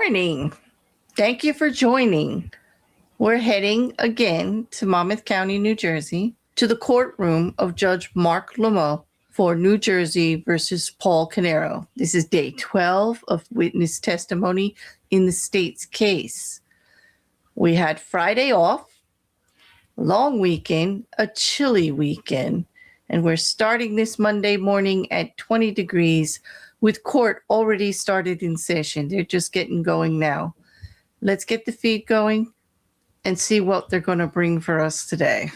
morning. Thank you for joining. We're heading again to Monmouth County, New Jersey, to the courtroom of Judge Marc Lemieux for New Jersey versus Paul Caneiro. This is day 12 of witness testimony in the state's case. We had Friday off, long weekend, a chilly weekend, and we're starting this Monday morning at 20 degrees with court already started in session. They're just getting going now. Let's get the feed going and see what they're going to bring for us today.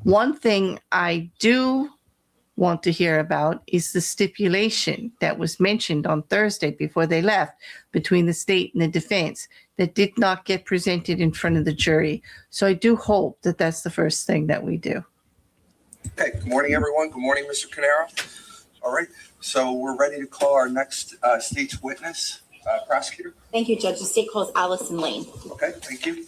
One thing I do want to hear about is the stipulation that was mentioned on Thursday before they left between the state and the defense that did not get presented in front of the jury. So I do hope that that's the first thing that we do. Okay, good morning, everyone. Good morning, Mr. Caneiro. All right, so we're ready to call our next state's witness, prosecutor. Thank you, Judge. The state calls Allison Lane. Okay, thank you.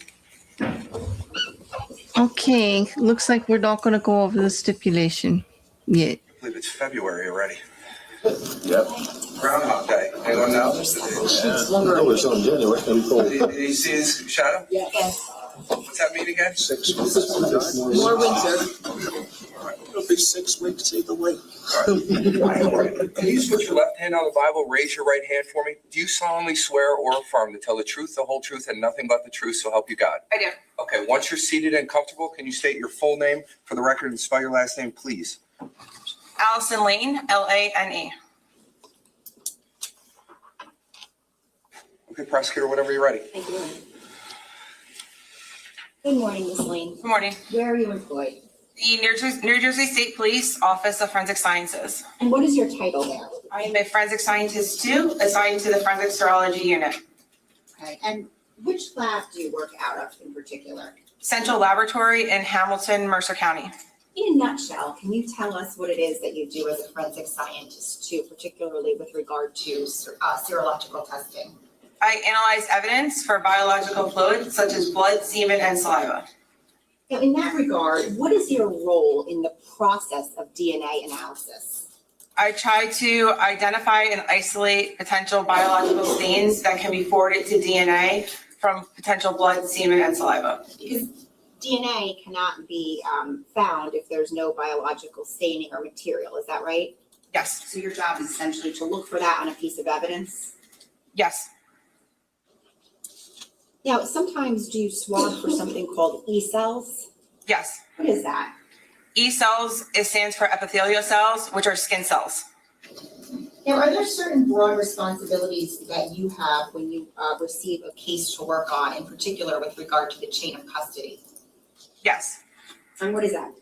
Okay, looks like we're not going to go over the stipulation yet. I believe it's February already. Yep. Groundhog Day. Anyone know? I was on January. Did you see his shadow? Yes. What's that mean again? 6 weeks. More winter. It'll be 6 weeks either way. Can you just put your left hand on the Bible, raise your right hand for me? Do you solemnly swear or affirm to tell the truth, the whole truth, and nothing but the truth, so help you God? I do. Okay, once you're seated and comfortable, can you state your full name for the record and spell your last name, please? Allison Lane, Lane. Okay, prosecutor, whenever you're ready. Thank you. Good morning, Ms. Lane. Good morning. Where are you employed? The New Jersey State Police Office of Forensic Sciences. And what is your title there? I am a forensic scientist 2, assigned to the forensic serology unit. Okay. And which lab do you work out of in particular? Central Laboratory in Hamilton, Mercer County. In a nutshell, can you tell us what it is that you do as a forensic scientist 2, particularly with regard to serological testing? I analyze evidence for biological fluids such as blood, semen, and saliva. Now, in that regard, what is your role in the process of DNA analysis? I try to identify and isolate potential biological stains that can be forwarded to DNA from potential blood, semen, and saliva. Because DNA cannot be found if there's no biological staining or material, is that right? Yes. So your job is essentially to look for that on a piece of evidence? Yes. Now, sometimes do you swab for something called E cells? Yes. What is that? E cells, it stands for epithelial cells, which are skin cells. Now, are there certain broad responsibilities that you have when you receive a case to work on, in particular with regard to the chain of custody? Yes. And what is that?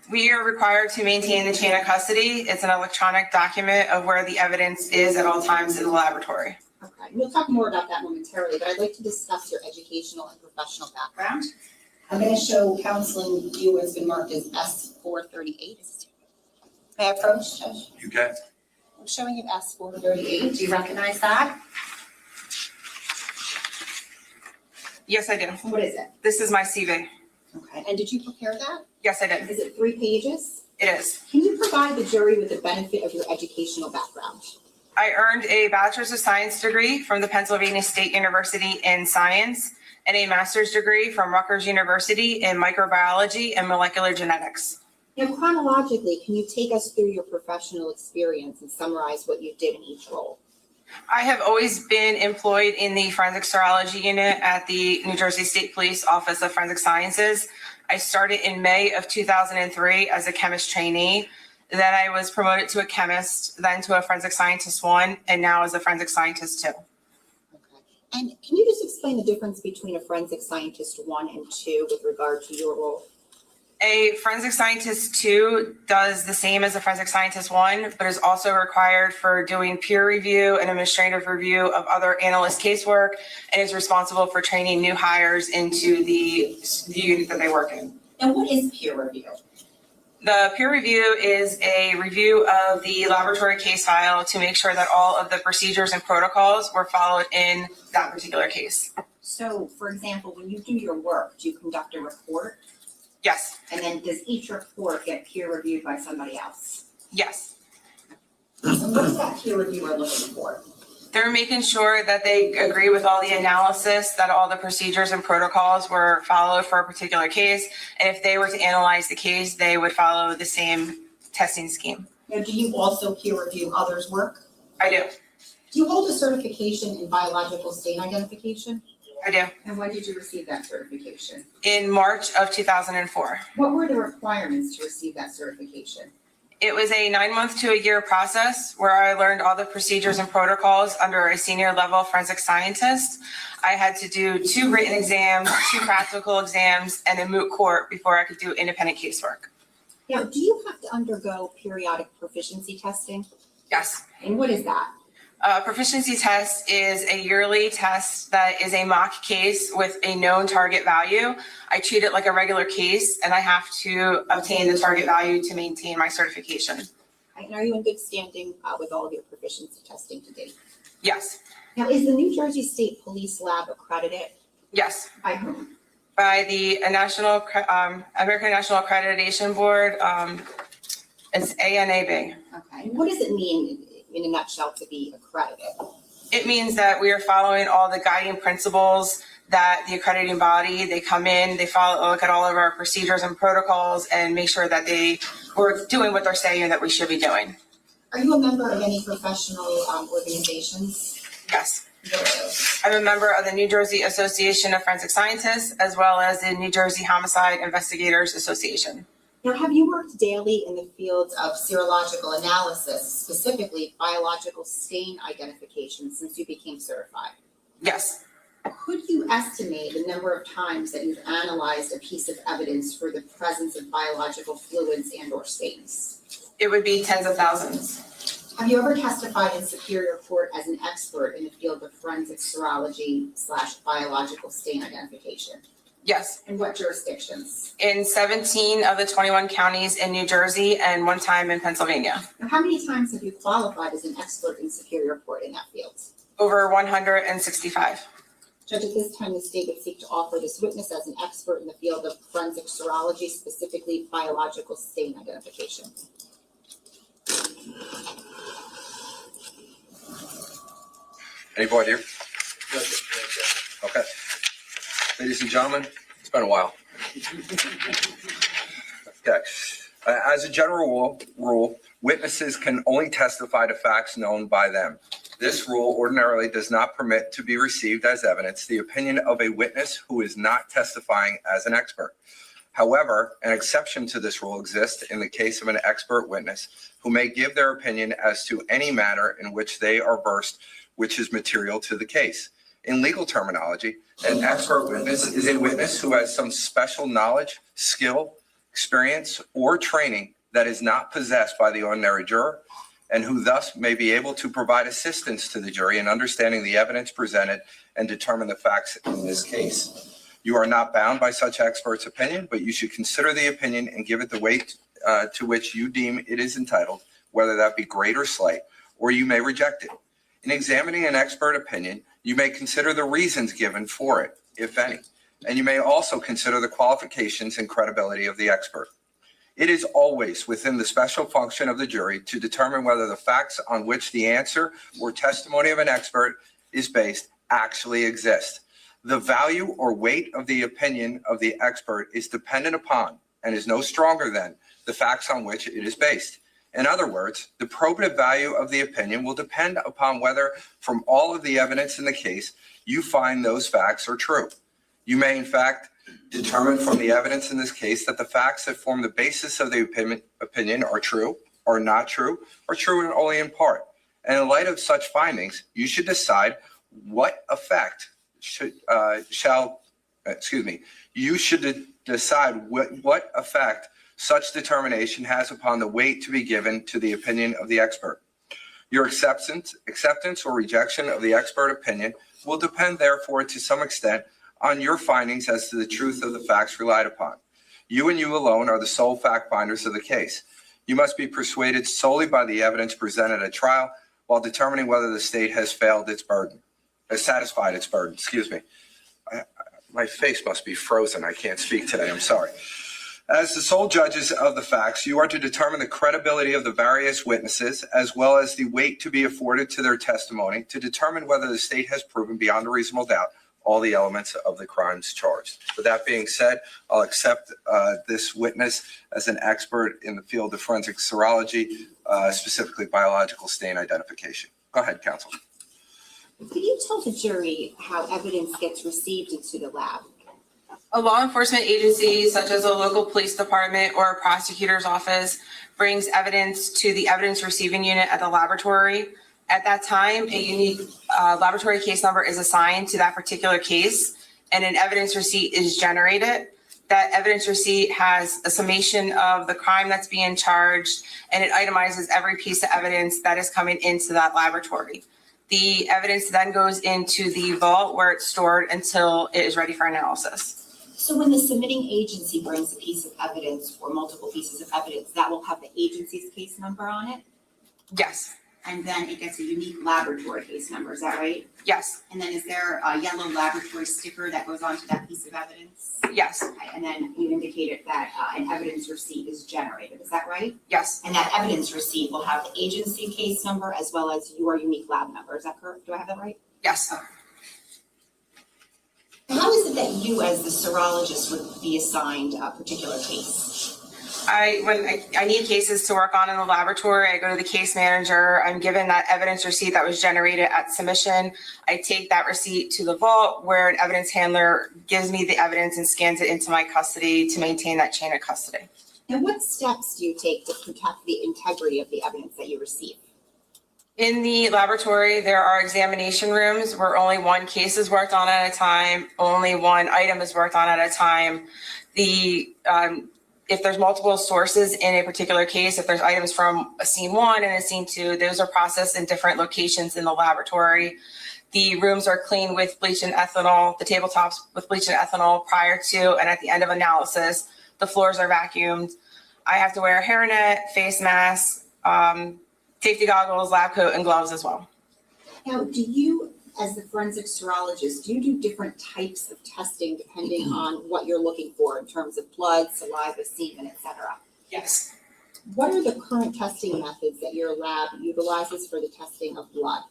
We are required to maintain the chain of custody. It's an electronic document of where the evidence is at all times in the laboratory. Okay, we'll talk more about that momentarily, but I'd like to discuss your educational and professional background. I'm going to show counseling you has been marked as S438. May I approach, Judge? You can. I'm showing you S438. Do you recognize that? Yes, I do. What is it? This is my CV. Okay, and did you prepare that? Yes, I did. Is it 3 pages? It is. Can you provide the jury with the benefit of your educational background? I earned a Bachelor's of Science degree from the Pennsylvania State University in Science and a Master's degree from Rutgers University in Microbiology and Molecular Genetics. Now, chronologically, can you take us through your professional experience and summarize what you did in each role? I have always been employed in the Forensic Serology Unit at the New Jersey State Police Office of Forensic Sciences. I started in May of 2003 as a chemist trainee. Then I was promoted to a chemist, then to a forensic scientist 1, and now as a forensic scientist 2. Okay. And can you just explain the difference between a forensic scientist 1 and 2 with regard to your role? A forensic scientist 2 does the same as a forensic scientist 1, but is also required for doing peer review and administrative review of other analyst casework, and is responsible for training new hires into the unit that they work in. And what is peer review? The peer review is a review of the laboratory case file to make sure that all of the procedures and protocols were followed in that particular case. So, for example, when you do your work, do you conduct a report? Yes. And then does each report get peer reviewed by somebody else? Yes. And what is that peer reviewer looking for? They're making sure that they agree with all the analysis, that all the procedures and protocols were followed for a particular case. And if they were to analyze the case, they would follow the same testing scheme. Now, do you also peer review others' work? I do. Do you hold a certification in biological stain identification? I do. And when did you receive that certification? In March of 2004. What were the requirements to receive that certification? It was a 9-month to a year process where I learned all the procedures and protocols under a senior level forensic scientist. I had to do 2 written exams, 2 practical exams, and a moot court before I could do independent casework. Now, do you have to undergo periodic proficiency testing? Yes. And what is that? Proficiency test is a yearly test that is a mock case with a known target value. I treat it like a regular case, and I have to obtain the target value to maintain my certification. And are you in good standing with all of your proficiency testing to date? Yes. Now, is the New Jersey State Police Lab accredited? Yes. By whom? By the American National Accreditation Board. It's ANAB. Okay. What does it mean in a nutshell to be accredited? It means that we are following all the guiding principles that the accrediting body, they come in, they look at all of our procedures and protocols and make sure that we're doing what they're saying that we should be doing. Are you a member of any professional organizations? Yes. What are those? I'm a member of the New Jersey Association of Forensic Scientists, as well as the New Jersey Homicide Investigators Association. Now, have you worked daily in the fields of serological analysis, specifically biological stain identification, since you became certified? Yes. Could you estimate the number of times that you've analyzed a piece of evidence for the presence of biological fluids and/or stains? It would be tens of thousands. Have you ever testified in Superior Court as an expert in the field of forensic serology/biological stain identification? Yes. In what jurisdictions? In 17 of the 21 counties in New Jersey and 1 time in Pennsylvania. Now, how many times have you qualified as an expert in Superior Court in that field? Over 165. Judge, at this time, the state would seek to offer this witness as an expert in the field of forensic serology, specifically biological stain identification. Anybody here? Okay. Ladies and gentlemen, it's been a while. Okay. As a general rule, witnesses can only testify to facts known by them. This rule ordinarily does not permit to be received as evidence the opinion of a witness who is not testifying as an expert. However, an exception to this rule exists in the case of an expert witness who may give their opinion as to any matter in which they are versed, which is material to the case. In legal terminology, an expert witness is a witness who has some special knowledge, skill, experience, or training that is not possessed by the ordinary juror, and who thus may be able to provide assistance to the jury in understanding the evidence presented and determine the facts in this case. You are not bound by such expert's opinion, but you should consider the opinion and give it the weight to which you deem it is entitled, whether that be great or slight, or you may reject it. In examining an expert opinion, you may consider the reasons given for it, if any, and you may also consider the qualifications and credibility of the expert. It is always within the special function of the jury to determine whether the facts on which the answer or testimony of an expert is based actually exist. The value or weight of the opinion of the expert is dependent upon and is no stronger than the facts on which it is based. In other words, the probative value of the opinion will depend upon whether, from all of the evidence in the case, you find those facts are true. You may, in fact, determine from the evidence in this case that the facts that form the basis of the opinion are true, or not true, or true and only in part. And in light of such findings, you should decide what effect you should decide what effect such determination has upon the weight to be given to the opinion of the expert. Your acceptance or rejection of the expert opinion will depend, therefore, to some extent on your findings as to the truth of the facts relied upon. You and you alone are the sole fact finders of the case. You must be persuaded solely by the evidence presented at trial while determining whether the state has satisfied its burden. My face must be frozen. I can't speak today. I'm sorry. As the sole judges of the facts, you are to determine the credibility of the various witnesses, as well as the weight to be afforded to their testimony, to determine whether the state has proven beyond a reasonable doubt all the elements of the crimes charged. With that being said, I'll accept this witness as an expert in the field of forensic serology, specifically biological stain identification. Go ahead, counsel. Could you tell the jury how evidence gets received into the lab? A law enforcement agency, such as a local police department or a prosecutor's office, brings evidence to the evidence receiving unit at the laboratory. At that time, a unique laboratory case number is assigned to that particular case, and an evidence receipt is generated. That evidence receipt has a summation of the crime that's being charged, and it itemizes every piece of evidence that is coming into that laboratory. The evidence then goes into the vault where it's stored until it is ready for analysis. So when the submitting agency brings a piece of evidence or multiple pieces of evidence, that will have the agency's case number on it? Yes, And then it gets a unique laboratory case number, is that right? yes, And then is there a yellow laboratory sticker that goes onto that piece of evidence? yes, Okay, and then you indicated that an evidence receipt is generated, is that right? yes, And that evidence receipt will have the agency case number as well as your unique lab number, is that correct? Do I have that right? yes. How is it that you, as the serologist, would be assigned a particular case? When I need cases to work on in the laboratory, I go to the case manager. I'm given that evidence receipt that was generated at submission. I take that receipt to the vault where an evidence handler gives me the evidence and scans it into my custody to maintain that chain of custody. And what steps do you take to protect the integrity of the evidence that you receive? In the laboratory, there are examination rooms where only one case is worked on at a time, only one item is worked on at a time. If there's multiple sources in a particular case, if there's items from a scene 1 and a scene 2, those are processed in different locations in the laboratory. The rooms are cleaned with bleach and ethanol, the tabletops with bleach and ethanol prior to and at the end of analysis. The floors are vacuumed. I have to wear a hairnet, face mask, safety goggles, lab coat, and gloves as well. Now, do you, as the forensic serologist, do you do different types of testing depending on what you're looking for in terms of blood, saliva, semen, et cetera? Yes. What are the current testing methods that your lab utilizes for the testing of blood?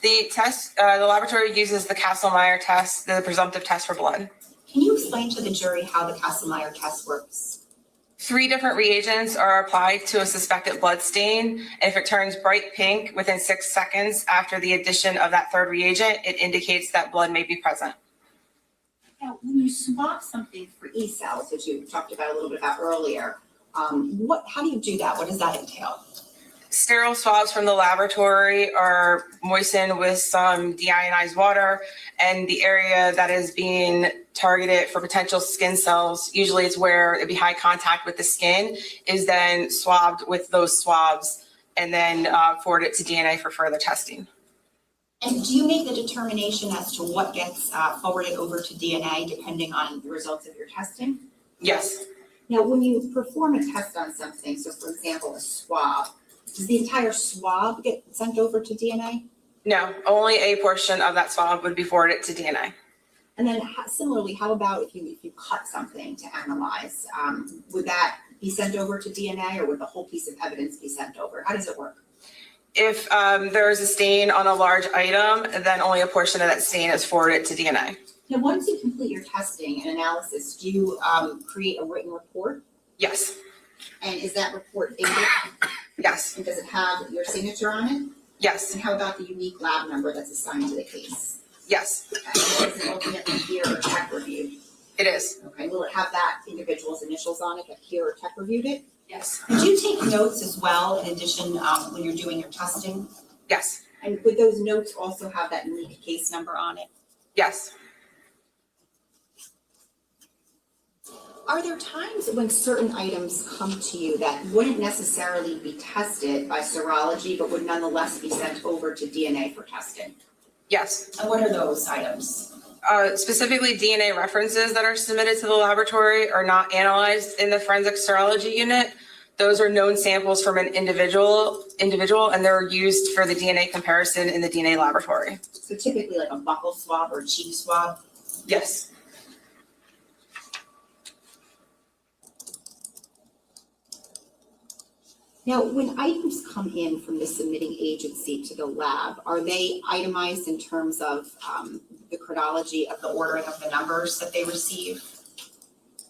The laboratory uses the Kastle-Meyer test, the presumptive test for blood. Can you explain to the jury how the Kastle-Meyer test works? 3 different reagents are applied to a suspected blood stain. And if it turns bright pink within 6 seconds after the addition of that 3rd reagent, it indicates that blood may be present. Now, when you swab something for E cells, as you talked about a little bit about earlier, how do you do that? What does that entail? Sterile swabs from the laboratory are moistened with some deionized water, and the area that is being targeted for potential skin cells, usually it's where it'd be high contact with the skin, is then swabbed with those swabs and then forwarded to DNA for further testing. And do you make the determination as to what gets forwarded over to DNA depending on the results of your testing? Yes. Now, when you perform a test on something, so for example, a swab, does the entire swab get sent over to DNA? No, only a portion of that swab would be forwarded to DNA. And then similarly, how about if you cut something to analyze, would that be sent over to DNA or would the whole piece of evidence be sent over? How does it work? If there is a stain on a large item, then only a portion of that stain is forwarded to DNA. Now, once you complete your testing and analysis, do you create a written report? Yes. And is that report dated? Yes. And does it have your signature on it? Yes. And how about the unique lab number that's assigned to the case? Yes. Okay. And is it ultimately peer or tech reviewed? It is. Okay. Will it have that individual's initials on it that peer or tech reviewed it? Yes. And do you take notes as well in addition when you're doing your testing? Yes. And would those notes also have that unique case number on it? Yes. Are there times when certain items come to you that wouldn't necessarily be tested by serology, but would nonetheless be sent over to DNA for testing? Yes. And what are those items? Specifically, DNA references that are submitted to the laboratory are not analyzed in the forensic serology unit. Those are known samples from an individual, and they're used for the DNA comparison in the DNA laboratory. So typically like a buccal swab or a cheek swab? Yes. Now, when items come in from the submitting agency to the lab, are they itemized in terms of the chronology of the ordering of the numbers that they receive?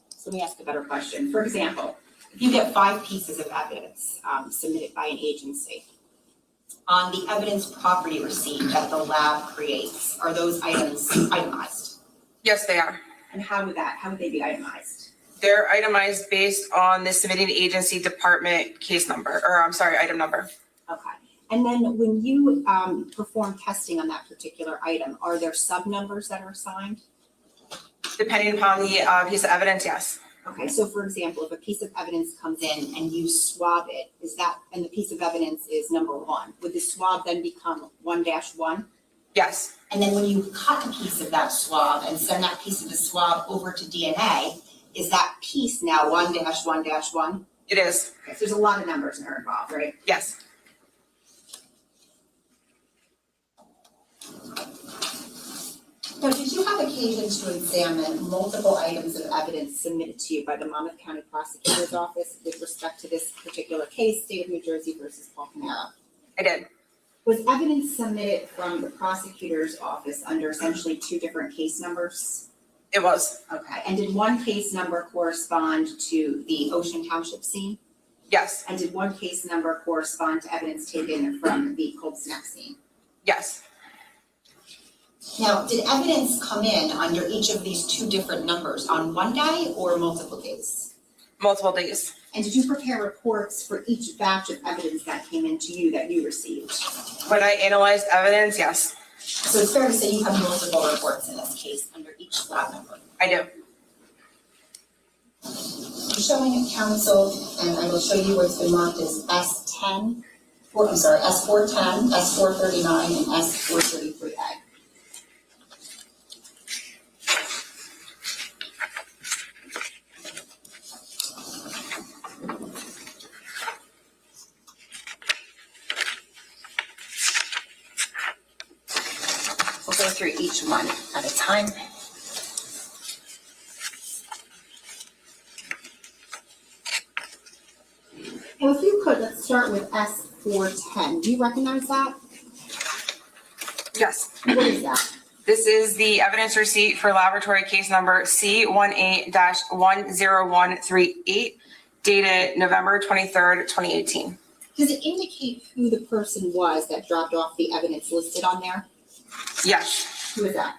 So let me ask a better question. For example, if you get 5 pieces of evidence submitted by an agency, on the evidence property receipt that the lab creates, are those items itemized? Yes, they are. And how would they be itemized? They're itemized based on the submitting agency department case number, or I'm sorry, item number. Okay. And then when you perform testing on that particular item, are there sub numbers that are assigned? Depending upon the piece of evidence, yes. Okay, so for example, if a piece of evidence comes in and you swab it, and the piece of evidence is number 1, would the swab then become 1-1? Yes, And then when you cut a piece of that swab and send that piece of the swab over to DNA, is that piece now 1-1-1? it is. Okay, so there's a lot of numbers that are involved, right? Yes. Now, did you have occasion to examine multiple items of evidence submitted to you by the Monmouth County Prosecutor's Office with respect to this particular case, State of New Jersey versus Paul Caneiro? I did. Was evidence submitted from the prosecutor's office under essentially 2 different case numbers? It was. Okay, and did one case number correspond to the Ocean Township scene? Yes. And did one case number correspond to evidence taken from the Cold Snack scene? Yes. Now, did evidence come in under each of these 2 different numbers on one day or multiple days? Multiple days. And did you prepare reports for each batch of evidence that came into you that you received? When I analyzed evidence, yes, So it's fair to say you have multiple reports in this case under each lab number. I do. I'm showing it counsel, and I will show you what's been marked as S410, S439, and S433A. We'll go through each one at a time. Well, if you could, let's start with S410. Do you recognize that? Yes. What is that? This is the evidence receipt for laboratory case number C18-10138, dated November 23rd, 2018. Does it indicate who the person was that dropped off the evidence listed on there? Yes. Who is that?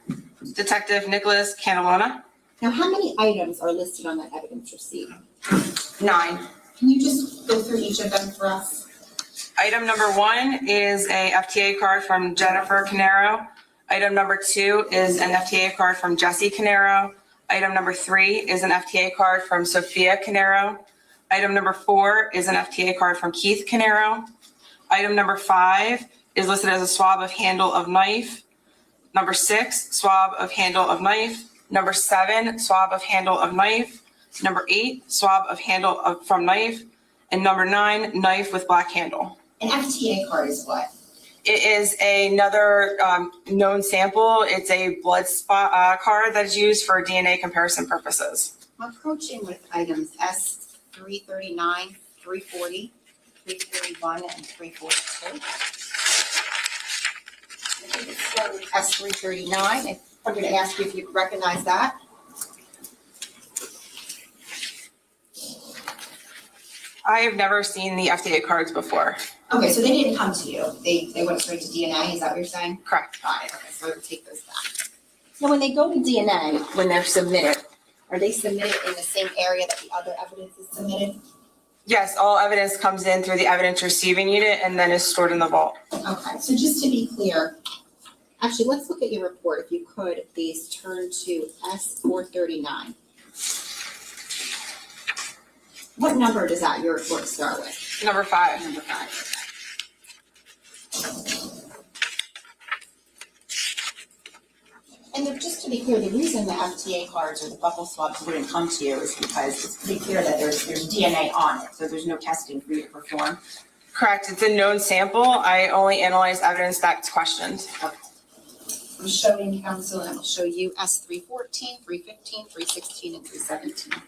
Detective Nicholas Canalona. Now, how many items are listed on that evidence receipt? 9. Can you just go through each of them for us? Item number 1 is a FTA card from Jennifer Caneiro. Item number 2 is an FTA card from Jesse Caneiro. Item number 3 is an FTA card from Sophia Caneiro. Item number 4 is an FTA card from Keith Caneiro. Item number 5 is listed as a swab of handle of knife. Number 6, swab of handle of knife. Number 7, swab of handle of knife. Number 8, swab of handle from knife. And number 9, knife with black handle. An FTA card is what? It is another known sample. It's a blood spot card that is used for DNA comparison purposes. I'm approaching with items S339, 340, 341, and 342. Let's start with S339. I'm going to ask you if you recognize that. I have never seen the FDA cards before. Okay, so they didn't come to you. They went straight to DNA, is that what you're saying? Correct. Got it, okay, so we'll take those back. Now, when they go to DNA, when they're submitted, are they submitted in the same area that the other evidence is submitted? Yes, all evidence comes in through the evidence receiving unit and then is stored in the vault. Okay, so just to be clear, actually, let's look at your report. If you could, please turn to S439. What number does your report start with? Number 5. Number 5. And just to be clear, the reason the FTA cards or the buccal swabs wouldn't come to you is because it's pretty clear that there's DNA on it, so there's no testing for you to perform. Correct. It's a known sample. I only analyze evidence that's questioned. Okay. I'm showing counsel, and I will show you S314, 315, 316, and 317.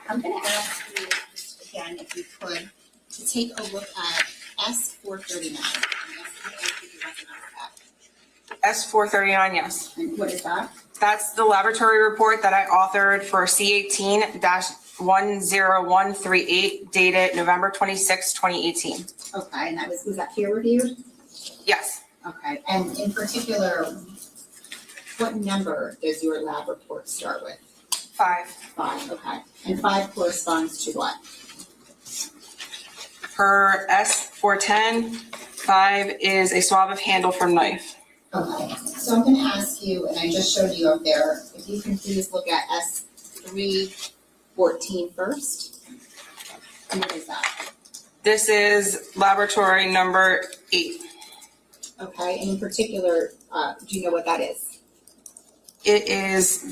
I'm gonna ask you, just again, if you could, to take a look at S439. S439, yes. And what is that? That's the laboratory report that I authored for C18-10138 dated November 26, 2018. Okay, and was that peer reviewed? Yes. Okay, and in particular, what number does your lab report start with? 5. 5, okay. And 5 corresponds to what? Per S410, 5 is a swab of handle from knife. Okay, so I'm gonna ask you, and I just showed you up there, if you can please look at S314 first. And what is that? This is laboratory number 8. Okay, and in particular, do you know what that is? It is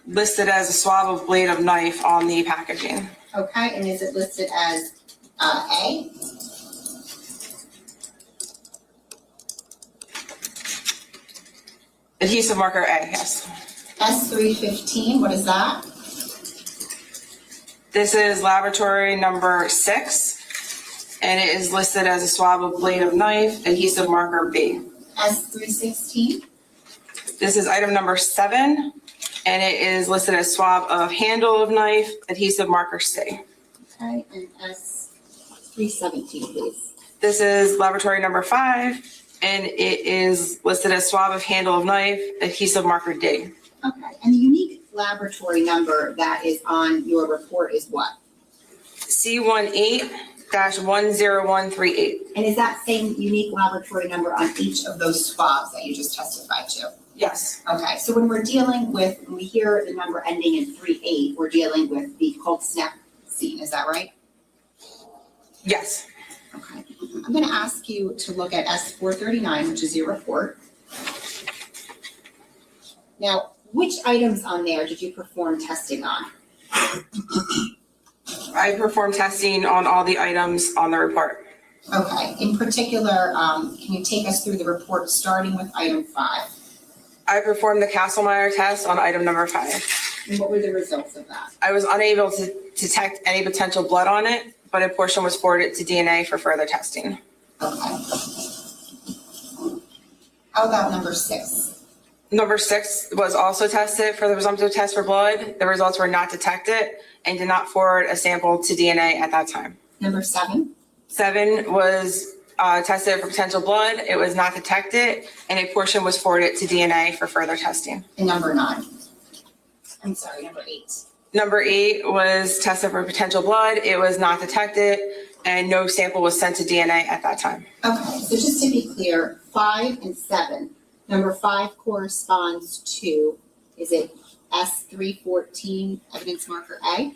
listed as a swab of blade of knife on the packaging. Okay, and is it listed as A? Adhesive marker A, yes. S315, what is that? This is laboratory number 6, and it is listed as a swab of blade of knife, adhesive marker B. S316? This is item number 7, and it is listed as swab of handle of knife, adhesive marker C. Okay, and S317, please. This is laboratory number 5, and it is listed as swab of handle of knife, adhesive marker D. Okay, and the unique laboratory number that is on your report is what? C18-10138. And is that same unique laboratory number on each of those swabs that you just testified to? Yes. Okay, so when we're dealing with, when we hear the number ending in 38, we're dealing with the cold snap scene, is that right? Yes. Okay, I'm gonna ask you to look at S439, which is your report. Now, which items on there did you perform testing on? I performed testing on all the items on the report. Okay, in particular, can you take us through the report starting with item 5? I performed the Castlemeyer test on item number 5. And what were the results of that? I was unable to detect any potential blood on it, but a portion was forwarded to DNA for further testing. Okay. How about number 6? Number 6 was also tested for the presumptive test for blood. The results were not detected and did not forward a sample to DNA at that time. Number 7? 7 was tested for potential blood. It was not detected, and a portion was forwarded to DNA for further testing. And number 9? I'm sorry, number 8. Number 8 was tested for potential blood. It was not detected, and no sample was sent to DNA at that time. Okay, so just to be clear, 5 and 7, number 5 corresponds to, is it S314 evidence marker A?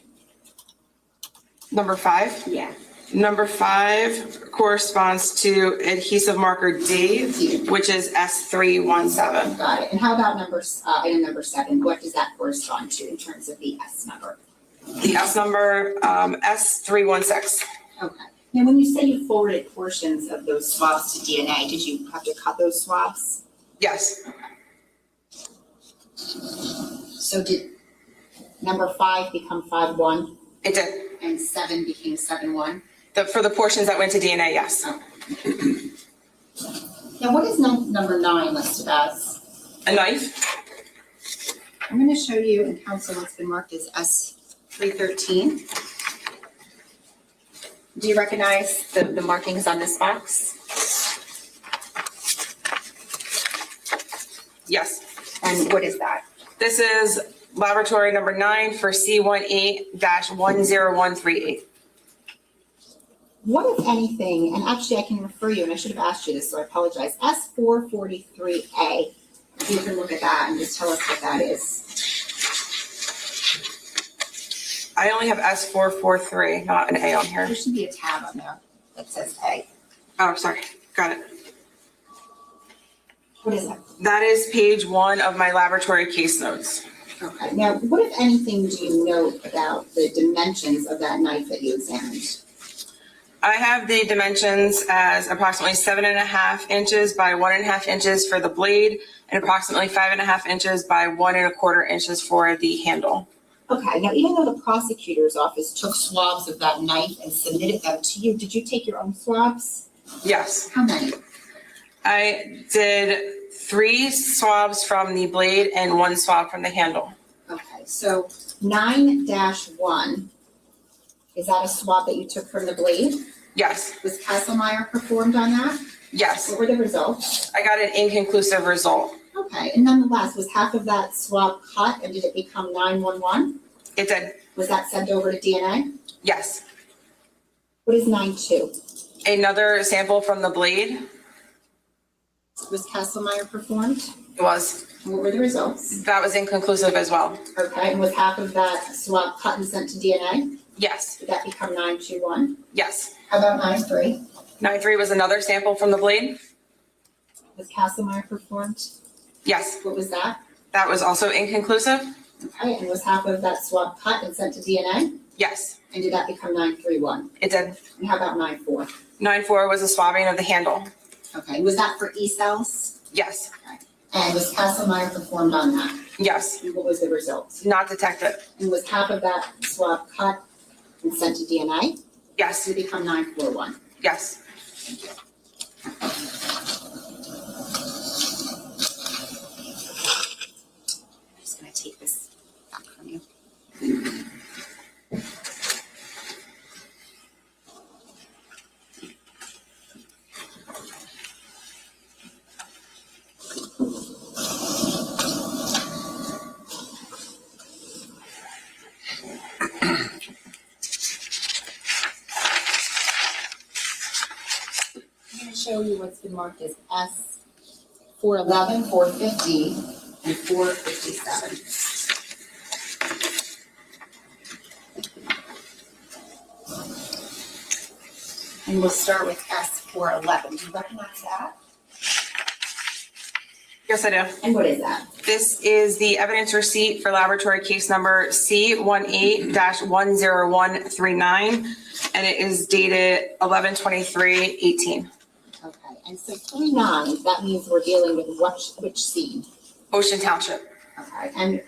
Number 5? Yeah. Number 5 corresponds to adhesive marker D, which is S317. Got it. And how about item number 7? What does that correspond to in terms of the S number? The S number, S316. Okay. Now, when you say you forwarded portions of those swabs to DNA, did you have to cut those swabs? Yes. So did number 5 become 5-1 It did. and 7 became 7-1? For the portions that went to DNA, yes. Now, what is number 9 listed as? A knife? I'm going to show you in council what's been marked as S313. Do you recognize the markings on this box? Yes. And what is that? This is laboratory number 9 for C18-10138. What, if anything, and actually I can refer you, and I should have asked you this, so I apologize, S443A, if you can look at that and just tell us what that is. I only have S443, not an A on here. There should be a tab on there that says A. Oh, sorry. Got it. What is that? That is page 1 of my laboratory case notes. Okay, now, what, if anything, do you know about the dimensions of that knife that you examined? I have the dimensions as approximately 7.5 inches by 1.5 inches for the blade and approximately 5.5 inches by 1.25 inches for the handle. Okay, now even though the prosecutor's office took swabs of that knife and submitted them to you, did you take your own swabs? Yes. How many? I did 3 swabs from the blade and 1 swab from the handle. Okay, so 9-1, is that a swab that you took from the blade? Yes. Was Castlemeyer performed on that? Yes. What were the results? I got an inconclusive result. Okay, and nonetheless, was half of that swab cut and did it become 911? It did. Was that sent over to DNA? Yes. What is 9-2? Another sample from the blade. Was Castlemeyer performed? It was. And what were the results? That was inconclusive as well. Okay, and was half of that swab cut and sent to DNA? Yes. Did that become 9-1? Yes. How about 9-3? 9-3 was another sample from the blade. Was Castlemeyer performed? Yes. What was that? That was also inconclusive. Okay, and was half of that swab cut and sent to DNA? Yes. And did that become 9-3-1? It did. And how about 9-4? 9-4 was a swabbing of the handle. Okay, was that for E-cells? Yes. And was Castlemeyer performed on that? Yes. And what was the result? Not detected. And was half of that swab cut and sent to DNA? Yes. Did it become 9-4-1? Yes. I'm just gonna take this back from you. I'm gonna show you what's been marked as S 411, 450, and 457. And we'll start with S 411. Do you recognize that? Yes, I do. And what is that? This is the evidence receipt for laboratory case number C18-10139, and it is dated 11/23/18. Okay, and so 39, that means we're dealing with which scene? Ocean Township. Okay, and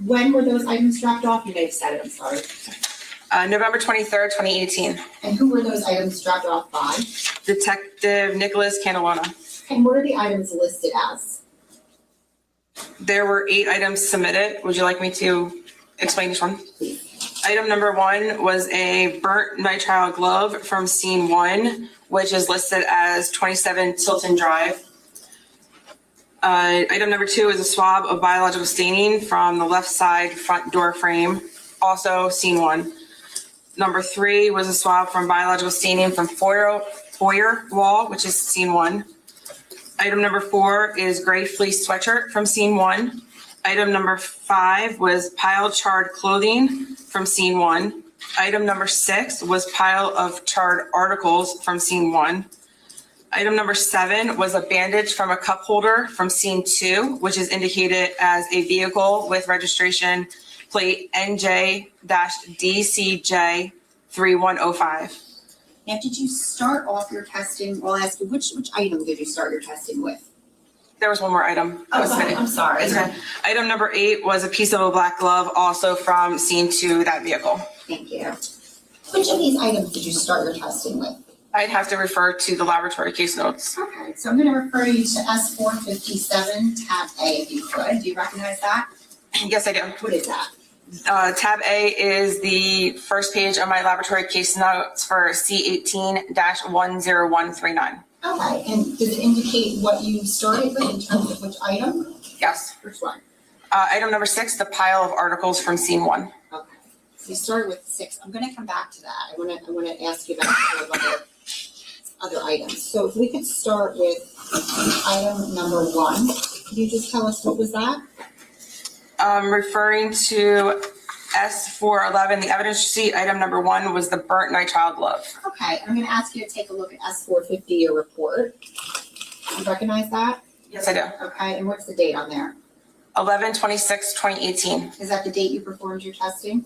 when were those items dropped off? You may have said it, I'm sorry. November 23rd, 2018. And who were those items dropped off by? Detective Nicholas Candelona. And what are the items listed as? There were 8 items submitted. Would you like me to explain each one? Please. Item number 1 was a burnt nitrile glove from scene 1, which is listed as 27 Tilton Drive. Item number 2 is a swab of biological staining from the left side front door frame, also scene 1. Number 3 was a swab from biological staining from foyer wall, which is scene 1. Item number 4 is gray fleece sweatshirt from scene 1. Item number 5 was piled charred clothing from scene 1. Item number 6 was pile of charred articles from scene 1. Item number 7 was a bandage from a cup holder from scene 2, which is indicated as a vehicle with registration plate NJ-DCJ3105. Now, did you start off your testing, well, I'll ask you, which item did you start your testing with? There was one more item that was submitted. I'm sorry. It's okay. Item number 8 was a piece of a black glove, also from scene 2, that vehicle. Thank you. Which of these items did you start your testing with? I'd have to refer to the laboratory case notes. Okay, so I'm gonna refer you to S457, tab A, if you could. Do you recognize that? Yes, I do. What is that? Tab A is the first page of my laboratory case notes for C18-10139. Okay, and does it indicate what you started with in terms of which item? Yes. Which one? Item number 6, the pile of articles from scene 1. Okay, so you started with 6. I'm gonna come back to that. I wanna ask you about a couple of other items. So if we could start with item number 1, could you just tell us what was that? Referring to S411, the evidence receipt, item number 1 was the burnt nitrile glove. Okay, I'm gonna ask you to take a look at S450, your report. You recognize that? Yes, I do. Okay, and what's the date on there? 11/26/2018. Is that the date you performed your testing?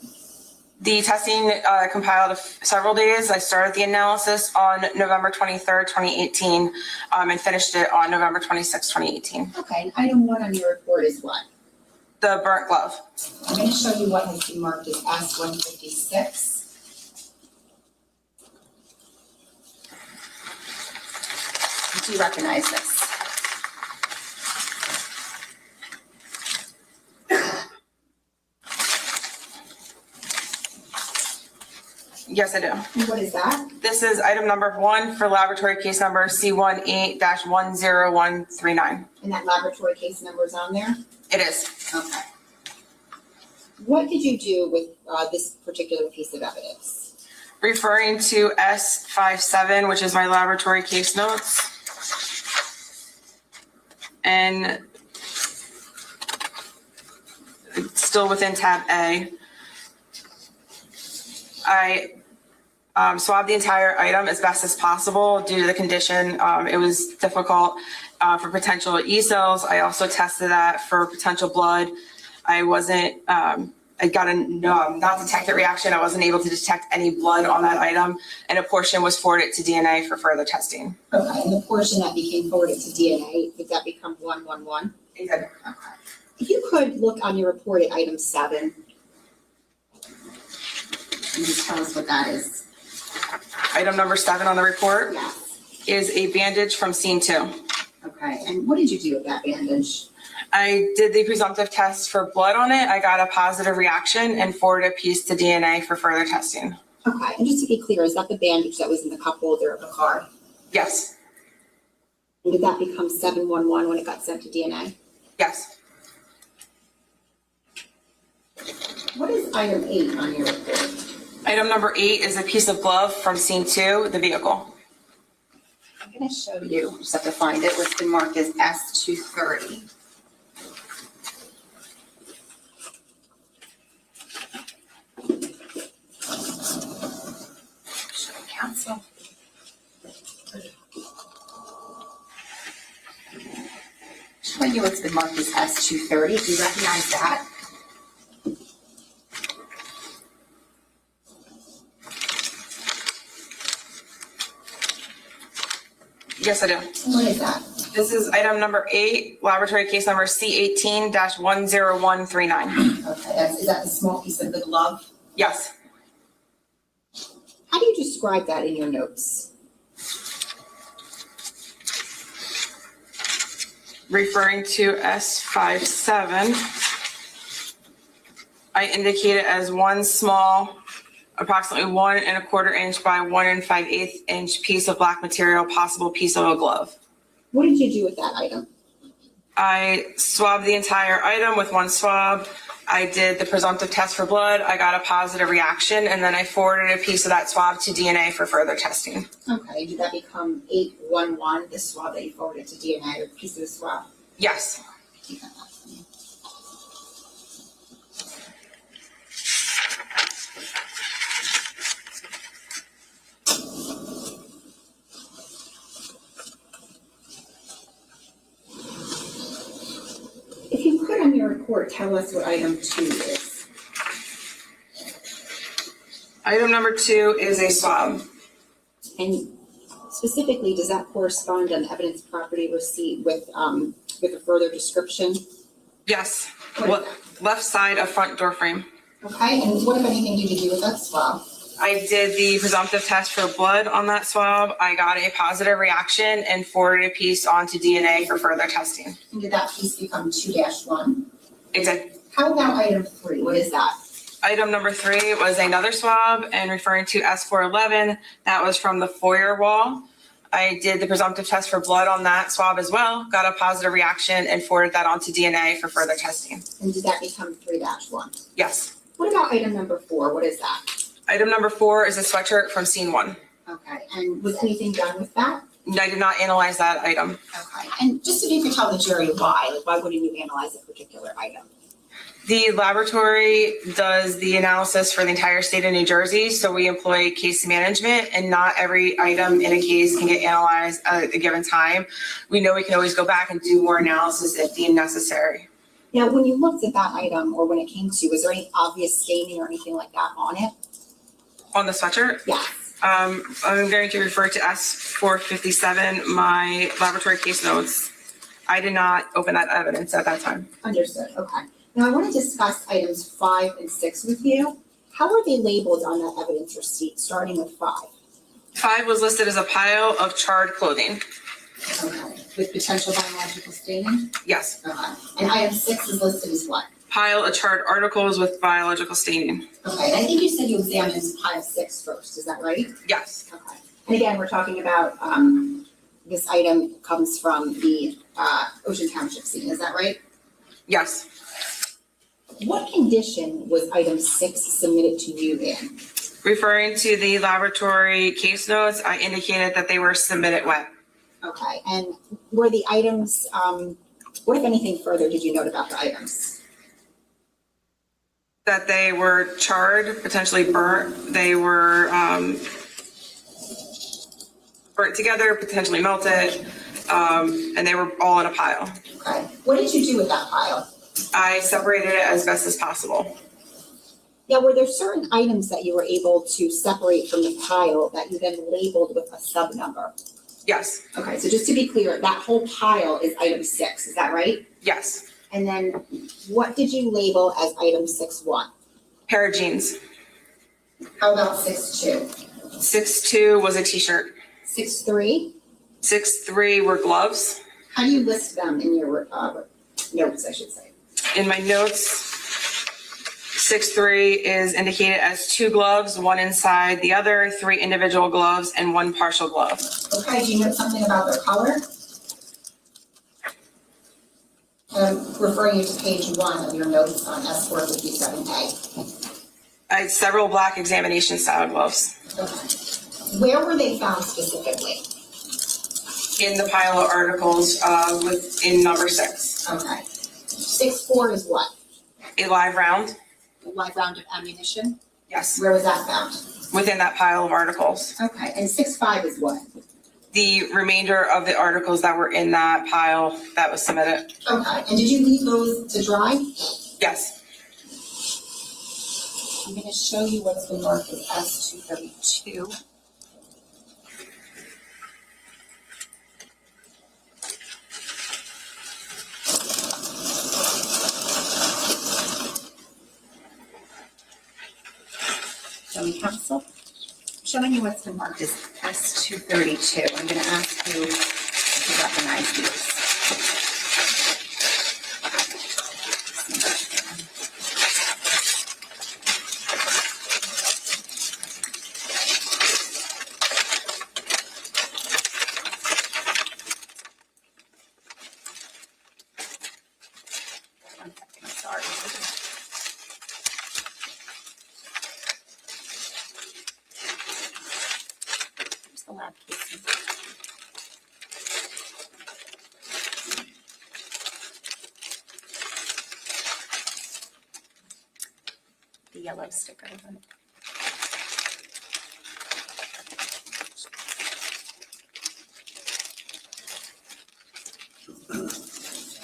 The testing compiled several days. I started the analysis on November 23rd, 2018, and finished it on November 26th, 2018. Okay, and item 1 on your report is what? The burnt glove. I'm going to show you what has been marked as S-156. Do you recognize this? Yes, I do. And what is that? This is item number 1 for laboratory case number C18-10139. And that laboratory case number is on there? It is. Okay. What did you do with this particular piece of evidence? Referring to S57, which is my laboratory case notes. And it's still within tab A. I swabbed the entire item as best as possible due to the condition. It was difficult for potential E cells. I also tested that for potential blood. I wasn't, I got a not detected reaction. I wasn't able to detect any blood on that item, and a portion was forwarded to DNA for further testing. Okay, and the portion that became forwarded to DNA, did that become 111? It did. Okay. If you could look on your report at item 7. And just tell us what that is. Item number 7 on the report Yes. is a bandage from scene 2. Okay, and what did you do with that bandage? I did the presumptive test for blood on it. I got a positive reaction and forwarded a piece to DNA for further testing. Okay, and just to be clear, is that the bandage that was in the cup holder of the car? Yes. And did that become 711 when it got sent to DNA? Yes. What is item 8 on your report? Item number 8 is a piece of glove from scene 2, the vehicle. I'm going to show you, just have to find it, what's been marked as S230. Council. Showing you what's been marked as S230. Do you recognize that? Yes, I do. What is that? This is item number 8, laboratory case number C18-10139. Okay, is that the small piece of the glove? Yes. How do you describe that in your notes? Referring to S57, I indicate it as one small, approximately 1 1/4 inch by 1 5/8 inch piece of black material, possible piece of a glove. What did you do with that item? I swabbed the entire item with one swab. I did the presumptive test for blood. I got a positive reaction, and then I forwarded a piece of that swab to DNA for further testing. Okay, did that become 811, the swab that you forwarded to DNA, or piece of the swab? Yes. If you could on your report, tell us what item 2 is. Item number 2 is a swab. And specifically, does that correspond on evidence property receipt with a further description? Yes. Left side of front door frame. Okay, and what, if anything, did you do with that swab? I did the presumptive test for blood on that swab. I got a positive reaction and forwarded a piece onto DNA for further testing. And did that piece become 2-1? It did. How about item 3? What is that? Item number 3 was another swab, and referring to S411, that was from the foyer wall. I did the presumptive test for blood on that swab as well, got a positive reaction, and forwarded that onto DNA for further testing. And did that become 3-1? Yes. What about item number 4? What is that? Item number 4 is a sweatshirt from scene 1. Okay, and was anything done with that? I did not analyze that item. Okay, and just if you could tell the jury why wouldn't you analyze a particular item? The laboratory does the analysis for the entire state of New Jersey, so we employ case management, and not every item in a case can get analyzed at a given time. We know we can always go back and do more analysis if deemed necessary. Now, when you looked at that item, or when it came to, was there any obvious staining or anything like that on it? On the sweatshirt? Yes. I'm going to refer to S457, my laboratory case notes. I did not open that evidence at that time. Understood, okay. Now, I want to discuss items 5 and 6 with you. How are they labeled on that evidence receipt, starting with 5? 5 was listed as a pile of charred clothing. Okay, with potential biological staining? Yes. Okay. And item 6 is listed as what? Pile of charred articles with biological staining. Okay, and I think you said you examined pile 6 first, is that right? Yes. Okay. And again, we're talking about, this item comes from the Ocean Township scene, is that right? Yes. What condition was item 6 submitted to you in? Referring to the laboratory case notes, I indicated that they were submitted wet. Okay, and were the items, what if anything further did you note about the items? That they were charred, potentially burnt. They were burnt together, potentially melted, and they were all in a pile. Okay, what did you do with that pile? I separated it as best as possible. Yeah, were there certain items that you were able to separate from the pile that you then labeled with a sub number? Yes. Okay, so just to be clear, that whole pile is item 6, is that right? Yes. And then what did you label as item 6-1? Pair of jeans. How about 6-2? 6'2" was a t-shirt. 6-3? 6'3" were gloves. How do you list them in your notes, I should say? In my notes, 6'3" is indicated as 2 gloves, 1 inside the other, 3 individual gloves, and 1 partial glove. Okay, do you know something about their color? I'm referring you to page 1 of your notes on S457A. I had several black examination style gloves. Okay. Where were they found specifically? In the pile of articles in number 6. Okay. 6-4 is what? A live round. A live round of ammunition? Yes. Where was that found? Within that pile of articles. Okay, and 6-5 is what? The remainder of the articles that were in that pile that was submitted. Okay, and did you leave those to dry? Yes. I'm going to show you what's been marked as S232. Zoning Council, showing you what's been marked as S232. I'm going to ask you to recognize these. One second, sorry. Here's the lab casing. The yellow sticker on it.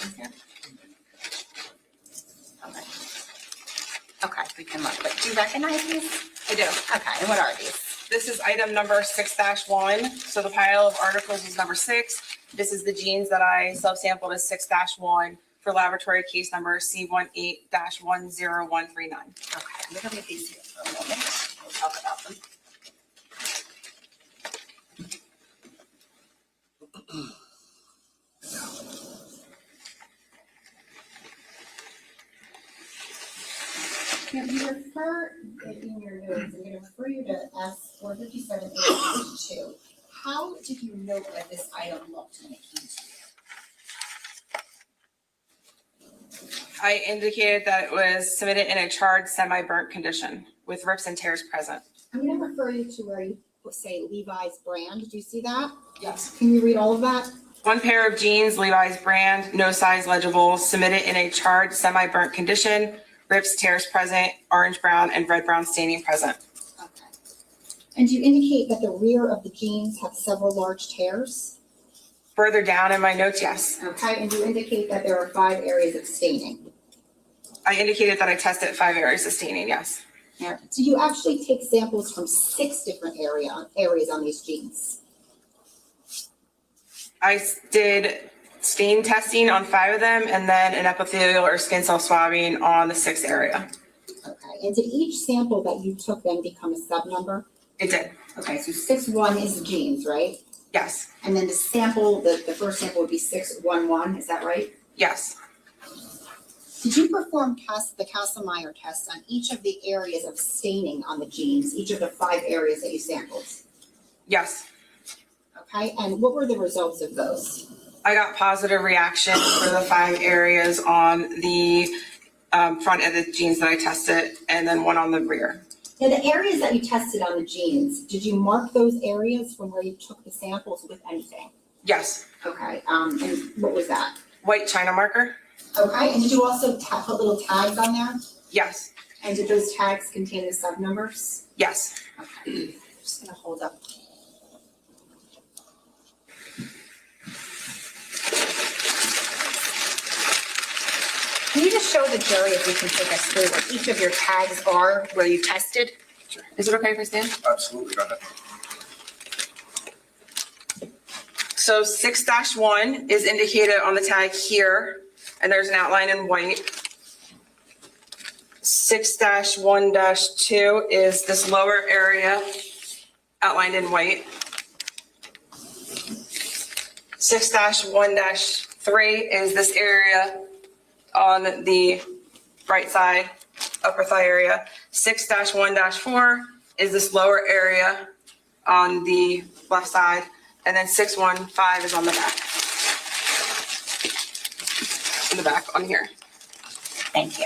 Okay. Okay, we can look, but do you recognize these? I do. Okay, and what are these? This is item number 6-1. So the pile of articles is number 6. This is the genes that I self-sampled as 6-1 for laboratory case number C18-10139. Okay, I'm gonna leave these here for a moment. We'll talk about them. Now, you refer in your notes, I'm gonna refer you to S457A2. How did you note that this item looked when it came to you? I indicated that it was submitted in a charred, semi-burnt condition with rips and tears present. I'm gonna refer you to where you say Levi's brand. Do you see that? Yes. Can you read all of that? 1 pair of jeans, Levi's brand, no size legible, submitted in a charred, semi-burnt condition, rips, tears present, orange, brown, and red, brown staining present. Okay. And do you indicate that the rear of the jeans have several large tears? Further down in my notes, yes. Okay, and you indicate that there are 5 areas of staining. I indicated that I tested 5 areas of staining, yes. Now, do you actually take samples from 6 different areas on these jeans? I did stain testing on 5 of them, and then an epithelial or skin cell swabbing on the 6th area. Okay, and did each sample that you took then become a sub number? It did. Okay, so 6-1 is the genes, right? Yes. And then the sample, the first sample would be 6-1-1, is that right? Yes. Did you perform the Kastle-Meyer test on each of the areas of staining on the genes, each of the 5 areas that you sampled? Yes. Okay, and what were the results of those? I got positive reaction for the 5 areas on the front of the genes that I tested, and then 1 on the rear. Now, the areas that you tested on the genes, did you mark those areas from where you took the samples with anything? Yes. Okay, and what was that? White China marker? Okay, and did you also put little tags on there? Yes. And did those tags contain the sub numbers? Yes. Okay, just gonna hold up. Can you just show the jury, if you can take us through what each of your tags are where you tested? Sure. Is it okay if I stand? Absolutely, go ahead. So 6-1 is indicated on the tag here, and there's an outline in white. 6-1-2 is this lower area outlined in white. 6-1-3 is this area on the right side, upper thigh area. 6-1-4 is this lower area on the left side. And then 6-1-5 is on the back. In the back, on here. Thank you.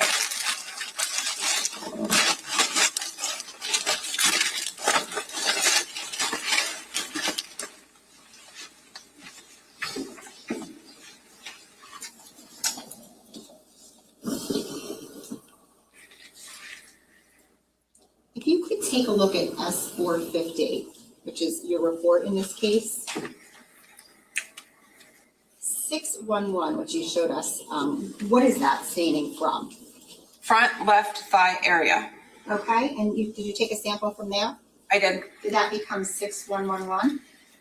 If you could take a look at S450, which is your report in this case. 6-1-1, which you showed us, what is that staining from? Front left thigh area. Okay, and did you take a sample from there? I did. Did that become 6-1-1-1?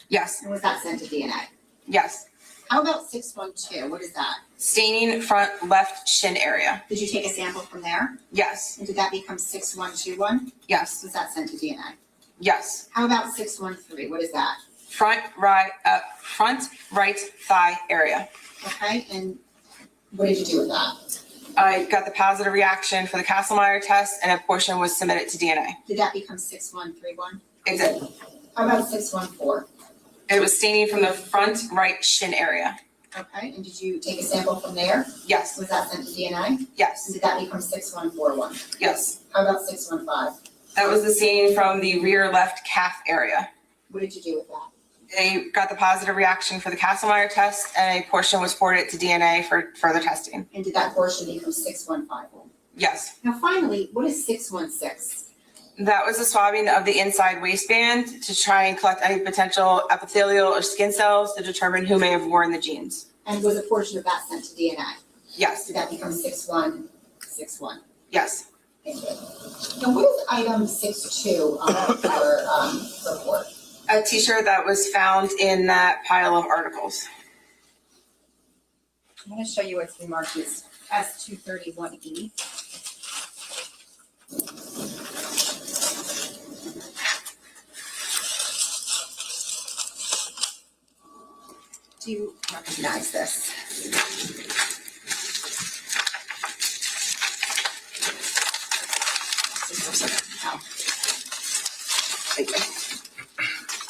Yes. And was that sent to DNA? Yes. How about 6-1-2? What is that? Staining front left shin area. Did you take a sample from there? Yes. And did that become 6-1-2-1? Yes. Was that sent to DNA? Yes. How about 6-1-3? What is that? Front right thigh area. Okay, and what did you do with that? I got the positive reaction for the Kastle-Meyer test, and a portion was submitted to DNA. Did that become 6-1-3-1? It did. How about 6-1-4? It was staining from the front right shin area. Okay, and did you take a sample from there? Yes. Was that sent to DNA? And Yes. did that become 6-1-4-1? Yes. How about 6-1-5? That was the staining from the rear left calf area. What did you do with that? They got the positive reaction for the Kastle-Meyer test, and a portion was forwarded to DNA for further testing. And did that portion become 6-1-5-1? Yes. Now finally, what is 6-1-6? That was a swabbing of the inside waistband to try and collect any potential epithelial or skin cells to determine who may have worn the genes. And was a portion of that sent to DNA? Yes. Did that become 6-1-6-1? Yes. Thank you. Now what is item 6-2 on our report? A t-shirt that was found in that pile of articles. I'm going to show you what's been marked as S231E. Do you recognize this? Oh. Thank you.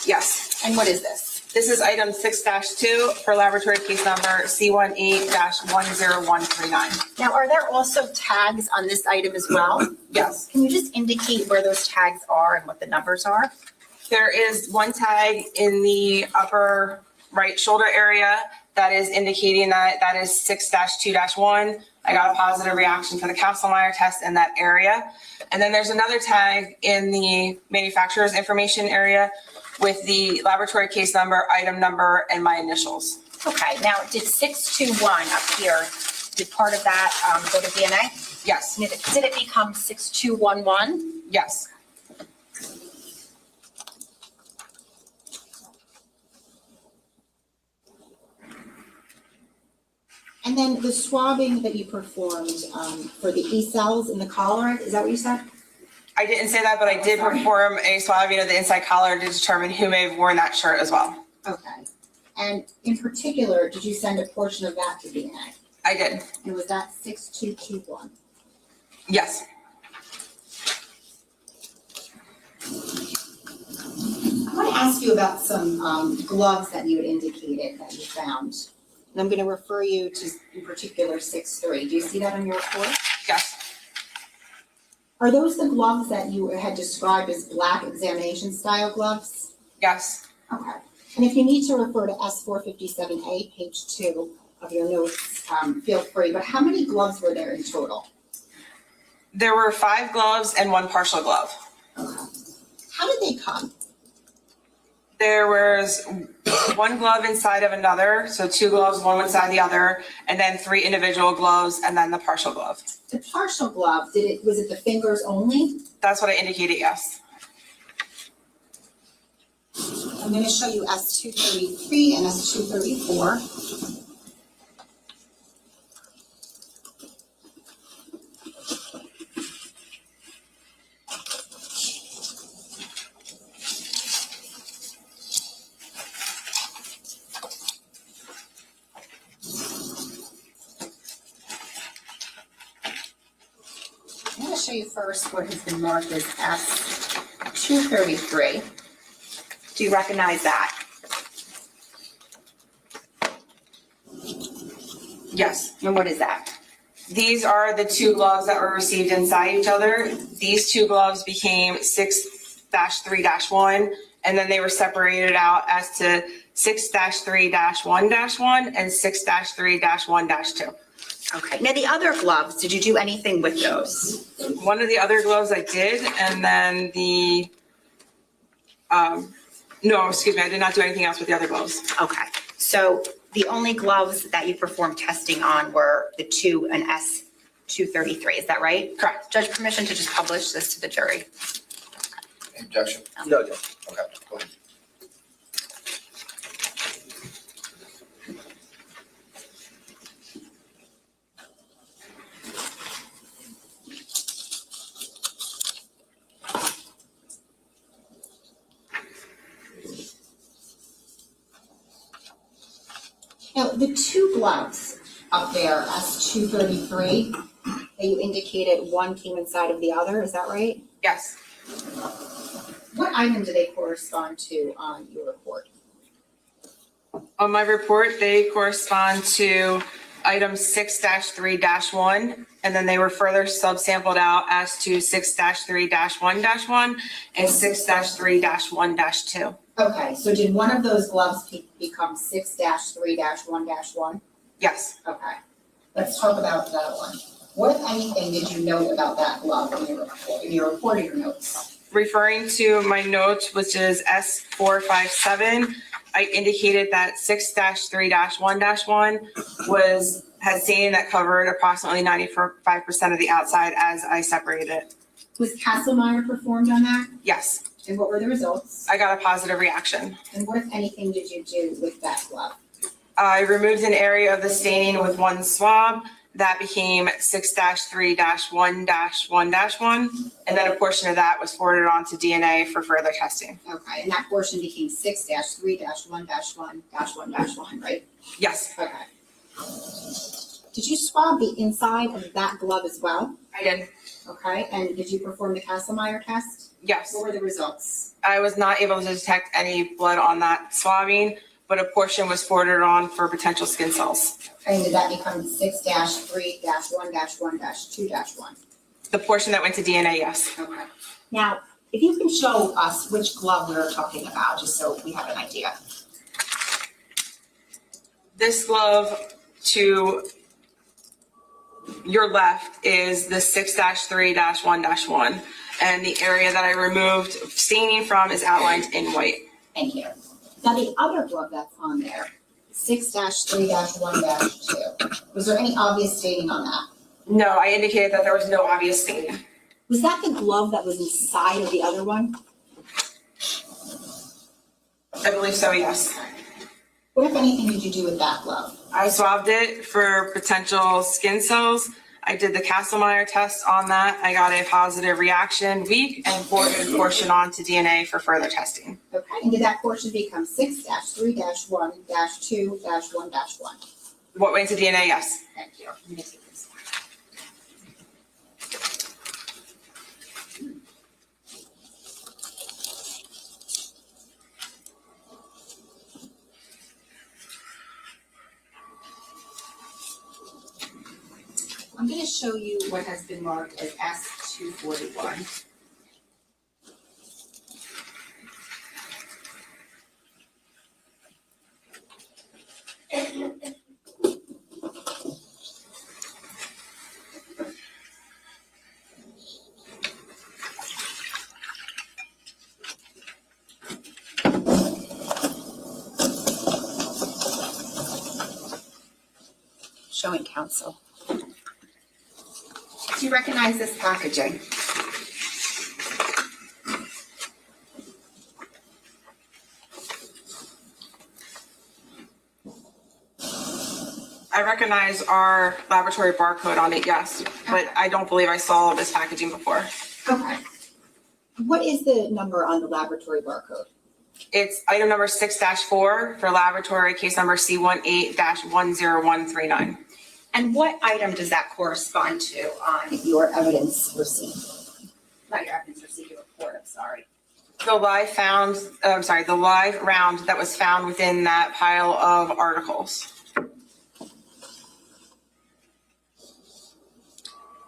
Yes. And what is this? This is item 6-2 for laboratory case number C18-10139. Now, are there also tags on this item as well? Yes. Can you just indicate where those tags are and what the numbers are? There is one tag in the upper right shoulder area that is indicating that is 6-2-1. I got a positive reaction for the Kastle-Meyer test in that area. And then there's another tag in the manufacturer's information area with the laboratory case number, item number, and my initials. Okay, now did 621 up here, did part of that go to DNA? Yes. Did it become 6211? Yes. And then the swabbing that you performed for the E-cells in the collar, is that what you said? I didn't say that, but I did perform a swabbing of the inside collar to determine who may have worn that shirt as well. Okay. And in particular, did you send a portion of that to DNA? I did. And was that 6221? Yes. I want to ask you about some gloves that you had indicated that you found. And I'm going to refer you to, in particular, 6-3. Do you see that on your report? Yes. Are those the gloves that you had described as black examination style gloves? Yes. Okay. And if you need to refer to S457A, page 2 of your notes, feel free. But how many gloves were there in total? There were 5 gloves and 1 partial glove. Okay. How did they come? There was 1 glove inside of another, so 2 gloves, one inside the other, and then 3 individual gloves, and then the partial glove. The partial glove, was it the fingers only? That's what I indicated, yes. I'm going to show you S233 and S234. I'm going to show you first what has been marked as S233. Do you recognize that? Yes. And what is that? These are the 2 gloves that were received inside each other. These 2 gloves became 6-3-1, and then they were separated out as to 6-3-1-1 and 6-3-1-2. Okay. Now the other gloves, did you do anything with those? One of the other gloves I did, and then no, excuse me, I did not do anything else with the other gloves. Okay. So the only gloves that you performed testing on were the 2 and S233, is that right? Correct. Judge, permission to just publish this to the jury? Any objection? No. Okay, go ahead. Now, the 2 gloves up there, S233, that you indicated one came inside of the other, is that right? Yes. What item do they correspond to on your report? On my report, they correspond to item 6-3-1, and then they were further subsampled out as to 6-3-1-1 and 6-3-1-2. Okay, so did one of those gloves become 6-3-1-1? Yes. Okay, let's talk about that one. What, if anything, did you note about that glove in your report or your notes? Referring to my notes, which is S457, I indicated that 6-3-1-1 had staining that covered approximately 95% of the outside as I separated it. Was Castlemeyer performed on that? Yes. And what were the results? I got a positive reaction. And what, if anything, did you do with that glove? I removed an area of the staining with 1 swab. That became 6-3-1-1, and then a portion of that was forwarded on to DNA for further testing. Okay, and that portion became 6-3-1-1-1, right? Yes, Okay. Did you swab the inside of that glove as well? I did. Okay, and did you perform the Castlemeyer test? Yes. What were the results? I was not able to detect any blood on that swabbing, but a portion was forwarded on for potential skin cells. And did that become 6-3-1-1-2-1? The portion that went to DNA, yes. Okay. Now, if you can show us which glove we're talking about, just so we have an idea. This glove to your left is the 6-3-1-1, and the area that I removed staining from is outlined in white. Thank you. Now, the other glove that's on there, 6-3-1-2, was there any obvious staining on that? No, I indicated that there was no obvious staining. Was that the glove that was inside of the other one? I believe so, yes. What, if anything, did you do with that glove? I swabbed it for potential skin cells. I did the Kastelmeyer test on that. I got a positive reaction week and forwarded a portion on to DNA for further testing. Okay, and did that portion become 6-3-1-2-1-1? What went to DNA? Yes. Thank you. Let me take this. I'm going to show you what has been marked as S241. Showing counsel. Do you recognize this packaging? I recognize our laboratory barcode on it, yes, but I don't believe I saw this packaging before. Okay. What is the number on the laboratory barcode? It's item number 6-4 for laboratory case number C18-10139. And what item does that correspond to on your evidence receipt? Not your evidence receipt, your report, I'm sorry. The live round that was found within that pile of articles.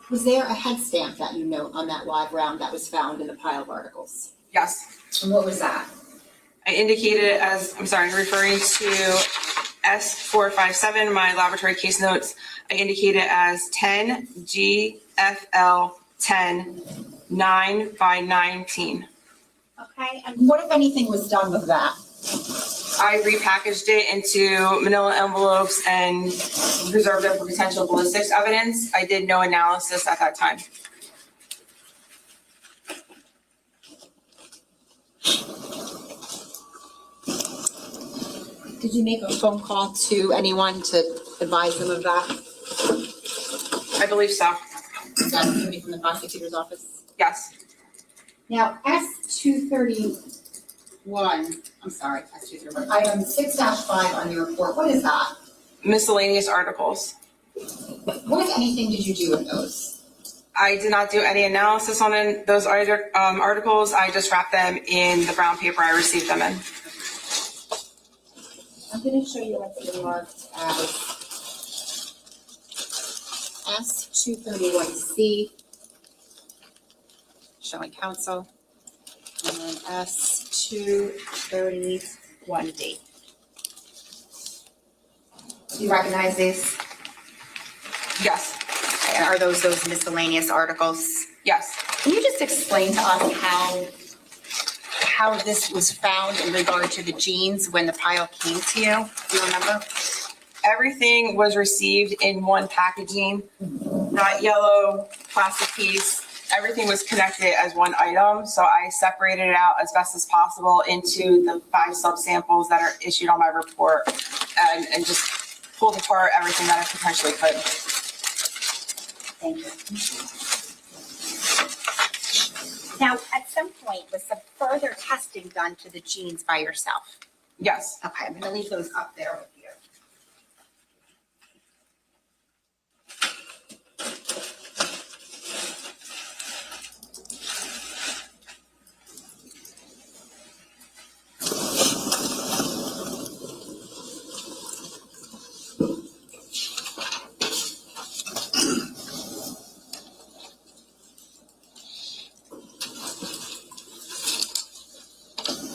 Was there a head stamp that you note on that live round that was found in the pile of articles? Yes. And what was that? I indicated it as, referring to S457, my laboratory case notes. I indicate it as 10 GFL 10 9/19. Okay, and what, if anything, was done with that? I repackaged it into manila envelopes and preserved it for potential ballistics evidence. I did no analysis at that time. Did you make a phone call to anyone to advise them of that? I believe so. Is that somebody from the prosecutor's office? Yes. Now, S231, item 6-5 on your report, what is that? Miscellaneous articles. What, if anything, did you do with those? I did not do any analysis on those articles. I just wrapped them in the brown paper I received them in. I'm going to show you what's been marked as S231C, showing counsel, and then S231D. Do you recognize these? Yes. And are those miscellaneous articles? Yes. Can you just explain to us how this was found in regard to the jeans when the pile came to you? Do you remember? Everything was received in one packaging, not yellow plastic piece. Everything was connected as one item. So I separated it out as best as possible into the 5 subsamples that are issued on my report and just pulled apart everything that I potentially could. Thank you. Now, at some point, was some further testing done to the jeans by yourself? Yes. Okay, I'm gonna leave those up there with you.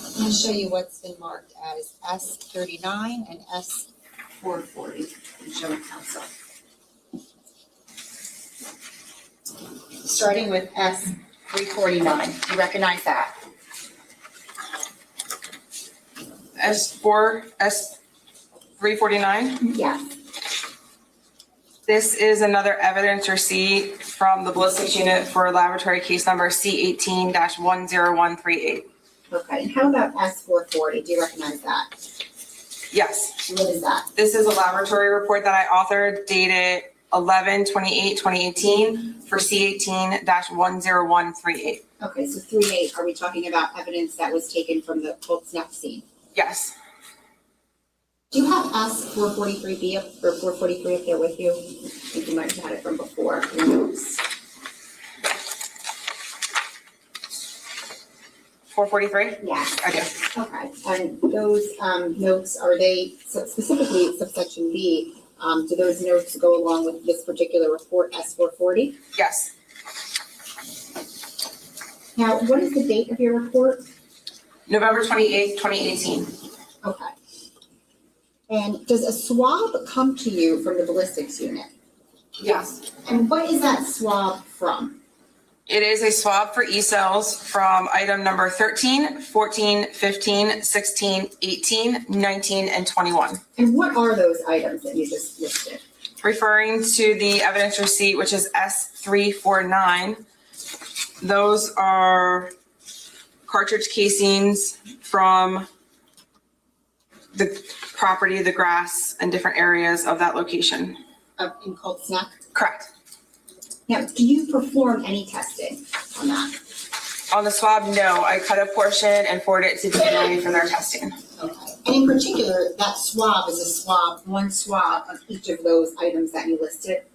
I'm going to show you what's been marked as S39 and S440 in showing counsel. Starting with S349, do you recognize that? S349. Yes. This is another evidence receipt from the ballistics unit for laboratory case number C18-10138. Okay, and how about S440? Do you recognize that? Yes. What is that? This is a laboratory report that I authored dated 11/28/2018 for C18-10138. Okay, so 3.8, are we talking about evidence that was taken from the Colts neck scene? Yes. Do you have S443B up, or 443 up there with you? I think you might have had it from before, your notes. 443? Yes. I do. Okay, and those notes, are they, so specifically subsection B, do those notes go along with this particular report, S440? Yes. Now, what is the date of your report? November 28th, 2018. Okay. And does a swab come to you from the ballistics unit? Yes. And what is that swab from? It is a swab for E-cells from item number 13, 14, 15, 16, 18, 19, and 21. And what are those items that you just listed? Referring to the evidence receipt, which is S349, those are cartridge casings from the property, the grass, and different areas of that location. In Colts Neck? Correct. Now, do you perform any testing on that? On the swab, no. I cut a portion and forwarded it to DNA for their testing. Okay. And in particular, that swab is a swab, one swab of each of those items that you listed?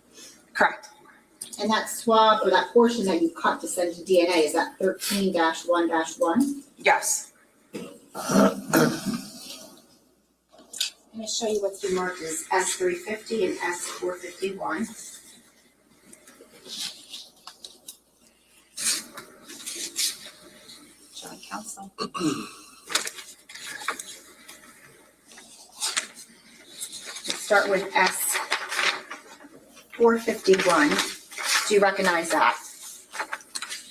Correct. And that swab, or that portion that you cut to send to DNA, is that 13-1-1? Yes. I'm going to show you what's been marked as S350 and S451. Showing counsel. Let's start with S451. Do you recognize that?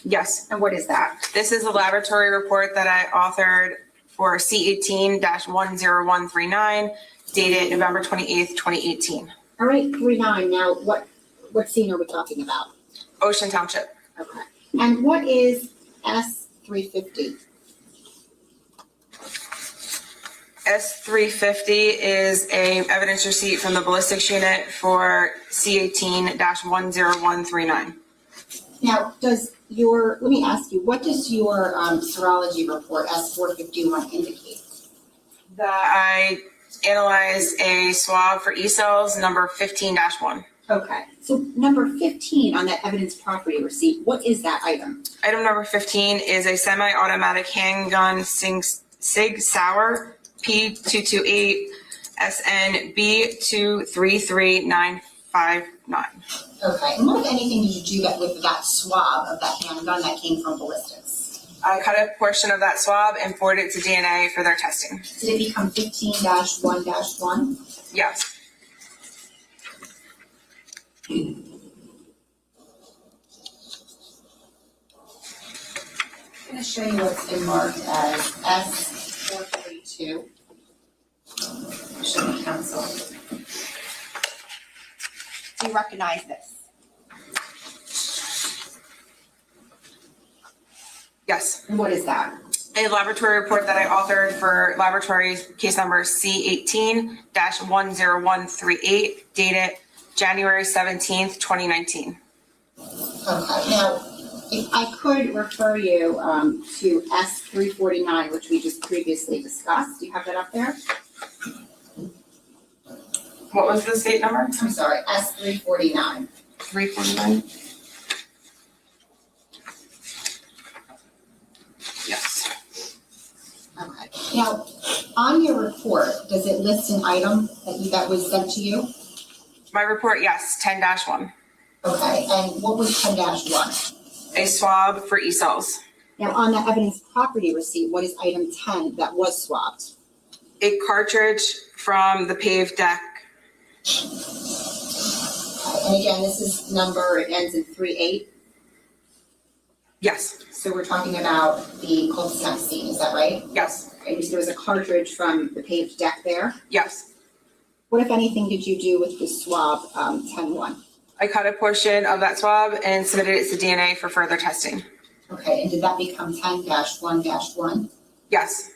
Yes. And what is that? This is a laboratory report that I authored for C18-10139, dated November 28th, 2018. All right, 39. Now, what scene are we talking about? Ocean Township. Okay. And what is S350? S350 is a evidence receipt from the ballistics unit for C18-10139. Now, let me ask you, what does your serology report S451 indicate? That I analyzed a swab for E-cells number 15-1. Okay, so number 15 on that evidence property receipt, what is that item? Item number 15 is a semi-automatic handgun Sig Sauer P228 SN B233959. Okay, and what, if anything, did you do with that swab of that handgun that came from ballistics? I cut a portion of that swab and forwarded it to DNA for their testing. Did it become 15-1-1? Yes. I'm going to show you what's been marked as S432. Show the council. Do you recognize this? Yes. And what is that? A laboratory report that I authored for laboratory case number C18-10138, dated January 17th, 2019. Okay, now, if I could refer you to S349, which we just previously discussed. Do you have that up there? What was the state number? I'm sorry, S349. 349? Yes. Okay. Now, on your report, does it list an item that was sent to you? My report, yes, 10-1. Okay, and what was 10-1? A swab for E-cells. Now, on the evidence property receipt, what is item 10 that was swabbed? A cartridge from the paved deck. And again, this is number, it ends in 38. Yes. So we're talking about the Colts Neck scene, is that right? Yes. Okay, so there was a cartridge from the paved deck there. Yes. What, if anything, did you do with the swab 10-1? I cut a portion of that swab and submitted it to DNA for further testing. Okay, and did that become 10-1-1? Yes.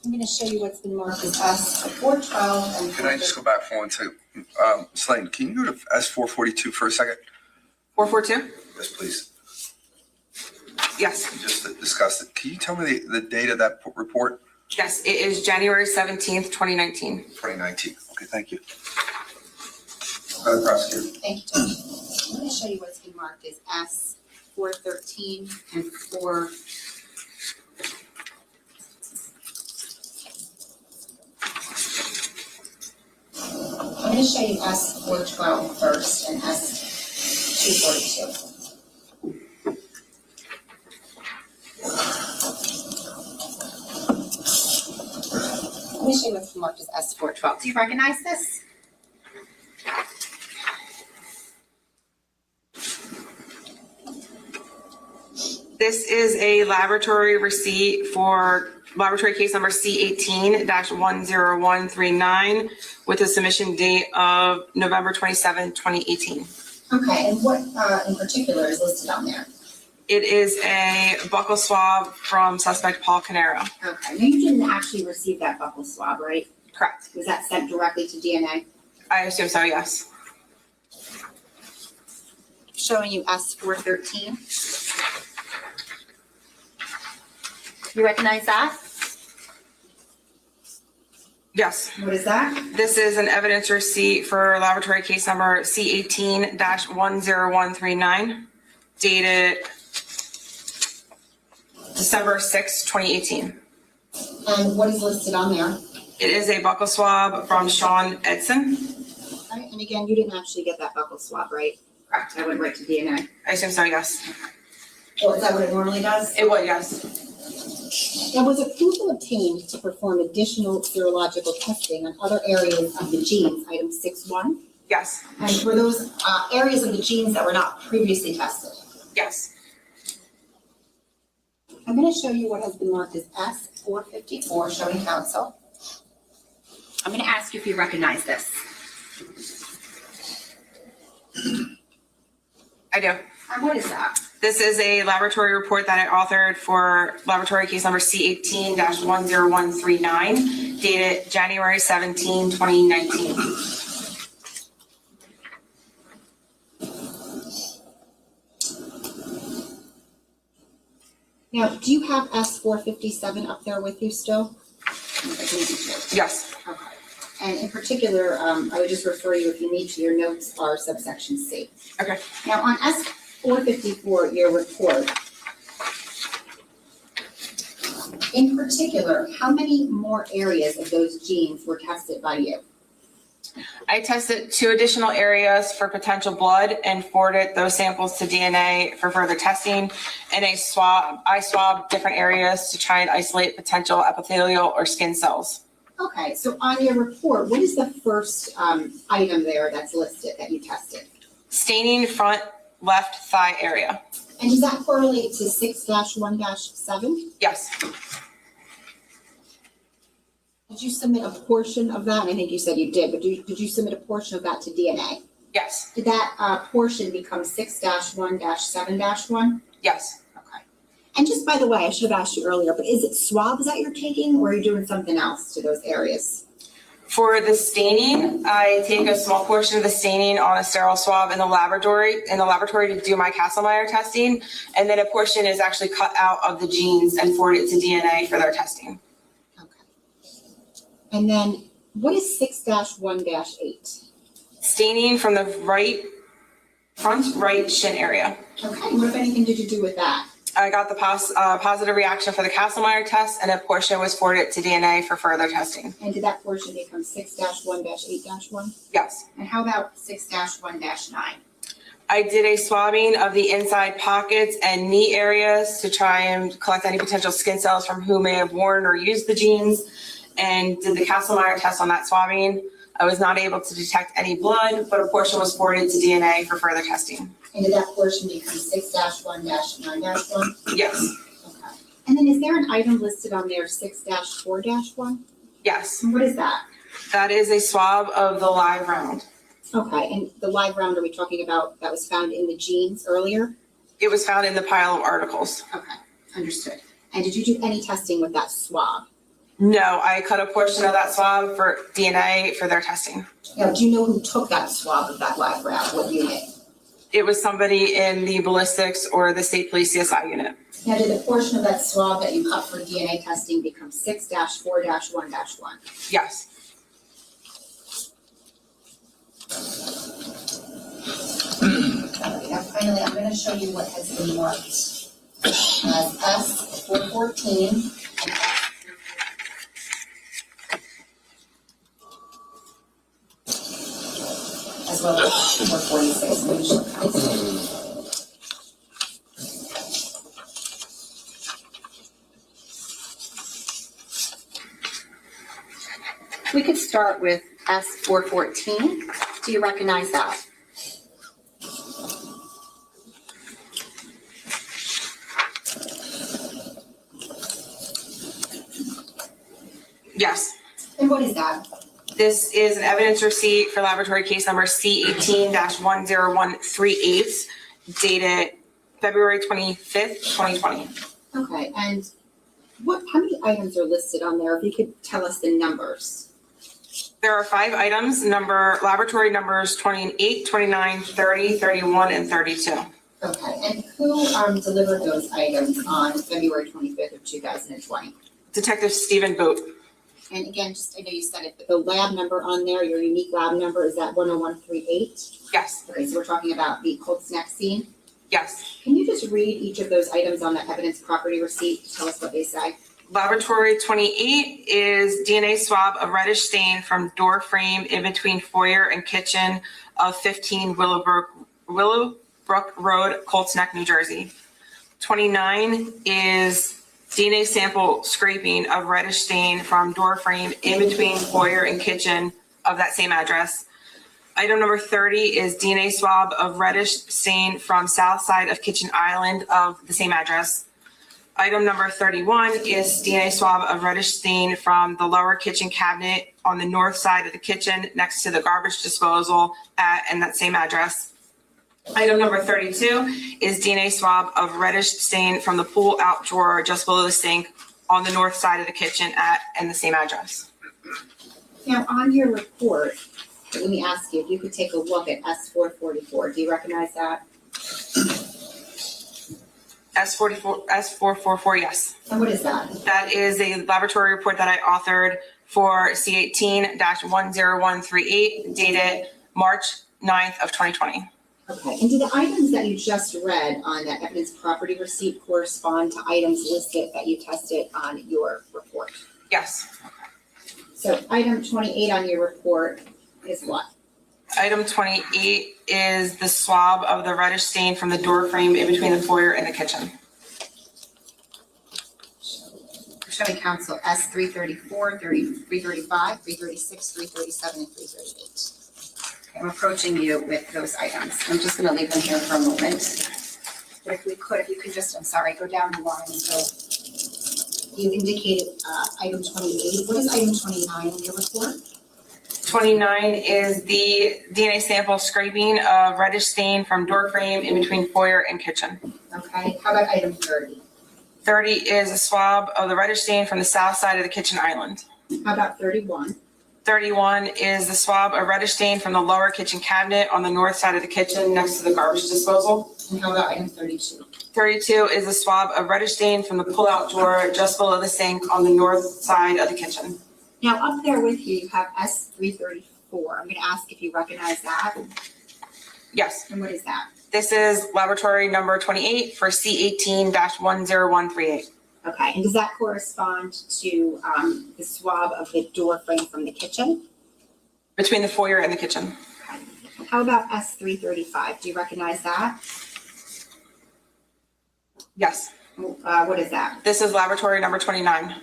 I'm going to show you what's been marked as S412 and. Can I just go back for one second? Slane, can you go to S442 for a second? 442? Yes, please. Yes. Just to discuss it. Can you tell me the date of that report? Yes, it is January 17th, 2019. 2019. Okay, thank you. Prosecutor. Thank you, Judge. I'm going to show you what's been marked as S413 and 4. I'm going to show you S412 first and S242. Let me show you what's marked as S412. Do you recognize this? This is a laboratory receipt for laboratory case number C18-10139 with a submission date of November 27, 2018. Okay, and what in particular is listed on there? It is a buccal swab from suspect Paul Caneiro. Okay, now you didn't actually receive that buccal swab, right? Correct. Was that sent directly to DNA? I assume so, yes. Showing you S413. You recognize that? Yes. What is that? This is an evidence receipt for laboratory case number C18-10139, dated December 6, 2018. And what is listed on there? It is a buccal swab from Sean Edson. Right, and again, you didn't actually get that buccal swab, right? Correct. That went right to DNA. I assume so, yes. Well, is that what it normally does? It would, yes. Now, was approval obtained to perform additional serological testing on other areas of the genes, item 6.1? Yes. And were those areas of the genes that were not previously tested? Yes. I'm going to show you what has been marked as S454, showing counsel. I'm going to ask you if you recognize this. I do. And what is that? This is a laboratory report that I authored for laboratory case number C18-10139, dated January 17, 2019. Now, do you have S457 up there with you still? Yes. Okay. And in particular, I would just refer you, if you need to, your notes are subsection C. Okay. Now, on S454, your report, in particular, how many more areas of those genes were tested by you? I tested 2 additional areas for potential blood and forwarded those samples to DNA for further testing. And I swabbed different areas to try and isolate potential epithelial or skin cells. Okay, so on your report, what is the first item there that's listed that you tested? Staining front left thigh area. And does that correlate to 6-1-7? Yes. Did you submit a portion of that? I think you said you did, but did you submit a portion of that to DNA? Yes. Did that portion become 6-1-7-1? Yes. Okay. And just by the way, I should have asked you earlier, but is it swabs that you're taking or are you doing something else to those areas? For the staining, I take a small portion of the staining on a sterile swab in the laboratory to do my Kastle-Meyer testing, and then a portion is actually cut out of the genes and forwarded to DNA for their testing. Okay. And then what is 6-1-8? Staining from the front right shin area. Okay, what if anything did you do with that? I got the positive reaction for the Kastle-Meyer test, and a portion was forwarded to DNA for further testing. And did that portion become 6-1-8-1? Yes. And how about 6-1-9? I did a swabbing of the inside pockets and knee areas to try and collect any potential skin cells from who may have worn or used the jeans, and did the Kastle-Meyer test on that swabbing. I was not able to detect any blood, but a portion was forwarded to DNA for further testing. And did that portion become 6-1-9-1? Yes. Okay. And then is there an item listed on there, 6-4-1? Yes. And what is that? That is a swab of the live round. Okay, and the live round are we talking about that was found in the genes earlier? It was found in the pile of articles. Okay, understood. And did you do any testing with that swab? No, I cut a portion of that swab for DNA for their testing. Now, do you know who took that swab of that lab rat? What unit? It was somebody in the ballistics or the state police CSI unit. Now, did the portion of that swab that you cut for DNA testing become 6-4-1-1? Yes. Now, finally, I'm going to show you what has been marked as S414 and as well as 446. Let me show you. We could start with S414. Do you recognize that? Yes. And what is that? This is an evidence receipt for laboratory case number C18-10138, dated February 25th, 2020. Okay, and how many items are listed on there? If you could tell us the numbers. There are 5 items, laboratory numbers 28, 29, 30, 31, and 32. Okay, and who delivered those items on February 25th of 2020? Detective Stephen Boat. And again, just, I know you said it, but the lab number on there, your unique lab number, is that 10138? Yes. Okay, so we're talking about the cold snack scene. Yes. Can you just read each of those items on that evidence property receipt? Tell us what they say. Laboratory 28 is DNA swab of reddish stain from door frame in between foyer and kitchen of 15 Willowbrook Road, Colts Neck, New Jersey. 29 is DNA sample scraping of reddish stain from door frame in between foyer and kitchen of that same address. Item number 30 is DNA swab of reddish stain from south side of kitchen island of the same address. Item number 31 is DNA swab of reddish stain from the lower kitchen cabinet on the north side of the kitchen next to the garbage disposal and that same address. Item number 32 is DNA swab of reddish stain from the pull out drawer just below the sink on the north side of the kitchen and the same address. Now, on your report, let me ask you, if you could take a look at S444, do you recognize that? S444, yes. And what is that? That is a laboratory report that I authored for C18-10138 dated March 9th of 2020. Okay, and do the items that you just read on that evidence property receipt correspond to items listed that you tested on your report? Yes. So item 28 on your report is what? Item 28 is the swab of the reddish stain from the door frame in between the foyer and the kitchen. Showing council S334, 335, 336, 337, and 338. I'm approaching you with those items. I'm just going to leave them here for a moment. But if you could just, I'm sorry, go down the line. So you indicated item 28. What is item 29 in your report? 29 is the DNA sample scraping of reddish stain from door frame in between foyer and kitchen. Okay, how about item 30? 30 is a swab of the reddish stain from the south side of the kitchen island. How about 31? 31 is the swab of reddish stain from the lower kitchen cabinet on the north side of the kitchen next to the garbage disposal. And how about item 32? 32 is a swab of reddish stain from the pull-out drawer just below the sink on the north side of the kitchen. Now up there with you, you have S334. I'm going to ask if you recognize that. Yes. And what is that? This is laboratory number 28 for C18-10138. Okay, and does that correspond to the swab of the door frame from the kitchen? Between the foyer and the kitchen. Okay. How about S335? Do you recognize that? Yes. What is that? This is laboratory number 29.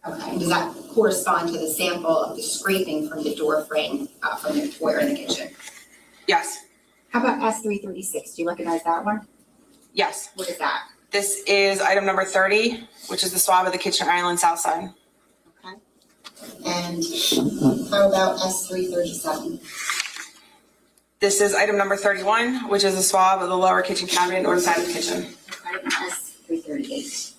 Okay, and does that correspond to the sample of the scraping from the door frame from the foyer in the kitchen? Yes. How about S336? Do you recognize that one? Yes. What is that? This is item number 30, which is the swab of the kitchen island south side. Okay. And how about S337? This is item number 31, which is the swab of the lower kitchen cabinet north side of the kitchen. Okay, and S338.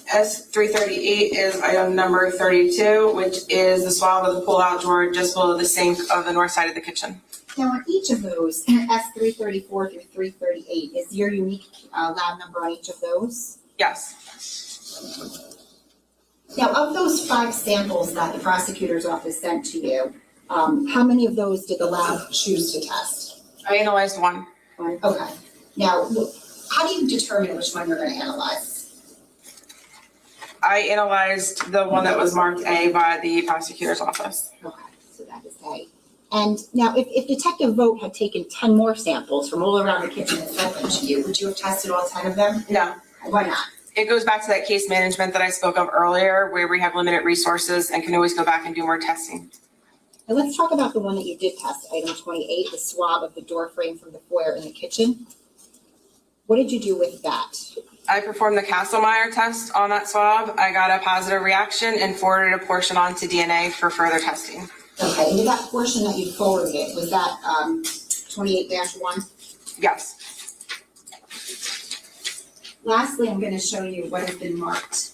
S338 is item number 32, which is the swab of the pull-out drawer just below the sink of the north side of the kitchen. Now, on each of those, S334 through 338, is your unique lab number on each of those? Yes. Now, of those 5 samples that the prosecutor's office sent to you, how many of those did the lab choose to test? I analyzed one. Okay. Now, how do you determine which one you're going to analyze? I analyzed the one that was marked A by the prosecutor's office. Okay, so that is A. And now, if Detective Vogt had taken 10 more samples from all around the kitchen and sent them to you, would you have tested all 10 of them? No. Why not? It goes back to that case management that I spoke of earlier, where we have limited resources and can always go back and do more testing. Now, let's talk about the one that you did test, item 28, the swab of the door frame from the foyer in the kitchen. What did you do with that? I performed the Castlemeyer test on that swab. I got a positive reaction and forwarded a portion on to DNA for further testing. Okay, and did that portion that you forwarded, was that 28-1? Yes. Lastly, I'm going to show you what has been marked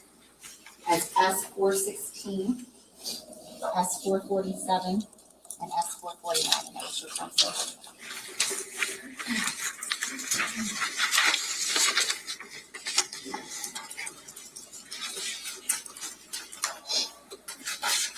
as S416, S447, and S449, and that was your pencil.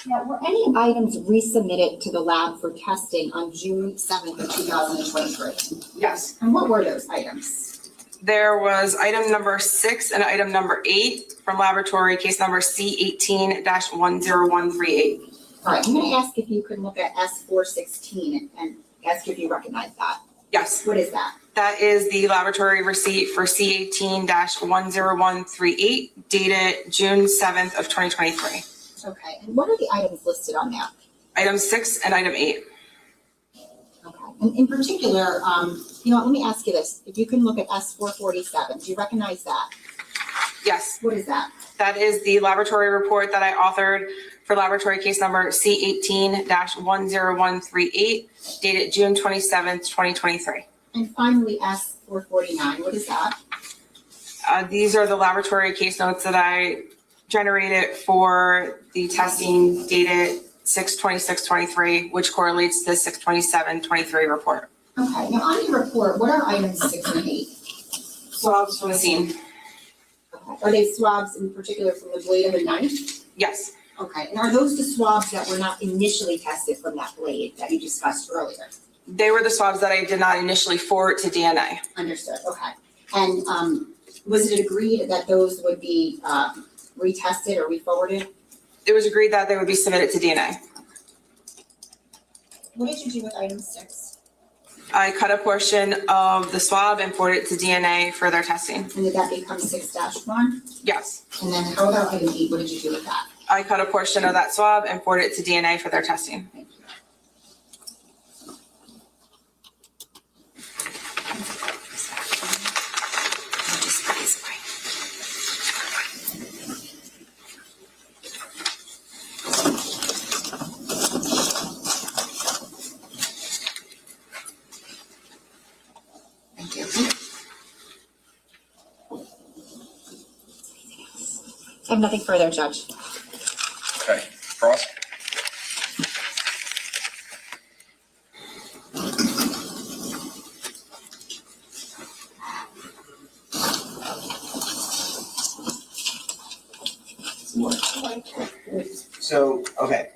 Now, were any items resubmitted to the lab for testing on June 7th of 2023? Yes. And what were those items? There was item number 6 and item number 8 from laboratory case number C18-10138. All right, I'm going to ask if you could look at S416 and ask if you recognize that. Yes. What is that? That is the laboratory receipt for C18-10138 dated June 7th of 2023. Okay, and what are the items listed on there? Item 6 and item 8. Okay, and in particular, let me ask you this. If you can look at S447, do you recognize that? Yes. What is that? That is the laboratory report that I authored for laboratory case number C18-10138 dated June 27th, 2023. And finally, S449, what is that? These are the laboratory case notes that I generated for the testing dated 6/26/23, which correlates to the 6/27/23 report. Okay, now on your report, what are items 6 and 8? Swabs from the scene. Okay. Are they swabs in particular from the blade of a knife? Yes. Okay, and are those the swabs that were not initially tested from that blade that you discussed earlier? They were the swabs that I did not initially forward to DNA. Understood, okay. And was it agreed that those would be retested or re-forwarded? It was agreed that they would be submitted to DNA. What did you do with item 6? I cut a portion of the swab and forwarded it to DNA for their testing. And did that become 6-1? Yes. And then how about item 8? What did you do with that? I cut a portion of that swab and forwarded it to DNA for their testing. Thank you. I have nothing further, Judge. Okay, Cross? So, okay,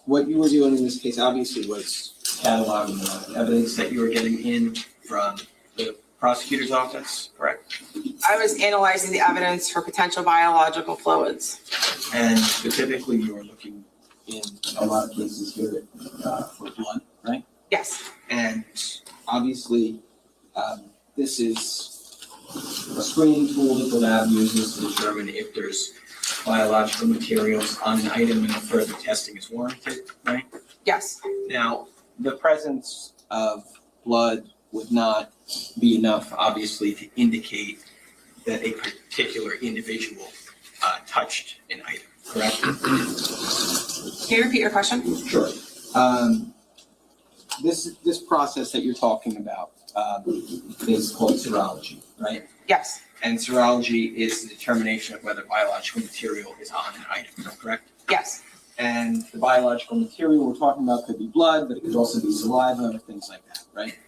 what you were doing in this case obviously was cataloging the evidence that you were getting in from the prosecutor's office, correct? I was analyzing the evidence for potential biological fluids. And specifically, you were looking in a lot of cases here for blood, right? Yes. And obviously, this is a screening tool that the lab uses to determine if there's biological materials on an item and further testing is warranted, right? Yes. Now, the presence of blood would not be enough, obviously, to indicate that a particular individual touched an item, correct? Can you repeat your question? Sure. This process that you're talking about is called serology, right? Yes, And serology is the determination of whether biological material is on an item, correct? yes, And the biological material we're talking about could be blood, but it could also be saliva or things like that, right?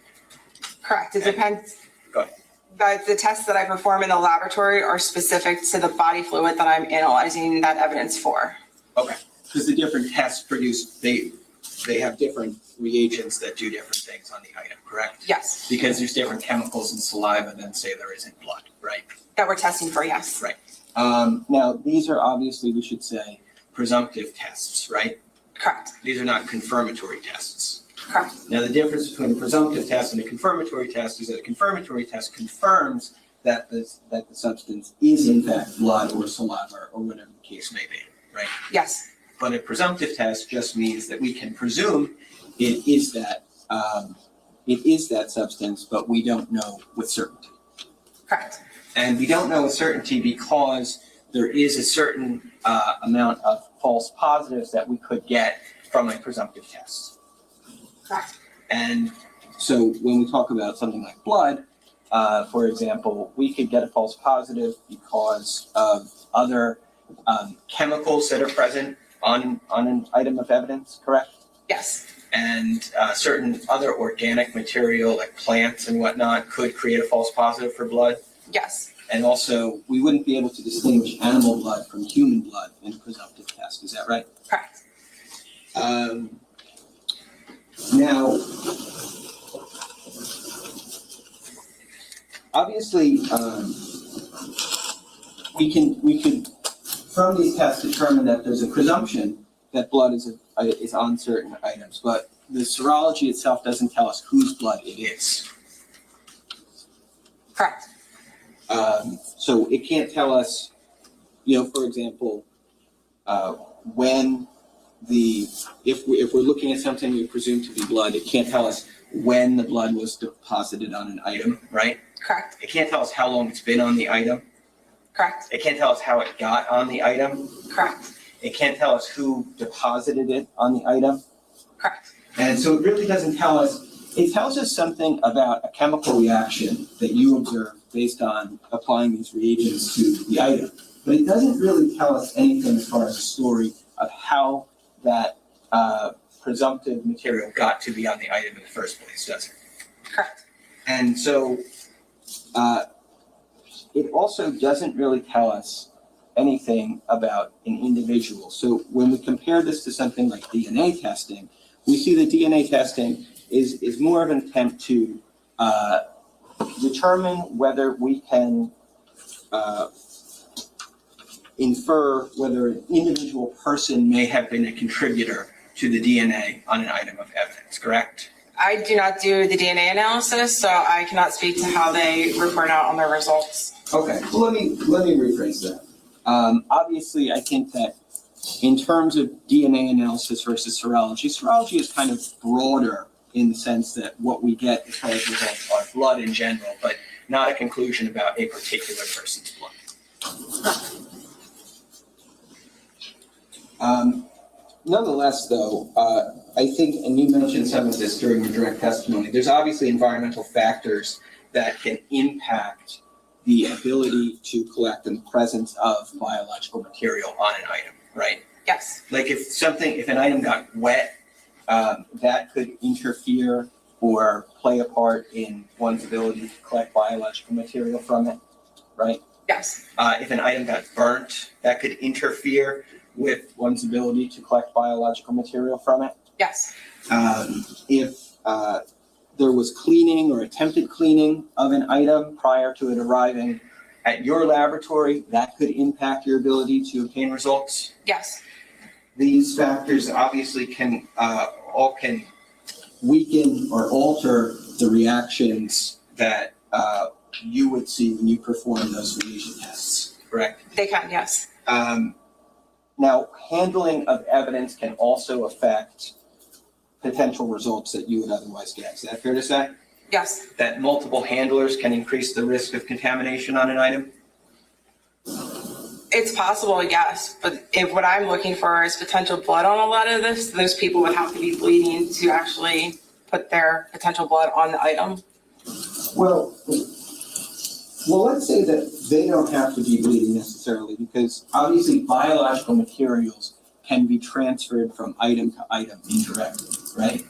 correct. It depends. Go ahead. But the tests that I perform in the laboratory are specific to the body fluid that I'm analyzing that evidence for. Okay, because the different tests produce, they have different reagents that do different things on the item, correct? Yes, Because there's different chemicals in saliva than say there is in blood, right? that we're testing for, yes. Right. Now, these are obviously, we should say, presumptive tests, right? Correct, These are not confirmatory tests. correct, Now, the difference between a presumptive test and a confirmatory test is that a confirmatory test confirms that the substance is in fact blood or saliva or whatever the case may be, right? yes, But a presumptive test just means that we can presume it is that substance, but we don't know with certainty. correct, And we don't know with certainty because there is a certain amount of false positives that we could get from a presumptive test. correct, And so when we talk about something like blood, for example, we could get a false positive because of other chemicals that are present on an item of evidence, correct? yes, And certain other organic material like plants and whatnot could create a false positive for blood. yes, And also, we wouldn't be able to distinguish animal blood from human blood in a presumptive test, is that right? correct, Now, obviously, we could from these tests determine that there's a presumption that blood is on certain items, but the serology itself doesn't tell us whose blood it is. correct, So it can't tell us, for example, if we're looking at something we presume to be blood, it can't tell us when the blood was deposited on an item, right? correct, It can't tell us how long it's been on the item. correct, It can't tell us how it got on the item. correct, It can't tell us who deposited it on the item. correct, And so it really doesn't tell us, it tells us something about a chemical reaction that you observe based on applying these reagents to the item. But it doesn't really tell us anything as far as the story of how that presumptive material got to be on the item in the first place, does it? correct, And so it also doesn't really tell us anything about an individual. So when we compare this to something like DNA testing, we see that DNA testing is more of an attempt to determine whether we can infer whether an individual person may have been a contributor to the DNA on an item of evidence, correct? I do not do the DNA analysis, so I cannot speak to how they report out on their results. Okay, well, let me rephrase that. Obviously, I think that in terms of DNA analysis versus serology is kind of broader in the sense that what we get as far as results are blood in general, but not a conclusion about a particular person's blood. Nonetheless, though, I think, and you mentioned some of this during your direct testimony, there's obviously environmental factors that can impact the ability to collect in the presence of biological material on an item, right? Yes, Like if an item got wet, that could interfere or play a part in one's ability to collect biological material from it, right? yes, If an item got burnt, that could interfere with one's ability to collect biological material from it. yes, If there was cleaning or attempted cleaning of an item prior to it arriving at your laboratory, that could impact your ability to obtain results. yes, These factors obviously can weaken or alter the reactions that you would see when you perform those reagent tests, correct? they can, yes, Now, handling of evidence can also affect potential results that you would otherwise get. Is that fair to say? yes, That multiple handlers can increase the risk of contamination on an item? it's possible, yes, but if what I'm looking for is potential blood on a lot of this, those people would have to be bleeding to actually put their potential blood on the item. Well, Well, let's say that they don't have to be bleeding necessarily, because obviously biological materials can be transferred from item to item indirectly, right?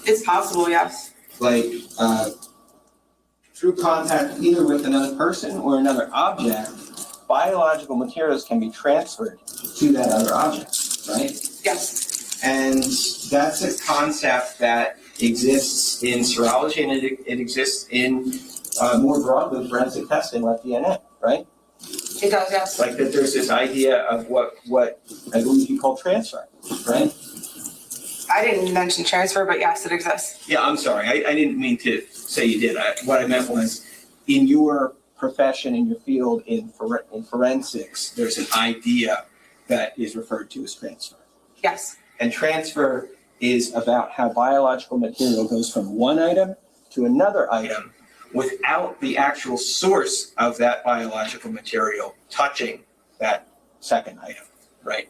It's possible, yes. Like, through contact either with another person or another object, biological materials can be transferred to that other object, right? Yes. And that's a concept that exists in serology, and it exists in more broadly forensic testing like DNA, right? It does, yes. Like that there's this idea of what I believe you call transfer, right? I didn't mention transfer, but yes, it exists. Yeah, I'm sorry. I didn't mean to say you did. What I meant was, in your profession, in your field, in forensics, there's an idea that is referred to as transfer. Yes. And transfer is about how biological material goes from one item to another item without the actual source of that biological material touching that second item, right?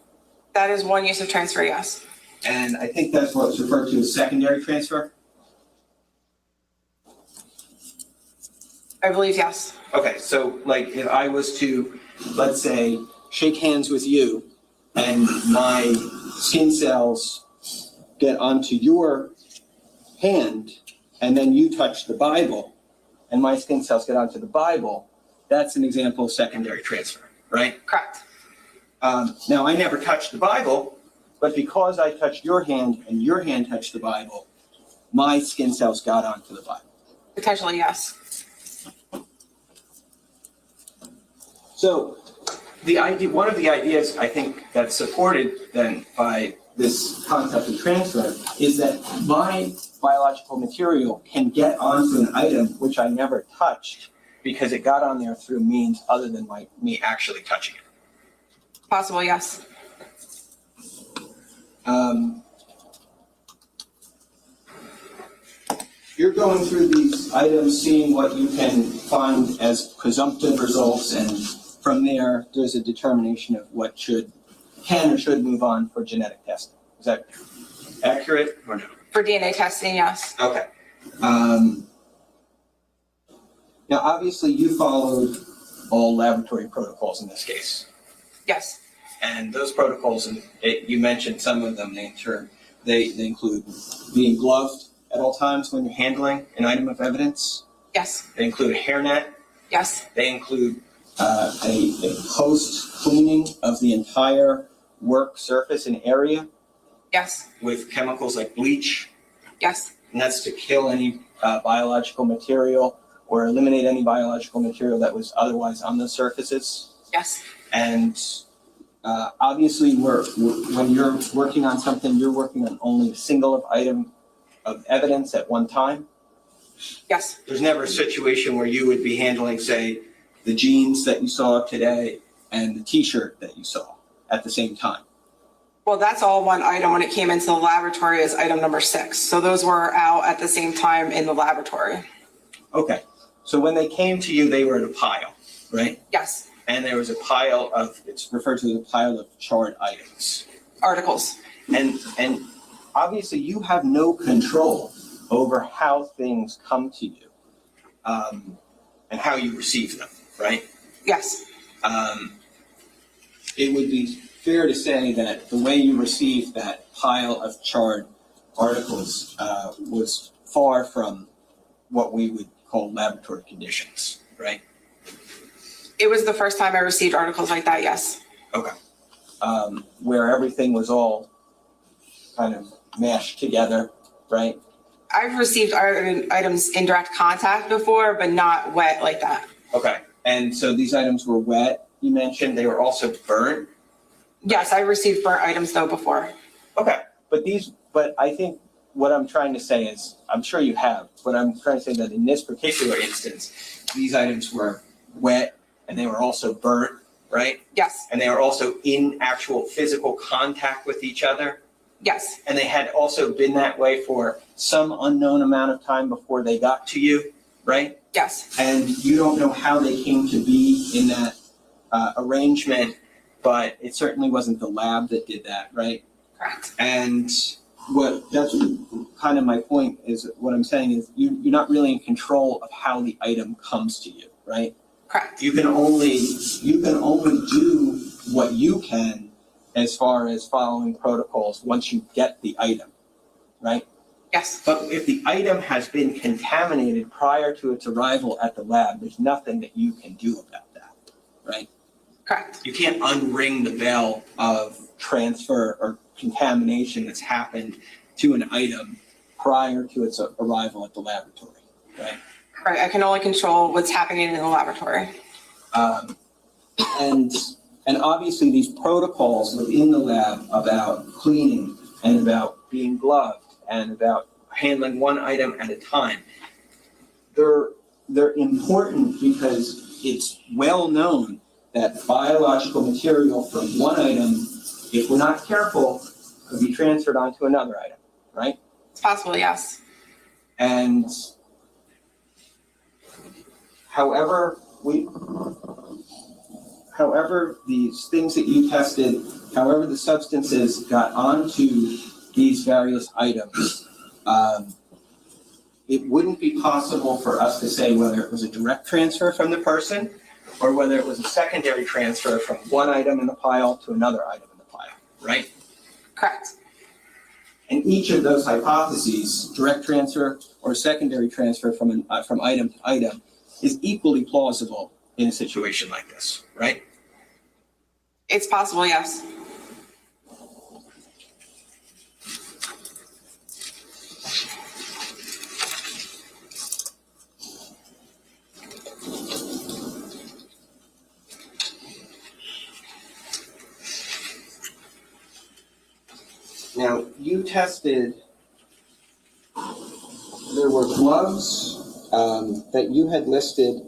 That is one use of transfer, yes. And I think that's what's referred to as secondary transfer. I believe yes. Okay, so like if I was to, let's say, shake hands with you and my skin cells get onto your hand and then you touch the Bible and my skin cells get onto the Bible, that's an example of secondary transfer, right? Correct. Now, I never touched the Bible, but because I touched your hand and your hand touched the Bible, my skin cells got onto the Bible. Potentially, yes. So one of the ideas I think that's supported then by this concept of transfer is that my biological material can get onto an item which I never touched because it got on there through means other than me actually touching it. Possible, yes. You're going through these items, seeing what you can find as presumptive results, and from there, there's a determination of what can or should move on for genetic testing. Is that accurate or no? For DNA testing, yes. Okay. Now, obviously, you followed all laboratory protocols in this case. Yes. And those protocols, and you mentioned some of them, they include being gloved at all times when you're handling an item of evidence. Yes. They include a hairnet. Yes. They include a post-cleaning of the entire work surface and area Yes. with chemicals like bleach. Yes. And that's to kill any biological material or eliminate any biological material that was otherwise on the surfaces. Yes. And obviously, when you're working on something, you're working on only a single item of evidence at one time. Yes. There's never a situation where you would be handling, say, the jeans that you saw today and the T-shirt that you saw at the same time. Well, that's all one item when it came into the laboratory as item number 6. So those were out at the same time in the laboratory. Okay. So when they came to you, they were in a pile, right? Yes. And there was a pile of, it's referred to as a pile of charred items. Articles. And obviously you have no control over how things come to you and how you receive them, right? Yes. It would be fair to say that the way you received that pile of charred articles was far from what we would call laboratory conditions, right? It was the first time I received articles like that, yes. Okay. Where everything was all kind of mashed together, right? I've received items in direct contact before, but not wet like that. Okay. And so these items were wet, you mentioned. They were also burnt. Yes, I received burnt items though before. Okay. But I think what I'm trying to say is, I'm sure you have, but I'm trying to say that in this particular instance, these items were wet and they were also burnt, right? Yes. And they were also in actual physical contact with each other. Yes. And they had also been that way for some unknown amount of time before they got to you, right? Yes. And you don't know how they came to be in that arrangement, but it certainly wasn't the lab that did that, right? Correct. And that's kind of my point is, what I'm saying is you're not really in control of how the item comes to you, right? Correct. You can only do what you can as far as following protocols once you get the item, right? Yes. But if the item has been contaminated prior to its arrival at the lab, there's nothing that you can do about that, right? Correct. You can't unring the bell of transfer or contamination that's happened to an item prior to its arrival at the laboratory, right? Right. I can only control what's happening in the laboratory. And obviously these protocols within the lab about cleaning and about being gloved and about handling one item at a time, they're important because it's well known that biological material from one item, if we're not careful, could be transferred onto another item, right? It's possible, yes. And however these things that you tested, however the substances got onto these various items, it wouldn't be possible for us to say whether it was a direct transfer from the person or whether it was a secondary transfer from one item in the pile to another item in the pile, right? Correct. And each of those hypotheses, direct transfer or secondary transfer from item to item, is equally plausible in a situation like this, right? It's possible, yes. Now, you tested, there were gloves that you had listed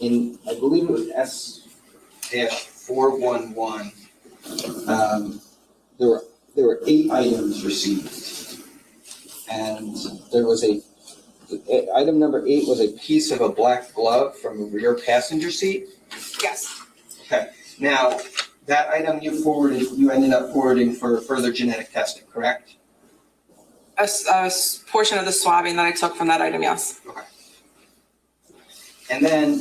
in, I believe it was S-411. There were 8 items received. And there was item number 8 was a piece of a black glove from a rear passenger seat. Yes. Okay, now, that item you ended up forwarding for further genetic testing, correct? A portion of the swabbing that I took from that item, yes. Okay. And then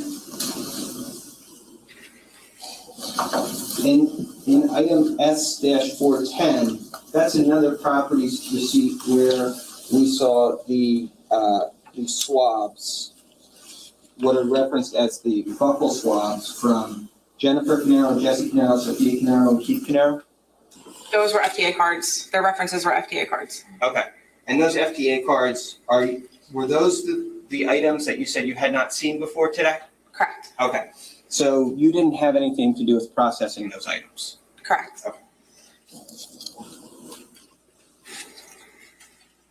in item S-410, that's another properties receipt where we saw the swabs, what are referenced as the buccal swabs from Jennifer Caneiro, Jesse Caneiro, Sophia Caneiro, and Keith Caneiro? Those were FDA cards. Their references were FDA cards. Okay. And those FDA cards, were those the items that you said you had not seen before today? Correct. Okay. So you didn't have anything to do with processing those items? Correct. Okay.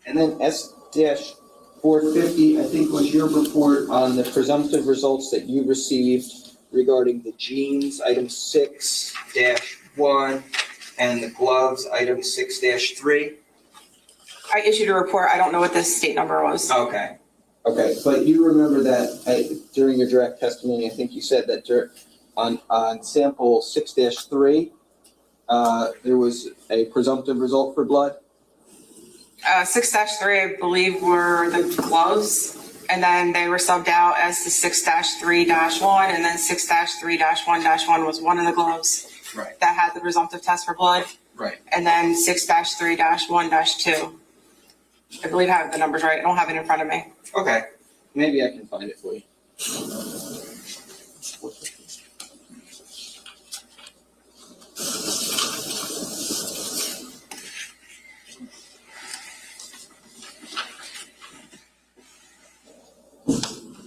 And then S-450, I think, was your report on the presumptive results that you received regarding the jeans, item 6-1, and the gloves, item 6-3. I issued a report. I don't know what the state number was. Okay. Okay, but you remember that during your direct testimony, I think you said that on sample 6-3, there was a presumptive result for blood? 6-3, I believe, were the gloves, and then they were subbed out as the 6-3-1, and then 6-3-1-1 was one of the gloves Right. that had the presumptive test for blood, Right. and then 6-3-1-2. I believe I have the numbers right. I don't have it in front of me. Okay, maybe I can find it for you.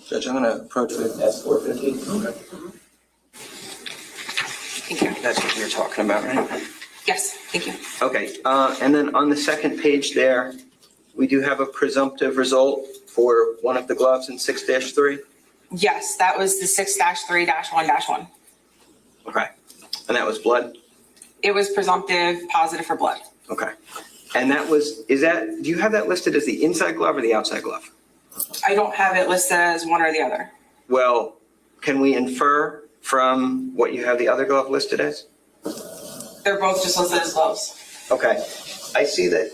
Judge, I'm going to approach with S-450. Okay. Thank you. That's what you're talking about, right? Yes, thank you. Okay, and then on the second page there, we do have a presumptive result for one of the gloves in 6-3. Yes, that was the 6-3-1-1. Okay, and that was blood? It was presumptive positive for blood. Okay, and do you have that listed as the inside glove or the outside glove? I don't have it listed as one or the other. Well, can we infer from what you have the other glove listed as? They're both just listed as gloves. Okay, I see that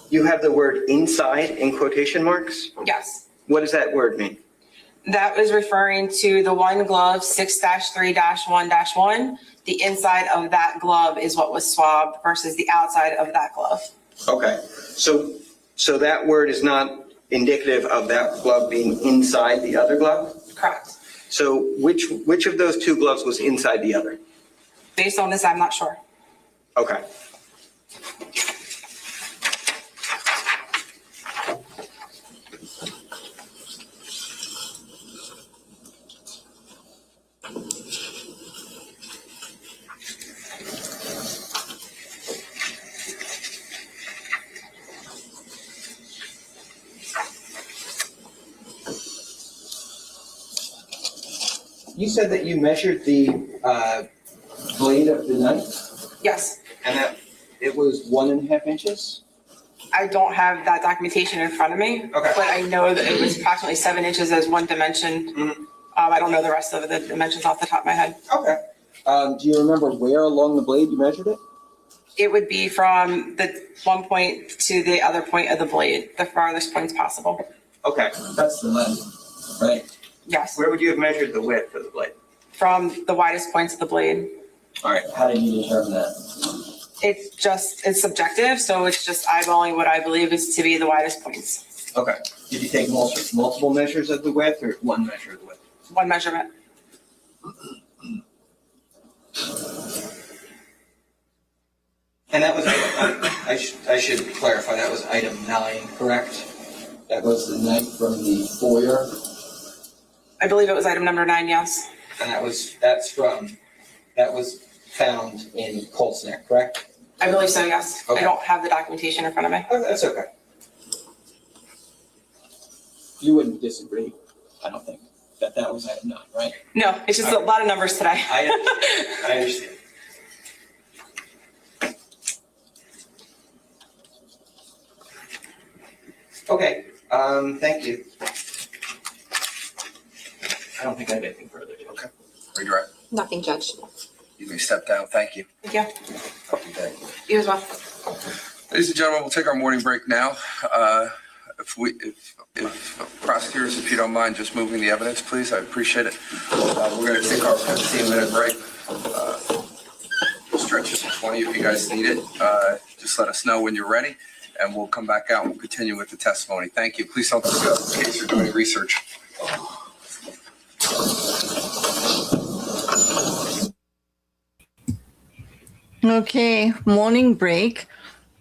you have the word inside in quotation marks. Yes. What does that word mean? That was referring to the one glove 6-3-1-1. The inside of that glove is what was swabbed versus the outside of that glove. Okay, so that word is not indicative of that glove being inside the other glove? Correct. So which of those two gloves was inside the other? Based on this, I'm not sure. Okay. You said that you measured the blade of the knife, Yes. and that it was 1.5 inches? I don't have that documentation in front of me, Okay. but I know that it was approximately 7 inches as one dimension. Mhm. I don't know the rest of the dimensions off the top of my head. Okay. Do you remember where along the blade you measured it? It would be from the one point to the other point of the blade, the farthest points possible. Okay, that's the length, right? Yes, Where would you have measured the width of the blade? from the widest points of the blade. All right, how did you determine that? It's subjective, so it's just eyeballing what I believe is to be the widest points. Okay. Did you take multiple measures of the width or one measure of the width? One measurement. And that was, I should clarify, that was item 9, correct? That was the knife from the foyer, I believe it was item number 9, yes. and that was found in Cole's neck, correct? I believe so, yes. Okay. I don't have the documentation in front of me. Oh, that's okay. You wouldn't disagree, I don't think, that was item 9, right? No, it's just a lot of numbers today. I understand. Okay, thank you. I don't think I have anything further. Okay. Redirect. Nothing, Judge. You may step down. Thank you. Thank you. Have a good day. You as well. Ladies and gentlemen, we'll take our morning break now. If prosecutors, if you don't mind just moving the evidence, please, I appreciate it. We're going to take our 15-minute break. We'll stretch it to 20 if you guys need it. Just let us know when you're ready, and we'll come back out and we'll continue with the testimony. Thank you. Please don't discuss in case you're doing research. Okay, morning break.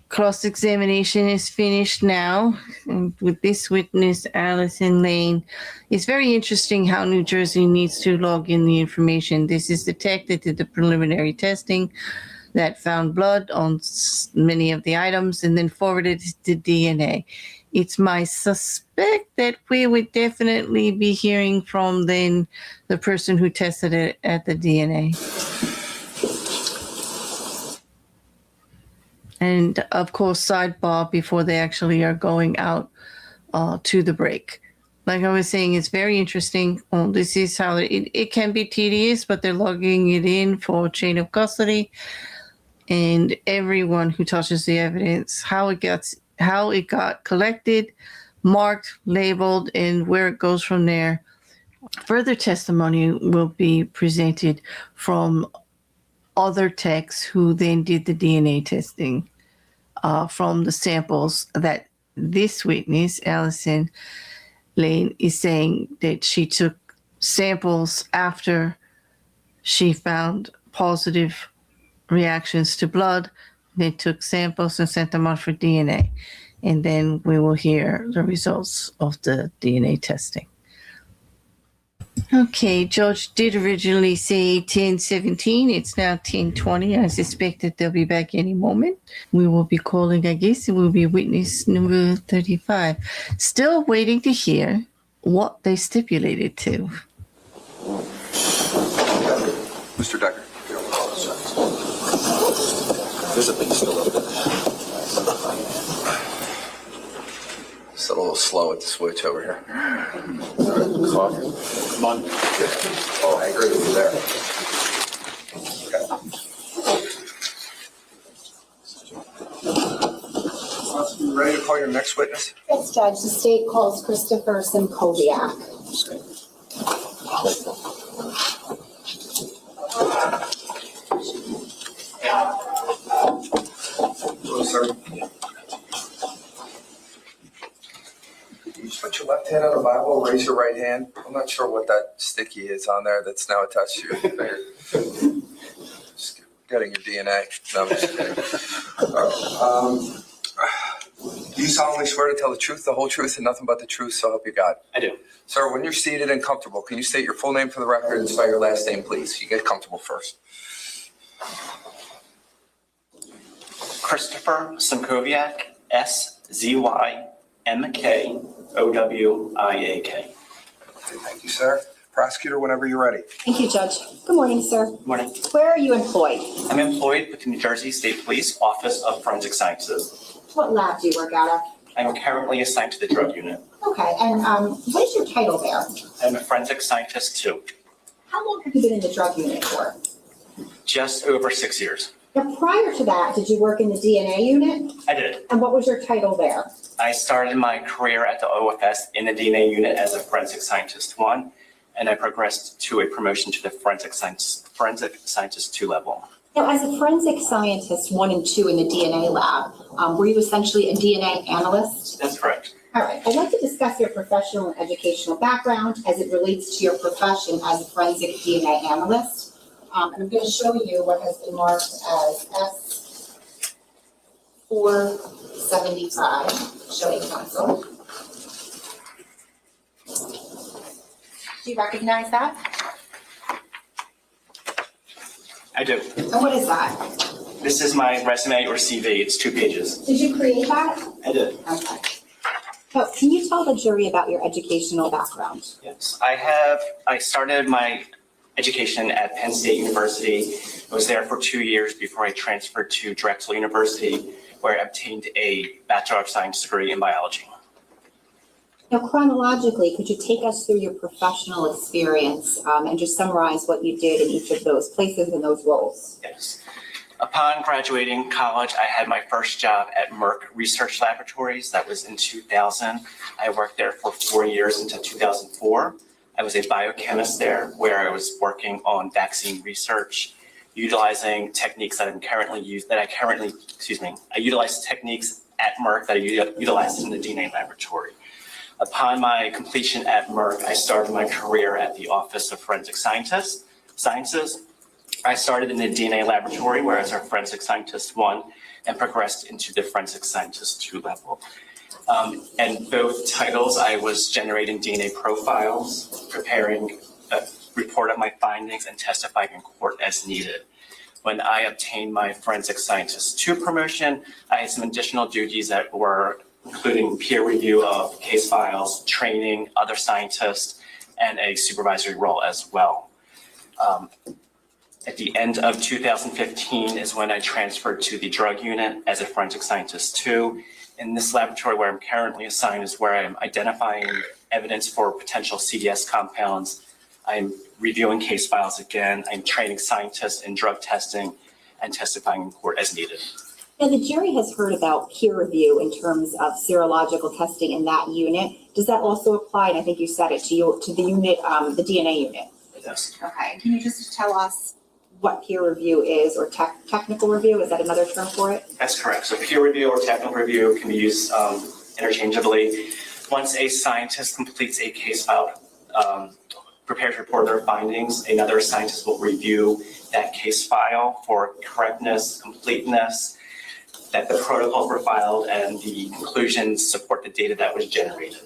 Cross-examination is finished now. And with this witness, Allison Lane. It's very interesting how New Jersey needs to log in the information. This is the tech that did the preliminary testing that found blood on many of the items and then forwarded it to DNA. It's my suspect that we would definitely be hearing from then the person who tested it at the DNA. And of course, sidebar before they actually are going out to the break. Like I was saying, it's very interesting. This is how it can be tedious, but they're logging it in for chain of custody. And everyone who touches the evidence, how it got collected, marked, labeled, and where it goes from there. Further testimony will be presented from other techs who then did the DNA testing from the samples that this witness, Allison Lane, is saying that she took samples after she found positive reactions to blood. They took samples and sent them out for DNA. And then we will hear the results of the DNA testing. Okay, Judge did originally say 10:17. It's now 10:20. I suspect that they'll be back any moment. We will be calling, I guess, it will be witness number 35. Still waiting to hear what they stipulated to. Mr. Decker. There's a big still up there. It's a little slow at the switch over here. Coffee. Come on. Oh, I agree with you there. Okay. Ready to call your next witness? Yes, Judge, the state calls Christopher Szymkowiak. Hello, sir. You just put your left hand on the Bible, raise your right hand. I'm not sure what that sticky is on there that's now attached to your finger. Just getting your DNA. No, I'm just kidding. All right. Do you solemnly swear to tell the truth, the whole truth, and nothing but the truth, so help you God? I do. Sir, when you're seated and comfortable, can you state your full name for the record and spell your last name, please? You get comfortable first. Christopher Szymkowiak, Szymkowiak. Okay, thank you, sir. Prosecutor, whenever you're ready. Thank you, Judge. Good morning, sir. Morning. Where are you employed? I'm employed with the New Jersey State Police Office of Forensic Sciences. What lab do you work out of? I'm currently assigned to the drug unit. Okay, and what is your title there? I'm a forensic scientist too. How long have you been in the drug unit for? Just over 6 years. Now, prior to that, did you work in the DNA unit? I did. And what was your title there? I started my career at the OFS in the DNA unit as a forensic scientist 1, and I progressed to a promotion to the forensic scientist 2 level. Now, as a forensic scientist 1 and 2 in the DNA lab, were you essentially a DNA analyst? That's correct. All right, I'd like to discuss your professional and educational background as it relates to your profession as a forensic DNA analyst. And I'm going to show you what has been marked as S475, showing counsel. Do you recognize that? I do. And what is that? This is my resume or CV. It's 2 pages. Did you create that? I did. Okay. So can you tell the jury about your educational background? Yes. I started my education at Penn State University. I was there for 2 years before I transferred to Drexel University, where I obtained a Bachelor of Science degree in biology. Now, chronologically, could you take us through your professional experience and just summarize what you did in each of those places and those roles? Yes. Upon graduating college, I had my first job at Merck Research Laboratories. That was in 2000. I worked there for 4 years until 2004. I was a biochemist there, where I was working on vaccine research, utilizing techniques that I utilized techniques at Merck that I utilized in the DNA laboratory. Upon my completion at Merck, I started my career at the Office of Forensic Sciences. I started in the DNA laboratory, where I was a forensic scientist 1, and progressed into the forensic scientist 2 level. And both titles, I was generating DNA profiles, preparing a report of my findings, and testifying in court as needed. When I obtained my forensic scientist 2 promotion, I had some additional duties that were including peer review of case files, training other scientists, and a supervisory role as well. At the end of 2015 is when I transferred to the drug unit as a forensic scientist 2. In this laboratory where I'm currently assigned is where I'm identifying evidence for potential CDS compounds. I'm reviewing case files again. I'm training scientists in drug testing and testifying in court as needed. Now, the jury has heard about peer review in terms of serological testing in that unit. Does that also apply? And I think you said it to the unit, the DNA unit. It does. Okay. Can you just tell us what peer review is, or technical review? Is that another term for it? That's correct. So peer review or technical review can be used interchangeably. Once a scientist completes a case file, prepares a report of their findings, another scientist will review that case file for correctness, completeness, that the protocols were filed, and the conclusions support the data that was generated.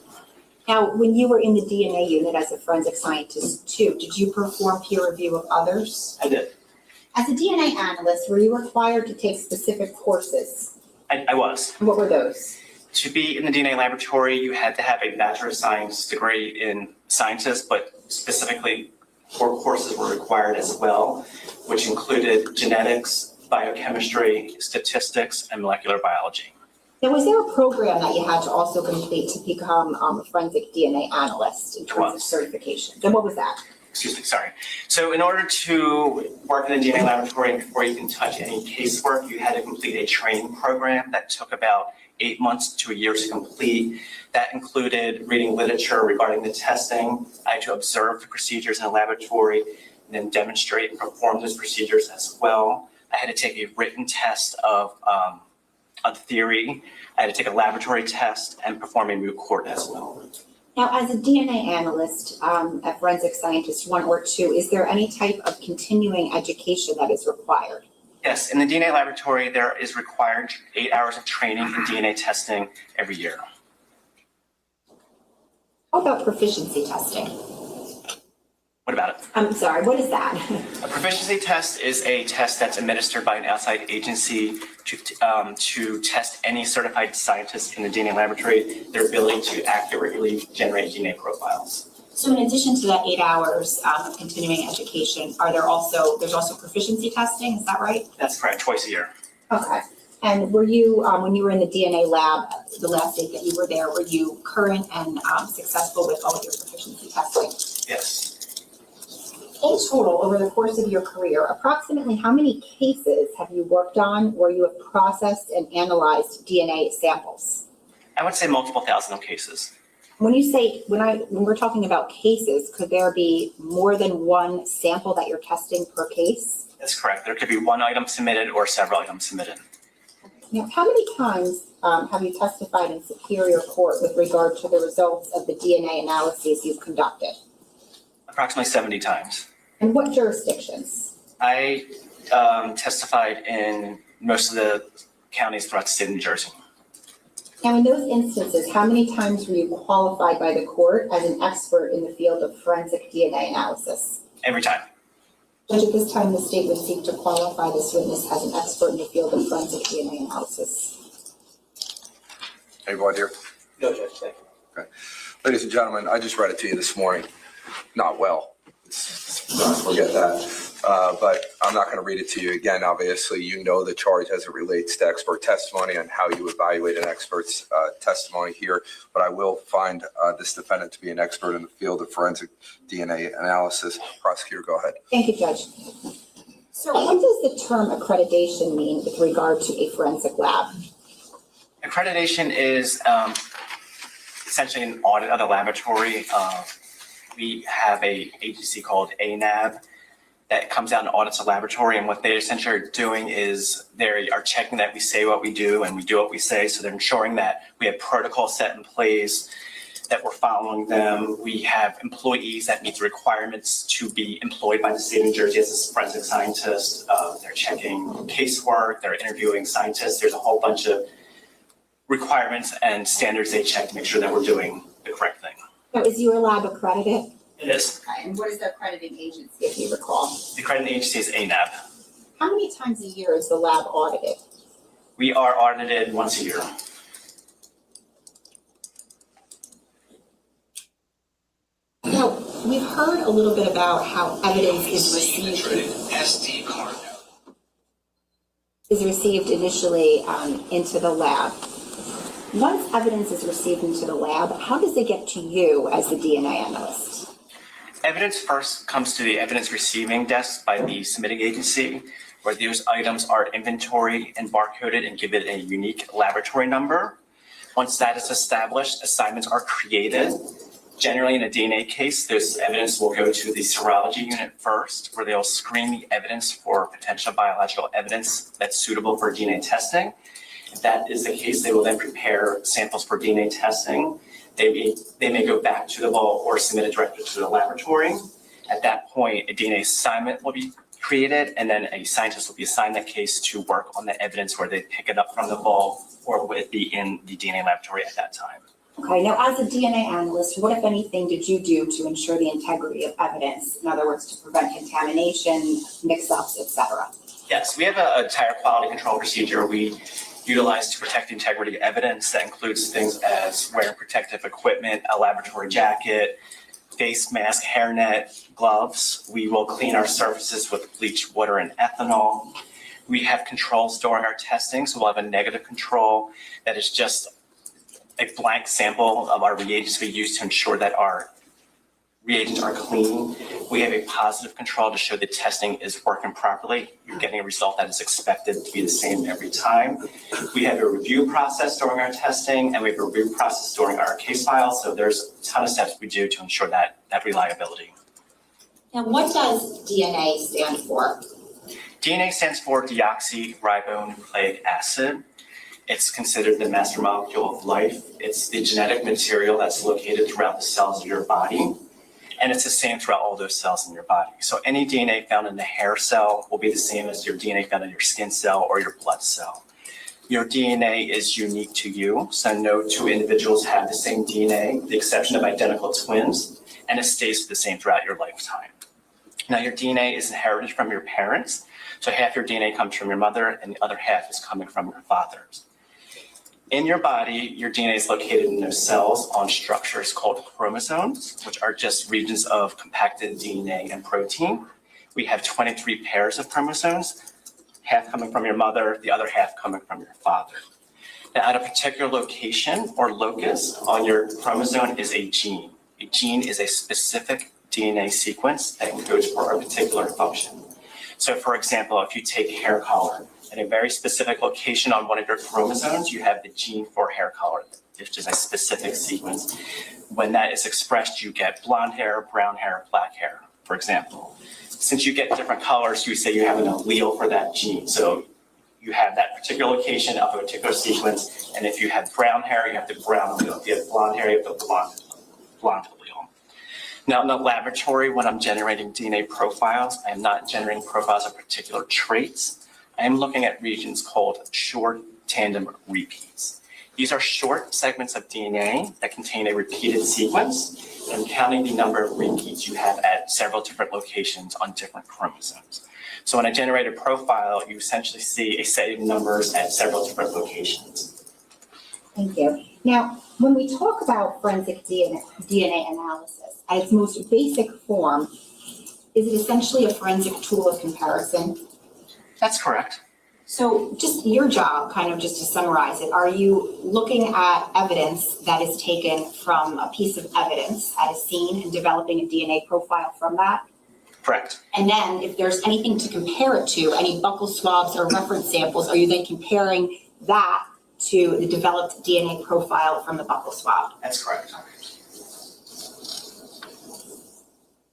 Now, when you were in the DNA unit as a forensic scientist 2, did you perform peer review of others? I did. As a DNA analyst, were you required to take specific courses? I was. And what were those? To be in the DNA laboratory, you had to have a Bachelor of Science degree in sciences, but specifically 4 courses were required as well, which included genetics, biochemistry, statistics, and molecular biology. Now, was there a program that you had to also complete to become a forensic DNA analyst in terms of certification? And what was that? Excuse me, sorry. So in order to work in the DNA laboratory, before you can touch any casework, you had to complete a training program that took about 8 months to a year to complete. That included reading literature regarding the testing. I had to observe the procedures in a laboratory and then demonstrate and perform those procedures as well. I had to take a written test of theory. I had to take a laboratory test and perform a moot court as well. Now, as a DNA analyst, a forensic scientist 1 or 2, is there any type of continuing education that is required? Yes, in the DNA laboratory, there is required 8 hours of training in DNA testing every year. How about proficiency testing? What about it? I'm sorry, what is that? A proficiency test is a test that's administered by an outside agency to test any certified scientist in the DNA laboratory, their ability to accurately generate DNA profiles. So in addition to that 8 hours of continuing education, there's also proficiency testing, is that right? That's correct, twice a year. Okay. And were you, when you were in the DNA lab, the last day that you were there, were you current and successful with all of your proficiency testing? Yes. In total, over the course of your career, approximately how many cases have you worked on where you have processed and analyzed DNA samples? I would say multiple thousand of cases. When we're talking about cases, could there be more than one sample that you're testing per case? That's correct. There could be one item submitted or several items submitted. Now, how many times have you testified in Superior Court with regard to the results of the DNA analyses you've conducted? Approximately 70 times. And what jurisdictions? I testified in most of the counties throughout the state of New Jersey. Now, in those instances, how many times were you qualified by the court as an expert in the field of forensic DNA analysis? Every time. Judge, at this time, the state would seek to qualify this witness as an expert in the field of forensic DNA analysis. Anybody here? No, Judge, thank you. Okay. Ladies and gentlemen, I just read it to you this morning. Not well. Forget that. But I'm not going to read it to you again. Obviously, you know the charge as it relates to expert testimony and how you evaluate an expert's testimony here. But I will find this defendant to be an expert in the field of forensic DNA analysis. Prosecutor, go ahead. Thank you, Judge. So what does the term accreditation mean with regard to a forensic lab? Accreditation is essentially an audit of the laboratory. We have an agency called ANAB that comes out and audits the laboratory, and what they essentially are doing is they are checking that we say what we do and we do what we say, so they're ensuring that we have protocols set in place, that we're following them. We have employees that meet the requirements to be employed by the state of New Jersey as a forensic scientist. They're checking casework, they're interviewing scientists. There's a whole bunch of requirements and standards they check to make sure that we're doing the correct thing. So is your lab accredited? It is. Okay, and what is the accrediting agency, if you recall? The accrediting agency is ANAB. How many times a year is the lab audited? We are audited once a year. Now, we've heard a little bit about how evidence is received initially into the lab. Once evidence is received into the lab, how does it get to you as the DNA analyst? Evidence first comes to the evidence receiving desk by the submitting agency, where those items are inventoried and barcoded and given a unique laboratory number. Once that is established, assignments are created. Generally, in a DNA case, this evidence will go to the serology unit first, where they'll screen the evidence for potential biological evidence that's suitable for DNA testing. If that is the case, they will then prepare samples for DNA testing. They may go back to the vault or submit it directly to the laboratory. At that point, a DNA assignment will be created, and then a scientist will be assigned that case to work on the evidence where they pick it up from the vault or would it be in the DNA laboratory at that time. Okay, now as a DNA analyst, what, if anything, did you do to ensure the integrity of evidence? In other words, to prevent contamination, mix-ups, et cetera? Yes, we have an entire quality control procedure we utilize to protect the integrity of evidence. That includes things as wearing protective equipment, a laboratory jacket, face mask, hairnet, gloves. We will clean our surfaces with bleach, water, and ethanol. We have controls during our testing, so we'll have a negative control that is just a blank sample of our reagents we use to ensure that our reagents are clean. We have a positive control to show the testing is working properly. You're getting a result that is expected to be the same every time. We have a review process during our testing, and we have a review process during our case file. So there's a ton of steps we do to ensure that reliability. Now, what does DNA stand for? DNA stands for deoxyribonucleic acid. It's considered the master molecule of life. It's the genetic material that's located throughout the cells of your body. And it's the same throughout all those cells in your body. So any DNA found in the hair cell will be the same as your DNA found in your skin cell or your blood cell. Your DNA is unique to you. So no two individuals have the same DNA, with the exception of identical twins, and it stays the same throughout your lifetime. Now your DNA is inherited from your parents. So half your DNA comes from your mother and the other half is coming from your father's. In your body, your DNA is located in those cells on structures called chromosomes, which are just regions of compacted DNA and protein. We have 23 pairs of chromosomes, half coming from your mother, the other half coming from your father. Now, at a particular location or locus on your chromosome is a gene. A gene is a specific DNA sequence that encodes for a particular function. So for example, if you take hair color, at a very specific location on one of your chromosomes, you have the gene for hair color, which is a specific sequence. When that is expressed, you get blonde hair, brown hair, black hair, for example. Since you get different colors, you say you have an allele for that gene. So you have that particular location of a particular sequence, and if you have brown hair, you have the brown allele. If you have blonde hair, you have the blonde allele. Now in the laboratory, when I'm generating DNA profiles, I am not generating profiles of particular traits. I am looking at regions called short tandem repeats. These are short segments of DNA that contain a repeated sequence, and counting the number of repeats you have at several different locations on different chromosomes. So when I generate a profile, you essentially see a set of numbers at several different locations. Thank you. Now, when we talk about forensic DNA analysis, at its most basic form, is it essentially a forensic tool of comparison? That's correct. So just your job, kind of just to summarize it, are you looking at evidence that is taken from a piece of evidence at a scene and developing a DNA profile from that? Correct. And then if there's anything to compare it to, any buccal swabs or reference samples, are you then comparing that to the developed DNA profile from the buccal swab? That's correct.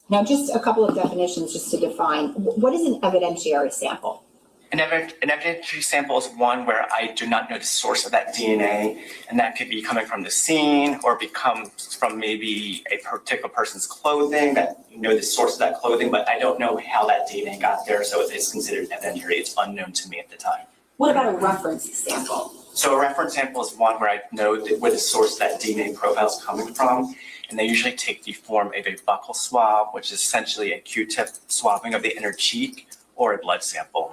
Now, just a couple of definitions just to define. What is an evidentiary sample? An evidentiary sample is one where I do not know the source of that DNA, and that could be coming from the scene or comes from maybe a particular person's clothing, that you know the source of that clothing, but I don't know how that DNA got there, so it's considered evidentiary. It's unknown to me at the time. What about a reference sample? So a reference sample is one where I know where the source of that DNA profile is coming from, and they usually take the form of a buccal swab, which is essentially a Q-tip swabbing of the inner cheek, or a blood sample.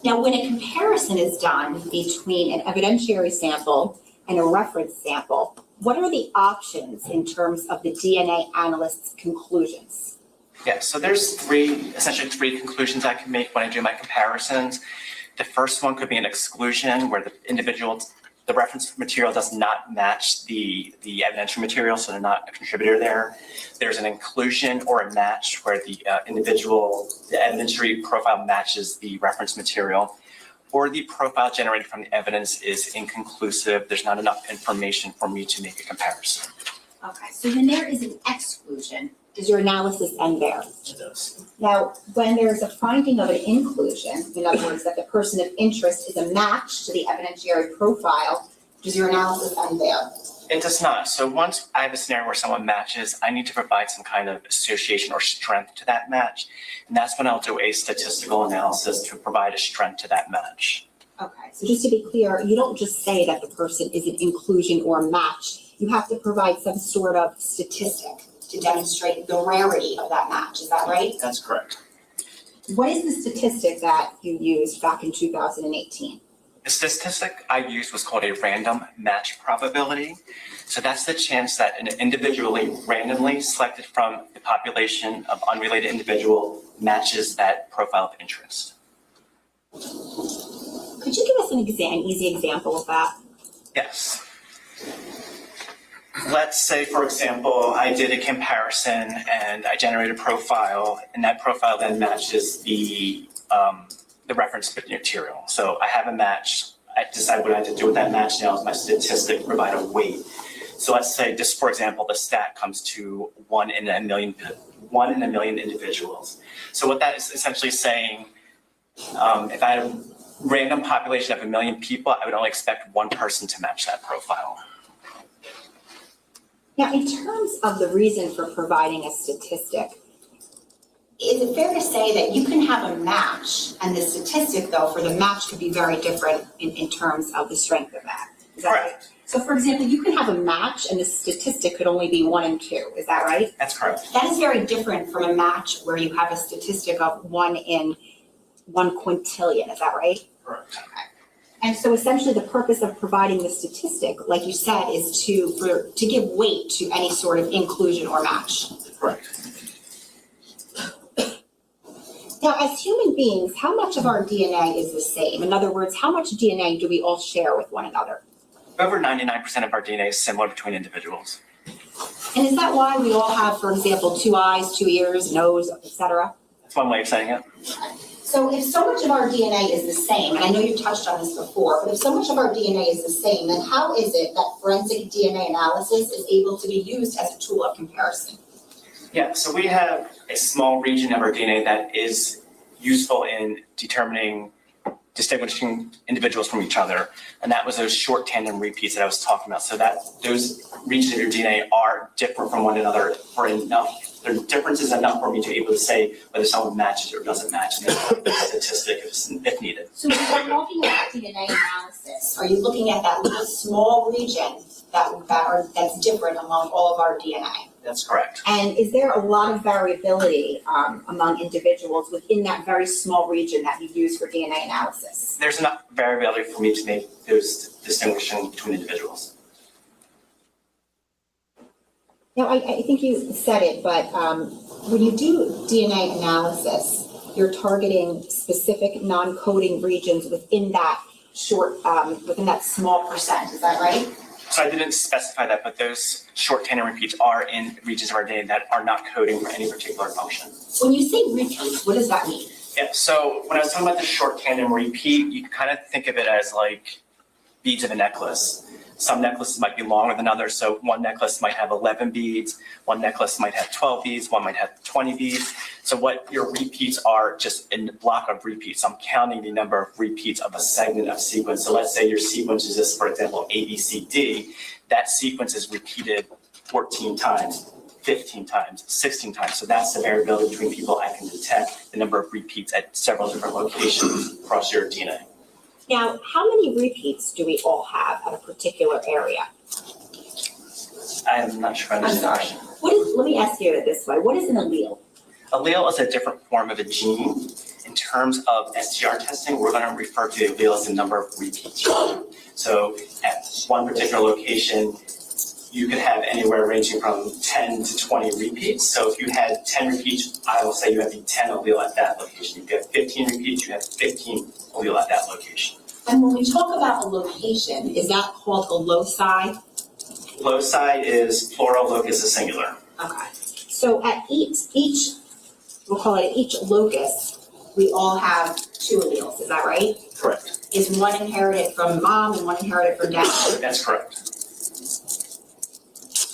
Now, when a comparison is done between an evidentiary sample and a reference sample, what are the options in terms of the DNA analyst's conclusions? Yeah, so there's essentially three conclusions I can make when I do my comparisons. The first one could be an exclusion where the reference material does not match the evidentiary material, so they're not a contributor there. There's an inclusion or a match where the evidentiary profile matches the reference material, or the profile generated from the evidence is inconclusive. There's not enough information for me to make a comparison. Okay, so when there is an exclusion, does your analysis end there? It does. Now, when there's a finding of an inclusion, in other words, that the person of interest is a match to the evidentiary profile, does your analysis end there? It does not. So once I have a scenario where someone matches, I need to provide some kind of association or strength to that match. And that's when I'll do a statistical analysis to provide a strength to that match. Okay, so just to be clear, you don't just say that the person is an inclusion or a match. You have to provide some sort of statistic to demonstrate the rarity of that match. Is that right? That's correct. What is the statistic that you used back in 2018? The statistic I used was called a random match probability. So that's the chance that an individually randomly selected from the population of unrelated individual matches that profile of interest. Could you give us an easy example of that? Yes. let's say, for example, I did a comparison and I generated a profile, and that profile then matches the reference material. So I have a match. I decide what I have to do with that match now as my statistic, provide a weight. So let's say, just for example, the stat comes to 1 in a million individuals. So what that is essentially saying, if I had a random population of 1 million people, I would only expect one person to match that profile. Now, in terms of the reason for providing a statistic, is it fair to say that you can have a match and the statistic, though, for the match could be very different in terms of the strength of that? Is that Correct. right? So, for example, you can have a match and the statistic could only be 1 in 2. Is that right? That's correct. That is very different from a match where you have a statistic of 1 in 1 quintillion. Is that right? Correct. And so essentially the purpose of providing the statistic, like you said, is to give weight to any sort of inclusion or match. Correct. Now, as human beings, how much of our DNA is the same? In other words, how much DNA do we all share with one another? Over 99% of our DNA is similar between individuals. And is that why we all have, for example, 2 eyes, 2 ears, nose, etc.? That's one way of saying it. So if so much of our DNA is the same, and I know you touched on this before, but if so much of our DNA is the same, then how is it that forensic DNA analysis is able to be used as a tool of comparison? Yeah, so we have a small region of our DNA that is useful in distinguishing individuals from each other, and that was those short tandem repeats that I was talking about. So that those regions of your DNA are different from one another for enough. There are differences enough for me to be able to say whether someone matches or doesn't match in the statistic if needed. So when you're talking about DNA analysis, are you looking at that little small region that's different among all of our DNA? That's correct. And is there a lot of variability among individuals within that very small region that you use for DNA analysis? There's enough variability for me to make those distinguishing between individuals. Now, I think you said it, but when you do DNA analysis, you're targeting specific non-coding regions within that within that small percent, is that right? So I didn't specify that, but those short tandem repeats are in regions of our DNA that are not coding for any particular function. When you say repeats, what does that mean? Yeah, so when I was talking about the short tandem repeat, you can kind of think of it as like beads of a necklace. Some necklaces might be longer than others, so one necklace might have 11 beads, one necklace might have 12 beads, one might have 20 beads. So what your repeats are just in the block of repeats. I'm counting the number of repeats of a segment of sequence. So let's say your sequence is this, for example, A, B, C, D. That sequence is repeated 14 times, 15 times, 16 times. So that's the variability between people. I can detect the number of repeats at several different locations across your DNA. Now, how many repeats do we all have at a particular area? I am not sure if I understand the question. Let me ask you it this way. What is an allele? Allele is a different form of a gene. In terms of STR testing, we're going to refer to the allele as the number of repeats. So at one particular location, you could have anywhere ranging from 10 to 20 repeats. So if you had 10 repeats, I will say you have the 10 allele at that location. If you have 15 repeats, you have 15 allele at that location. And when we talk about a location, is that called a loci? Loci is plural, locus is singular. Okay. So at each we'll call it each locus, we all have 2 alleles, is that right? Correct. Is one inherited from mom and one inherited from dad? That's correct.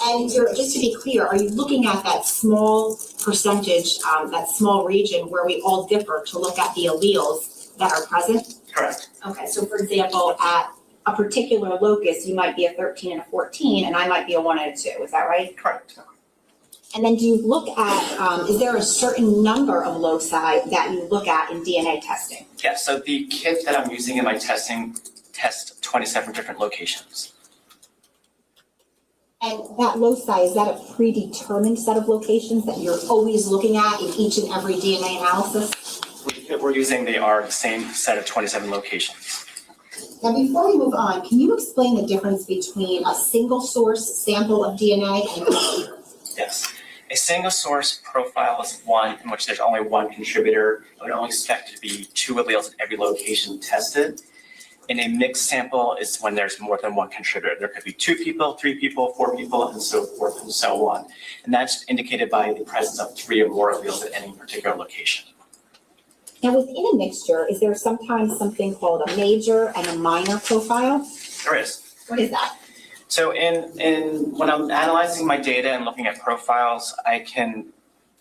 And just to be clear, are you looking at that small percentage, that small region where we all differ to look at the alleles that are present? Correct. Okay, so for example, at a particular locus, you might be a 13 and a 14, and I might be a 1 and a 2, is that right? Correct. And then do you look at, is there a certain number of loci that you look at in DNA testing? Yeah, so the kit that I'm using in my testing tests 27 different locations. And that loci, is that a predetermined set of locations that you're always looking at in each and every DNA analysis? We're using, they are the same set of 27 locations. Now, before we move on, can you explain the difference between a single source sample of DNA and a contributor? Yes. A single source profile is one in which there's only one contributor. I would only expect it to be 2 alleles at every location tested. In a mixed sample is when there's more than one contributor. There could be 2 people, 3 people, 4 people, and so forth and so on. And that's indicated by the presence of 3 or more alleles at any particular location. Now, within a mixture, is there sometimes something called a major and a minor profile? There is. What is that? So when I'm analyzing my data and looking at profiles, I can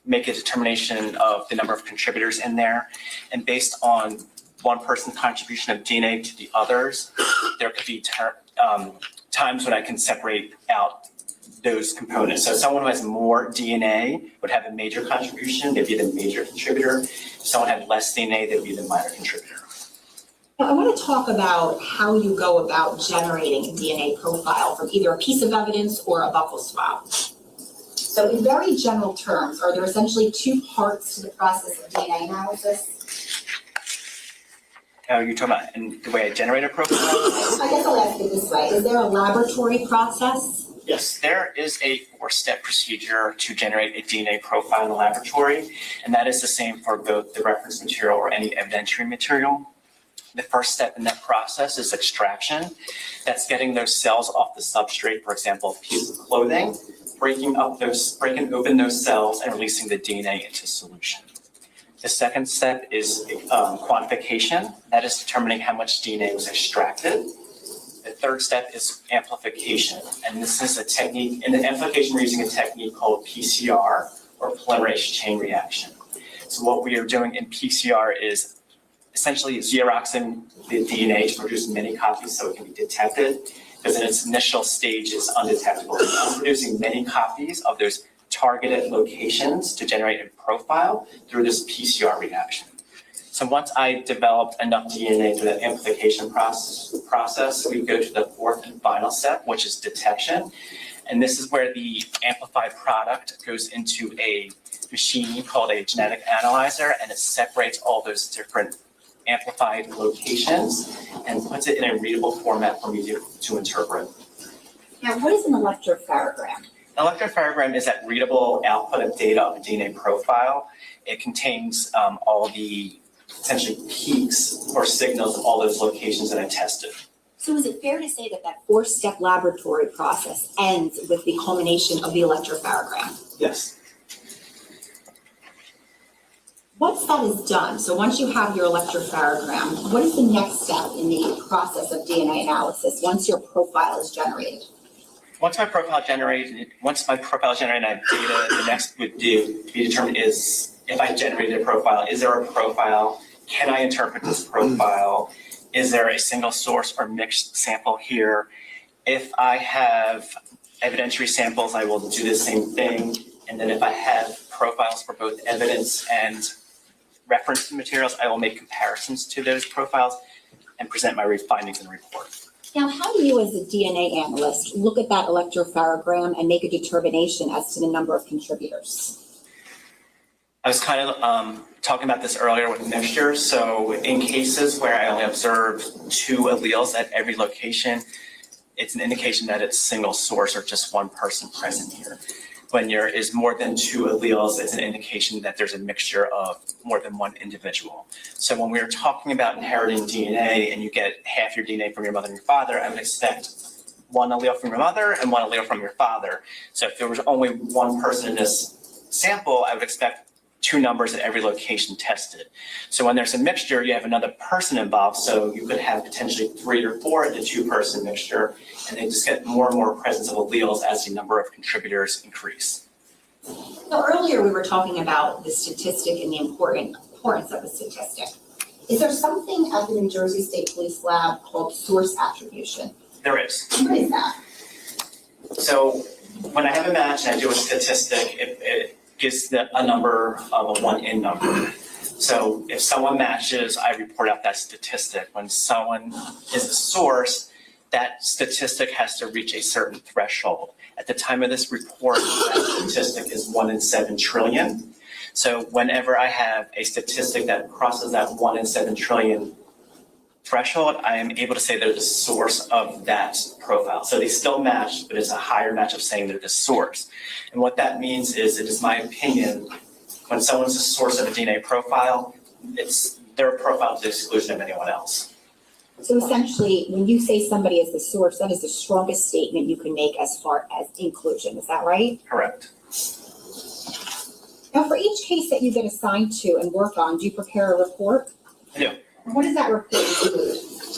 make a determination of the number of contributors in there. And based on one person's contribution of DNA to the others, there could be times when I can separate out those components. So someone who has more DNA would have a major contribution, they'd be the major contributor. If someone had less DNA, they'd be the minor contributor. Now, I want to talk about how you go about generating a DNA profile from either a piece of evidence or a buccal swab. So in very general terms, are there essentially 2 parts to the process of DNA analysis? You're talking about in the way I generate a profile? I guess I'll ask it this way. Is there a laboratory process? Yes, there is a 4-step procedure to generate a DNA profile in the laboratory, and that is the same for both the reference material or any evidentiary material. The first step in that process is extraction. That's getting those cells off the substrate, for example, a piece of clothing, breaking open those cells and releasing the DNA into solution. The second step is quantification. That is determining how much DNA was extracted. The third step is amplification. And this is a technique, in the amplification we're using a technique called PCR, or polymerase chain reaction. So what we are doing in PCR is essentially xeroxing the DNA to produce many copies so it can be detected, because in its initial stage is undetectable. I'm producing many copies of those targeted locations to generate a profile through this PCR reaction. So once I developed enough DNA through that amplification process, we go to the 4th and final step, which is detection. And this is where the amplified product goes into a machine called a genetic analyzer, and it separates all those different amplified locations and puts it in a readable format for me to interpret. Now, what is an electropharogram? An electropharogram is that readable output of data of a DNA profile. It contains all the essentially peaks or signals of all those locations that I tested. So is it fair to say that 4-step laboratory process ends with the culmination of the electropharogram? Yes. Once that is done, so once you have your electropharogram, what is the next step in the process of DNA analysis once your profile is generated? Once my profile is generated, and I have data, the next would be determined is, if I generated a profile, is there a profile? Can I interpret this profile? Is there a single source or mixed sample here? If I have evidentiary samples, I will do the same thing. And then if I have profiles for both evidence and reference materials, I will make comparisons to those profiles and present my findings in the report. Now, how do you as a DNA analyst look at that electropharogram and make a determination as to the number of contributors? I was kind of talking about this earlier with mixtures. So in cases where I only observe 2 alleles at every location, it's an indication that it's single source or just one person present here. When there is more than 2 alleles, it's an indication that there's a mixture of more than one individual. So when we are talking about inheriting DNA and you get half your DNA from your mother and your father, I would expect 1 allele from your mother and 1 allele from your father. So if there was only 1 person in this sample, I would expect 2 numbers at every location tested. So when there's a mixture, you have another person involved, so you could have potentially 3 or 4 in a 2-person mixture, and they just get more and more presence of alleles as the number of contributors increase. Now, earlier we were talking about the statistic and the importance of the statistic. Is there something at the New Jersey State Police Lab called source attribution? There is. What is that? So when I have a match and I do a statistic, it gives a number of a 1-in number. So if someone matches, I report out that statistic. When someone is a source, that statistic has to reach a certain threshold. At the time of this report, that statistic is 1 in 7 trillion. So whenever I have a statistic that crosses that 1 in 7 trillion threshold, I am able to say they're the source of that profile. So they still match, but it's a higher match of saying they're the source. And what that means is, it is my opinion, when someone's the source of a DNA profile, it's their profile to the exclusion of anyone else. So essentially, when you say somebody is the source, that is the strongest statement you can make as far as inclusion, is that right? Correct. Now, for each case that you get assigned to and work on, do you prepare a report? I do. And what does that report include?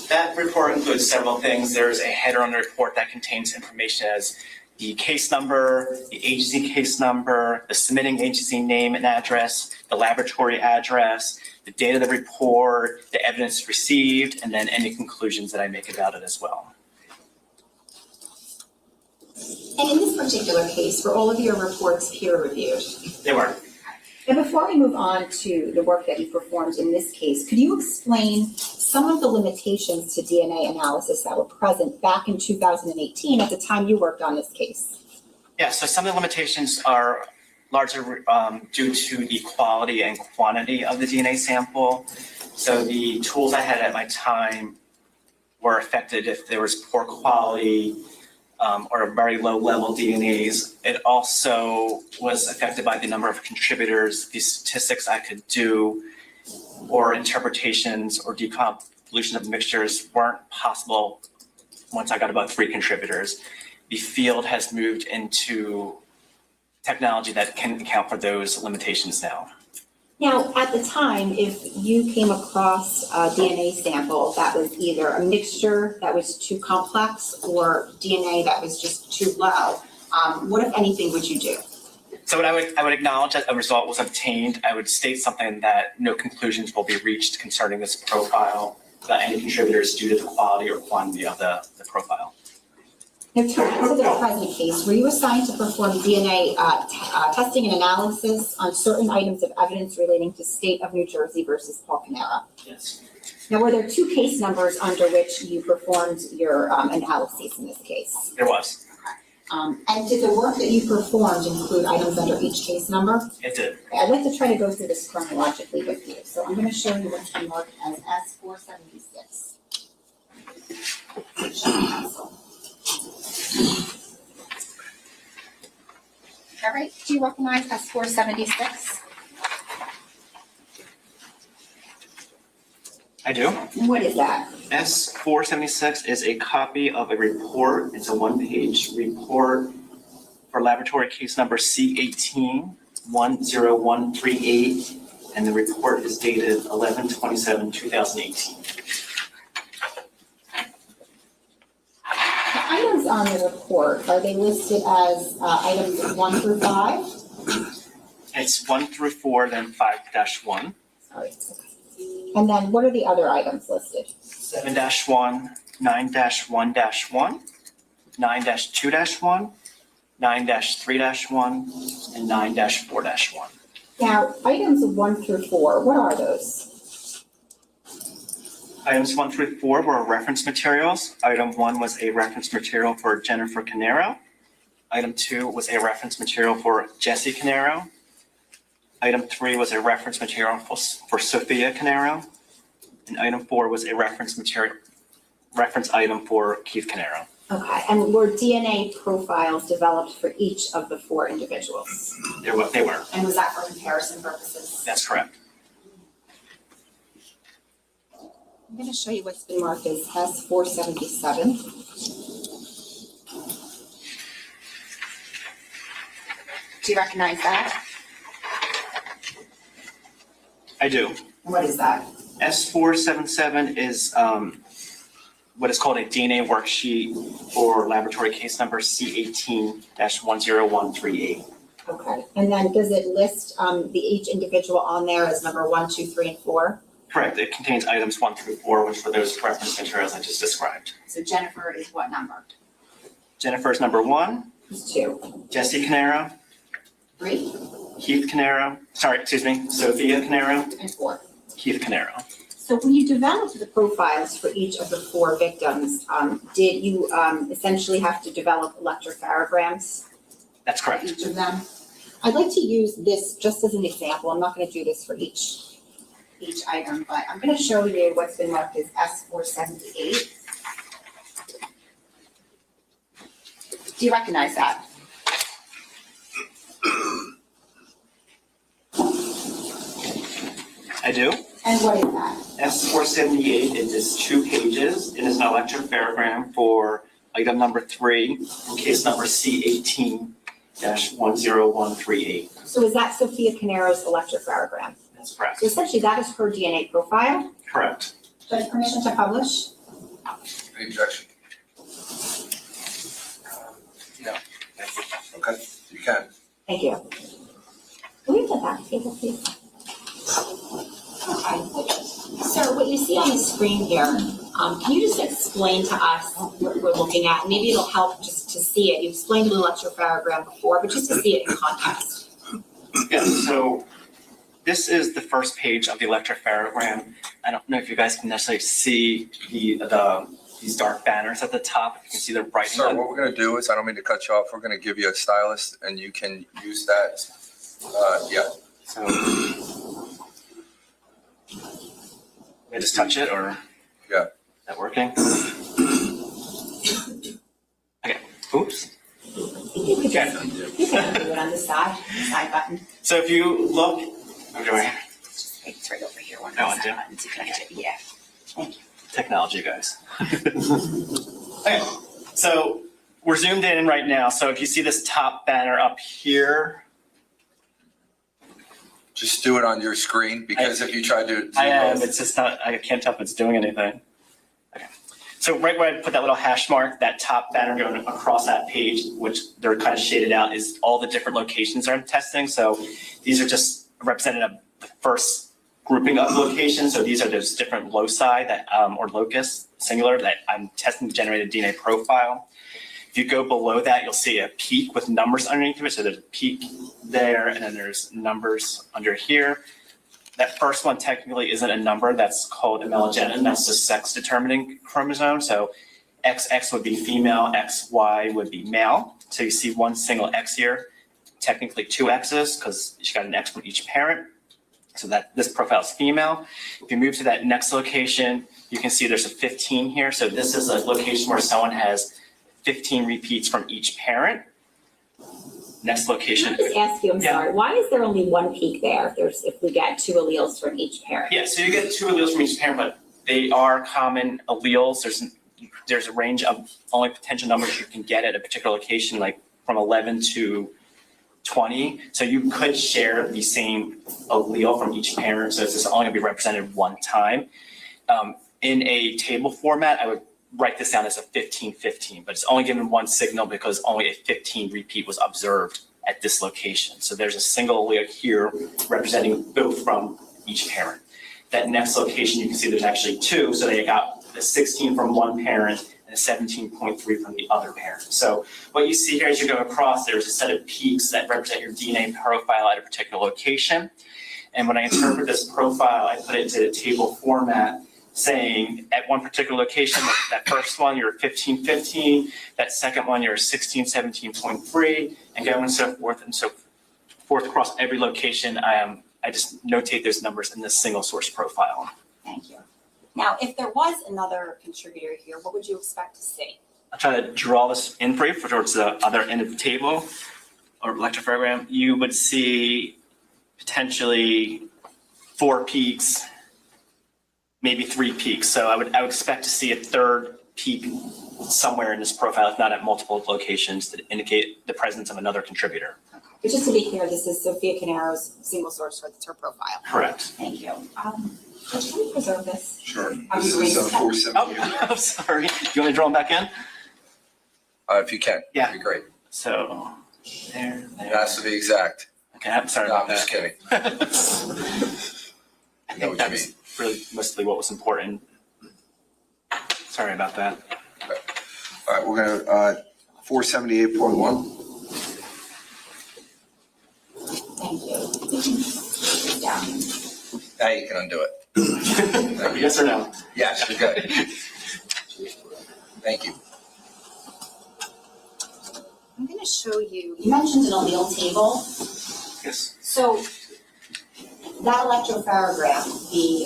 That report includes several things. There's a header on the report that contains information as the case number, the agency case number, the submitting agency name and address, the laboratory address, the date of the report, the evidence received, and then any conclusions that I make about it as well. And in this particular case, were all of your reports peer reviewed? They were. And before we move on to the work that you performed in this case, could you explain some of the limitations to DNA analysis that were present back in 2018 at the time you worked on this case? Yeah, so some of the limitations are largely due to the quality and quantity of the DNA sample. So the tools I had at my time were affected if there was poor quality or very low level DNAs. It also was affected by the number of contributors, the statistics I could do, or interpretations or deconvolution of mixtures weren't possible once I got about 3 contributors. The field has moved into technology that can account for those limitations now. Now, at the time, if you came across a DNA sample that was either a mixture that was too complex or DNA that was just too low, what, if anything, would you do? So I would acknowledge that a result was obtained. I would state something that no conclusions will be reached concerning this profile about any contributors due to the quality or quantity of the profile. Now, turning to the present case, were you assigned to perform DNA testing and analysis on certain items of evidence relating to State of New Jersey versus Paul Caneiro? Yes. Now, were there 2 case numbers under which you performed your analyses in this case? There was. And did the work that you performed include items under each case number? It did. Okay, I'd like to try to go through this chronologically with you. So I'm going to show you what's been marked as S476. All right, do you recognize S476? I do. What is that? S476 is a copy of a report. It's a 1-page report for laboratory case number C18-10138, and the report is dated 11/27/2018. The items on the report, are they listed as items 1 through 5? It's 1 through 4, then 5-1. Sorry. And then what are the other items listed? 7-1, 9-1-1, 9-2-1, 9-3-1, and 9-4-1. Now, items 1 through 4, what are those? Items 1 through 4 were reference materials. Item 1 was a reference material for Jennifer Caneiro. Item 2 was a reference material for Jesse Caneiro. Item 3 was a reference material for Sophia Caneiro. And item 4 was a reference item for Keith Caneiro. Okay, and were DNA profiles developed for each of the 4 individuals? They were. And was that for comparison purposes? That's correct. I'm going to show you what's been marked as S477. Do you recognize that? I do. What is that? S477 is what is called a DNA worksheet for laboratory case number C18-10138. Okay, and then does it list each individual on there as number 1, 2, 3, and 4? Correct. It contains items 1 through 4, which were those reference materials I just described. So Jennifer is what number? Jennifer's number 1, Who's 2? Jesse Caneiro, 3, Sophia Caneiro, and 4. Keith Caneiro. So when you developed the profiles for each of the 4 victims, did you essentially have to develop electrophorograms That's for correct. each of them? I'd like to use this just as an example. I'm not going to do this for each item, but I'm going to show you what's been marked as S478. Do you recognize that? I do. And what is that? S478, it is 2 pages. It is an electropharogram for item number 3, in case number C18-10138. So is that Sophia Caneiro's electropharogram? That's correct. So essentially that is her DNA profile. Correct. Judge, permission to publish? Any objection? No. Okay, you can. Thank you. Can we have the back table, please? Okay. So what you see on the screen here, can you just explain to us what we're looking at? Maybe it'll help just to see it. You explained the electropharogram before, but just to see it in context. Yeah, so this is the first page of the electropharogram. I don't know if you guys can necessarily see these dark banners at the top. You can see the writing. Sir, what we're gonna do is, I don't mean to cut you off, we're gonna give you a stylus and you can use that. Yeah. So, I just touch it or? Yeah. Is that working? Okay, oops. You can just, you can do it on the side button. So if you look, It's right over here. One of Oh, the I do? side buttons. You can get it. Yeah. Thank you. technology, guys. Okay, so we're zoomed in right now. So if you see this top banner up here, Just do it on your screen, because if you try to. I am, it's just not, I can't tell if it's doing anything. Okay, so right where I put that little hash mark, that top banner going across that page, which they're kind of shaded out, is all the different locations I'm testing. So these are just representative of the first grouping of locations. So these are those different loci that, or locus, singular, that I'm testing to generate a DNA profile. If you go below that, you'll see a peak with numbers underneath of it. So there's a peak there, and then there's numbers under here. That first one technically isn't a number. That's called a melogenin. That's the sex determining chromosome. So XX would be female, XY would be male. So you see one single X here, technically two X's, because you got an X from each parent. So that this profile is female. If you move to that next location, you can see there's a 15 here. So this is a location where someone has 15 repeats from each parent. Next location. Can I just ask you, I'm Yeah. sorry, why is there only one peak there if we get two alleles from each parent? Yeah, so you get two alleles from each parent, but they are common alleles. There's a range of only potential numbers you can get at a particular location, like from 11 to 20. So you could share the same allele from each parent, so it's just only gonna be represented one time. In a table format, I would write this down as a 15-15, but it's only given one signal because only a 15 repeat was observed at this location. So there's a single allele here representing both from each parent. That next location, you can see there's actually two, so they got a 16 from one parent and a 17.3 from the other parent. So what you see here as you go across, there's a set of peaks that represent your DNA profile at a particular location. And when I interpret this profile, I put it into a table format, saying at one particular location, that first one, you're 15-15, that second one, you're 16-17.3, and going so forth across every location. I just notate those numbers in this single source profile. Thank you. Now, if there was another contributor here, what would you expect to see? I'll try to draw this in for you towards the other end of the table or electropharogram. You would see potentially 4 peaks, maybe 3 peaks. So I would expect to see a third peak somewhere in this profile, if not at multiple locations, to indicate the presence of another contributor. But just to be clear, this is Sophia Caneiro's single source for her profile. Correct. Thank you. Judge, can we preserve this? Sure. Are This we is going to- 478. Oh, I'm sorry. You want me to draw them back in? If you can, Yeah. that'd be great. So there. It has to be exact. Okay, I'm sorry No, about I'm just that. kidding. I I know think what that you was mean. really mostly what was important. Sorry about that. All right, we're gonna, 478.1. Thank you. Down. Now you can undo it. Yes or no? Yes, you're good. Thank you. I'm going to show you, you mentioned an allele table. Yes. So that electropharogram, the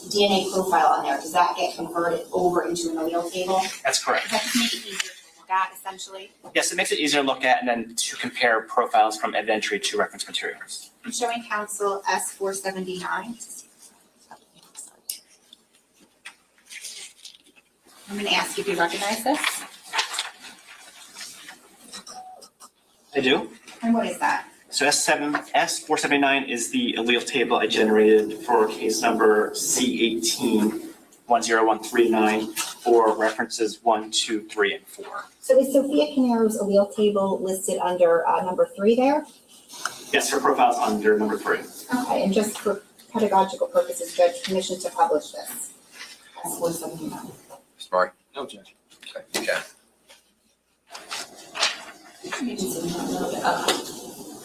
DNA profile on there, does that get converted over into an allele table? That's correct. Does that just make it easier to look at essentially? Yes, it makes it easier to look at and then to compare profiles from evidentiary to reference materials. I'm showing council S479. I'm going to ask if you recognize this. I do. And what is that? So S479 is the allele table I generated for case number C18-10139 for references 1, 2, 3, and 4. So is Sophia Caneiro's allele table listed under number 3 there? Yes, her profile's under number 3. Okay, and just for pedagogical purposes, Judge, permission to publish this. S479. Mr. Marc? No, Judge. Okay, you can.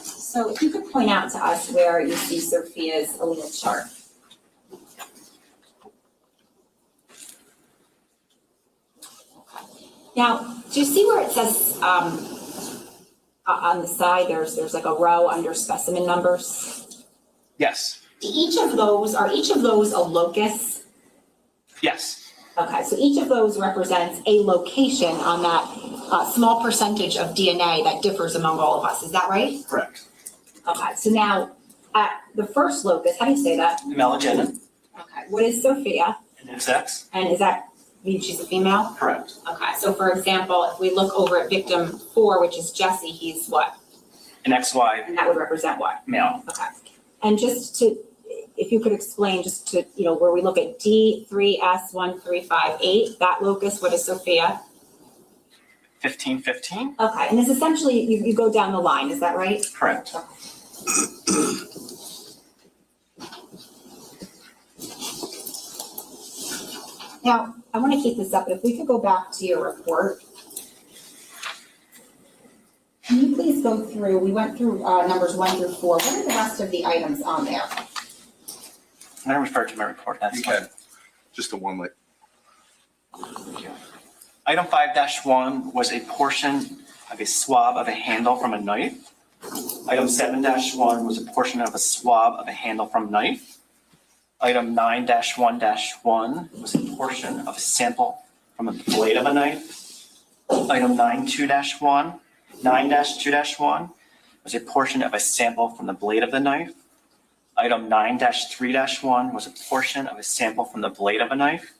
So if you could point out to us where you see Sophia's allele chart. Now, do you see where it says on the side, there's like a row under specimen numbers? Yes. Are each of those a locus? Yes. Okay, so each of those represents a location on that small percentage of DNA that differs among all of us. Is that right? Correct. Okay, so now at the first locus, how do you say that? Melagenic. Okay, what is Sophia? And it's X. And is that mean she's a female? Correct. Okay, so for example, if we look over at victim 4, which is Jesse, he's what? And XY, And that would represent what? male. Okay. And just to, if you could explain just to, where we look at D3S1358, that locus, what is Sophia? 1515. Okay, and it's essentially, you go down the line, is that right? Correct. Now, I want to keep this up, but if we could go back to your report. Can you please go through, we went through numbers 1 through 4. What are the rest of the items on there? Can I refer to my report? That's You fine. can. Just a one lit. Item 5-1 was a portion of a swab of a handle from a knife. Item 7-1 was a portion of a swab of a handle from a knife. Item 9-1-1 was a portion of a sample from the blade of a knife. Item 9-2-1 was a portion of a sample from the blade of the knife. Item 9-3-1 was a portion of a sample from the blade of a knife.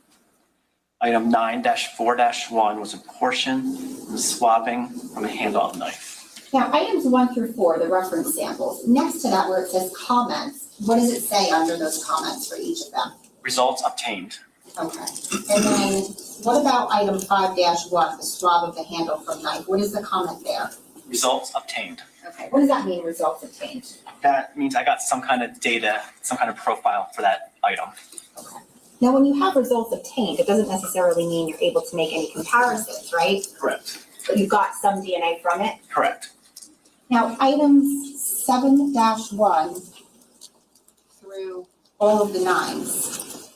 Item 9-4-1 was a portion from the swabbing from a handle of a knife. Now, items 1 through 4, the reference samples, next to that where it says comments, what does it say under those comments for each of them? Results obtained. Okay. And then what about item 5-1, the swab of the handle from knife? What is the comment there? Results obtained. Okay. What does that mean, results obtained? That means I got some kind of data, some kind of profile for that item. Okay. Now, when you have results obtained, it doesn't necessarily mean you're able to make any comparisons, right? Correct. But you've got some DNA from it. Correct. Now, items 7-1 through all of the 9s,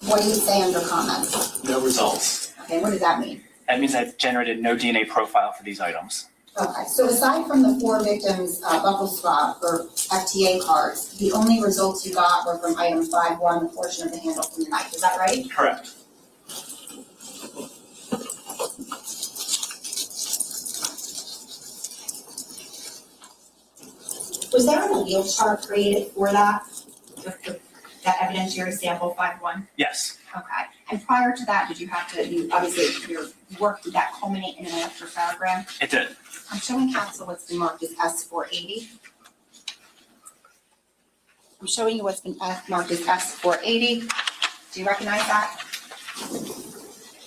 what do you say under comments? No results. Okay, what does that mean? That means I've generated no DNA profile for these items. Okay, so aside from the 4 victims' buccal swab or FTA cards, the only results you got were from item 5-1, the portion of the handle from the knife. Is that right? Correct. Was there an allele chart created for that? That evidentiary sample 5-1? Yes. Okay, and prior to that, did you have to, obviously, your work, did that culminate in an electrophotogram? It did. I'm showing counsel what's been marked as S480. I'm showing you what's been marked as S480. Do you recognize that?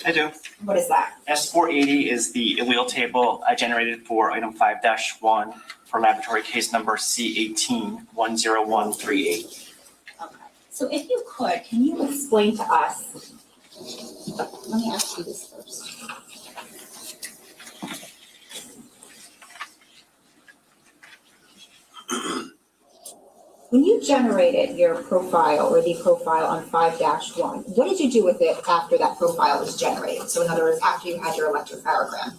I do. What is that? S480 is the allele table I generated for item 5-1 for laboratory case number C18-10138. Okay, so if you could, can you explain to us? Let me ask you this first. When you generated your profile or the profile on 5-1, what did you do with it after that profile was generated? So in other words, after you had your electrophotogram?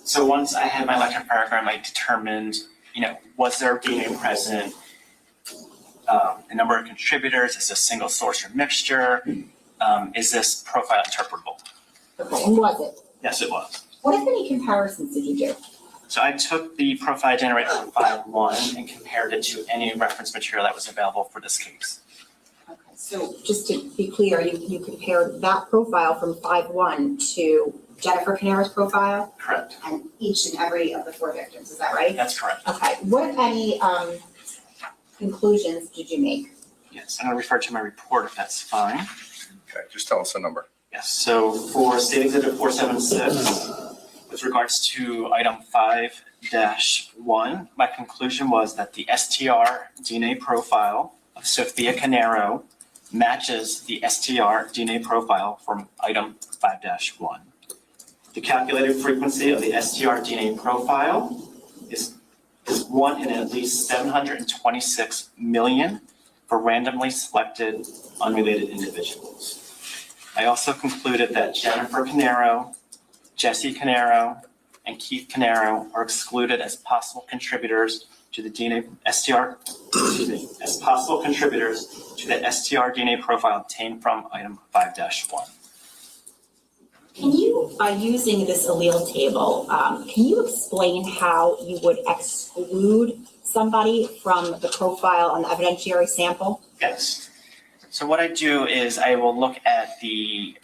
So once I had my electrophotogram, I determined, was there DNA present? The number of contributors, is this single source or mixture? Is this profile interpretable? Okay, and was it? Yes, it was. What, if any, comparisons did you do? So I took the profile I generated from 5-1 and compared it to any reference material that was available for this case. Okay, So just to be clear, you compared that profile from 5-1 to Jennifer Caneiro's profile Correct. and each and every of the 4 victims, is that right? That's correct. Okay, what, if any, conclusions did you make? Yes, I'm going to refer to my report if that's fine. Okay, just tell us the number. Yes, so for State Exhibit 476, with regards to item 5-1, my conclusion was that the STR DNA profile of Sophia Caneiro matches the STR DNA profile from item 5-1. The calculated frequency of the STR DNA profile is 1 in at least 726 million for randomly selected unrelated individuals. I also concluded that Jennifer Caneiro, Jesse Caneiro, and Keith Caneiro are excluded as possible contributors to the as possible contributors to the STR DNA profile obtained from item 5-1. Can you, by using this allele table, can you explain how you would exclude somebody from the profile on the evidentiary sample? Yes. So what I do is I will look at the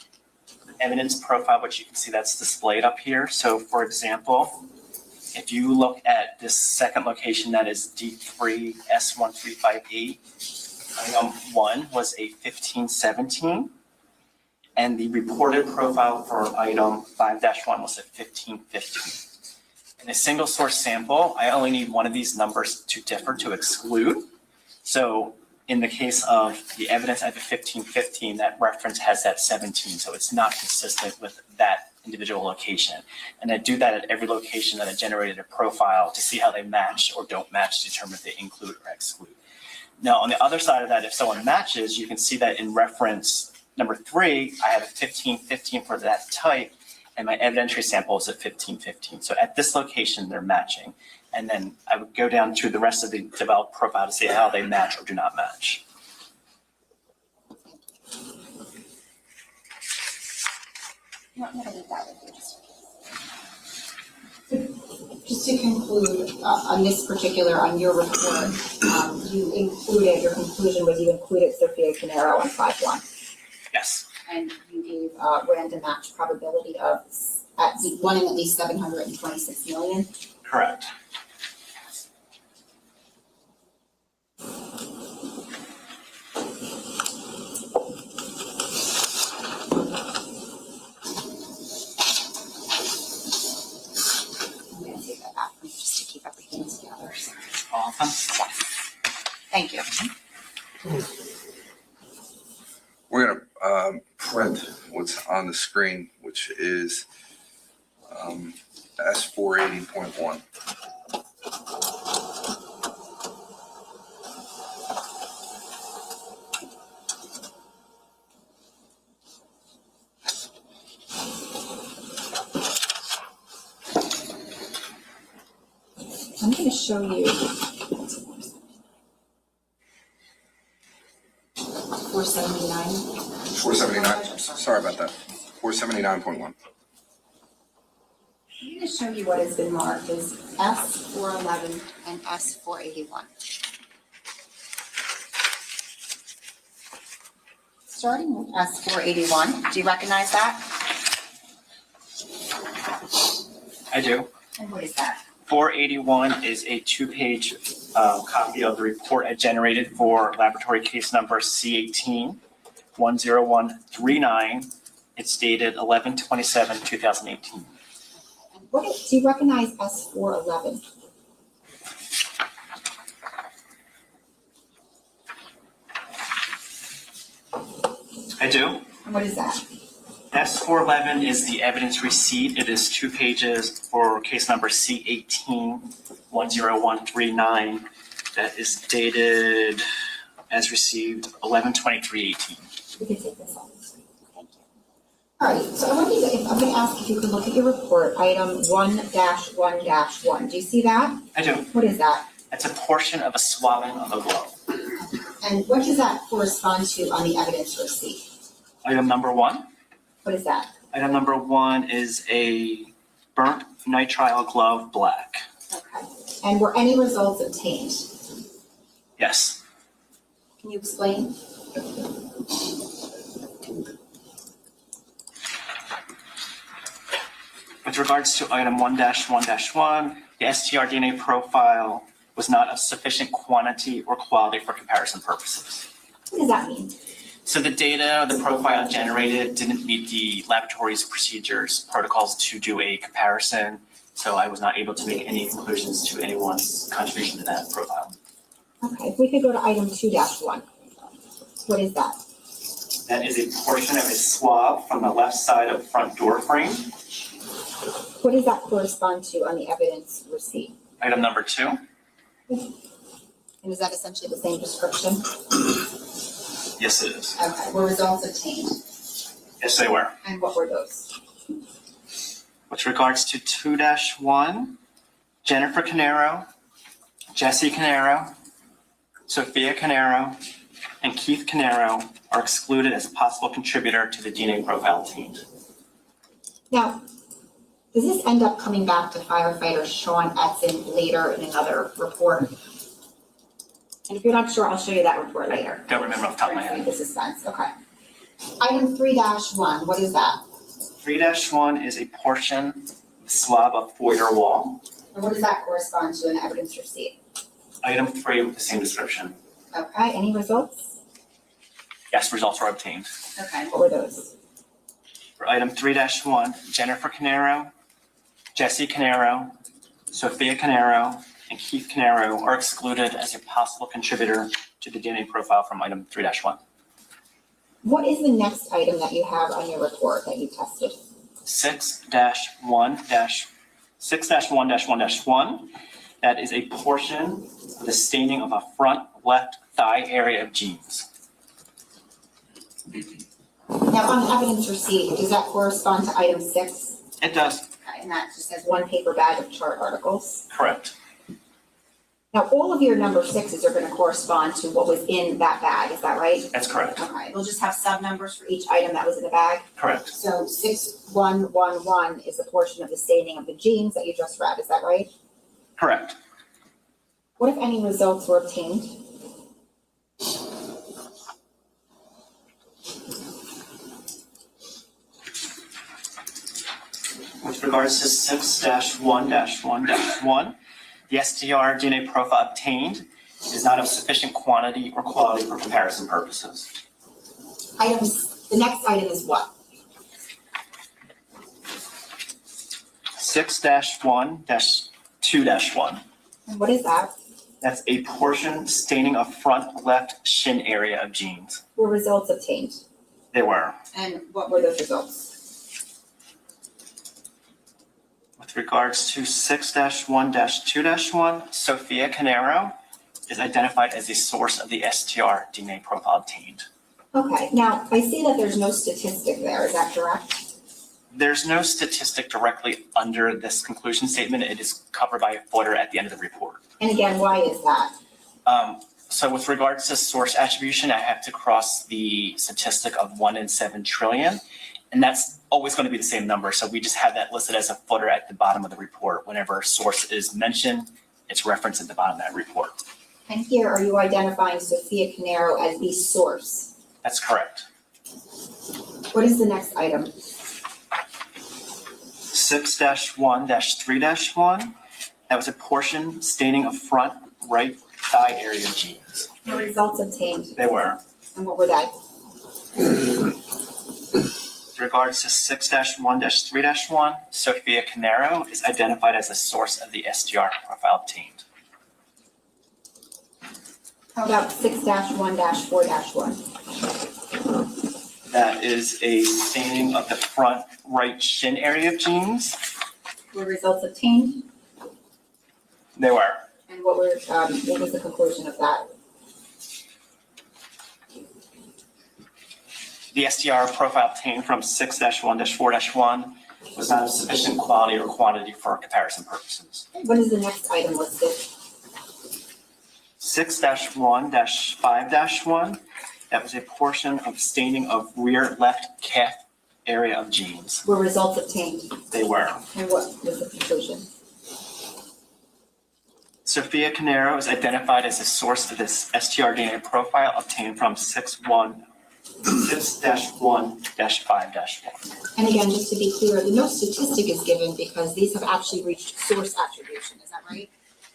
evidence profile, which you can see that's displayed up here. So for example, if you look at this second location, that is D3S1358, item 1 was a 1517, and the reported profile for item 5-1 was a 1515. In a single source sample, I only need one of these numbers to differ to exclude. So in the case of the evidence at the 1515, that reference has that 17, so it's not consistent with that individual location. And I do that at every location that I generated a profile to see how they match or don't match to determine if they include or exclude. Now, on the other side of that, if someone matches, you can see that in reference number 3, I have a 1515 for that type, and my evidentiary sample is a 1515. So at this location, they're matching. And then I would go down to the rest of the developed profile to see how they match or do not match. Just to conclude, on this particular, on your report, you included, your conclusion was you included Sophia Caneiro on 5-1. Yes. And you gave random match probability of at 1 in at least 726 million. Correct. I'm going to take that back just to keep everything together. Awesome. Thank you. We're going to print what's on the screen, which is S480.1. I'm going to show you 479. 479. Sorry about that. 479.1. I'm going to show you what has been marked as S411 and S481. Starting with S481, do you recognize that? I do. And what is that? 481 is a 2-page copy of the report I generated for laboratory case number C18-10139. It's dated 11/27/2018. What do you recognize S411? I do. And what is that? S411 is the evidence receipt. It is 2 pages for case number C18-10139 that is dated as received 11/23/18. We can take this off the screen. Thank you. All right, so I'm going to ask if you could look at your report, item 1-1-1. Do you see that? I do. What is that? It's a portion of a swabbing of a glove. And what does that correspond to on the evidence receipt? Item number 1. What is that? Item number 1 is a burnt nitrile glove, black. Okay. And were any results obtained? Yes. Can you explain? With regards to item 1-1-1, the STR DNA profile was not of sufficient quantity or quality for comparison purposes. What does that mean? So the data, the profile generated didn't meet the laboratory's procedures, protocols to do a comparison. So I was not able to make any conclusions to anyone's contribution to that profile. Okay, if we could go to item 2-1. What is that? That is a portion of a swab from the left side of front door frame. What does that correspond to on the evidence receipt? Item number 2. And is that essentially the same description? Yes, it is. Okay, were results obtained? Yes, they were. And what were those? With regards to 2-1, Jennifer Caneiro, Jesse Caneiro, Sophia Caneiro, and Keith Caneiro are excluded as a possible contributor to the DNA profile obtained. Now, does this end up coming back to firefighter Sean Etzen later in another report? And if you're not sure, I'll show you that report later. Don't remember off the top of my head. The suspense, okay. Item 3-1, what is that? 3-1 is a portion swab of foyer wall. And what does that correspond to in the evidence receipt? Item 3 with the same description. Okay, any results? Yes, results were obtained. Okay, what were those? For item 3-1, Jennifer Caneiro, Jesse Caneiro, Sophia Caneiro, and Keith Caneiro are excluded as a possible contributor to the DNA profile from item 3-1. What is the next item that you have on your report that you tested? 6-1-1-1. That is a portion of the staining of a front left thigh area of jeans. Now, on the evidence receipt, does that correspond to item 6? It does. Okay, and that just has one paper bag of chart articles. Correct. Now, all of your number 6s are going to correspond to what was in that bag, is that right? That's correct. Okay, they'll just have sub numbers for each item that was in the bag. Correct. So 6-1-1-1 is the portion of the staining of the jeans that you just read, is that right? Correct. What, if any, results were obtained? With regards to 6-1-1-1, the STR DNA profile obtained is not of sufficient quantity or quality for comparison purposes. The next item is what? 6-1-2-1. And what is that? That's a portion staining of front left shin area of jeans. Were results obtained? They were. And what were those results? With regards to 6-1-2-1, Sophia Caneiro is identified as the source of the STR DNA profile obtained. Okay, now I see that there's no statistic there, is that correct? There's no statistic directly under this conclusion statement. It is covered by a footer at the end of the report. And again, why is that? So with regards to source attribution, I have to cross the statistic of 1 in 7 trillion. And that's always going to be the same number. So we just have that listed as a footer at the bottom of the report. Whenever source is mentioned, it's referenced at the bottom of that report. And here, are you identifying Sophia Caneiro as the source? That's correct. What is the next item? 6-1-3-1, that was a portion staining of front right thigh area of jeans. The results obtained, They were. and what were they? With regards to 6-1-3-1, Sophia Caneiro is identified as the source of the STR profile obtained. How about 6-1-4-1? That is a staining of the front right shin area of jeans. Were results obtained? They were. And what was the conclusion of that? The STR profile obtained from 6-1-4-1 was not of sufficient quality or quantity for comparison purposes. What is the next item listed? 6-1-5-1, that was a portion of staining of rear left calf area of jeans. Were results obtained? They were. And what was the conclusion? Sophia Caneiro is identified as the source of this STR DNA profile obtained from 6-1-5-1. And again, just to be clear, no statistic is given because these have actually reached source attribution, is that right?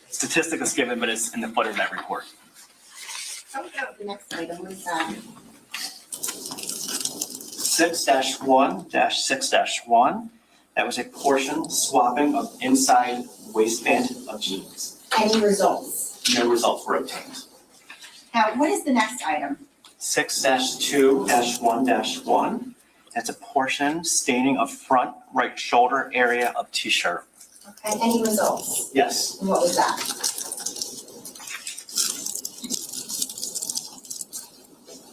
Statistic is given, but it's in the footer of that report. How about the next item, what is that? 6-1-6-1, that was a portion swapping of inside waistband of jeans. Any results? No results were obtained. Now, what is the next item? 6-2-1-1, that's a portion staining of front right shoulder area of t-shirt. Okay, any results? Yes. And what was that?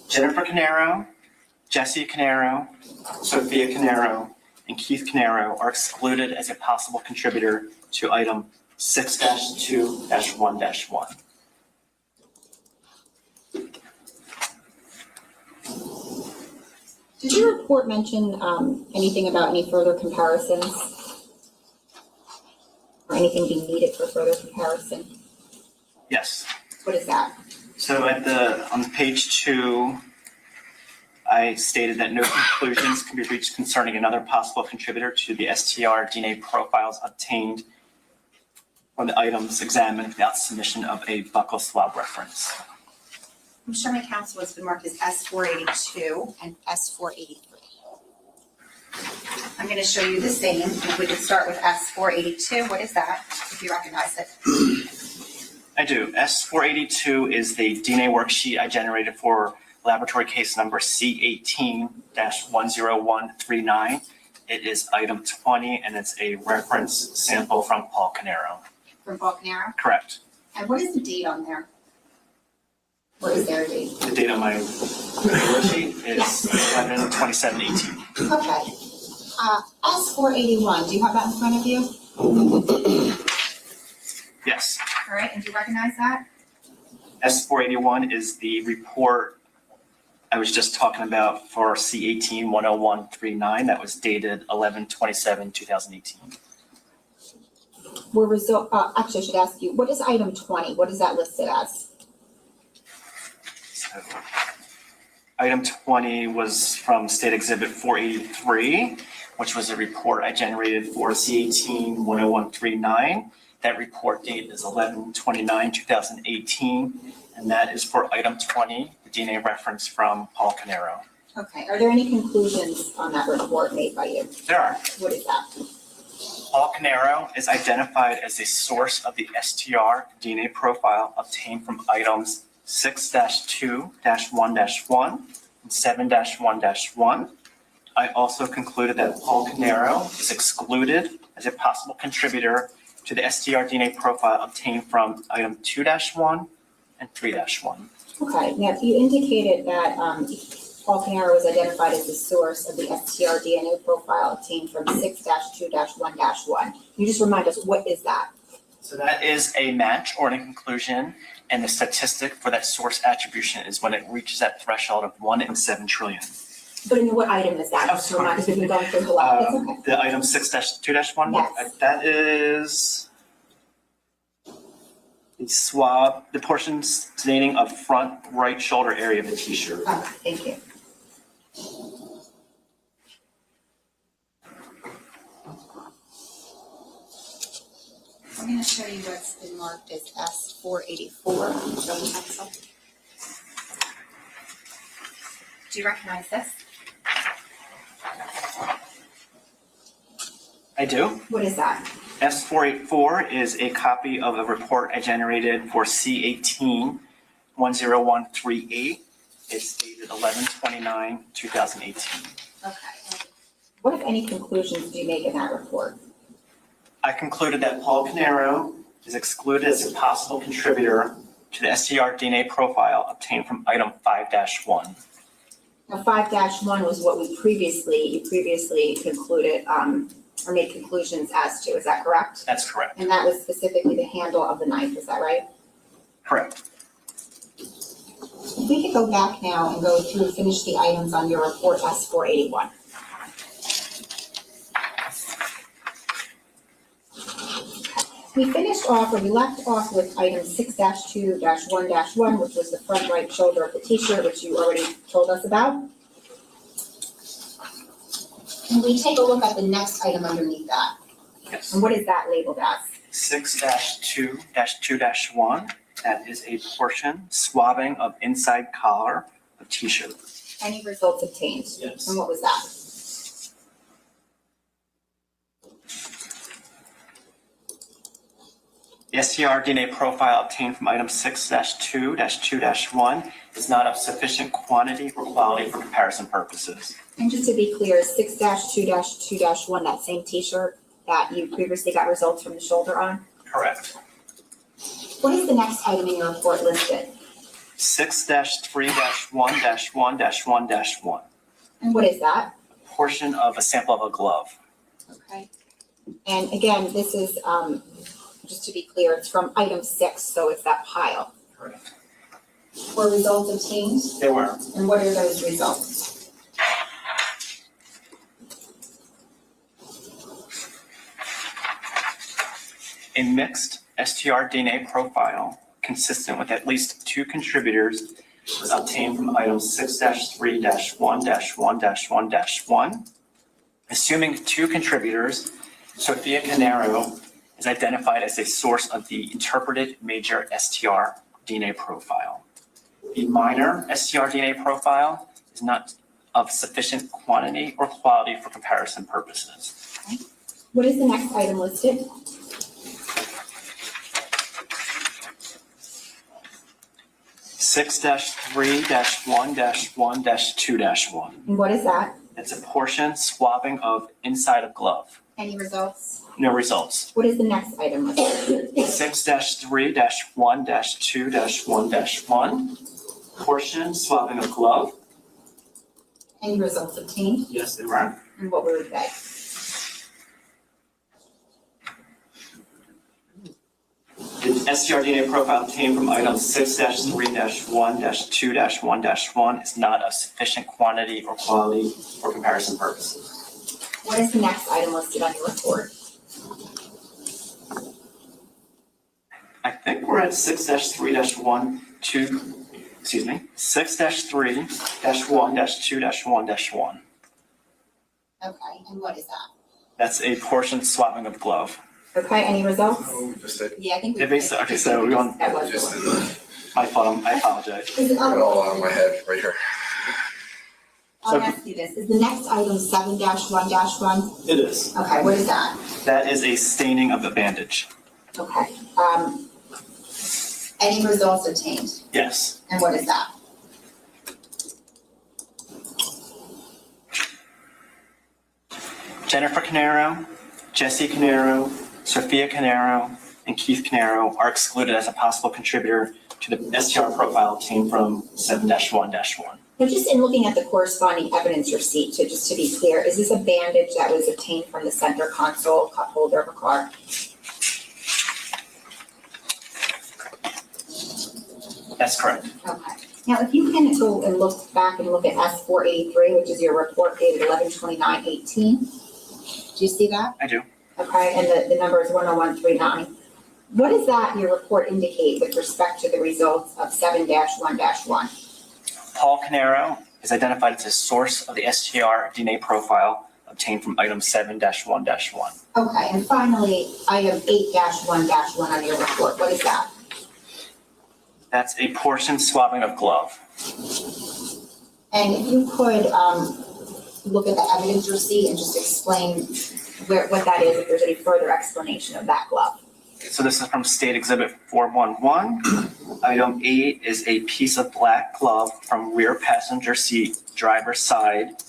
Jennifer Caneiro, Jesse Caneiro, Sophia Caneiro, and Keith Caneiro are excluded as a possible contributor to item 6-2-1-1. Did your report mention anything about any further comparisons? Or anything being needed for further comparison? Yes. What is that? So on page 2, I stated that no conclusions can be reached concerning another possible contributor to the STR DNA profiles obtained from the items examined without submission of a buccal swab reference. I'm sure my counsel has been marked as S482 and S483. I'm going to show you the same. If we could start with S482, what is that, if you recognize it? I do. S482 is the DNA worksheet I generated for laboratory case number C18-10139. It is item 20, and it's a reference sample from Paul Caneiro. From Paul Caneiro? Correct. And what is the date on there? What is their date? The date on my worksheet is 11/27/18. Okay. S481, do you have that in front of you? Yes. All right, and do you recognize that? S481 is the report I was just talking about for C18-10139 that was dated 11/27/2018. Actually, I should ask you, what is item 20? What is that listed as? So, item 20 was from State Exhibit 483, which was a report I generated for C18-10139. That report date is 11/29/2018, and that is for item 20, the DNA reference from Paul Caneiro. Okay, are there any conclusions on that report made by you? There are. What is that? Paul Caneiro is identified as a source of the STR DNA profile obtained from items 6-2-1-1 and 7-1-1. I also concluded that Paul Caneiro is excluded as a possible contributor to the STR DNA profile obtained from item 2-1 and 3-1. Okay, now you indicated that Paul Caneiro was identified as the source of the STR DNA profile obtained from 6-2-1-1. Can you just remind us, what is that? So that is a match or a conclusion, and the statistic for that source attribution is when it reaches that threshold of 1 in 7 trillion. But in what item is that? Oh, Just to remind us, we've been going through the lot. It's okay. The item 6-2-1, Yes. that is the swab, the portion staining of front right shoulder area of the t-shirt. Okay, thank you. I'm going to show you what's been marked as S484. Show me pencil. Do you recognize this? I do. What is that? S484 is a copy of a report I generated for C18-10138. It's dated 11/29/2018. Okay. What, if any, conclusions do you make in that report? I concluded that Paul Caneiro is excluded as a possible contributor to the STR DNA profile obtained from item 5-1. Now, 5-1 was what you previously concluded, or made conclusions as to, is that correct? That's correct. And that was specifically the handle of the knife, is that right? Correct. If we could go back now and go through and finish the items on your report S481. We finished off, or we left off with item 6-2-1-1, which was the front right shoulder of the t-shirt, which you already told us about. Can we take a look at the next item underneath that? Yes. And what is that labeled as? 6-2-2-1, that is a portion swabbing of inside collar of t-shirt. Any results obtained? Yes. And what was that? The STR DNA profile obtained from item 6-2-2-1 is not of sufficient quantity or quality for comparison purposes. And just to be clear, 6-2-2-1, that same t-shirt that you previously got results from the shoulder on? Correct. What is the next item in your report listed? 6-3-1-1-1-1. And what is that? Portion of a sample of a glove. Okay. And again, this is, just to be clear, it's from item 6, so it's that pile. Correct. Were results obtained? There were. And what are those results? A mixed STR DNA profile consistent with at least 2 contributors was obtained from item 6-3-1-1-1-1. Assuming 2 contributors, Sophia Caneiro is identified as a source of the interpreted major STR DNA profile. The minor STR DNA profile is not of sufficient quantity or quality for comparison purposes. What is the next item listed? 6-3-1-1-2-1. And what is that? It's a portion swabbing of inside of glove. Any results? No results. What is the next item listed? 6-3-1-2-1-1. Portion swabbing of glove. Any results obtained? Yes, they were. And what were they? The STR DNA profile obtained from item 6-3-1-2-1-1 is not of sufficient quantity or quality for comparison purposes. What is the next item listed on your report? I think we're at 6-3-1-2-1-1. Okay, and what is that? That's a portion swabbing of glove. Okay, any results? Yeah, I think we. Okay, so we're on, That was the one. my fault, I apologize. Is it, Got it all out of my head right here. I'll ask you this, is the next item 7-1-1? It is. Okay, what is that? That is a staining of a bandage. Okay, Any results obtained? Yes. And what is that? Jennifer Caneiro, Jesse Caneiro, Sophia Caneiro, and Keith Caneiro are excluded as a possible contributor to the STR profile obtained from 7-1-1. now just in looking at the corresponding evidence receipt, just to be clear, is this a bandage that was obtained from the center console cup holder of a car? That's correct. Okay. Now, if you can go and look back and look at S483, which is your report dated 11/29/18. Do you see that? I do. Okay, and the number is 10139. What does that, your report, indicate with respect to the results of 7-1-1? Paul Caneiro is identified as a source of the STR DNA profile obtained from item 7-1-1. Okay, and finally, item 8-1-1 on your report, what is that? That's a portion swabbing of glove. And if you could, look at the evidence receipt and just explain What that is, if there's any further explanation of that glove. So this is from State Exhibit 411. Item 8 is a piece of black glove from rear passenger seat, driver's side,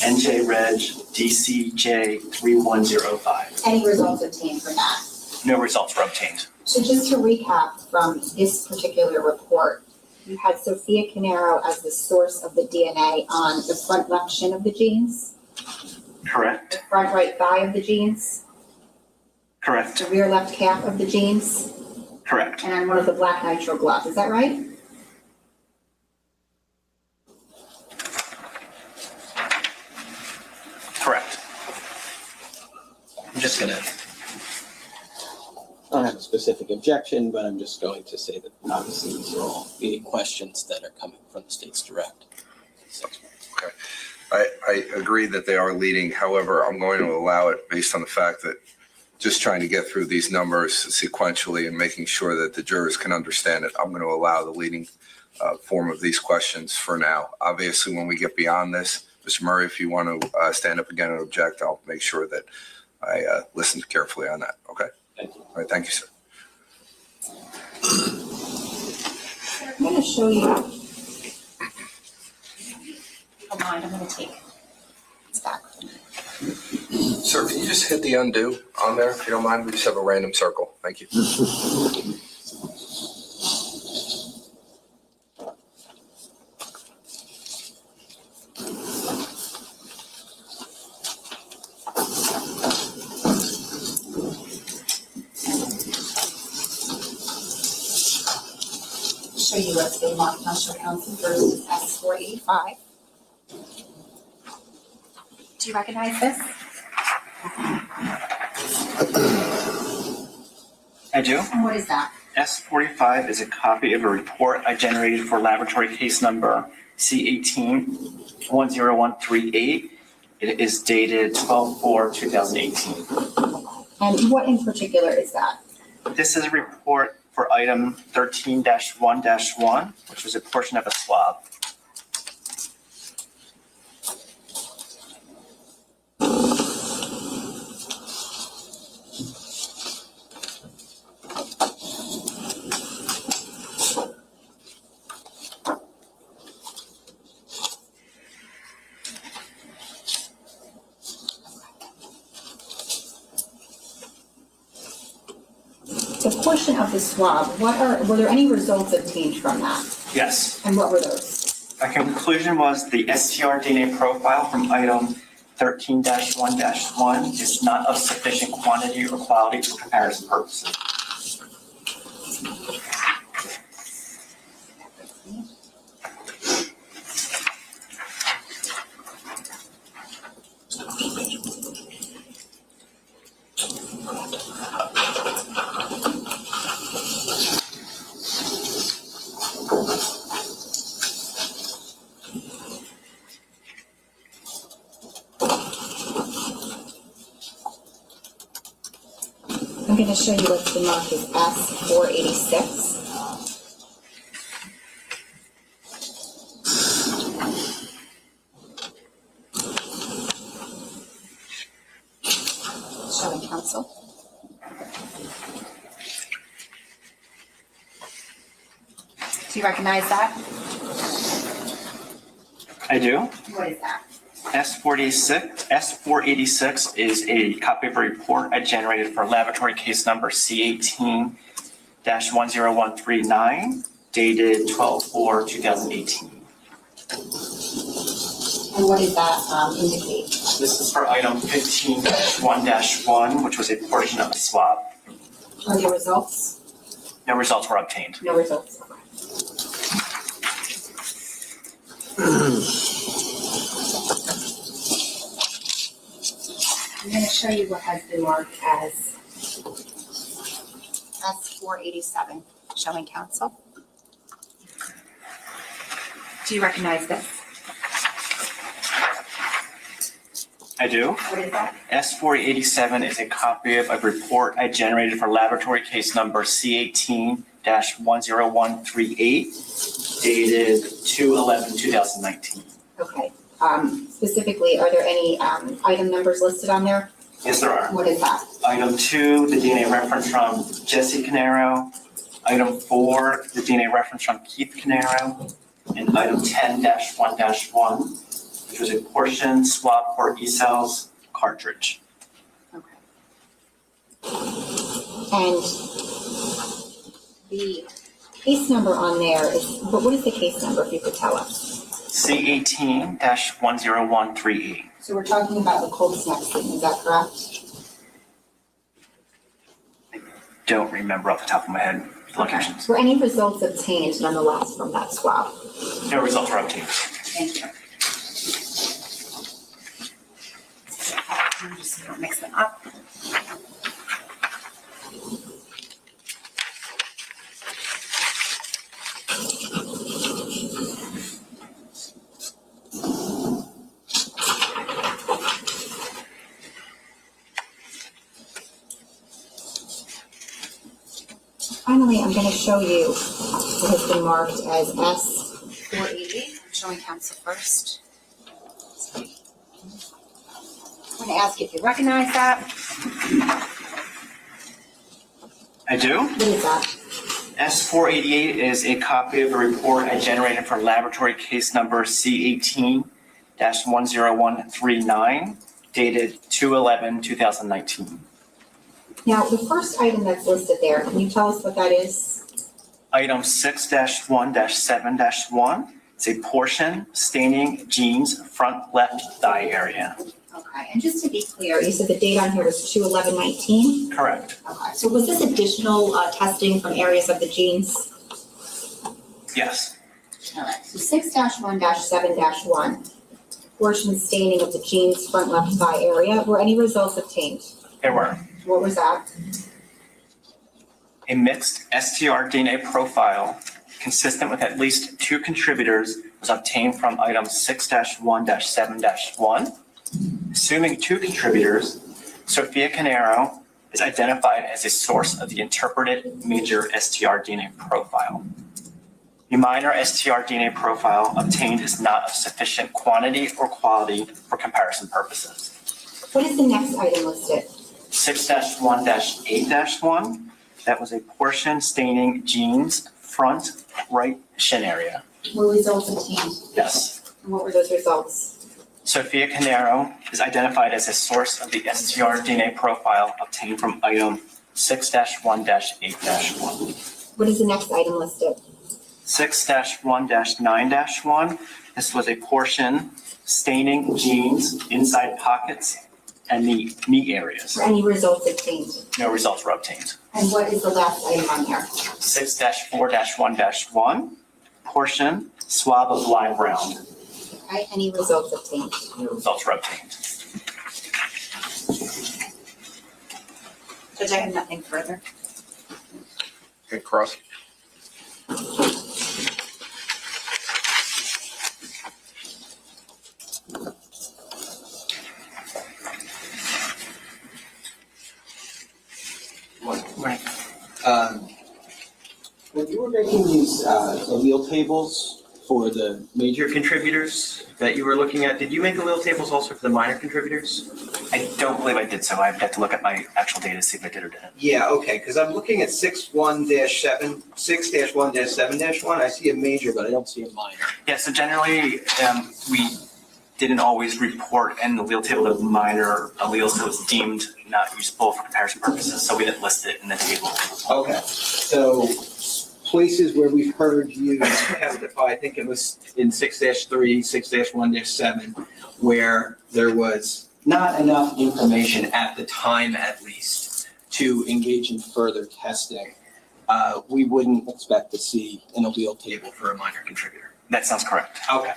NJ Reg DCJ 3105. any results obtained from that. No results were obtained. So just to recap from this particular report, You had Sophia Caneiro as the source of the DNA on the front left shin of the jeans, Correct. the front right thigh of the jeans, Correct. the rear left calf of the jeans, Correct. and on one of the black nitrile gloves. Is that right? Correct. I'm just gonna. don't have a specific objection, but I'm just going to say that obviously these are all leading questions that are coming from the state's direct. Okay. I agree that they are leading. However, I'm going to allow it based on the fact that just trying to get through these numbers sequentially and making sure that the jurors can understand it, I'm going to allow the leading form of these questions for now. Obviously, when we get beyond this, Mr. Murray, if you want to stand up again and object, I'll make sure that I listen carefully on that. Okay? Thank you. All right. Thank you, sir. I'm going to show you. Hold on, I'm going to take this back. Sir, can you just hit the undo on there if you don't mind? We just have a random circle. Thank you. Show you what's been marked National Council versus S485. Do you recognize this? I do. And what is that? S45 is a copy of a report I generated for laboratory case number C18-10138. It is dated 12/4/2018. And what in particular is that? This is a report for item 13-1-1, which was a portion of a swab. The portion of the swab, were there any results obtained from that? Yes. And what were those? My conclusion was the STR DNA profile from item 13-1-1 is not of sufficient quantity or quality for comparison purposes. I'm going to show you what's been marked as S486. Showing counsel. Do you recognize that? I do. What is that? S486 is a copy of a report I generated for laboratory case number C18-10139, dated 12/4/2018. And what does that indicate? This is for item 15-1-1, which was a portion of a swab. Are there results? No results were obtained. No results. I'm going to show you what has been marked as S487, showing counsel. Do you recognize this? I do. What is that? S487 is a copy of a report I generated for laboratory case number C18-10138, dated 2/11/2019. Okay. Specifically, are there any item numbers listed on there? Yes, there are. What is that? Item 2, the DNA reference from Jesse Caneiro. Item 4, the DNA reference from Keith Caneiro. And item 10-1-1, which was a portion swab for E-cells cartridge. Okay. And the case number on there is, what is the case number, if you could tell us? C18-10138. So we're talking about the cold snap thing, is that correct? Don't remember off the top of my head the locations. Were any results obtained nonetheless from that swab? No results were obtained. Thank you. I'm just going to mix them up. Finally, I'm going to show you what has been marked as S488. I'm showing counsel first. I'm going to ask if you recognize that. I do. What is that? S488 is a copy of the report I generated for laboratory case number C18-10139, dated 2/11/2019. Now, the first item that's listed there, can you tell us what that is? Item 6-1-7-1, it's a portion staining jeans front left thigh area. Okay, and just to be clear, you said the date on here was 2/11/19? Correct. Okay, so was this additional testing from areas of the jeans? Yes. All right, so 6-1-7-1, portion staining of the jeans front left thigh area. Were any results obtained? There were. What was that? A mixed STR DNA profile consistent with at least 2 contributors was obtained from item 6-1-7-1. Assuming 2 contributors, Sophia Caneiro is identified as a source of the interpreted major STR DNA profile. The minor STR DNA profile obtained is not of sufficient quantity or quality for comparison purposes. What is the next item listed? 6-1-8-1, that was a portion staining jeans front right shin area. Were results obtained? Yes. And what were those results? Sophia Caneiro is identified as a source of the STR DNA profile obtained from item 6-1-8-1. What is the next item listed? 6-1-9-1, this was a portion staining jeans inside pockets and the knee areas. Were any results obtained? No results were obtained. And what is the last item on here? 6-4-1-1, portion swab of live round. Okay, any results obtained? No results were obtained. Judge, I have nothing further. Okay, cross. Right. When you were making these allele tables for the major contributors that you were looking at, did you make allele tables also for the minor contributors? I don't believe I did so. I've got to look at my actual data to see if I did or didn't. Yeah, okay, because I'm looking at 6-1-7-1. I see a major, but I don't see a minor. Yeah, so generally, we didn't always report an allele table of minor alleles that was deemed not useful for comparison purposes, so we didn't list it in the table. Okay, so places where we've heard you testify, I think it was in 6-3, 6-1-7, where there was not enough information at the time, at least, to engage in further testing. We wouldn't expect to see an allele table for a minor contributor. That sounds correct. Okay,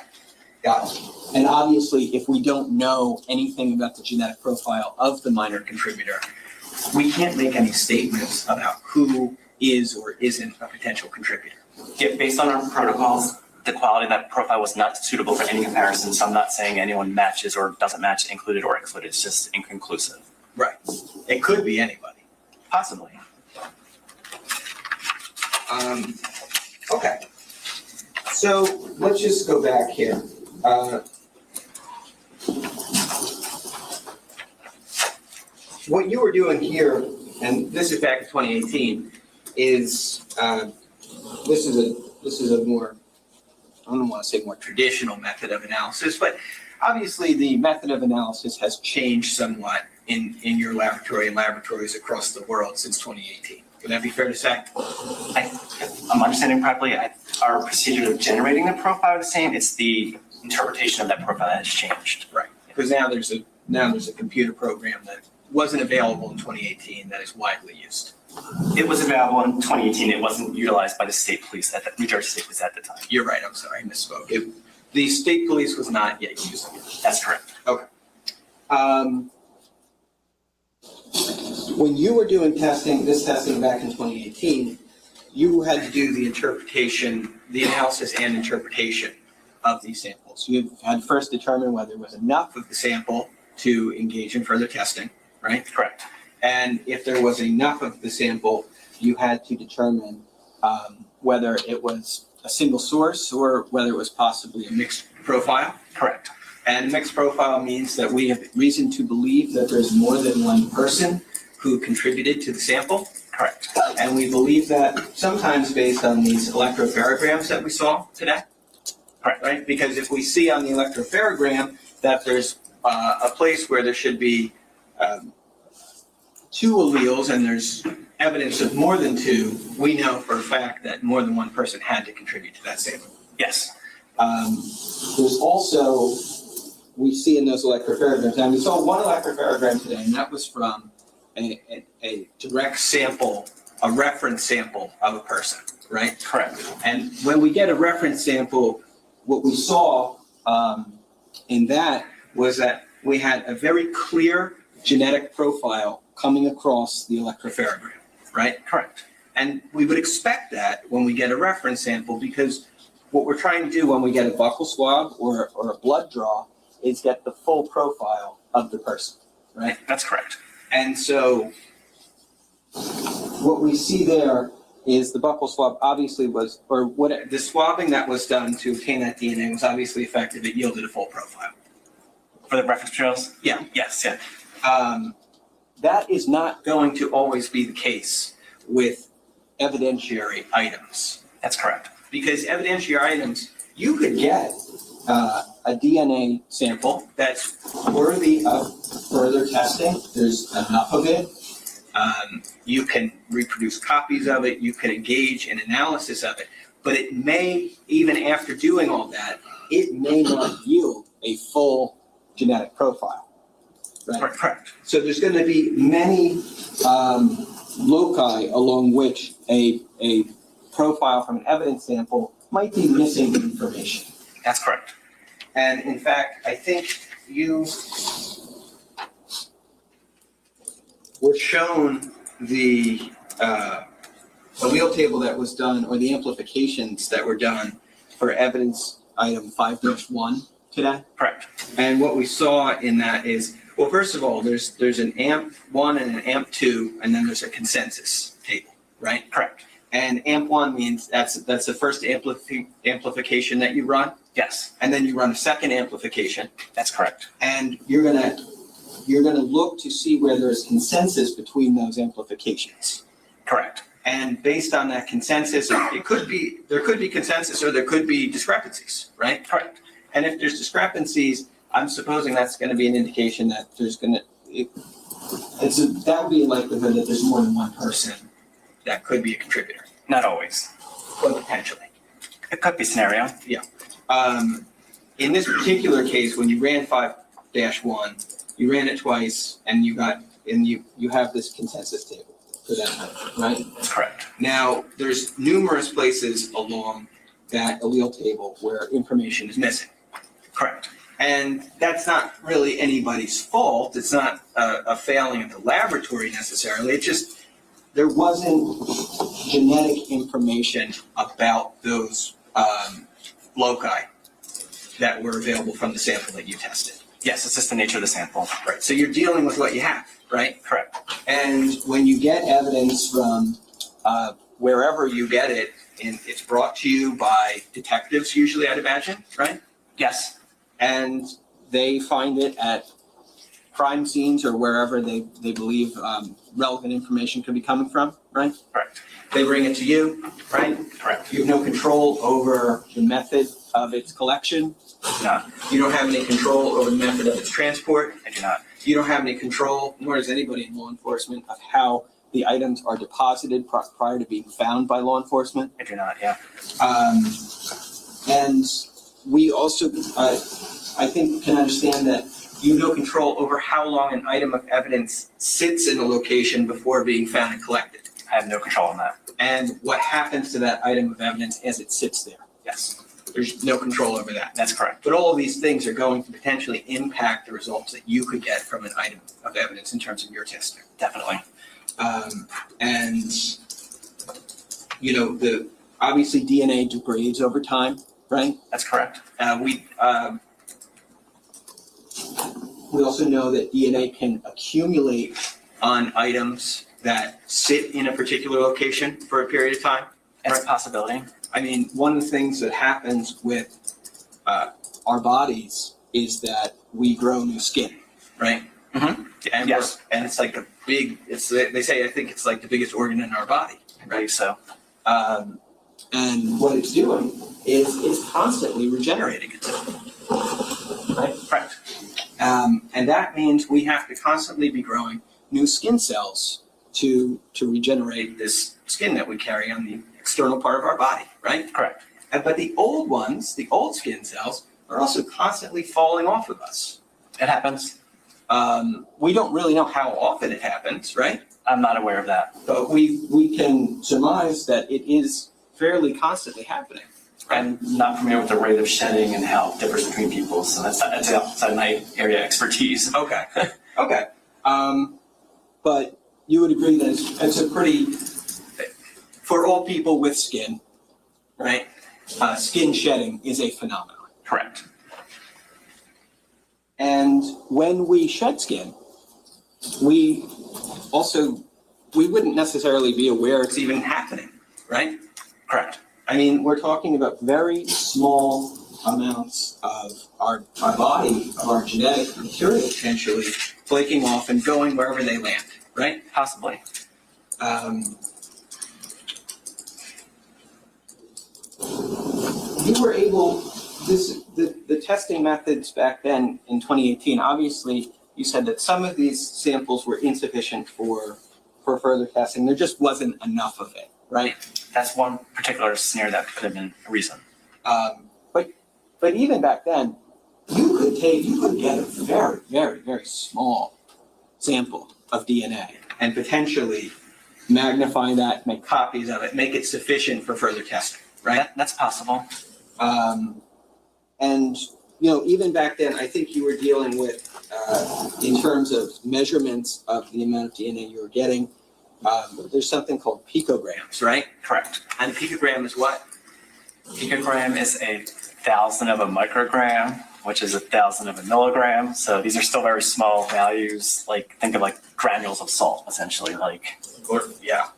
got it. And obviously, if we don't know anything about the genetic profile of the minor contributor, we can't make any statements about who is or isn't a potential contributor. Yeah, based on our protocols, the quality of that profile was not suitable for any comparison, so I'm not saying anyone matches or doesn't match included or excluded. It's just inconclusive. Right. It could be anybody. Possibly. Okay. So let's just go back here. What you were doing here, and this is back in 2018, is this is a more, I don't want to say more traditional method of analysis, but obviously the method of analysis has changed somewhat in your laboratory and laboratories across the world since 2018. Would that be fair to say? If I'm understanding properly, our procedure of generating the profile is the same. It's the interpretation of that profile that has changed. Right. Because now there's a computer program that wasn't available in 2018 that is widely used. It was available in 2018. It wasn't utilized by the state police at the New Jersey State Police at the time. You're right. I'm sorry. I misspoke. The state police was not yet using it. That's correct. Okay. When you were doing testing back in 2018, you had to do the analysis and interpretation of these samples. You had to first determine whether there was enough of the sample to engage in further testing, right? Correct. And if there was enough of the sample, you had to determine whether it was a single source or whether it was possibly a mixed profile. Correct. And mixed profile means that we have reason to believe that there's more than one person who contributed to the sample. Correct. And we believe that sometimes based on these electropharograms that we saw today. Correct. Right? Because if we see on the electropharogram that there's a place where there should be two alleles and there's evidence of more than two, we know for a fact that more than one person had to contribute to that sample. Yes. There's also, we see in those electropharograms, and we saw one electropharogram today, and that was from a direct sample, a reference sample of a person, right? Correct. And when we get a reference sample, what we saw in that was that we had a very clear genetic profile coming across the electropharogram, right? Correct. And we would expect that when we get a reference sample, because what we're trying to do when we get a buccal swab or a blood draw is get the full profile of the person, right? That's correct. And so what we see there is the buccal swab obviously was, or what the swabbing that was done to obtain that DNA was obviously effective. It yielded a full profile. For the reference materials? Yeah. Yes, yeah. That is not going to always be the case with evidentiary items. That's correct. Because evidentiary items, you could get a DNA sample that's worthy of further testing. There's enough of it. You can reproduce copies of it. You can engage in analysis of it. But it may, even after doing all that, it may not yield a full genetic profile. Right? Correct. So there's going to be many loci along which a profile from an evidence sample might be missing information. That's correct. And in fact, I think you were shown the allele table that was done, or the amplifications that were done for evidence item 5-1 today. Correct. And what we saw in that is, well, first of all, there's an AMP1 and an AMP2, and then there's a consensus table, right? Correct. And AMP1 means that's the first amplification that you run, Yes, and then you run a second amplification, that's correct. and you're gonna look to see where there's consensus between those amplifications. Correct. And based on that consensus, there could be consensus or there could be discrepancies, right? Correct. And if there's discrepancies, I'm supposing that's going to be an indication that there's that would be a likelihood that there's more than one person that could be a contributor, Not always. but potentially. It could be scenario. In this particular case, when you ran 5-1, you ran it twice, and you have this consensus table for that, right? That's correct. Now, there's numerous places along that allele table where information is missing. Correct. And that's not really anybody's fault. It's not a failing at the laboratory necessarily. It's just there wasn't genetic information about those loci that were available from the sample that you tested. Yes, it's just the nature of the sample. Right. So you're dealing with what you have, right? Correct. And when you get evidence from wherever you get it, and it's brought to you by detectives usually, I'd imagine, right? Yes. And they find it at crime scenes or wherever they believe relevant information could be coming from, right? Correct. They bring it to you, right? Correct. You have no control over the method of its collection. I do not. You don't have any control over the method of its transport. I do not. You don't have any control, nor does anybody in law enforcement, of how the items are deposited prior to being found by law enforcement. I do not, yeah. And we also, I think, can understand that you have no control over how long an item of evidence sits in a location before being found and collected, I have no control on that. and what happens to that item of evidence as it sits there. Yes, There's no control over that. that's correct. But all of these things are going to potentially impact the results that you could get from an item of evidence in terms of your testing. Definitely. And, obviously DNA degrades over time, right? That's correct. We also know that DNA can accumulate on items that sit in a particular location for a period of time? It's a possibility. I mean, one of the things that happens with our bodies is that we grow new skin, right? Mhm. And Yes. and it's like they say, I think it's like the biggest organ in our body, I believe so. and what it's doing is it's constantly regenerating itself, right? Correct. And that means we have to constantly be growing new skin cells to regenerate this skin that we carry on the external part of our body, right? Correct. But the old ones, the old skin cells, are also constantly falling off of us. It happens. We don't really know how often it happens, right? I'm not aware of that. But we can surmise that it is fairly constantly happening. I'm not familiar with the rate of shedding and how it differs between people, so that's outside my area of expertise. Okay. Okay. But you would agree that it's a pretty, for all people with skin, right? Skin shedding is a phenomenon. Correct. And when we shed skin, we wouldn't necessarily be aware it's even happening, right? Correct. I mean, we're talking about very small amounts of our body, of our genetic material potentially flaking off and going wherever they land, right? Possibly. You were able, the testing methods back then in 2018, obviously you said that some of these samples were insufficient for further testing. There just wasn't enough of it, right? That's one particular scenario that could have been a reason. But even back then, you could get a very, very, very small sample of DNA and potentially magnify that, make copies of it, make it sufficient for further testing, right? That's possible. And, you know, even back then, I think you were dealing with, in terms of measurements of the amount of DNA you were getting, there's something called picograms, right? Correct. And a picogram is what? Picogram is 1,000 of a microgram, which is 1,000 of a milligram. So these are still very small values. Like think of like granules of salt, essentially. Yeah.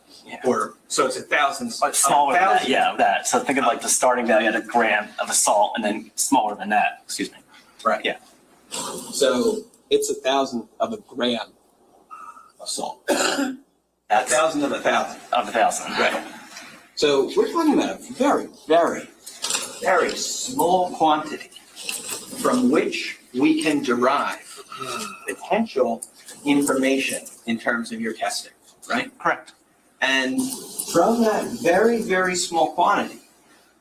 Or, so it's 1,000. But smaller than that, yeah, that. So think of like the starting value at a gram of a salt and then smaller than that, excuse me. Right. Yeah. So it's 1,000 of a gram of salt. That's 1,000 of 1,000. of 1,000. Right. So we're talking about a very, very, very small quantity from which we can derive potential information in terms of your testing, right? Correct. And from that very, very small quantity,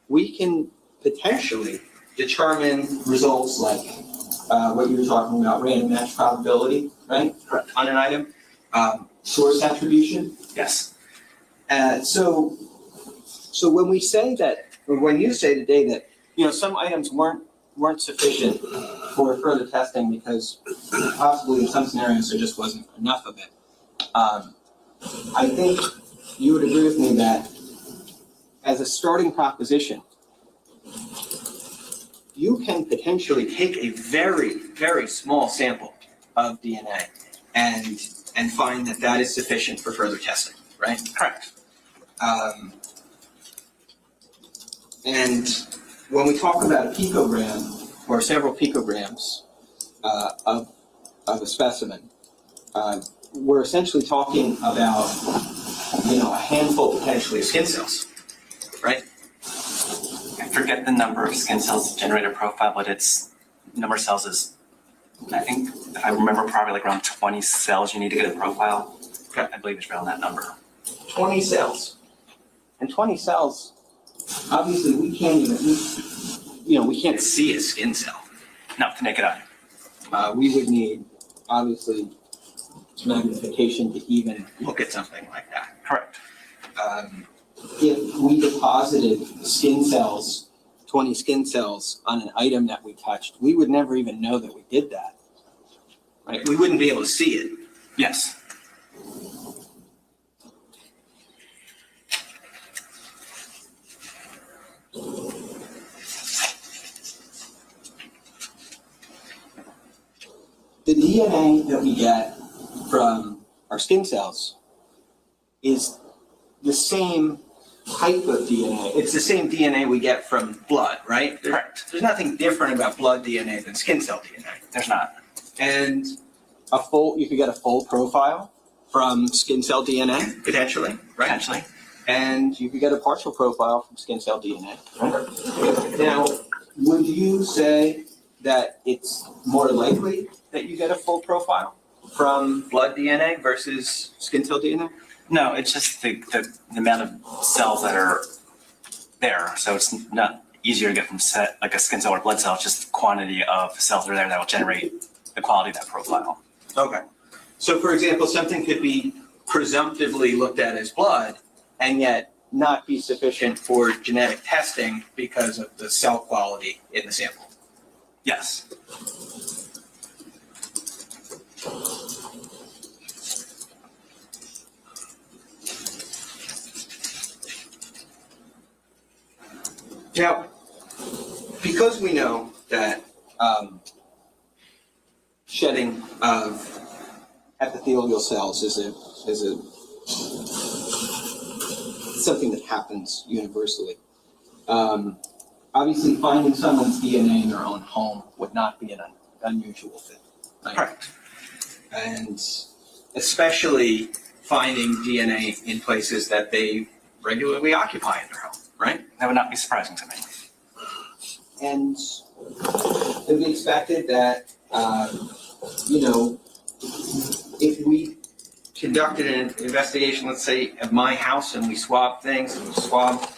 we can potentially determine results like what you were talking about, random match probability, right? Correct. On an item, source attribution. Yes. So when we say that, or when you say today that, you know, some items weren't sufficient for further testing because possibly in some scenarios there just wasn't enough of it. I think you would agree with me that as a starting proposition, you can potentially take a very, very small sample of DNA and find that that is sufficient for further testing, right? Correct. And when we talk about a picogram or several picograms of a specimen, we're essentially talking about, you know, a handful potentially of skin cells, right? I forget the number of skin cells to generate a profile, but its number of cells is, I think, if I remember properly, like around 20 cells you need to get a profile. Okay. I believe it's around that number. 20 cells. And 20 cells, obviously we can't even, we can't see a skin cell. Not to naked eye. We would need, obviously, magnification to even look at something like that. Correct. If we deposited skin cells, 20 skin cells on an item that we touched, we would never even know that we did that. Right? We wouldn't be able to see it. Yes. The DNA that we get from our skin cells, is the same type of DNA. It's the same DNA we get from blood, right? Correct. There's nothing different about blood DNA than skin cell DNA. There's not. And you could get a full profile from skin cell DNA, potentially, right? Potentially. And you could get a partial profile from skin cell DNA, right? Now, would you say that it's more likely that you get a full profile from blood DNA versus skin cell DNA? No, it's just the amount of cells that are there. So it's not easier to get from like a skin cell or blood cell. It's just the quantity of cells that are there that will generate the quality of that profile. Okay. So for example, something could be presumptively looked at as blood and yet not be sufficient for genetic testing because of the cell quality in the sample. Yes. Now, because we know that shedding of epithelial cells is something that happens universally. Obviously, finding someone's DNA in their own home would not be an unusual thing. Right? Correct. And especially finding DNA in places that they regularly occupy in their home, right? That would not be surprising to me. And it would be expected that, if we conducted an investigation, let's say, at my house and we swabbed things and we swabbed,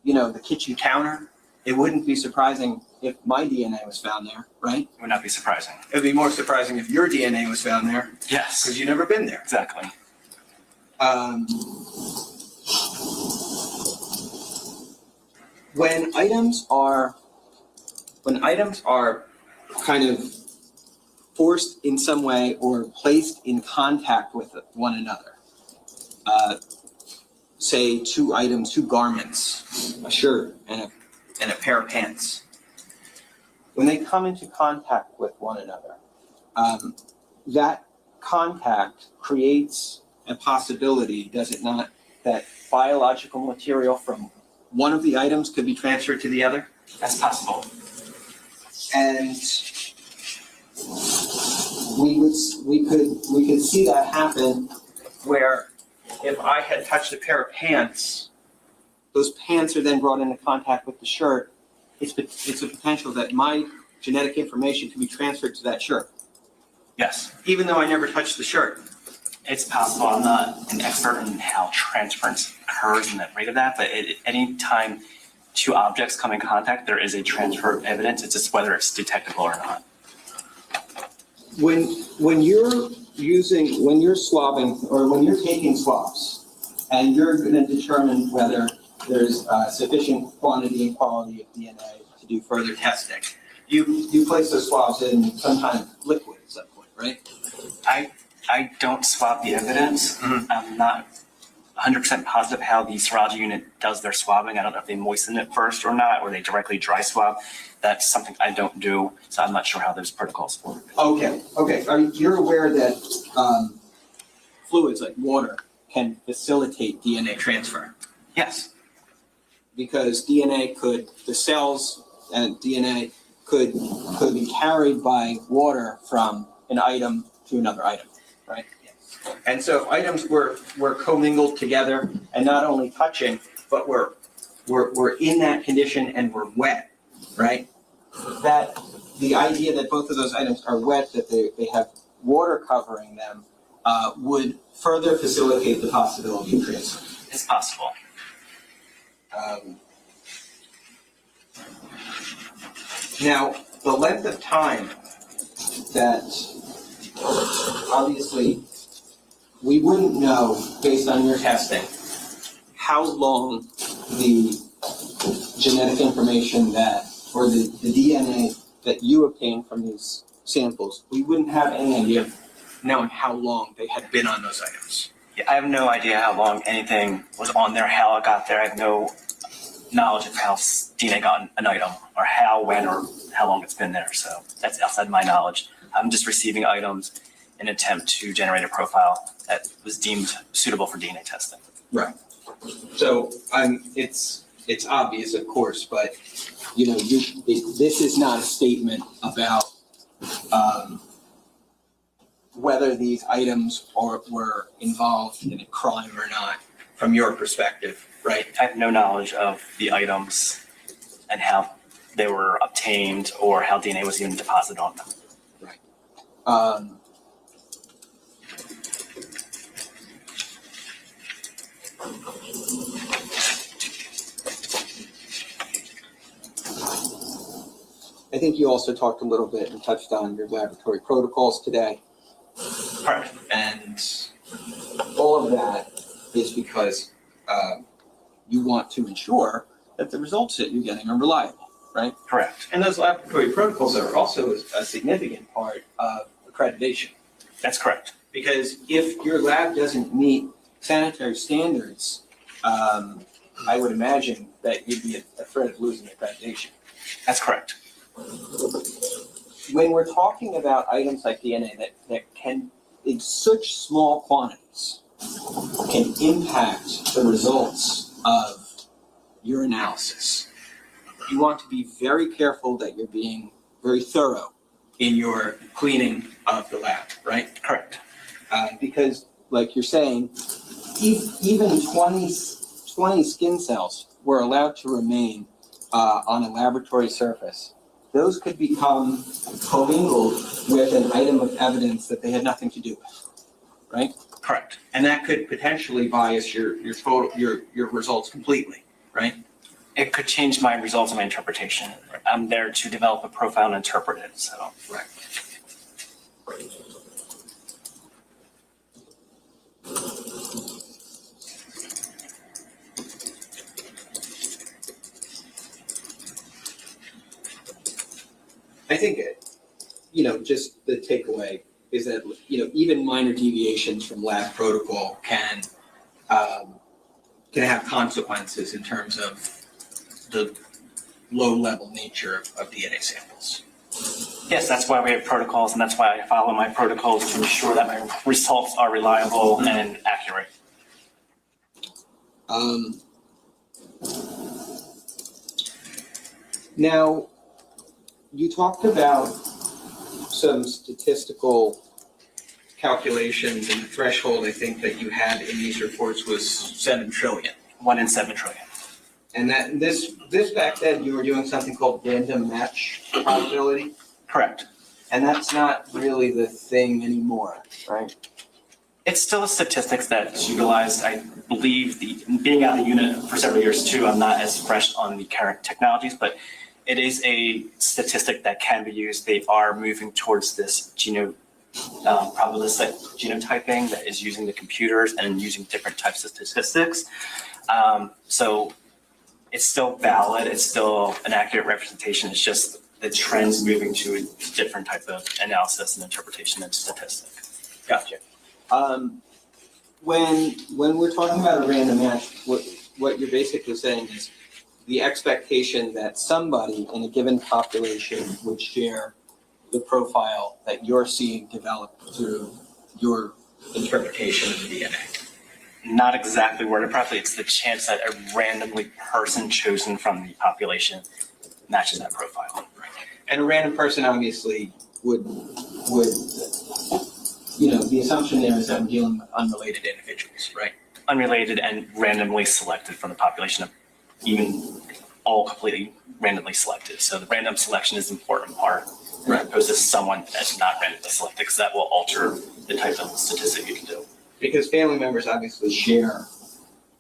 the kitchen counter, it wouldn't be surprising if my DNA was found there, right? It would not be surprising. It would be more surprising if your DNA was found there Yes. because you've never been there. Exactly. When items are kind of forced in some way or placed in contact with one another, say two garments, a shirt and a pair of pants, when they come into contact with one another, that contact creates a possibility, does it not, that biological material from one of the items could be transferred to the other? That's possible. And we could see that happen where if I had touched a pair of pants, those pants are then brought into contact with the shirt. It's a potential that my genetic information can be transferred to that shirt, Yes. even though I never touched the shirt. It's possible. I'm not an expert in how transference occurs and the rate of that, but any time two objects come in contact, there is a transfer of evidence. It's just whether it's detectable or not. When you're swabbing or when you're taking swabs and you're going to determine whether there's sufficient quantity and quality of DNA to do further testing, you place those swabs in some kind of liquid at some point, right? I don't swab the evidence. Mhm. I'm not 100% positive how the serology unit does their swabbing. I don't know if they moisten it first or not, or they directly dry swab. That's something I don't do, so I'm not sure how those protocols work. Okay. You're aware that fluids like water can facilitate DNA transfer Yes. because the cells and DNA could be carried by water from an item to another item, right? And so if items were commingled together and not only touching, but were in that condition and were wet, right? That the idea that both of those items are wet, that they have water covering them, would further facilitate the possibility of transfer. It's possible. Now, the length of time that obviously we wouldn't know based on your testing how long the genetic information or the DNA that you obtained from these samples, we wouldn't have any idea of knowing how long they had been on those items. Yeah, I have no idea how long anything was on there, how it got there. I have no knowledge of how DNA got an item or how, when, or how long it's been there. So that's outside my knowledge. I'm just receiving items an attempt to generate a profile that was deemed suitable for DNA testing. So it's obvious, of course, but this is not a statement about whether these items were involved in a crime or not, from your perspective, right? I have no knowledge of the items and how they were obtained or how DNA was even deposited on them. I think you also talked a little bit and touched on your laboratory protocols today. Correct. And all of that is because you want to ensure that the results that you're getting are reliable, right? Correct. And those laboratory protocols are also a significant part of accreditation. That's correct. Because if your lab doesn't meet sanitary standards, I would imagine that you'd be at threat of losing accreditation. That's correct. When we're talking about items like DNA that can, in such small quantities, can impact the results of your analysis, you want to be very careful that you're being very thorough in your cleaning of the lab, right? Correct. Because, like you're saying, even 20 skin cells were allowed to remain on a laboratory surface. Those could become commingled with an item of evidence that they had nothing to do with, right? Correct. And that could potentially bias your results completely, right? It could change my results and my interpretation. I'm there to develop a profile and interpret it, so. Right. I think, just the takeaway is that, even minor deviations from lab protocol can have consequences in terms of the low-level nature of DNA samples. Yes, that's why we have protocols, and that's why I follow my protocols to ensure that my results are reliable and accurate. Now, you talked about some statistical calculations, and the threshold I think that you had in these reports was 7 trillion. 1 in 7 trillion. And that this back then you were doing something called random match probability, Correct. and that's not really the thing anymore, right? It's still a statistics that's utilized. I believe being out of the unit for several years too, I'm not as fresh on the current technologies, but it is a statistic that can be used. They are moving towards this probabilistic genotyping that is using the computers and using different types of statistics. So it's still valid. It's still an accurate representation. It's just the trends moving to a different type of analysis and interpretation and statistic. Gotcha. When we're talking about a random match, what you're basically saying is the expectation that somebody in a given population would share the profile that you're seeing develop through your interpretation of the DNA. Not exactly worded properly. It's the chance that a randomly person chosen from the population matches that profile. And a random person obviously would the assumption there is that we're dealing with unrelated individuals, right? Unrelated and randomly selected from the population of even all completely randomly selected. So the random selection is the important part, Right. as opposed to someone that's not randomly selected, because that will alter the type of statistic you can do. Because family members obviously share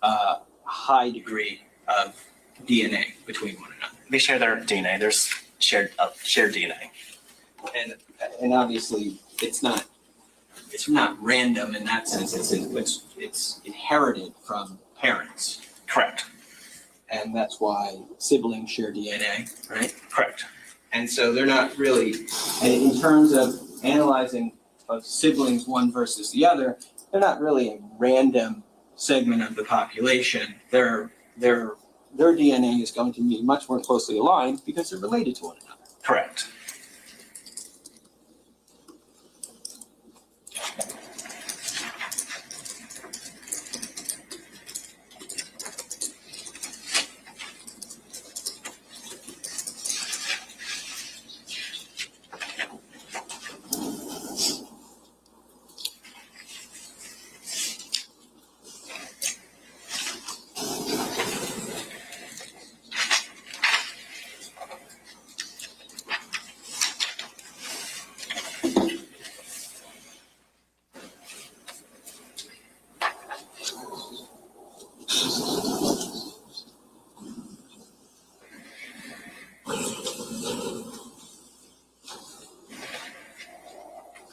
a high degree of DNA between one another. They share their DNA. There's shared DNA. And obviously it's not random in that sense. It's inherited from parents. Correct. And that's why siblings share DNA, right? Correct. And so they're not really, and in terms of analyzing of siblings one versus the other, they're not really a random segment of the population. Their DNA is going to be much more closely aligned because they're related to one another. Correct.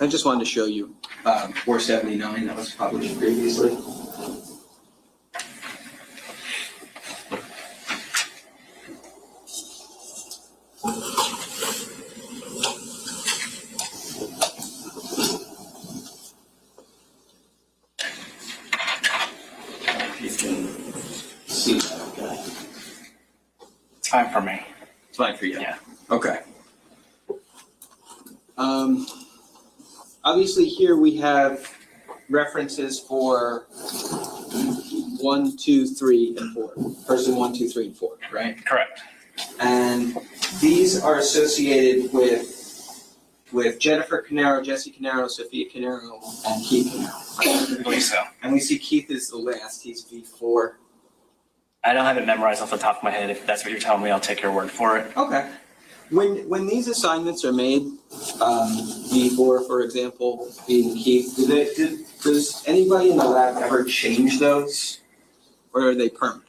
I just wanted to show you 479 that was published previously. You can see that, okay? It's fine for me. It's fine for you? Yeah. Okay. Obviously here we have references for 1, 2, 3, and 4. Person 1, 2, 3, and 4, right? Correct. And these are associated with Jennifer Caneiro, Jesse Caneiro, Sophia Caneiro, and Keith Caneiro. I believe so. And we see Keith is the last, he's V4. I don't have it memorized off the top of my head. If that's what you're telling me, I'll take your word for it. Okay. When these assignments are made, V4, for example, being Keith, does anybody in the lab ever change those? Or are they permanent?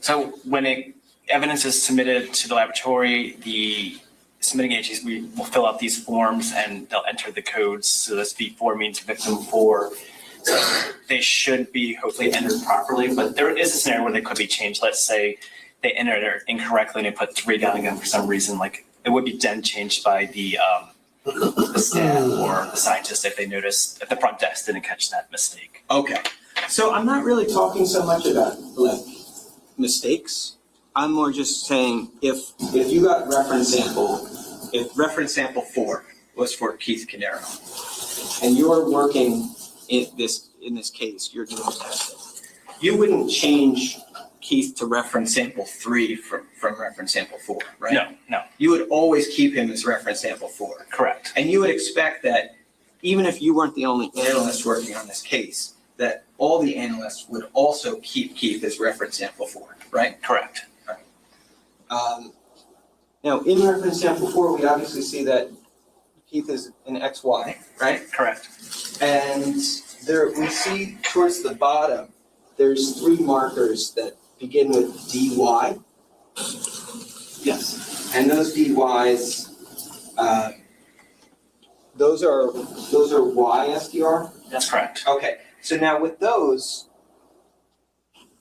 So when evidence is submitted to the laboratory, the submitting agencies, we will fill out these forms and they'll enter the codes. So this V4 means victim 4. So they should be hopefully entered properly, but there is a scenario where they could be changed. Let's say they entered it incorrectly and they put 3 down again for some reason, like it would be then changed by the staff or the scientist if they notice, if the front desk didn't catch that mistake. Okay. So I'm not really talking so much about like mistakes. I'm more just saying if you got reference sample, if reference sample 4 was for Keith Caneiro, and you're working in this case, you're doing testing, you wouldn't change Keith to reference sample 3 from reference sample 4, right? No. You would always keep him as reference sample 4. Correct. And you would expect that even if you weren't the only analyst working on this case, that all the analysts would also keep Keith as reference sample 4, right? Correct. Now, in reference sample 4, we obviously see that Keith is an XY, right? Correct. And there we see towards the bottom, there's 3 markers that begin with DY. Yes. And those DYs, those are YSDR? That's correct. Okay, so now with those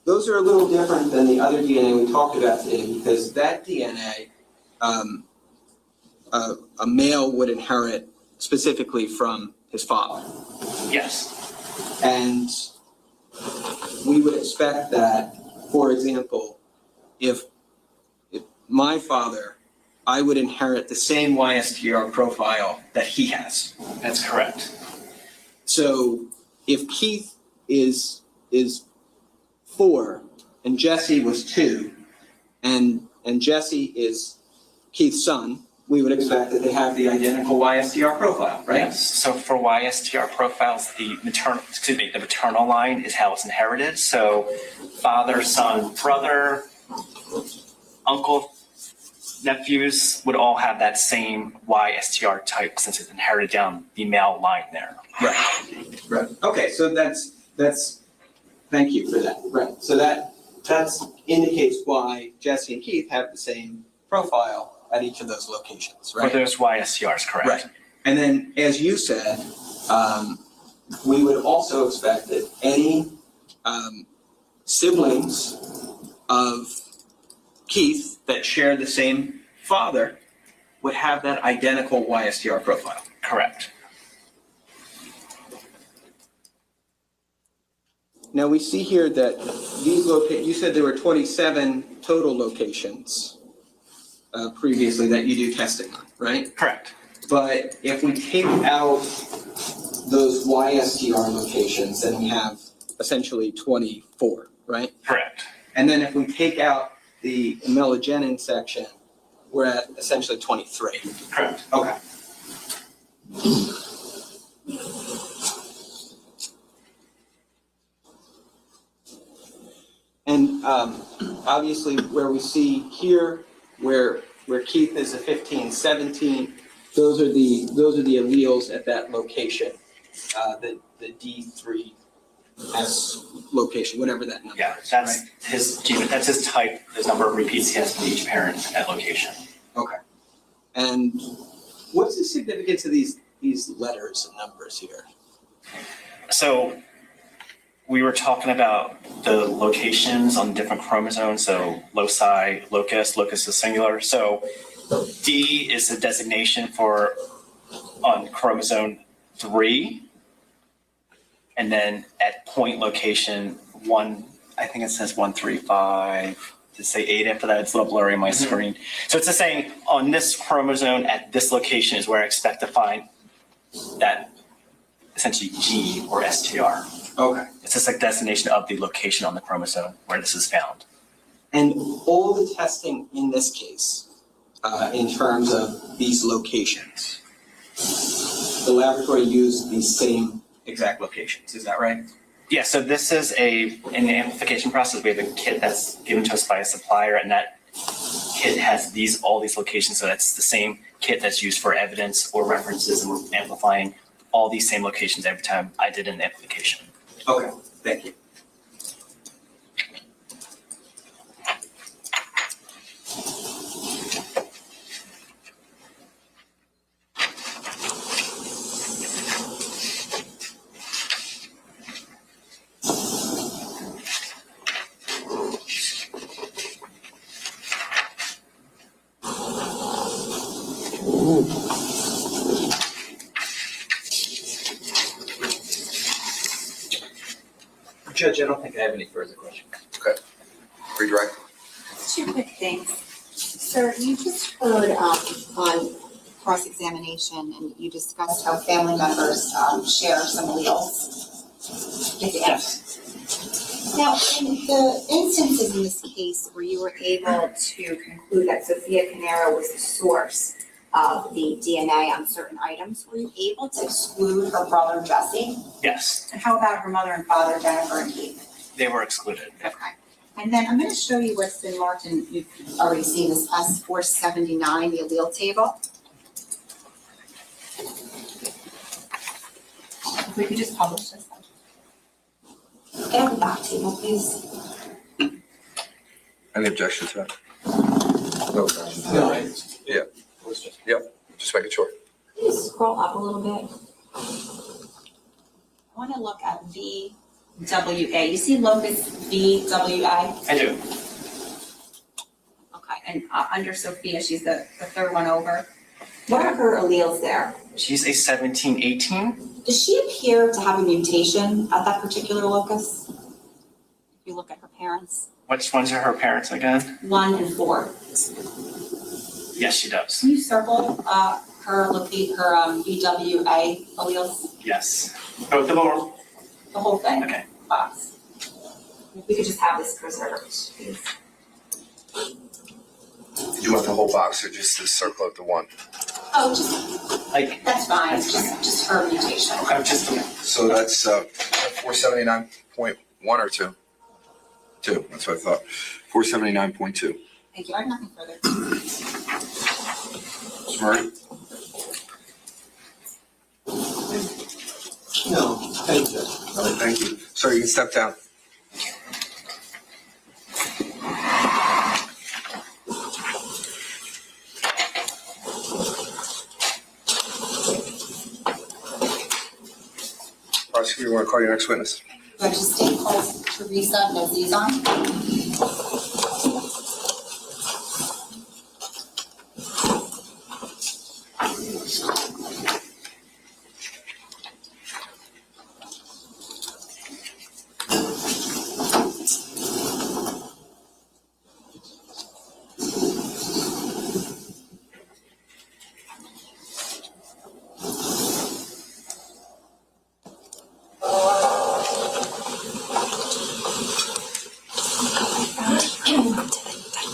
are a little different than the other DNA we talked about today, because that DNA, a male would inherit specifically from his father. Yes. And we would expect that, for example, if my father, I would inherit the same YSTR profile that he has. That's correct. So if Keith is 4 and Jesse was 2 and Jesse is Keith's son, we would expect that they have the identical YSTR profile, right? Yes. So for YSTR profiles, the maternal line is how it's inherited. So father, son, brother, uncle, nephews would all have that same YSTR type since it's inherited down the male line there. Right. Okay, so that's thank you for that. Right. So that indicates why Jesse and Keith have the same profile at each of those locations, right? For those YSTRs, correct. Right. And then, as you said, we would also expect that any siblings of Keith that share the same father would have that identical YSTR profile. Correct. Now we see here that these you said there were 27 total locations previously that you do testing on, right? Correct. But if we take out those YSTR locations, then we have essentially 24, right? Correct. And then if we take out the melogenin section, we're at essentially 23. Correct. Okay. And obviously where we see here, where Keith is a 15, 17, those are the alleles at that location, the D3S location, whatever that number Yeah, is. that's right? his gene. That's his type. There's number of repeats he has from each parent at location. Okay. And what's the significance of these these letters and numbers here? So we were talking about the locations on different chromosomes. So loci, locus is singular. So D is the designation for on chromosome 3. And then at point location 1, I think it says 135. To say 8 after that, it's a little blurry on my screen. So it's just saying on this chromosome at this location is where I expect to find that essentially G or STR. Okay. It's just a designation of the location on the chromosome where this is found. And all the testing in this case, in terms of these locations, the laboratory used these same exact locations, is that right? Yeah, so this is in the amplification process, we have a kit that's given to us by a supplier, and that kit has all these locations. So that's the same kit that's used for evidence or references, and we're amplifying all these same locations every time I did an amplification. Okay, thank you. Judge, I don't think I have any further questions. Okay. Redirect. Two quick things. Sir, you just heard on cross-examination and you discussed how family members share some alleles. Yes. Now, in the instances in this case where you were able to conclude that Sophia Caneiro was the source of the DNA on certain items, were you able to exclude her brother Jesse? Yes, And how about her mother and father Jennifer and Keith? they were excluded. Okay. And then I'm going to show you what's been marked, and you've already seen this S479, the allele table. If we could just publish this. And the back table, please. Any objection to that? No objection. No. Yeah. Yep, just making sure. Can you scroll up a little bit? I want to look at VWA. You see locus VWA? I do. Okay, and under Sophia, she's the third one over. What are her alleles there? She's a 1718. Does she appear to have a mutation at that particular locus? If you look at her parents, Which ones are her parents again? 1 and 4. Yes, she does. Can you circle her VWA alleles? Yes. Oh, the more. The whole thing? Okay. Box. If we could just have this preserved, please. You want the whole box or just the circle of the one? Oh, just, Like, that's fine, just her mutation. I'm just, So that's 479.1 or 2? 2, that's what I thought. 479.2. Thank you, I have nothing further. Ms. Murray? No, thank you. All right, thank you. Sir, you can step down. Prosecutor, you want to call your next witness? Judge State calls Theresa Nezezon.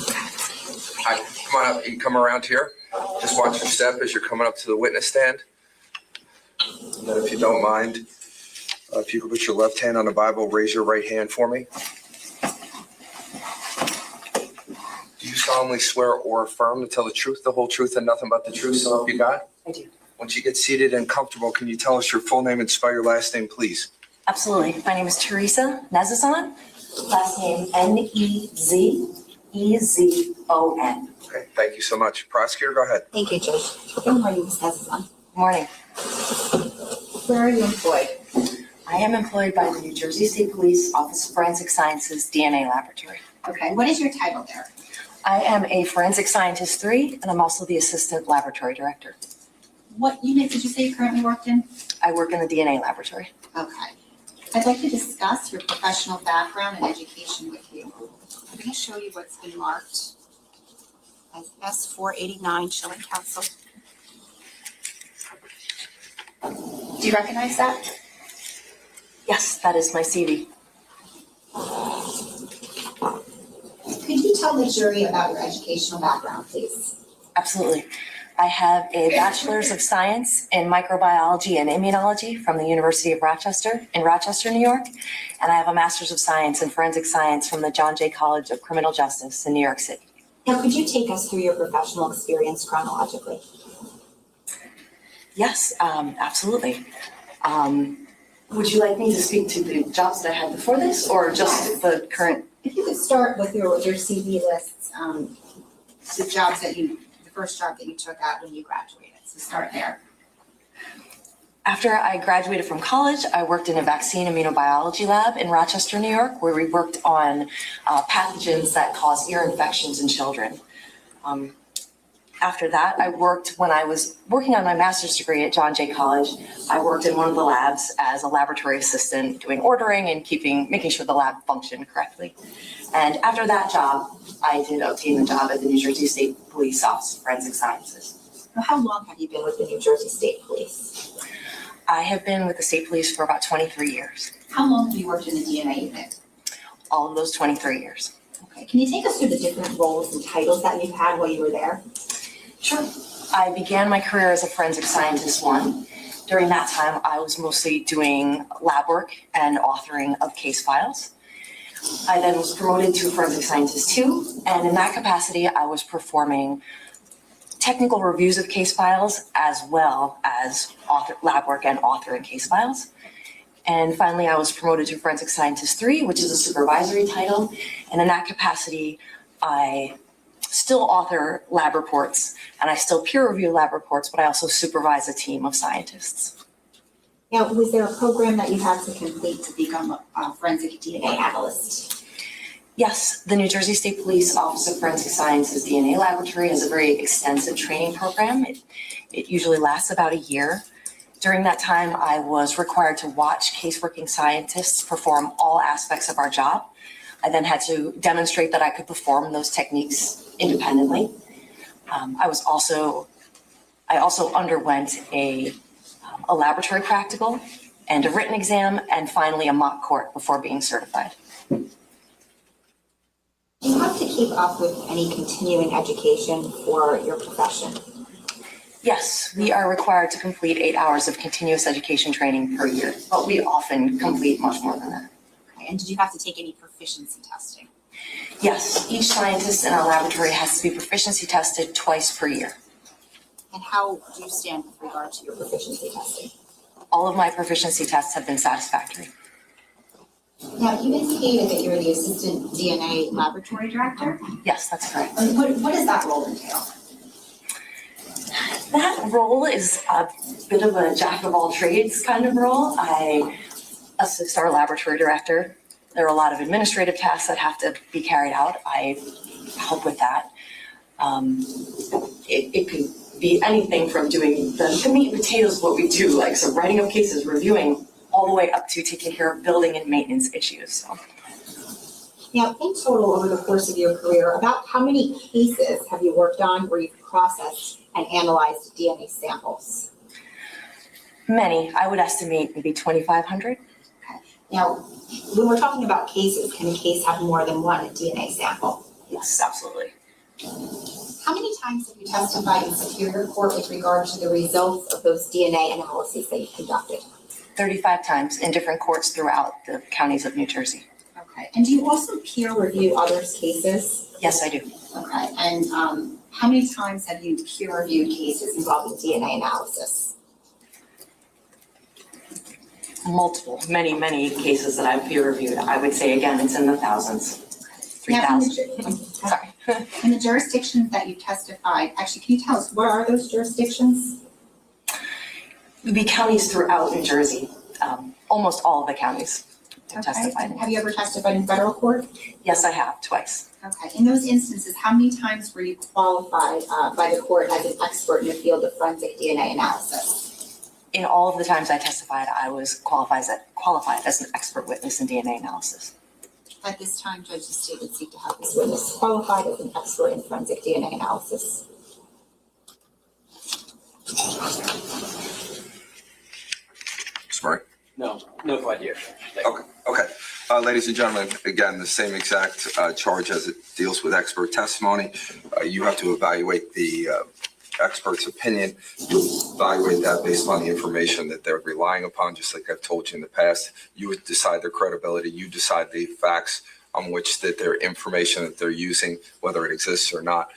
Hi, come on up. You can come around here. Just watch your step as you're coming up to the witness stand. And then if you don't mind, if you could put your left hand on the Bible, raise your right hand for me. Do you solemnly swear or affirm to tell the truth, the whole truth, and nothing but the truth, so help you God? I do. Once you get seated and comfortable, can you tell us your full name and spell your last name, please? Absolutely. My name is Theresa Nezezon. Last name Nezezon. Okay, thank you so much. Prosecutor, go ahead. Thank you, Judge. Good morning, Ms. Nezezon. Morning. Where are you employed? I am employed by the New Jersey State Police Office of Forensic Sciences DNA Laboratory. Okay, what is your title there? I am a Forensic Scientist 3, and I'm also the Assistant Laboratory Director. What unit did you say you currently worked in? I work in the DNA Laboratory. Okay. I'd like to discuss your professional background and education with you. I'm going to show you what's been marked as S489 Shilling Council. Do you recognize that? Yes, that is my CV. Could you tell the jury about your educational background, please? Absolutely. I have a Bachelor's of Science in Microbiology and Immunology from the University of Rochester in Rochester, New York. And I have a Master's of Science in Forensic Science from the John Jay College of Criminal Justice in New York City. Now, could you take us through your professional experience chronologically? Yes, absolutely. Would you like me to speak to the jobs that I had before this, or just the current? If you could start with your CV lists, the first job that you took out when you graduated. So start there. After I graduated from college, I worked in a vaccine immunobiology lab in Rochester, New York, where we worked on pathogens that cause ear infections in children. After that, when I was working on my master's degree at John Jay College, I worked in one of the labs as a laboratory assistant, doing ordering and making sure the lab functioned correctly. And after that job, I did obtain the job at the New Jersey State Police Office of Forensic Sciences. Now, how long have you been with the New Jersey State Police? I have been with the state police for about 23 years. How long have you worked in the DNA unit? All of those 23 years. Okay, can you take us through the different roles and titles that you've had while you were there? Sure. I began my career as a Forensic Scientist 1. During that time, I was mostly doing lab work and authoring of case files. I then was promoted to Forensic Scientist 2, and in that capacity, I was performing technical reviews of case files as well as lab work and authoring case files. And finally, I was promoted to Forensic Scientist 3, which is a supervisory title. And in that capacity, I still author lab reports and I still peer review lab reports, but I also supervise a team of scientists. Now, was there a program that you had to complete to become a forensic DNA analyst? Yes, the New Jersey State Police Office of Forensic Sciences DNA Laboratory has a very extensive training program. It usually lasts about a year. During that time, I was required to watch case-working scientists perform all aspects of our job. I then had to demonstrate that I could perform those techniques independently. I also underwent a laboratory practical and a written exam, and finally a mock court before being certified. Do you have to keep up with any continuing education for your profession? Yes, we are required to complete 8 hours of continuous education training per year, but we often complete much more than that. Okay, and did you have to take any proficiency testing? Yes, each scientist in our laboratory has to be proficiency tested twice per year. And how do you stand with regard to your proficiency testing? All of my proficiency tests have been satisfactory. Now, you indicated that you're the assistant DNA laboratory director. Yes, that's correct. And what does that role entail? That role is a bit of a jack of all trades kind of role. I assist our laboratory director. There are a lot of administrative tasks that have to be carried out. I help with that. It could be anything from doing the meat and potatoes of what we do, like so writing up cases, reviewing, all the way up to taking care of building and maintenance issues. So. Now, in total, over the course of your career, about how many cases have you worked on where you've processed and analyzed DNA samples? Many. I would estimate maybe 2,500. Okay. Now, when we're talking about cases, can a case have more than one DNA sample? Yes, absolutely. How many times have you testified in Superior Court with regard to the results of those DNA analyses that you conducted? 35 times in different courts throughout the counties of New Jersey. Okay. And do you also peer review others' cases? Yes, I do. Okay. And how many times have you peer reviewed cases involving DNA analysis? Multiple, many cases that I've peer reviewed. I would say, again, it's in the thousands. 3,000. Sorry. In the jurisdictions that you testified, actually, can you tell us what are those jurisdictions? The counties throughout New Jersey, almost all of the counties have Okay. testified. Have you ever testified in federal court? Yes, I have, twice. Okay. In those instances, how many times were you qualified by the court as an expert in the field of forensic DNA analysis? In all of the times I testified, I was qualified as an expert witness in DNA analysis. At this time, Judge, the state would seek to have this witness qualified as an expert in forensic DNA analysis. Sorry. No idea. Okay. Ladies and gentlemen, again, the same exact charge as it deals with expert testimony. You have to evaluate the expert's opinion. You evaluate that based on the information that they're relying upon, just like I've told you in the past. You would decide their credibility. You decide the facts on which that their information that they're using, whether it exists or not.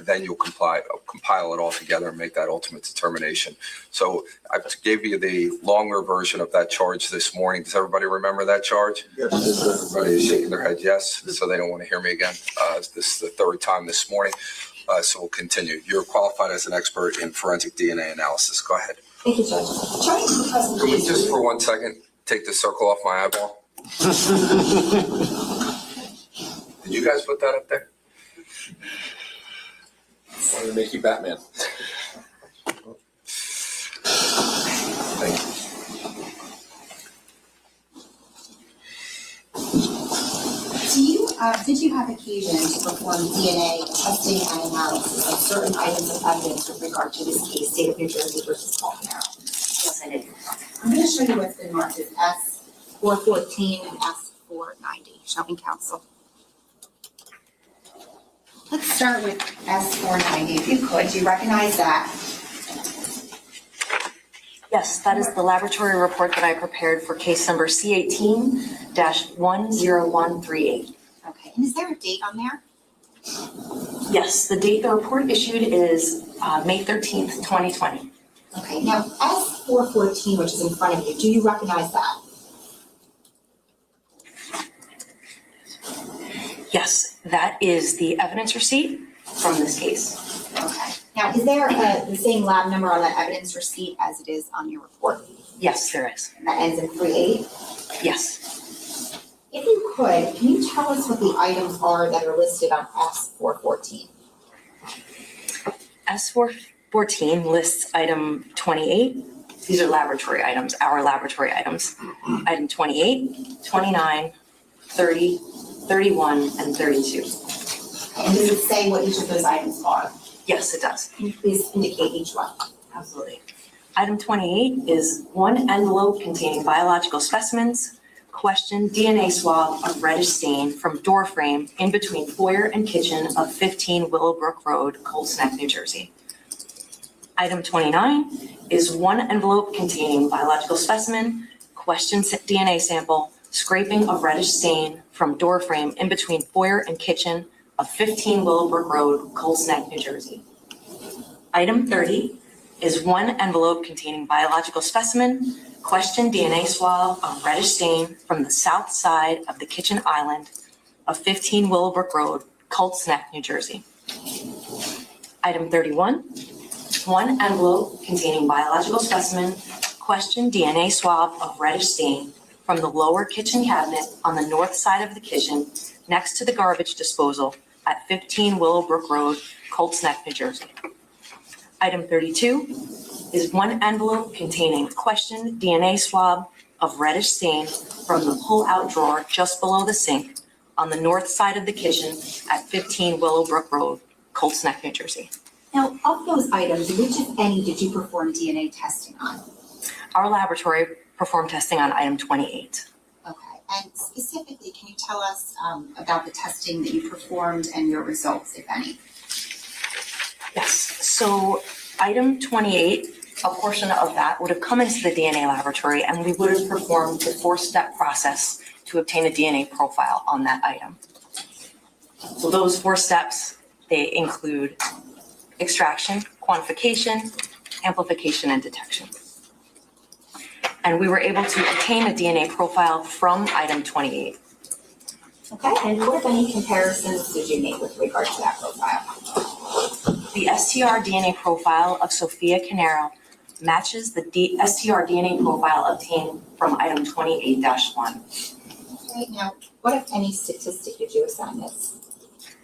Then you'll compile it all together and make that ultimate determination. So I gave you the longer version of that charge this morning. Does everybody remember that charge? Yes. Everybody is shaking their head yes, so they don't want to hear me again. This is the third time this morning, so we'll continue. You're qualified as an expert in forensic DNA analysis. Go ahead. Thank you, Judge. Turning to the Can we presentation. just for 1 second take the circle off my eyeball? Did you guys put that up there? Wanted to make you Batman. Thank you. Did you have occasion to perform DNA testing and analysis of certain items of evidence with regard to this case, State of New Jersey versus Caneiro? Yes, I did. I'm going to show you what's been marked as S414 and S490, showing counsel. Let's start with S490, if you could. Do you recognize that? Yes, that is the laboratory report that I prepared for case number C18-10138. Okay, and is there a date on there? Yes, the date the report issued is May 13th, 2020. Okay, now S414, which is in front of you, do you recognize that? Yes, that is the evidence receipt from this case. Okay. Now, is there the same lab number on that evidence receipt as it is on your report? Yes, there is. And that ends in 38? Yes. If you could, can you tell us what the items are that are listed on S414? S414 lists item 28. These are laboratory items, our laboratory items. Item 28, 29, 30, 31, and 32. And does it say what each of those items are? Yes, it does. Can you please indicate each one? Absolutely. Item 28 is one envelope containing biological specimens, question DNA swab of reddish stain from door frame in between foyer and kitchen of 15 Willowbrook Road, Colts Neck, New Jersey. Item 29 is one envelope containing biological specimen, question DNA sample, scraping of reddish stain from door frame in between foyer and kitchen of 15 Willowbrook Road, Colts Neck, New Jersey. Item 30 is one envelope containing biological specimen, question DNA swab of reddish stain from the south side of the kitchen island of 15 Willowbrook Road, Colts Neck, New Jersey. Item 31, one envelope containing biological specimen, question DNA swab of reddish stain from the lower kitchen cabinet on the north side of the kitchen next to the garbage disposal at 15 Willowbrook Road, Colts Neck, New Jersey. Item 32 is one envelope containing question DNA swab of reddish stain from the pull-out drawer just below the sink on the north side of the kitchen at 15 Willowbrook Road, Colts Neck, New Jersey. Now, of those items, which, if any, did you perform DNA testing on? Our laboratory performed testing on item 28. Okay, and specifically, can you tell us about the testing that you performed and your results, if any? Yes, so item 28, a portion of that would have come into the DNA laboratory and we would have performed the 4-step process to obtain a DNA profile on that item. So those 4 steps, they include extraction, quantification, amplification, and detection. And we were able to obtain a DNA profile from item 28. Okay, and what, if any, comparisons did you make with regard to that profile? The STR DNA profile of Sophia Caneiro matches the STR DNA profile obtained from item 28-1. Right now, what if any statistic did you assign this?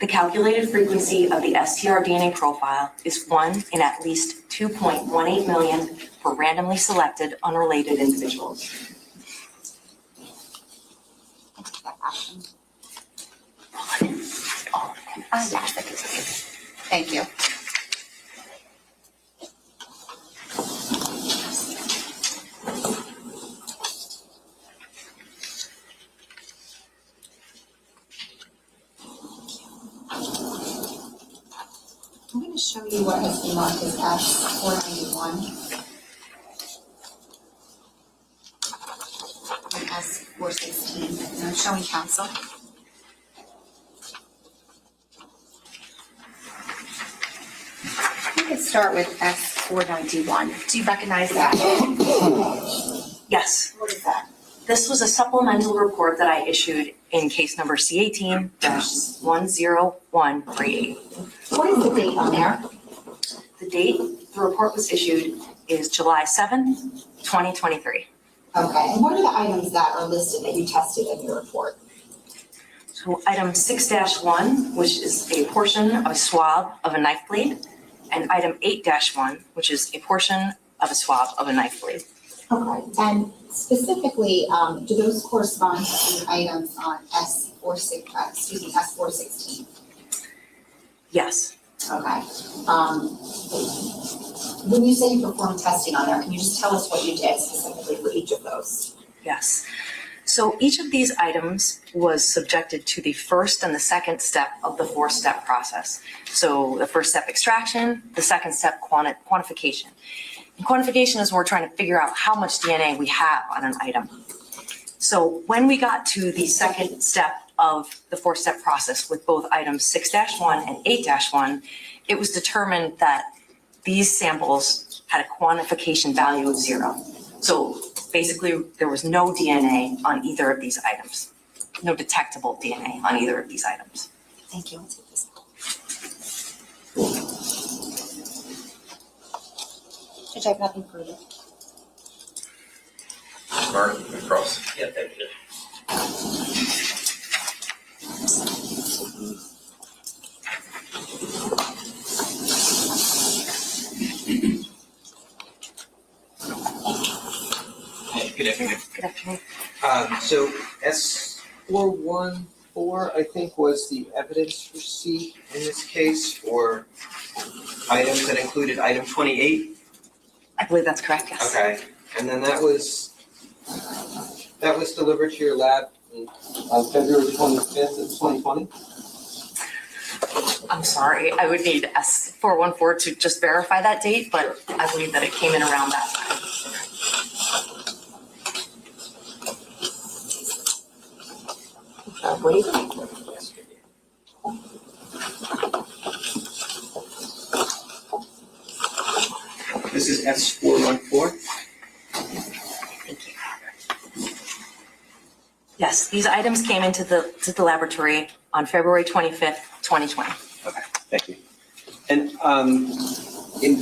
The calculated frequency of the STR DNA profile is 1 in at least 2.18 million for randomly selected unrelated individuals. Thank you. I'm going to show you what has been marked as S491 and S416, and I'm showing counsel. We could start with S491. Do you recognize that? Yes, What is that? this was a supplemental report that I issued in case number C18-10138. What is the date on there? The date the report was issued is July 7th, 2023. Okay, and what are the items that are listed that you tested in your report? So item 6-1, which is a portion of a swab of a knife blade, and item 8-1, which is a portion of a swab of a knife blade. Okay, and specifically, do those correspond to items on S416? Yes. Okay. When you say you performed testing on there, can you just tell us what you did specifically for each of those? Yes. So each of these items was subjected to the first and the second step of the 4-step process. So the first step, extraction, the second step, quantification. And quantification is where we're trying to figure out how much DNA we have on an item. So when we got to the second step of the 4-step process with both items 6-1 and 8-1, it was determined that these samples had a quantification value of 0. So basically, there was no DNA on either of these items, no detectable DNA on either of these items. Thank you. I'll take this. Judge, I have nothing further. Marc, across. Yeah, thank you. Hey, good afternoon. Good afternoon. So S414, I think, was the evidence receipt in this case for items that included item 28. I believe that's correct, yes. Okay, and then that was delivered to your lab on February 25th of 2020? I'm sorry, I would need S414 to just verify that date, but I believe that it came in around that time. This is S414? Thank you. Yes, these items came into the laboratory on February 25th, 2020. Okay, thank you. And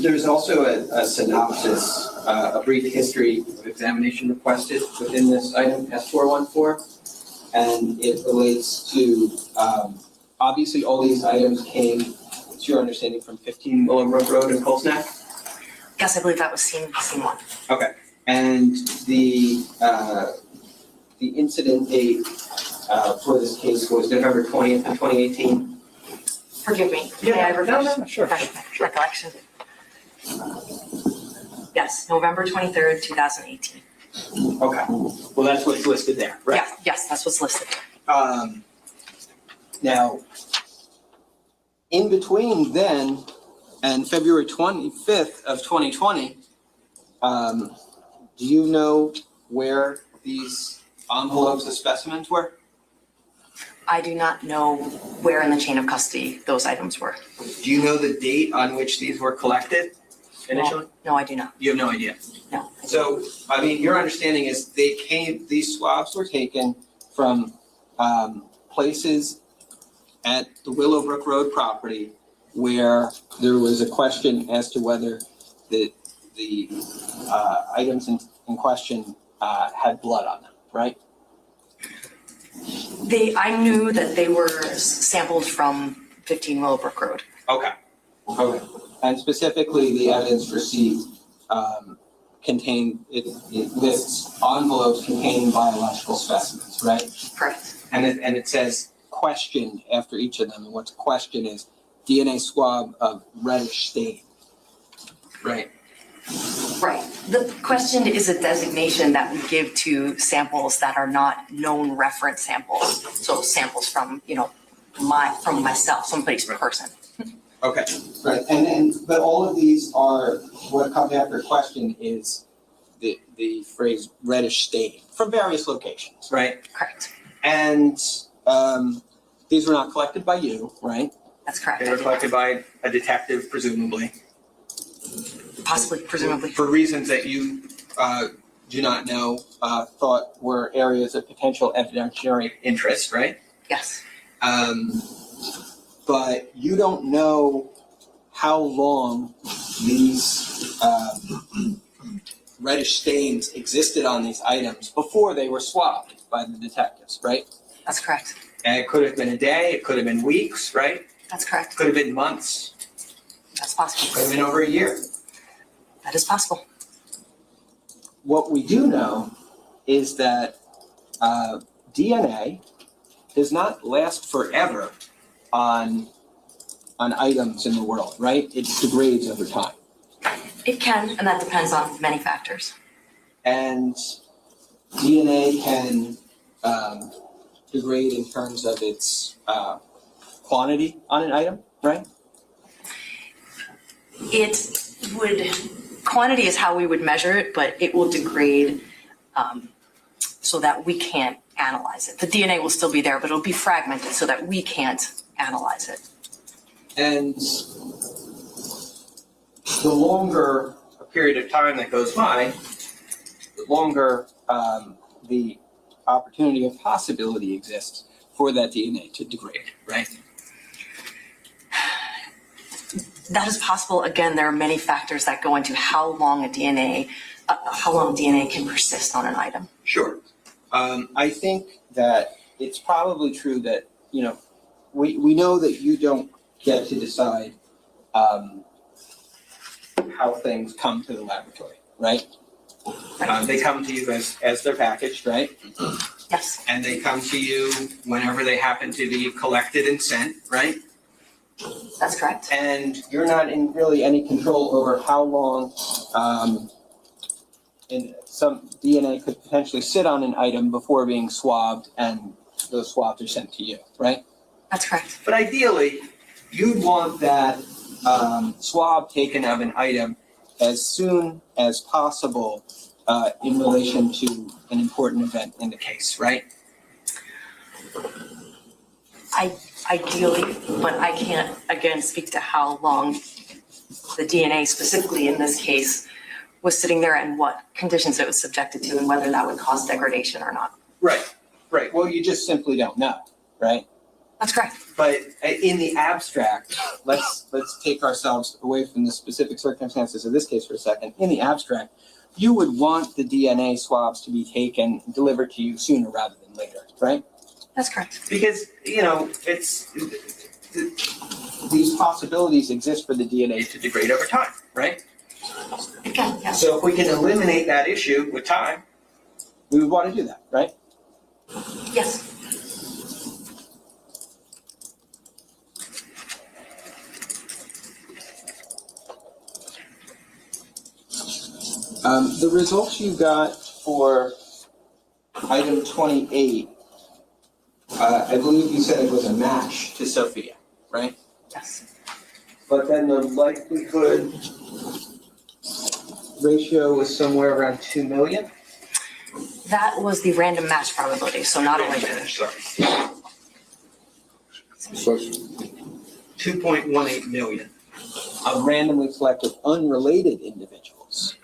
there's also a synopsis, a brief history of examination requested within this item, S414. And it relates to, obviously all these items came, it's your understanding, from 15 Willowbrook Road in Colesneck? Yes, I believe that was scene 1. Okay, and the incident date for this case was November 20th of 2018? Forgive me, may I refresh? Sure. refresh recollection? Yes, November 23rd, 2018. Okay, well, that's what's listed there, right? Yes, that's what's listed. Now, in between then and February 25th of 2020, do you know where these envelopes of specimens were? I do not know where in the chain of custody those items were. Do you know the date on which these were collected initially? No, I do not. You have no idea? No. So, I mean, your understanding is these swabs were taken from places at the Willowbrook Road property where there was a question as to whether the the items in question had blood on them, right? I knew that they were sampled from 15 Willowbrook Road. Okay. Okay. And specifically, the evidence received contained, it lists envelopes containing biological specimens, right? Correct. And it says questioned after each of them. And what's questioned is DNA swab of reddish stain. Right. Right. The question is a designation that we give to samples that are not known reference samples. So samples from, from myself, somebody's person. Okay. Right. But all of these are, what comes after question is the phrase reddish stain from various locations, right? Correct. And these were not collected by you, right? That's correct. They were collected by a detective, presumably. Possibly, presumably. For reasons that you do not know, thought were areas of potential evidentiary interest, right? Yes. But you don't know how long these reddish stains existed on these items before they were swabbed by the detectives, right? That's correct. And it could have been a day, it could have been weeks, right? That's correct. Could have been months, That's possible. could have been over a year. That is possible. What we do know is that DNA does not last forever on items in the world, right? It degrades over time. It can, and that depends on many factors. And DNA can degrade in terms of its quantity on an item, right? Quantity is how we would measure it, but it will degrade so that we can't analyze it. The DNA will still be there, but it'll be fragmented so that we can't analyze it. And the longer a period of time that goes by, the longer the opportunity or possibility exists for that DNA to degrade, right? That is possible. Again, there are many factors that go into how long DNA can persist on an item. Sure. I think that it's probably true that, we know that you don't get to decide how things come to the laboratory, right? They come to you as they're packaged, right? Yes. And they come to you whenever they happen to be collected and sent, right? That's correct. And you're not in really any control over how long and some DNA could potentially sit on an item before being swabbed, and those swabs are sent to you, right? That's correct. But ideally, you'd want that swab taken of an item as soon as possible in relation to an important event in the case, right? Ideally, but I can't, again, speak to how long the DNA specifically in this case was sitting there and what conditions it was subjected to and whether that would cause degradation or not. Right. Well, you just simply don't know, right? That's correct. But in the abstract, let's take ourselves away from the specific circumstances of this case for a second. In the abstract, you would want the DNA swabs to be taken and delivered to you sooner rather than later, right? That's correct. Because, these possibilities exist for the DNA to degrade over time, right? Again, yes. So if we can eliminate that issue with time, we would want to do that, right? Yes. The results you got for item 28, I believe you said it was a match to Sophia, right? Yes. But then the likelihood ratio was somewhere around 2 million? That was the random match probability, so not a likelihood. Sorry. 2.18 million of randomly selected unrelated individuals.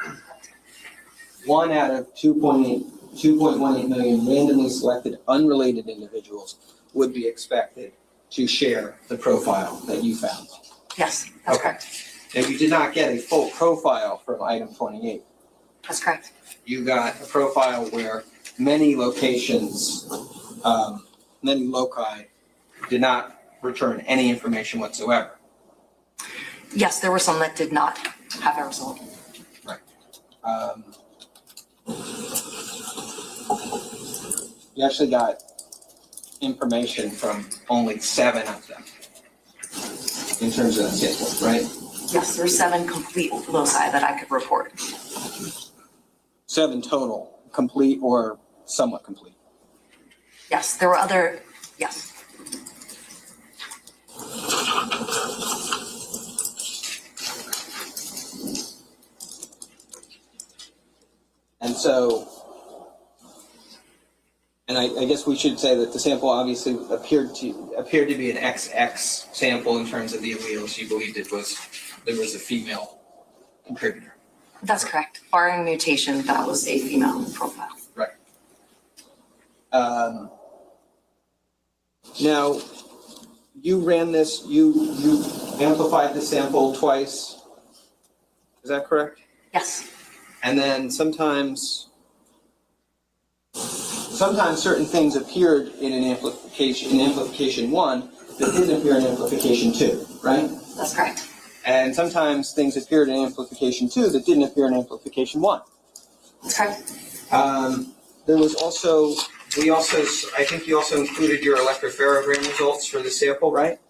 1 out of 2.18 million randomly selected unrelated individuals would be expected to share the profile that you found. Yes, that's Okay. correct. Now, you did not get a full profile from item 28. That's correct. You got a profile where many locations, many loci did not return any information whatsoever. Yes, there were some that did not have a result. You actually got information from only 7 of them in terms of the sample, right? Yes, there were 7 complete loci that I could report. 7 total, complete or somewhat complete. Yes, there were other, yes. And so, and I guess we should say that the sample obviously appeared to be an XX sample in terms of the alleles. You believed there was a female contributor. That's correct. Barring mutation, that was a female profile. Right. Now, you ran this, you amplified the sample twice. Is that correct? Yes. And then sometimes certain things appeared in amplification 1 that didn't appear in amplification 2, right? That's correct. And sometimes things appeared in amplification 2 that didn't appear in amplification 1. That's correct. There was also, I think you also included your electropherogram results for the sample, right?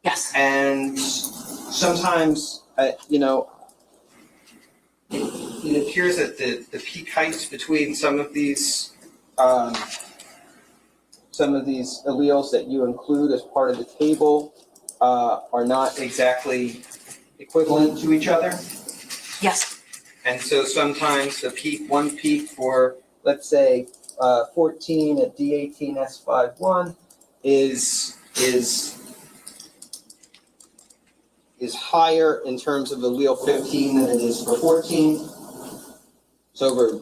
Yes. And sometimes, it appears that the peak heights between some of these alleles that you include as part of the table are not exactly equivalent to each other. Yes. And so sometimes one peak for, let's say, 14 at D18S51 is higher in terms of allele 15 than it is for 14. It's over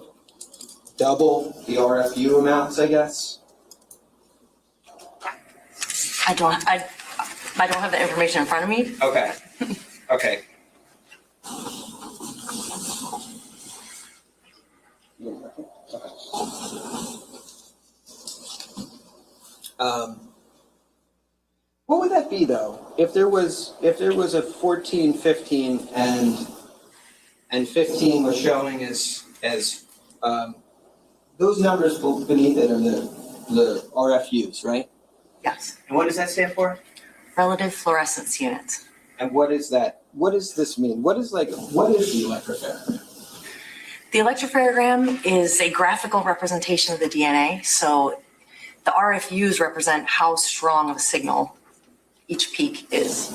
double the RFU amounts, I guess. I don't have the information in front of me. Okay. Okay. What would that be though? If there was a 14, 15 and 15 was showing as those numbers beneath it are the RFUs, right? Yes. And what does that stand for? Relative fluorescence units. And what is that? What does this mean? What is the electropherogram? The electropherogram is a graphical representation of the DNA. So the RFUs represent how strong of a signal each peak is.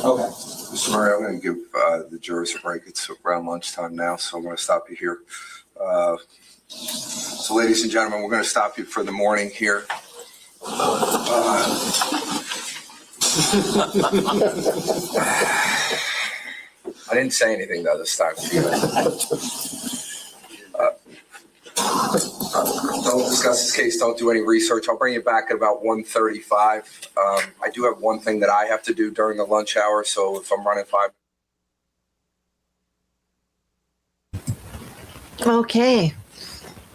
Okay. Mr. Murray, I'm going to give the jurors a break. It's around lunchtime now, so I'm going to stop you here. So ladies and gentlemen, we're going to stop you for the morning here. I didn't say anything though this time. Don't discuss this case. Don't do any research. I'll bring you back at about 1:35. I do have one thing that I have to do during the lunch hour, so if I'm running 5. Okay.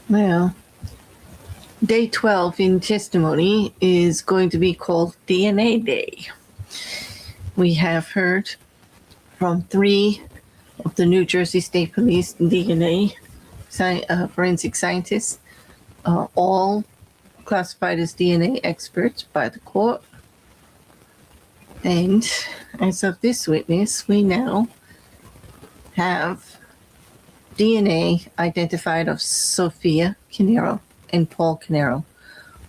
Well, day 12 in testimony is going to be called DNA Day. We have heard from 3 of the New Jersey State Police DNA forensic scientists, all classified as DNA experts by the court. And as of this witness, we now have DNA identified of Sophia Caneiro and Paul Caneiro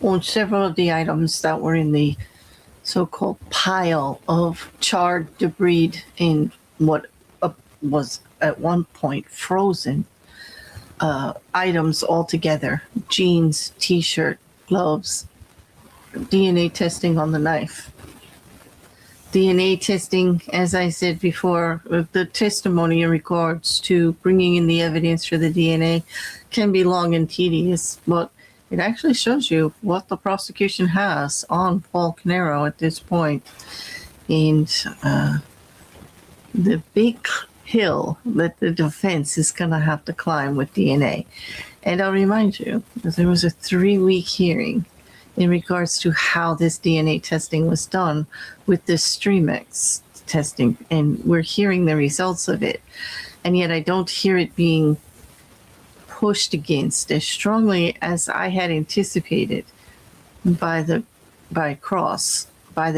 on several of the items that were in the so-called pile of charred debris in what was at one point frozen items altogether: jeans, t-shirt, gloves, DNA testing on the knife. DNA testing, as I said before, the testimony in regards to bringing in the evidence for the DNA can be long and tedious, but it actually shows you what the prosecution has on Paul Caneiro at this point. And the big hill that the defense is going to have to climb with DNA. And I'll remind you that there was a 3-week hearing in regards to how this DNA testing was done with the StreamX testing, and we're hearing the results of it. And yet I don't hear it being pushed against as strongly as I had anticipated by the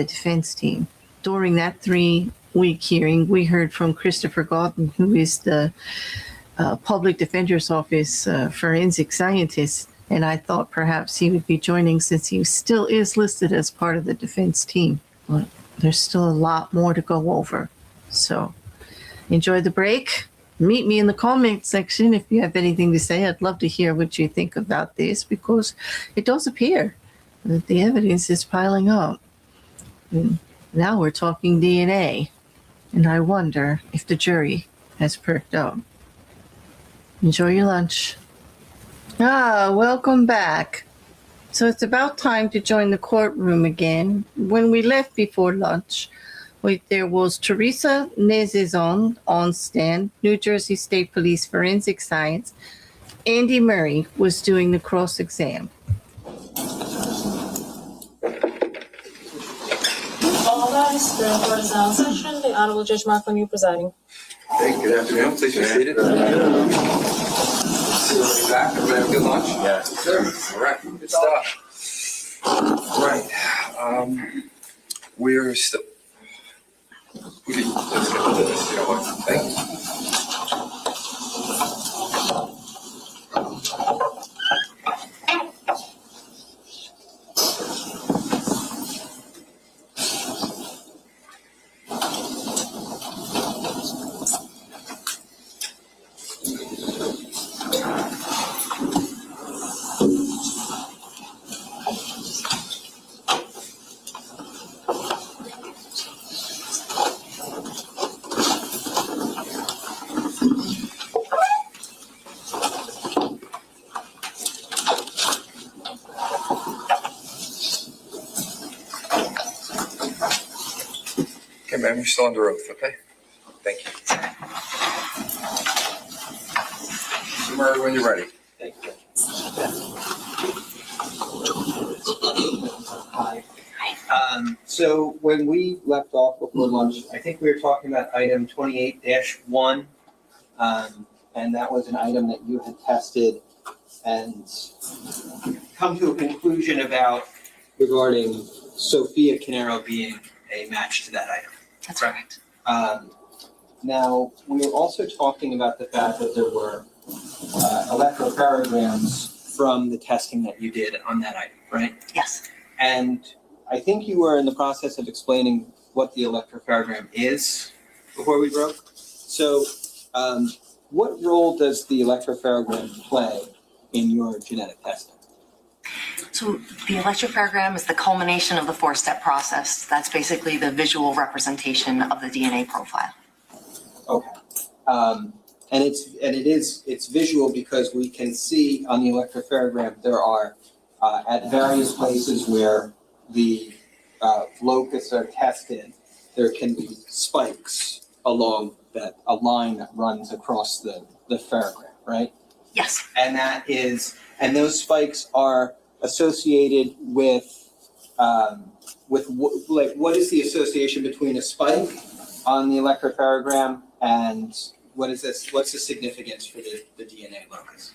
defense team. During that 3-week hearing, we heard from Christopher Gordon, who is the Public Defender's Office forensic scientist, and I thought perhaps he would be joining since he still is listed as part of the defense team. But there's still a lot more to go over. So enjoy the break. Meet me in the comment section if you have anything to say. I'd love to hear what you think about this, because it does appear that the evidence is piling up. And now we're talking DNA, and I wonder if the jury has perked up. Enjoy your lunch. Welcome back. So it's about time to join the courtroom again. When we left before lunch, there was Theresa Nezezon on stand, New Jersey State Police Forensic Science. Andy Murray was doing the cross-exam. All rise. The court is now in session. The Honorable Judge Marc Lemieux presiding. Hey, good afternoon. Please be seated. See you back. Everybody have a good lunch? Yeah. Sure. All right. Good stuff. All right. We're still. Let's get into this. You know what? Thank you. Okay, ma'am, you're still under oath, okay? Thank you. So, Murray, when you're ready. Thank you. Hi. So when we left off before lunch, I think we were talking about item 28-1. And that was an item that you had tested and come to a conclusion about regarding Sophia Caneiro being a match to that item. That's correct. Now, we were also talking about the fact that there were electrocardiograms from the testing that you did on that item, right? Yes. And I think you were in the process of explaining what the electrocardiogram is before we broke. So what role does the electrocardiogram play in your genetic testing? So the electrocardiogram is the culmination of the 4-step process. That's basically the visual representation of the DNA profile. Okay. And it's visual because we can see on the electropharogram there are at various places where the locus are tested, there can be spikes along that, a line that runs across the pharogram, right? Yes. And those spikes are associated with what is the association between a spike on the electropharogram and what's the significance for the DNA locus?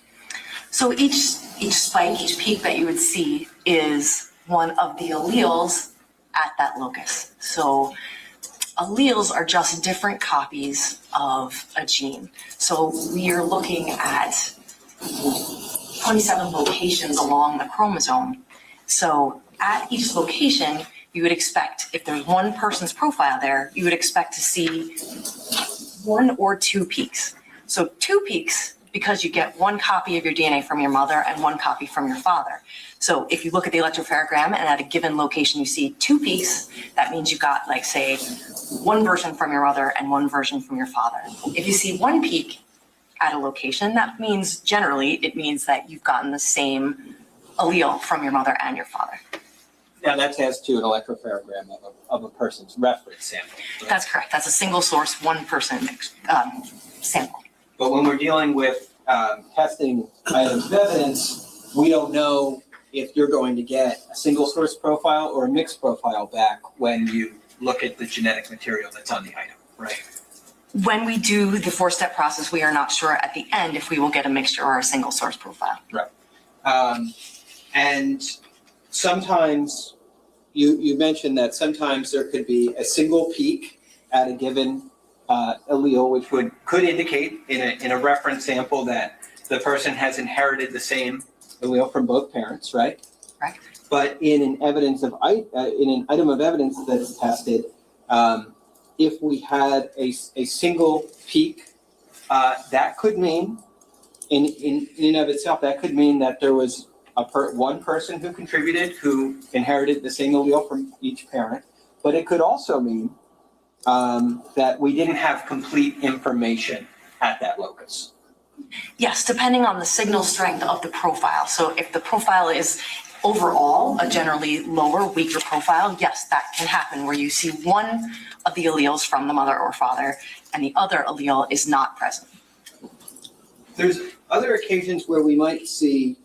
So each spike, each peak that you would see is one of the alleles at that locus. So alleles are just different copies of a gene. So we are looking at 27 locations along the chromosome. So at each location, you would expect, if there's one person's profile there, you would expect to see 1 or 2 peaks. So 2 peaks because you get 1 copy of your DNA from your mother and 1 copy from your father. So if you look at the electropharogram and at a given location you see 2 peaks, that means you got, like, say, 1 version from your mother and 1 version from your father. If you see 1 peak at a location, that means generally it means that you've gotten the same allele from your mother and your father. Now that's as to an electrophoregram of a person's reference sample. Right? That's correct. That's a single source, one person sample. But when we're dealing with testing items of evidence, we don't know if you're going to get a single source profile or a mixed profile back when you look at the genetic material that's on the item, right? When we do the 4-step process, we are not sure at the end if we will get a mixture or a single source profile. Right. And sometimes you mentioned that sometimes there could be a single peak at a given allele, which could indicate in a reference sample that the person has inherited the same allele from both parents, right? Right. But in an item of evidence that's tested, if we had a single peak, that could mean, in and of itself, that could mean that there was one person who contributed who inherited the same allele from each parent. But it could also mean that we didn't have complete information at that locus. Yes, depending on the signal strength of the profile. So if the profile is overall a generally lower, weaker profile, yes, that can happen where you see one of the alleles from the mother or father and the other allele is not present. There's other occasions where we might see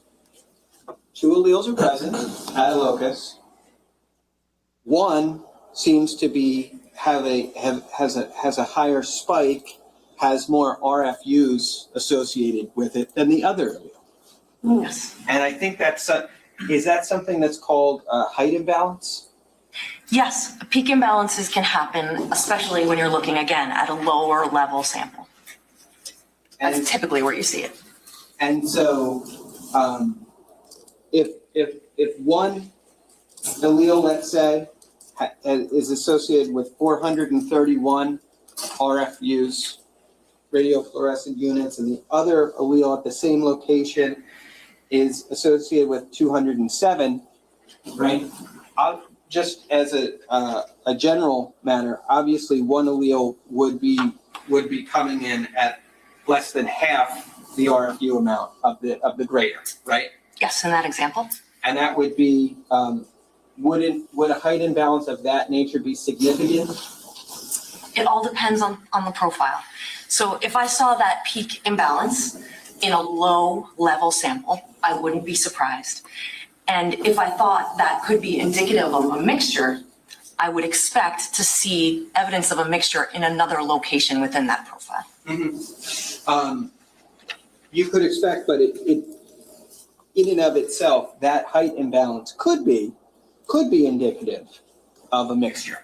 two alleles are present at a locus. One seems to be has a higher spike, has more RFUs associated with it than the other allele. Yes. And I think is that something that's called height imbalance? Yes, peak imbalances can happen, especially when you're looking again at a lower level sample. That's typically where you see it. And so, if one allele, let's say, is associated with 431 RFUs, radiofluorescent units, and the other allele at the same location is associated with 207, right? Just as a general matter, obviously one allele would be coming in at less than half the RFU amount of the greater, right? Yes, in that example. And that would be, would a height imbalance of that nature be significant? It all depends on the profile. So if I saw that peak imbalance in a low level sample, I wouldn't be surprised. And if I thought that could be indicative of a mixture, I would expect to see evidence of a mixture in another location within that profile. Mm-hmm. You could expect, but it in and of itself, that height imbalance could be indicative of a mixture.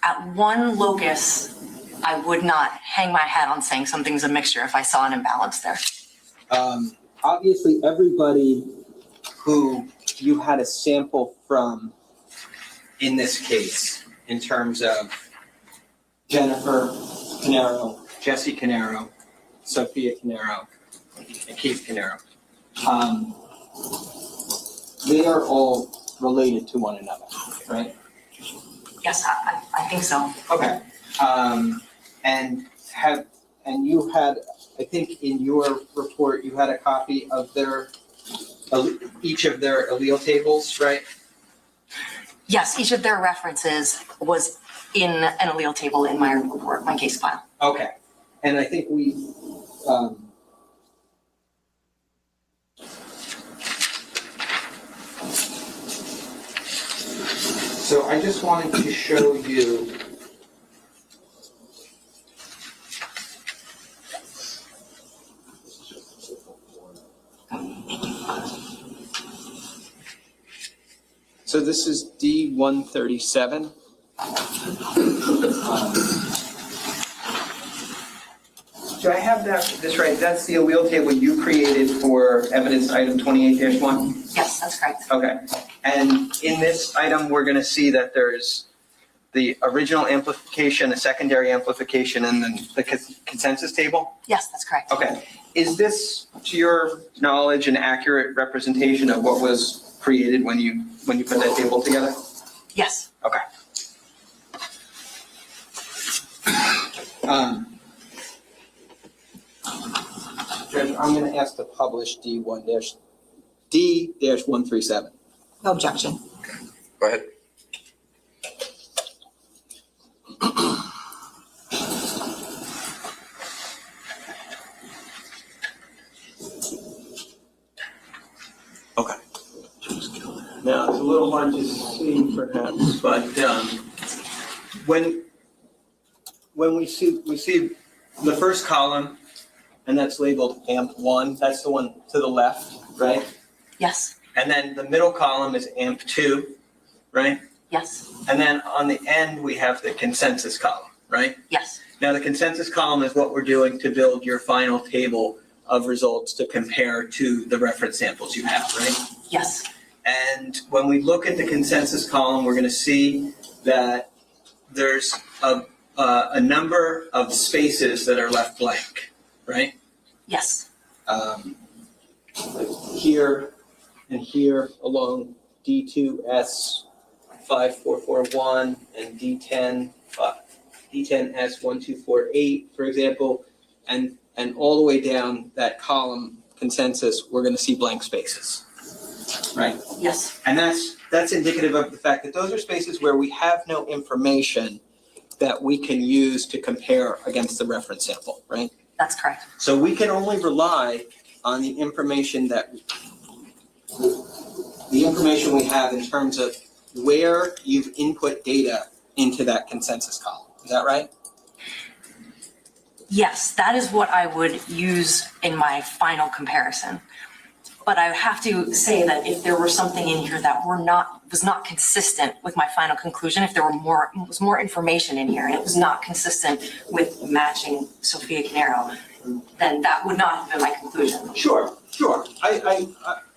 At one locus, I would not hang my hat on saying something's a mixture if I saw an imbalance there. Obviously, everybody who you had a sample from in this case, in terms of Jennifer Caneiro, Jesse Caneiro, Sophia Caneiro, and Keith Caneiro, they are all related to one another, right? Yes, I think so. Okay. And you had, I think in your report, you had a copy of each of their allele tables, right? Yes, each of their references was in an allele table in my report, my case file. Okay. And I think we, so I just wanted to show you so this is D137. Do I have this right? That's the allele table you created for evidence item 28-1? Yes, that's correct. Okay. And in this item, we're going to see that there's the original amplification, the secondary amplification, and then the consensus table? Yes, that's correct. Okay. Is this, to your knowledge, an accurate representation of what was created when you put that table together? Yes. Okay. Judge, I'm going to ask to publish D-137. No objection. Go ahead. Okay. Now, it's a little hard to see perhaps, but when we see the first column, and that's labeled AMP1, that's the one to the left, right? Yes, And then the middle column is AMP2, right? yes, And then on the end, we have the consensus column, right? yes, Now, the consensus column is what we're doing to build your final table of results to compare to the reference samples you have, right? yes, And when we look at the consensus column, we're going to see that there's a number of spaces that are left blank, right? yes, Here and here along D2S5441 and D10S1248, for example, and all the way down that column consensus, we're going to see blank spaces, right? yes, And that's indicative of the fact that those are spaces where we have no information that we can use to compare against the reference sample, right? that's correct. So we can only rely on the information we have in terms of where you've input data into that consensus column. Is that right? Yes, that is what I would use in my final comparison. But I have to say that if there were something in here that was not consistent with my final conclusion, if there was more information in here and it was not consistent with matching Sophia Caneiro, then that would not have been my conclusion. Sure.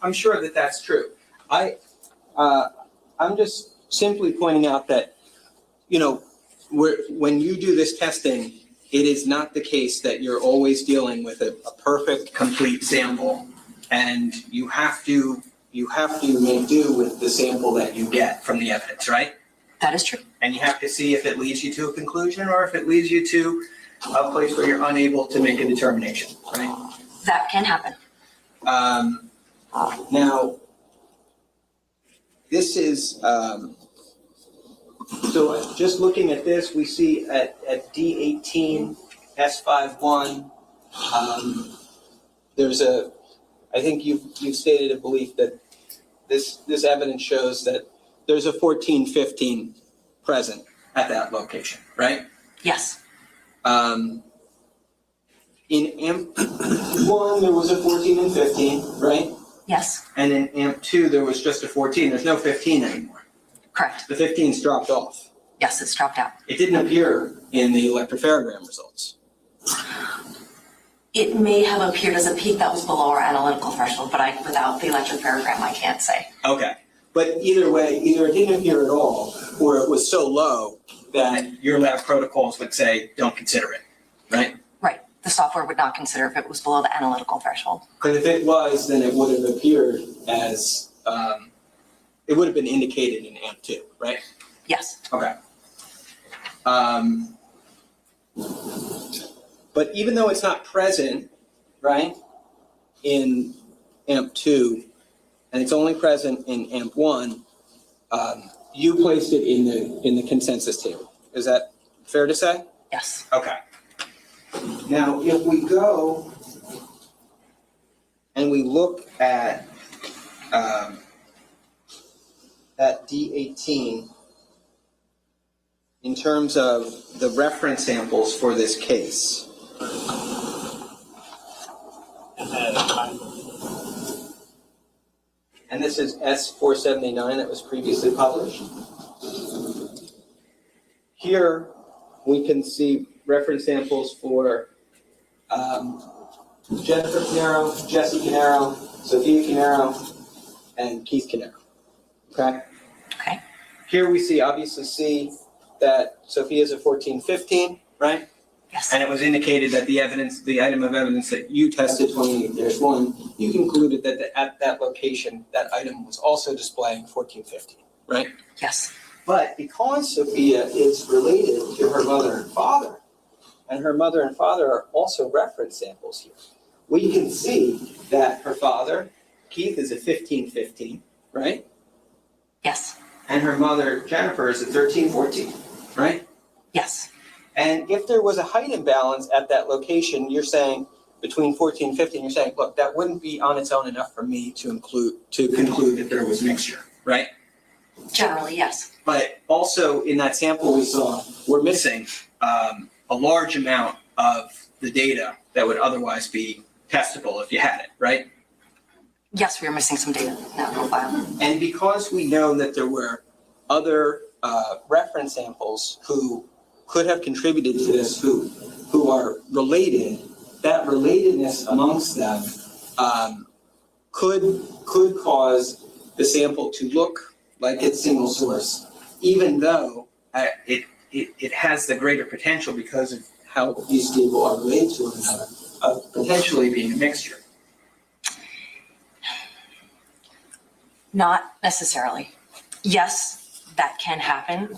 I'm sure that that's true. I'm just simply pointing out that, when you do this testing, it is not the case that you're always dealing with a perfect, complete sample. And you have to make do with the sample that you get from the evidence, right? That is true. And you have to see if it leads you to a conclusion or if it leads you to a place where you're unable to make a determination, right? That can happen. Now, this is, so just looking at this, we see at D18, S51, there's I think you've stated a belief that this evidence shows that there's a 1415 present at that location, right? Yes, In AMP1, there was a 14 and 15, right? yes, And in AMP2, there was just a 14. There's no 15 anymore. correct. The 15's dropped off. Yes, it's dropped out. It didn't appear in the electropharogram results. It may have appeared as a peak that was below our analytical threshold, but without the electropharogram, I can't say. Okay. But either way, either it didn't appear at all, or it was so low that your lab protocols would say, don't consider it, right? Right. The software would not consider if it was below the analytical threshold. Because if it was, then it would have appeared as, it would have been indicated in AMP2, right? Yes, Okay. But even though it's not present, right, in AMP2, and it's only present in AMP1, you placed it in the consensus table. Is that fair to say? yes, Okay. Now, if we go and we look at D18 in terms of the reference samples for this case. And this is S479 that was previously published. Here we can see reference samples for Jennifer Caneiro, Jesse Caneiro, Sophia Caneiro, and Keith Caneiro. Okay? okay, Here we obviously see that Sophia's a 1415, right? yes, And it was indicated that the item of evidence that you tested 28-1, you concluded that at that location, that item was also displaying 1415, right? yes, But because Sophia is related to her mother and father, and her mother and father are also reference samples here, we can see that her father, Keith, is a 1515, right? Yes, And her mother, Jennifer, is at 13, 14, right? yes, And if there was a height imbalance at that location, you're saying between 14 and 15, you're saying, look, that wouldn't be on its own enough for me to conclude that there was mixture, right? generally, yes. But also in that sample we saw, we're missing a large amount of the data that would otherwise be testable if you had it, right? Yes, we are missing some data in that profile. And because we know that there were other reference samples who could have contributed to this, who are related, that relatedness amongst them could cause the sample to look like it's single source, even though it has the greater potential because of how these people are related to one another, of potentially being a mixture. Not necessarily. Yes, that can happen,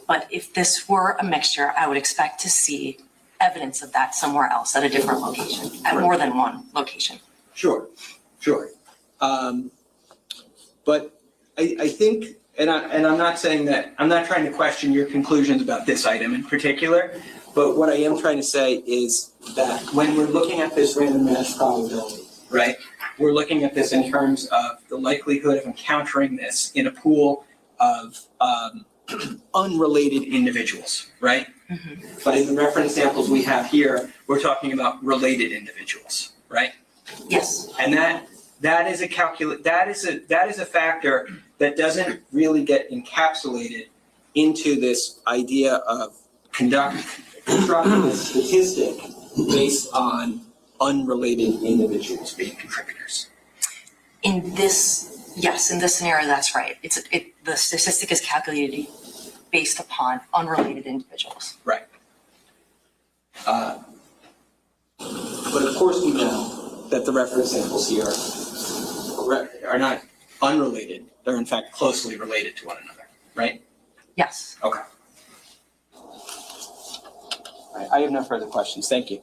but if this were a mixture, I would expect to see evidence of that somewhere else at a different location, at more than one location. Sure. But I think, and I'm not saying that, I'm not trying to question your conclusions about this item in particular, but what I am trying to say is that when we're looking at this random match probability, right, we're looking at this in terms of the likelihood of encountering this in a pool of unrelated individuals, right? Mm-hmm. But in the reference samples we have here, we're talking about related individuals, right? Yes, And that is a factor that doesn't really get encapsulated into this idea of constructing a statistic based on unrelated individuals being contributors. in this scenario, that's right. The statistic is calculated based upon unrelated individuals. Right. But of course we know that the reference samples here are not unrelated. They're in fact closely related to one another, right? Yes. Okay. I have no further questions. Thank you.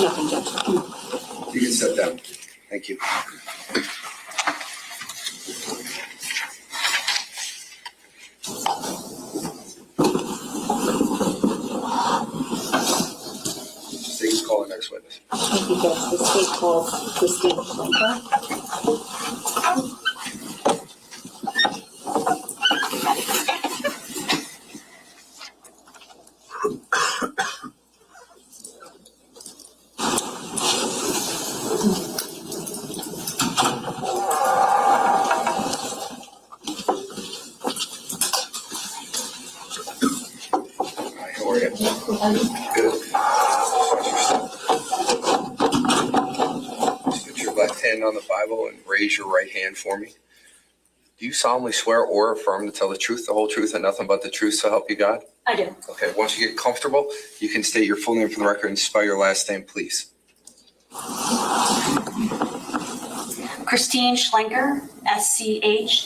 Nothing, Judge. You can sit down. Thank you. State's calling next witness. Thank you, Judge. The state calls Christine Schlenker. Hi, how are you? Good. Put your left hand on the Bible and raise your right hand for me. Do you solemnly swear or affirm to tell the truth, the whole truth, and nothing but the truth, so help you God? I do. Okay, once you get comfortable, you can state your full name for the record and spell your last name, please. Christine Schlenker, Schlenker.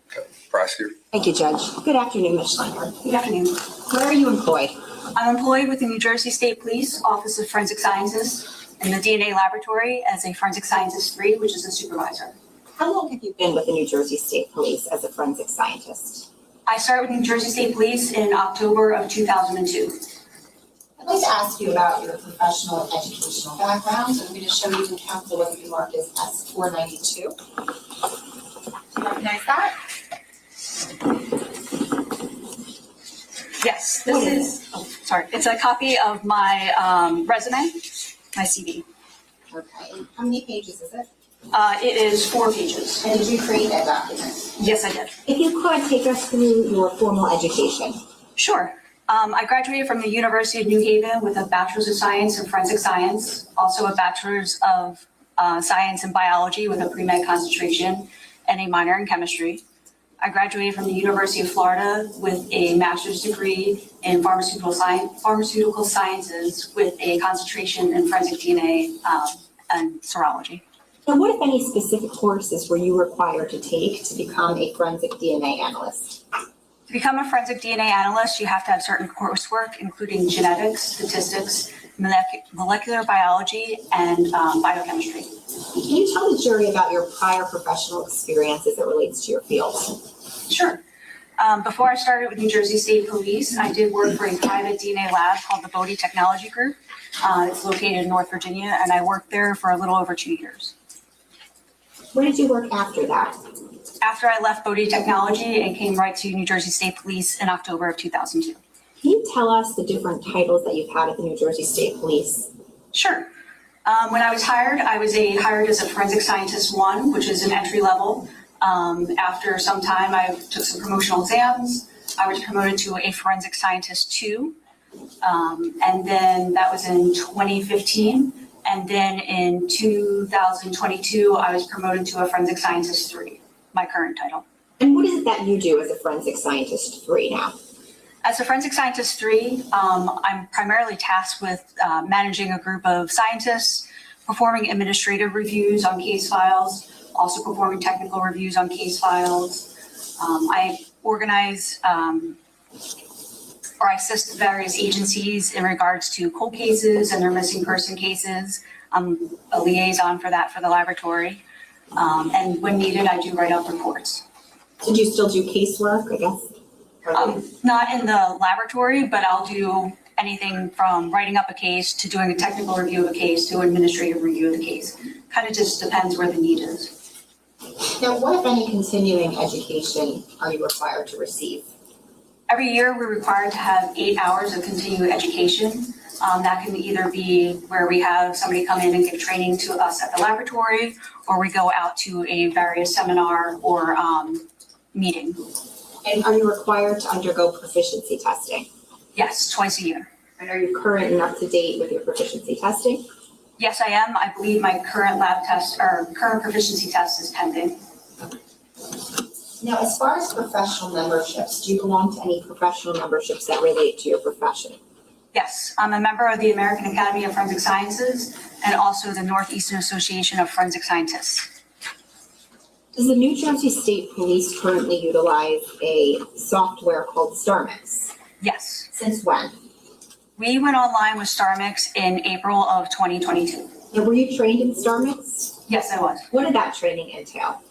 Okay, prosecutor. Thank you, Judge. Good afternoon, Ms. Schlenker. Good afternoon. Where are you employed? I'm employed with the New Jersey State Police Office of Forensic Sciences in the DNA laboratory as a Forensic Scientist 3, which is a supervisor. How long have you been with the New Jersey State Police as a forensic scientist? I started with New Jersey State Police in October of 2002. I'd like to ask you about your professional and educational background. I'm going to show you in counsel what you marked as S492. Do you recognize that? Yes, this is, it's a copy of my resume, my CV. Okay, and how many pages is it? It is 4 pages. And did you create that document? Yes, I did. If you could, take us through your formal education. Sure. I graduated from the University of New Haven with a Bachelor's of Science in Forensic Science, also a Bachelor's of Science in Biology with a pre-med concentration and a minor in chemistry. I graduated from the University of Florida with a master's degree in pharmaceutical sciences with a concentration in forensic DNA and serology. And what, if any, specific courses were you required to take to become a forensic DNA analyst? To become a forensic DNA analyst, you have to have certain coursework, including genetics, statistics, molecular biology, and biochemistry. Can you tell the jury about your prior professional experience as it relates to your field? Sure. Before I started with New Jersey State Police, I did work for a private DNA lab called the Bodie Technology Group. It's located in North Virginia, and I worked there for a little over 2 years. Where did you work after that? After I left Bodie Technology and came right to New Jersey State Police in October of 2002. Can you tell us the different titles that you've had at the New Jersey State Police? Sure. When I was hired hired as a Forensic Scientist 1, which is an entry level. After some time, I took some promotional exams. I was promoted to a Forensic Scientist 2. And then that was in 2015. And then in 2022, I was promoted to a Forensic Scientist 3, my current title. And what is it that you do as a Forensic Scientist 3 now? As a Forensic Scientist 3, I'm primarily tasked with managing a group of scientists, performing administrative reviews on case files, also performing technical reviews on case files. I organize or I assist various agencies in regards to cold cases and their missing person cases. I'm a liaison for that for the laboratory. And when needed, I do write up reports. Did you still do casework, I guess? Not in the laboratory, but I'll do anything from writing up a case to doing a technical review of a case to administrative review of the case. Kind of just depends where the need is. Now, what, if any, continuing education are you required to receive? Every year, we're required to have 8 hours of continuing education. That can either be where we have somebody come in and give training to us at the laboratory, or we go out to a various seminar or meeting. And are you required to undergo proficiency testing? Yes, twice a year. And are you current and up to date with your proficiency testing? Yes, I am. I believe my current lab test or current proficiency test is pending. Now, as far as professional memberships, do you belong to any professional memberships that relate to your profession? Yes, I'm a member of the American Academy of Forensic Sciences and also the Northeastern Association of Forensic Scientists. Does the New Jersey State Police currently utilize a software called StarMix? Yes. Since when? We went online with StarMix in April of 2022. And were you trained in StarMix? Yes, I was. What did that training entail?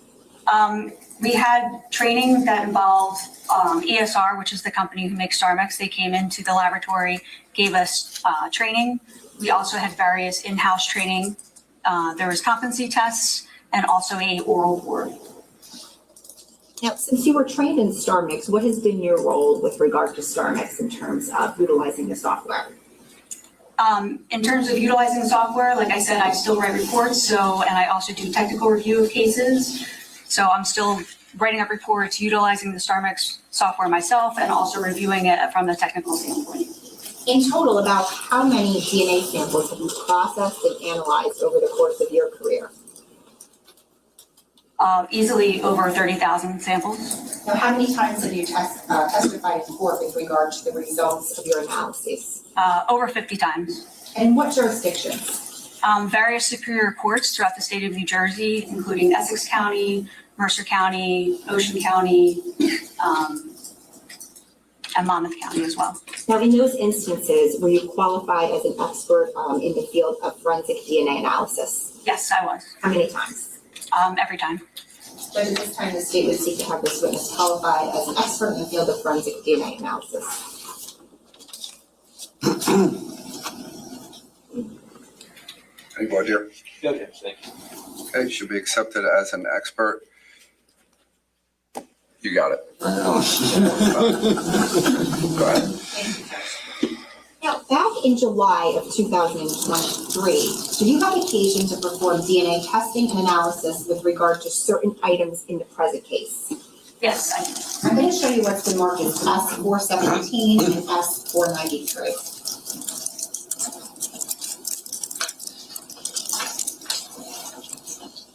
We had training that involved ESR, which is the company who makes StarMix. They came into the laboratory, gave us training. We also had various in-house training. There was competency tests and also a oral board. Now, since you were trained in StarMix, what has been your role with regard to StarMix in terms of utilizing the software? In terms of utilizing the software, like I said, I still write reports, and I also do technical review of cases. So I'm still writing up reports, utilizing the StarMix software myself, and also reviewing it from the technical standpoint. In total, about how many DNA samples have you processed and analyzed over the course of your career? Easily over 30,000 samples. Now, how many times have you testified in court with regard to the results of your analyses? Over 50 times. And what jurisdictions? Various superior courts throughout the state of New Jersey, including Essex County, Mercer County, Ocean County, and Monmouth County as well. Now, in those instances, were you qualified as an expert in the field of forensic DNA analysis? Yes, I was. How many times? Every time. But at this time, the state would seek to have this witness qualified as an expert in the field of forensic DNA analysis. Any voir dire? Okay, thank you. Okay, should be accepted as an expert. You got it. Go ahead. Now, back in July of 2023, did you have occasion to perform DNA testing and analysis with regard to certain items in the present case? Yes, I did. I'm going to show you what's been marked as S417 and S493.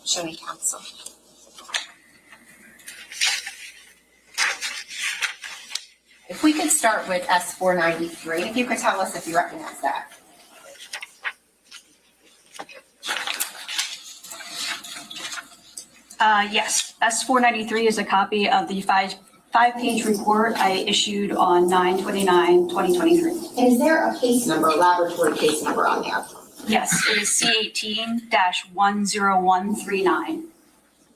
Show me, counsel. If we could start with S493, if you could tell us if you recognize that. Yes, S493 is a copy of the 5-page report I issued on 9/29/2023. And is there a case number, a laboratory case number on there? Yes, it is C18-10139.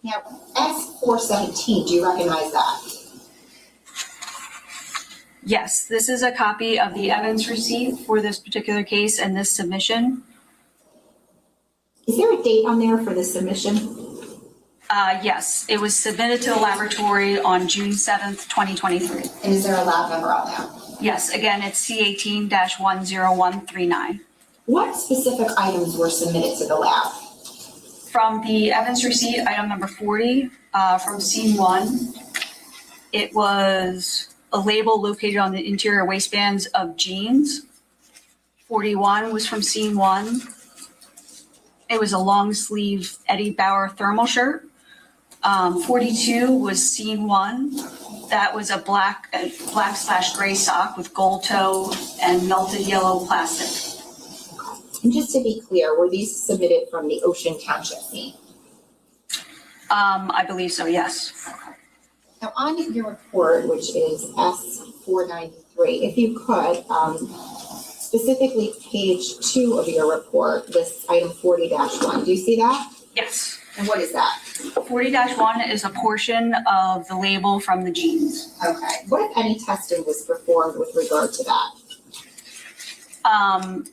Now, S417, do you recognize that? Yes, this is a copy of the evidence receipt for this particular case and this submission. Is there a date on there for the submission? Yes, it was submitted to the laboratory on June 7th, 2023. And is there a lab number on there? Yes, again, it's C18-10139. What specific items were submitted to the lab? From the evidence receipt, item number 40, from scene 1, it was a label located on the interior waistbands of jeans. 41 was from scene 1. It was a long sleeve Eddie Bauer thermal shirt. 42 was scene 1. That was a black/gray sock with gold toe and melted yellow plastic. And just to be clear, were these submitted from the Ocean Township scene? I believe so, yes. Now, on your report, which is S493, if you could, specifically page 2 of your report, this item 40-1, do you see that? Yes. And what is that? 40-1 is a portion of the label from the jeans. Okay. What, if any, testing was performed with regard to that?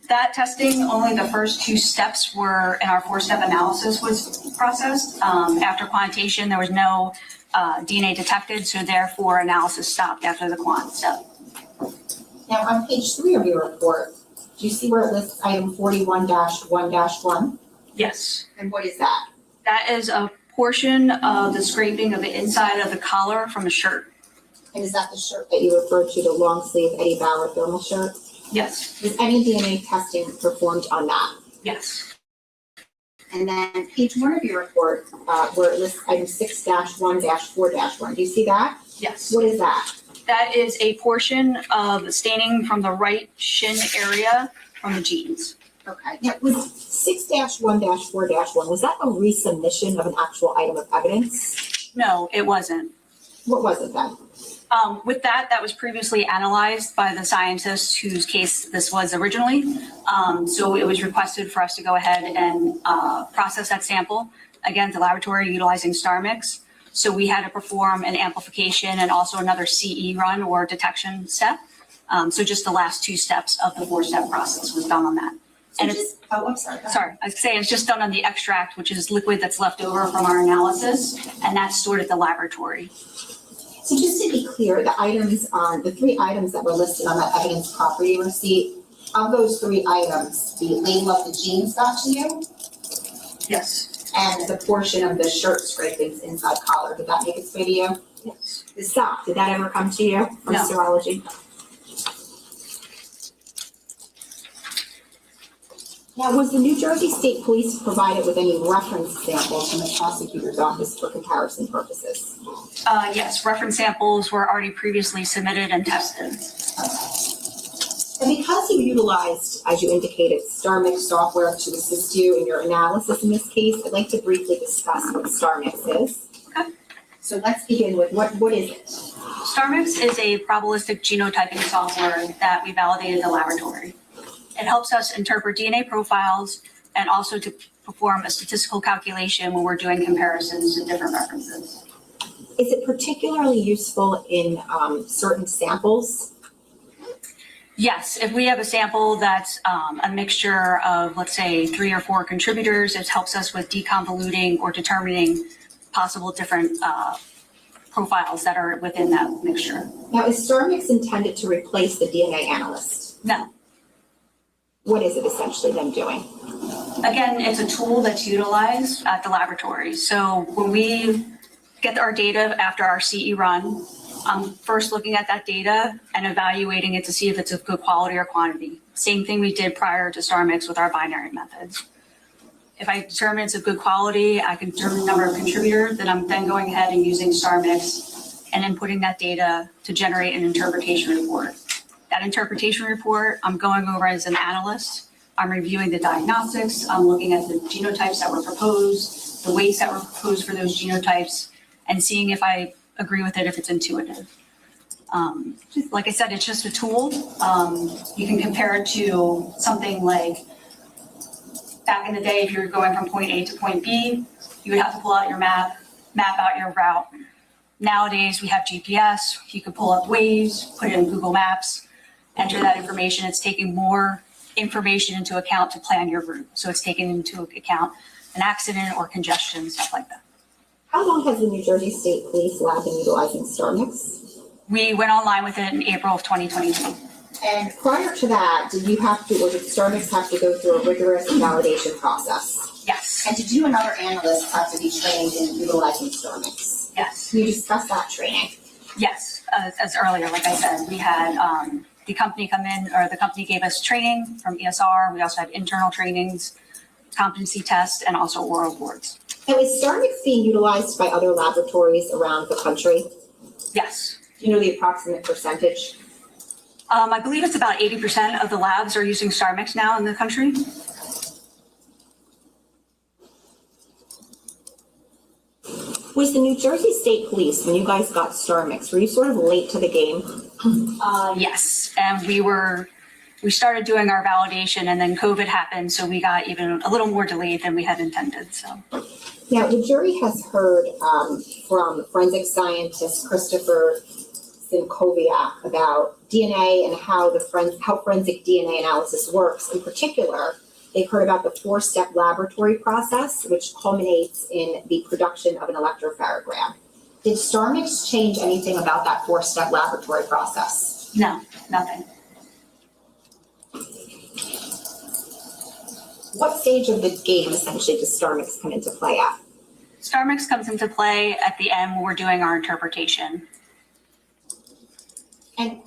That testing, only the first 2 steps were in our 4-step analysis was processed. After quantitation, there was no DNA detected, so therefore analysis stopped after the quant step. Now, on page 3 of your report, do you see where it lists item 41-1-1? Yes. And what is that? That is a portion of the scraping of the inside of the collar from a shirt. And is that the shirt that you referred to, the long sleeve Eddie Bauer thermal shirt? Yes. Was any DNA testing performed on that? Yes. And then page 1 of your report, where it lists item 6-1-4-1, do you see that? Yes. What is that? That is a portion of the staining from the right shin area from the jeans. Okay. Now, was 6-1-4-1, was that a resubmission of an actual item of evidence? No, it wasn't. What was it then? With that was previously analyzed by the scientist whose case this was originally. So it was requested for us to go ahead and process that sample, again, the laboratory utilizing StarMix. So we had to perform an amplification and also another CE run or detection step. So just the last 2 steps of the 4-step process was done on that. And it's, I'm sorry. sorry, I was saying it's just done on the extract, which is liquid that's left over from our analysis, and that's stored at the laboratory. So just to be clear, the items on the 3 items that were listed on that evidence property receipt, of those 3 items, the label of the jeans got to you, Yes. and the portion of the shirt scrapings inside collar, did that make its way to you? Yes. The sock, did that ever come to you from No. serology? Now, was the New Jersey State Police provided with any reference samples from the prosecutor's office for comparison purposes? Yes, reference samples were already previously submitted and tested. And because you utilized, as you indicated, StarMix software to assist you in your analysis in this case, I'd like to briefly discuss what StarMix is. Okay. So let's begin with what is it? StarMix is a probabilistic genotyping software that we validated in the laboratory. It helps us interpret DNA profiles and also to perform a statistical calculation when we're doing comparisons to different references. Is it particularly useful in certain samples? Yes, if we have a sample that's a mixture of, let's say, 3 or 4 contributors, it helps us with deconvoluting or determining possible different profiles that are within that mixture. Now, is StarMix intended to replace the DNA analyst? No. What is it essentially then doing? Again, it's a tool that's utilized at the laboratory. So when we get our data after our CE run, I'm first looking at that data and evaluating it to see if it's of good quality or quantity. Same thing we did prior to StarMix with our binary methods. If I determine it's of good quality, I can determine the number of contributors, then I'm then going ahead and using StarMix and inputting that data to generate an interpretation report. That interpretation report, I'm going over as an analyst. I'm reviewing the diagnostics. I'm looking at the genotypes that were proposed, the weights that were proposed for those genotypes, and seeing if I agree with it if it's intuitive. Like I said, it's just a tool. You can compare it to something like back in the day, if you were going from point A to point B, you would have to pull out your map out your route. Nowadays, we have GPS. You can pull up Waze, put it in Google Maps, enter that information. It's taking more information into account to plan your route. So it's taking into account an accident or congestion, stuff like that. How long has the New Jersey State Police Lab been utilizing StarMix? We went online with it in April of 2022. And prior to that, did you have to, or did StarMix have to go through a rigorous validation process? Yes, And did you and other analysts have to be trained in utilizing StarMix? yes, Can you discuss that training? yes. As earlier, like I said, we had the company come in, or the company gave us training from ESR. We also had internal trainings, competency tests, and also oral boards. Now, is StarMix being utilized by other laboratories around the country? Yes. Do you know the approximate percentage? I believe it's about 80% of the labs are using StarMix now in the country. Was the New Jersey State Police, when you guys got StarMix, were you sort of late to the game? Yes, and we started doing our validation and then COVID happened, so we got even a little more delayed than we had intended, so. Now, the jury has heard from forensic scientist Christopher Szymkowiak about DNA and how forensic DNA analysis works. In particular, they've heard about the 4-step laboratory process, which culminates in the production of an electropharogram. Did StarMix change anything about that 4-step laboratory process? No, nothing. What stage of the game essentially does StarMix come into play at? StarMix comes into play at the end when we're doing our interpretation. And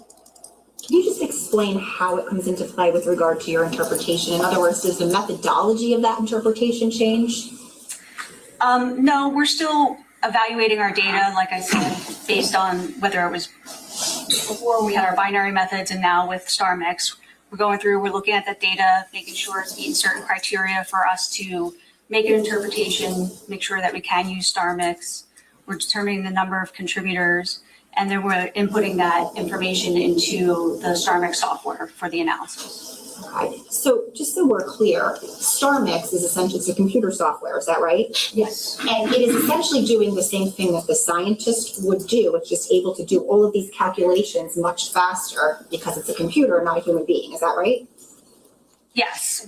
can you just explain how it comes into play with regard to your interpretation? In other words, does the methodology of that interpretation change? No, we're still evaluating our data, like I said, based on whether it was before we had our binary methods and now with StarMix. We're going through, we're looking at that data, making sure it's meeting certain criteria for us to make an interpretation, make sure that we can use StarMix. We're determining the number of contributors, and then we're inputting that information into the StarMix software for the analysis. Okay, so just so we're clear, StarMix is essentially, it's a computer software, is that right? Yes. And it is essentially doing the same thing that the scientist would do. It's just able to do all of these calculations much faster because it's a computer, not a human being. Is that right? Yes.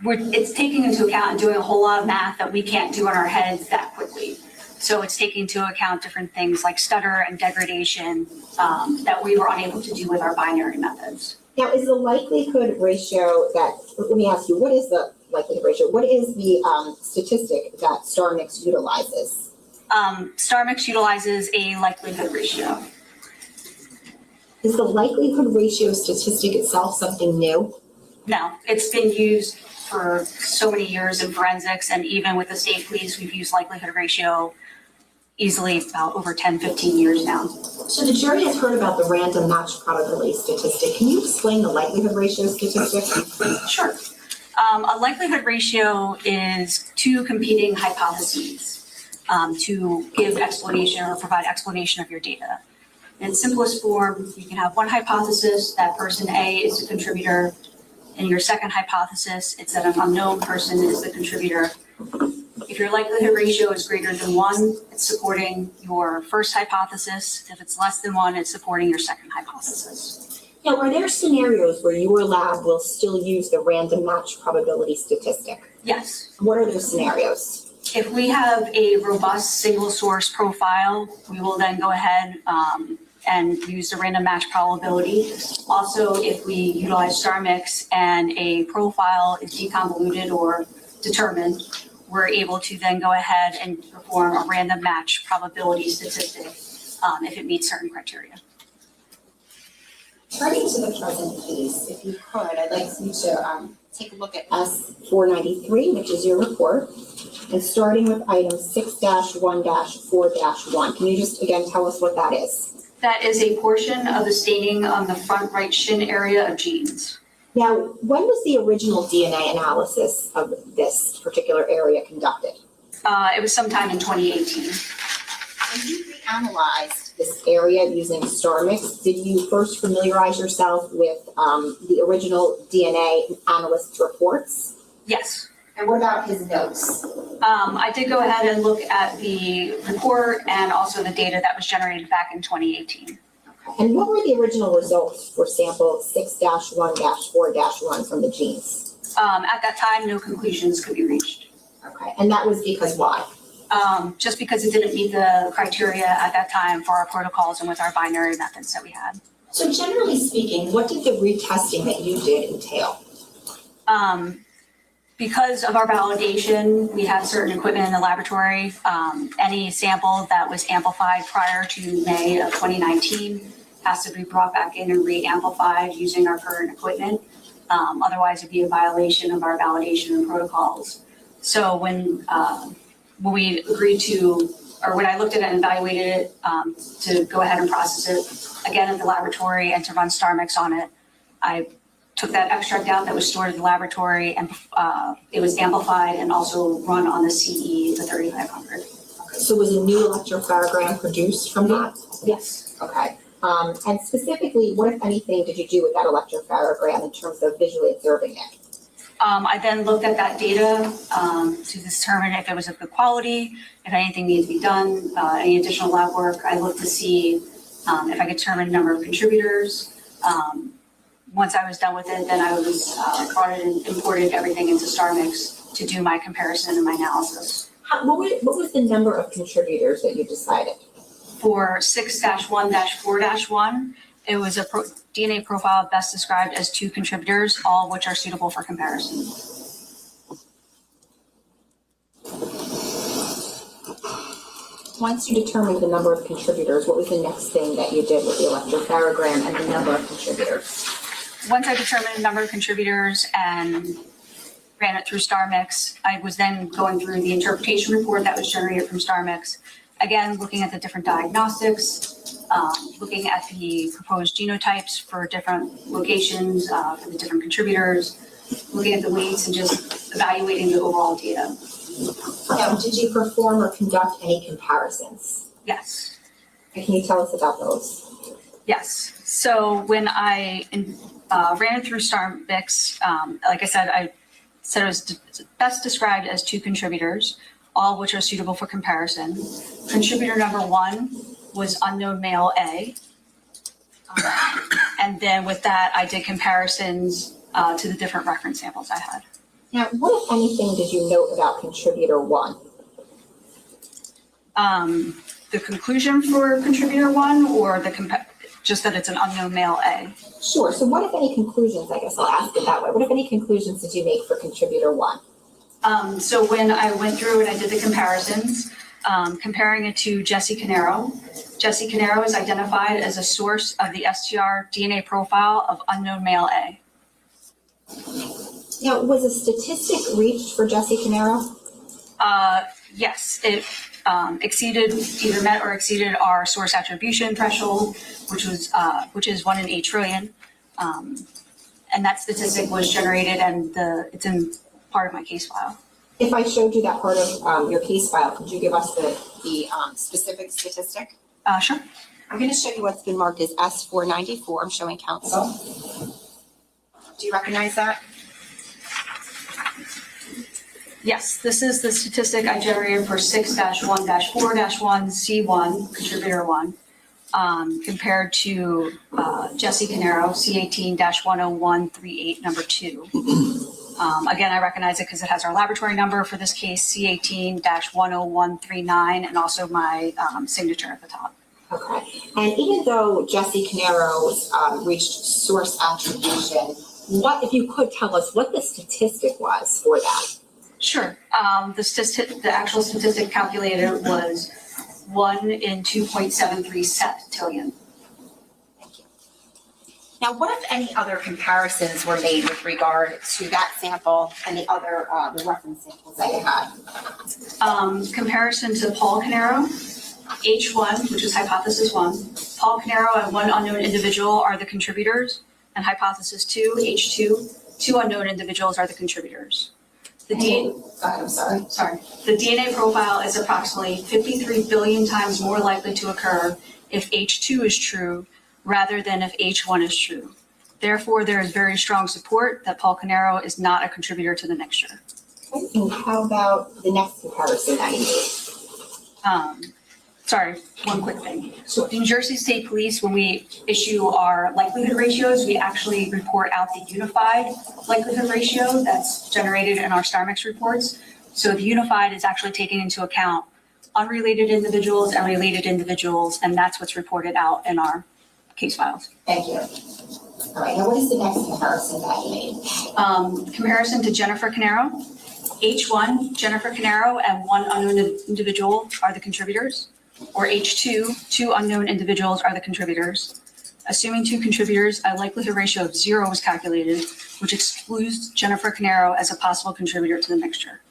It's taking into account and doing a whole lot of math that we can't do in our heads that quickly. So it's taking into account different things like stutter and degradation that we were unable to do with our binary methods. Now, is the likelihood ratio let me ask you, what is the likelihood ratio? What is the statistic that StarMix utilizes? StarMix utilizes a likelihood ratio. Is the likelihood ratio statistic itself something new? No, it's been used for so many years in forensics, and even with the state police, we've used likelihood ratio easily about over 10, 15 years now. So the jury has heard about the random match probability statistic. Can you explain the likelihood ratio statistic? Sure. A likelihood ratio is two competing hypotheses to give explanation or provide explanation of your data. In simplest form, you can have one hypothesis that person A is the contributor. In your second hypothesis, it's that an unknown person is the contributor. If your likelihood ratio is greater than 1, it's supporting your first hypothesis. If it's less than 1, it's supporting your second hypothesis. Now, are there scenarios where your lab will still use the random match probability statistic? Yes. What are those scenarios? If we have a robust single source profile, we will then go ahead and use the random match probability. Also, if we utilize StarMix and a profile is deconvoluted or determined, we're able to then go ahead and perform a random match probability statistic if it meets certain criteria. Turning to the present case, if you could, I'd like you to take a look at S493, which is your report, and starting with item 6-1-4-1. Can you just again tell us what that is? That is a portion of the staining on the front right shin area of jeans. Now, when was the original DNA analysis of this particular area conducted? It was sometime in 2018. When you reanalyzed this area using star mix, did you first familiarize yourself with the original DNA analyst reports? Yes. And what about his notes? I did go ahead and look at the report and also the data that was generated back in 2018. And what were the original results for sample 6-1-4-1 from the genes? At that time, no conclusions could be reached. Okay, and that was because why? Just because it didn't meet the criteria at that time for our protocols and with our binary methods that we had. So generally speaking, what did the retesting that you did entail? Because of our validation, we have certain equipment in the laboratory. Any sample that was amplified prior to May of 2019 has to be brought back in and re-amplified using our current equipment. Otherwise, it'd be a violation of our validation and protocols. So when we agreed to, or when I looked at it and evaluated it to go ahead and process it again at the laboratory and to run StarMix on it, I took that extract out that was stored in the laboratory and it was amplified and also run on the CE, the 3500. Okay, so was a new electrophotogram produced from that? Yes. Okay. And specifically, what, if anything, did you do with that electrophotogram in terms of visually observing it? I then looked at that data to determine if it was of good quality, if anything needed to be done, any additional lab work. I looked to see if I could determine the number of contributors. Once I was done with it, then I was brought it and imported everything into StarMix to do my comparison and my analysis. What was the number of contributors that you decided? For 6-1-4-1, it was a DNA profile best described as 2 contributors, all of which are suitable for comparison. Once you determined the number of contributors, what was the next thing that you did with the electrophotogram and the number of contributors? Once I determined the number of contributors and ran it through StarMix, I was then going through the interpretation report that was generated from StarMix. Again, looking at the different diagnostics, looking at the proposed genotypes for different locations, for the different contributors, looking at the weights and just evaluating the overall data. Now, did you perform or conduct any comparisons? Yes. And can you tell us about those? Yes. So when I ran it through StarMix, like I said it was best described as 2 contributors, all which are suitable for comparison. Contributor number 1 was unknown male A. And then with that, I did comparisons to the different reference samples I had. Now, what, if anything, did you note about contributor 1? The conclusion for contributor 1 or just that it's an unknown male A? Sure. So what, if any, conclusions, I guess I'll ask it that way. What, if any, conclusions did you make for contributor 1? So when I went through and I did the comparisons, comparing it to Jesse Caneiro is identified as a source of the STR DNA profile of unknown male A. Now, was a statistic reached for Jesse Caneiro? Yes, it either met or exceeded our source attribution threshold, which is 1 in 8 trillion. And that statistic was generated and it's in part of my case file. If I showed you that part of your case file, could you give us the specific statistic? Sure. I'm going to show you what's been marked as S494. I'm showing counsel. Do you recognize that? Yes, this is the statistic I generated for 6-1-4-1 C1, contributor 1, compared to Jesse Caneiro, C18-10138, number 2. Again, I recognize it because it has our laboratory number for this case, C18-10139, and also my signature at the top. Okay. And even though Jesse Caneiro reached source attribution, what, if you could tell us what the statistic was for that? Sure. The actual statistic calculated was 1 in 2.73 septillion. Thank you. Now, what, if any, other comparisons were made with regard to that sample and the other the reference samples that you had? Comparison to Paul Caneiro, H1, which is hypothesis 1. Paul Caneiro and 1 unknown individual are the contributors, and hypothesis 2, H2, 2 unknown individuals are the contributors. The DNA, I'm sorry. the DNA profile is approximately 53 billion times more likely to occur if H2 is true rather than if H1 is true. Therefore, there is very strong support that Paul Caneiro is not a contributor to the mixture. And how about the next comparison that you made? Sorry, one quick thing. So New Jersey State Police, when we issue our likelihood ratios, we actually report out the unified likelihood ratio that's generated in our Star Mix reports. So the unified is actually taking into account unrelated individuals and related individuals, and that's what's reported out in our case files. Thank you. All right, now what is the next comparison that you made? Comparison to Jennifer Caneiro. H1, Jennifer Caneiro, and one unknown individual are the contributors. Or H2, two unknown individuals are the contributors. Assuming two contributors, a likelihood ratio of 0 was calculated, which excludes Jennifer Caneiro as a possible contributor to the mixture.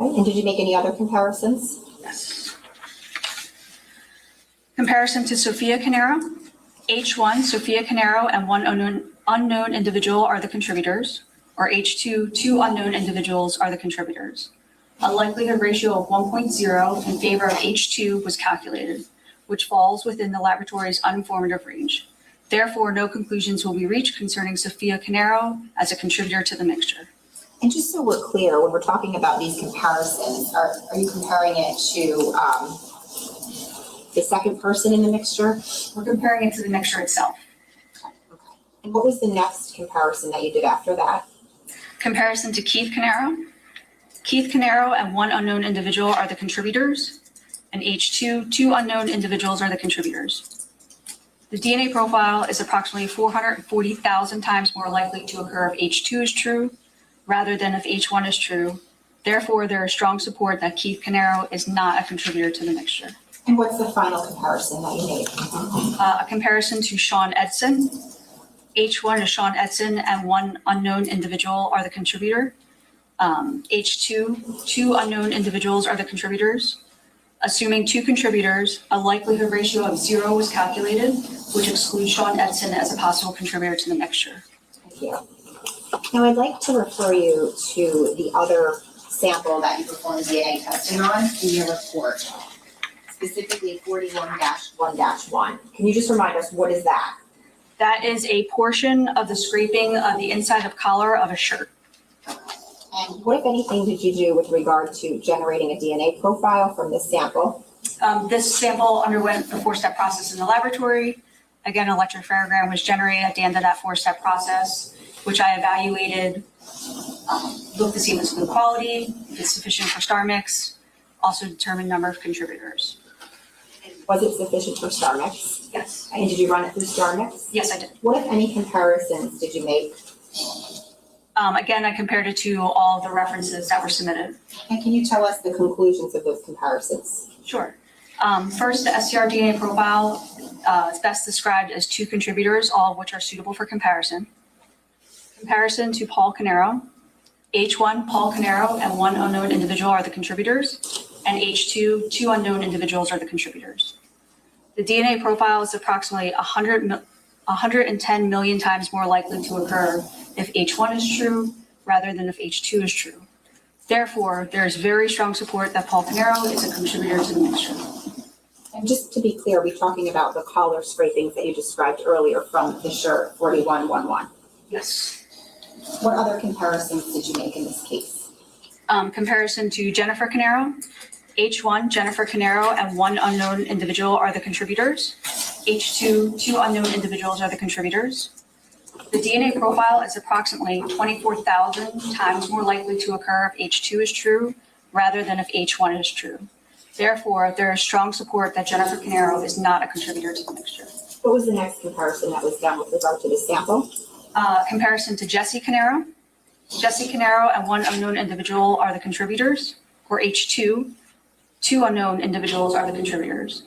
Okay, and did you make any other comparisons? Yes. Comparison to Sophia Caneiro. H1, Sophia Caneiro, and one unknown individual are the contributors. Or H2, two unknown individuals are the contributors. A likelihood ratio of 1.0 in favor of H2 was calculated, which falls within the laboratory's uninformative range. Therefore, no conclusions will be reached concerning Sophia Caneiro as a contributor to the mixture. And just so we're clear, when we're talking about these comparisons, are you comparing it to the second person in the mixture? We're comparing it to the mixture itself. Okay. And what was the next comparison that you did after that? Comparison to Keith Caneiro. Keith Caneiro and one unknown individual are the contributors, and H2, two unknown individuals are the contributors. The DNA profile is approximately 440,000 times more likely to occur if H2 is true rather than if H1 is true. Therefore, there is strong support that Keith Caneiro is not a contributor to the mixture. And what's the final comparison that you made? A comparison to Sean Edson. H1 is Sean Edson and one unknown individual are the contributor. H2, two unknown individuals are the contributors. Assuming two contributors, a likelihood ratio of 0 was calculated, which excludes Sean Edson as a possible contributor to the mixture. Thank you. Now I'd like to refer you to the other sample that you performed DNA testing on in your report, specifically 41-1-1. Can you just remind us, what is that? That is a portion of the scraping of the inside of collar of a shirt. And what, if anything, did you do with regard to generating a DNA profile from this sample? This sample underwent the 4-step process in the laboratory. Again, an electrophoregram was generated at the end of that 4-step process, which I evaluated, looked to see if it's good quality, if it's sufficient for Star Mix, also determined number of contributors. Was it sufficient for Star Mix? Yes. And did you run it through Star Mix? Yes, I did. What, if any, comparisons did you make? Again, I compared it to all the references that were submitted. And can you tell us the conclusions of those comparisons? Sure. First, the STR DNA profile is best described as two contributors, all of which are suitable for comparison. Comparison to Paul Caneiro. H1, Paul Caneiro, and one unknown individual are the contributors, and H2, two unknown individuals are the contributors. The DNA profile is approximately 110 million times more likely to occur if H1 is true rather than if H2 is true. Therefore, there is very strong support that Paul Caneiro is a contributor to the mixture. And just to be clear, we're talking about the collar scrapings that you described earlier from the shirt 41-1-1. Yes. What other comparisons did you make in this case? Comparison to Jennifer Caneiro. H1, Jennifer Caneiro, and one unknown individual are the contributors. H2, two unknown individuals are the contributors. The DNA profile is approximately 24,000 times more likely to occur if H2 is true rather than if H1 is true. Therefore, there is strong support that Jennifer Caneiro is not a contributor to the mixture. What was the next comparison that was done with regard to the sample? Comparison to Jesse Caneiro. Jesse Caneiro and one unknown individual are the contributors, or H2, two unknown individuals are the contributors.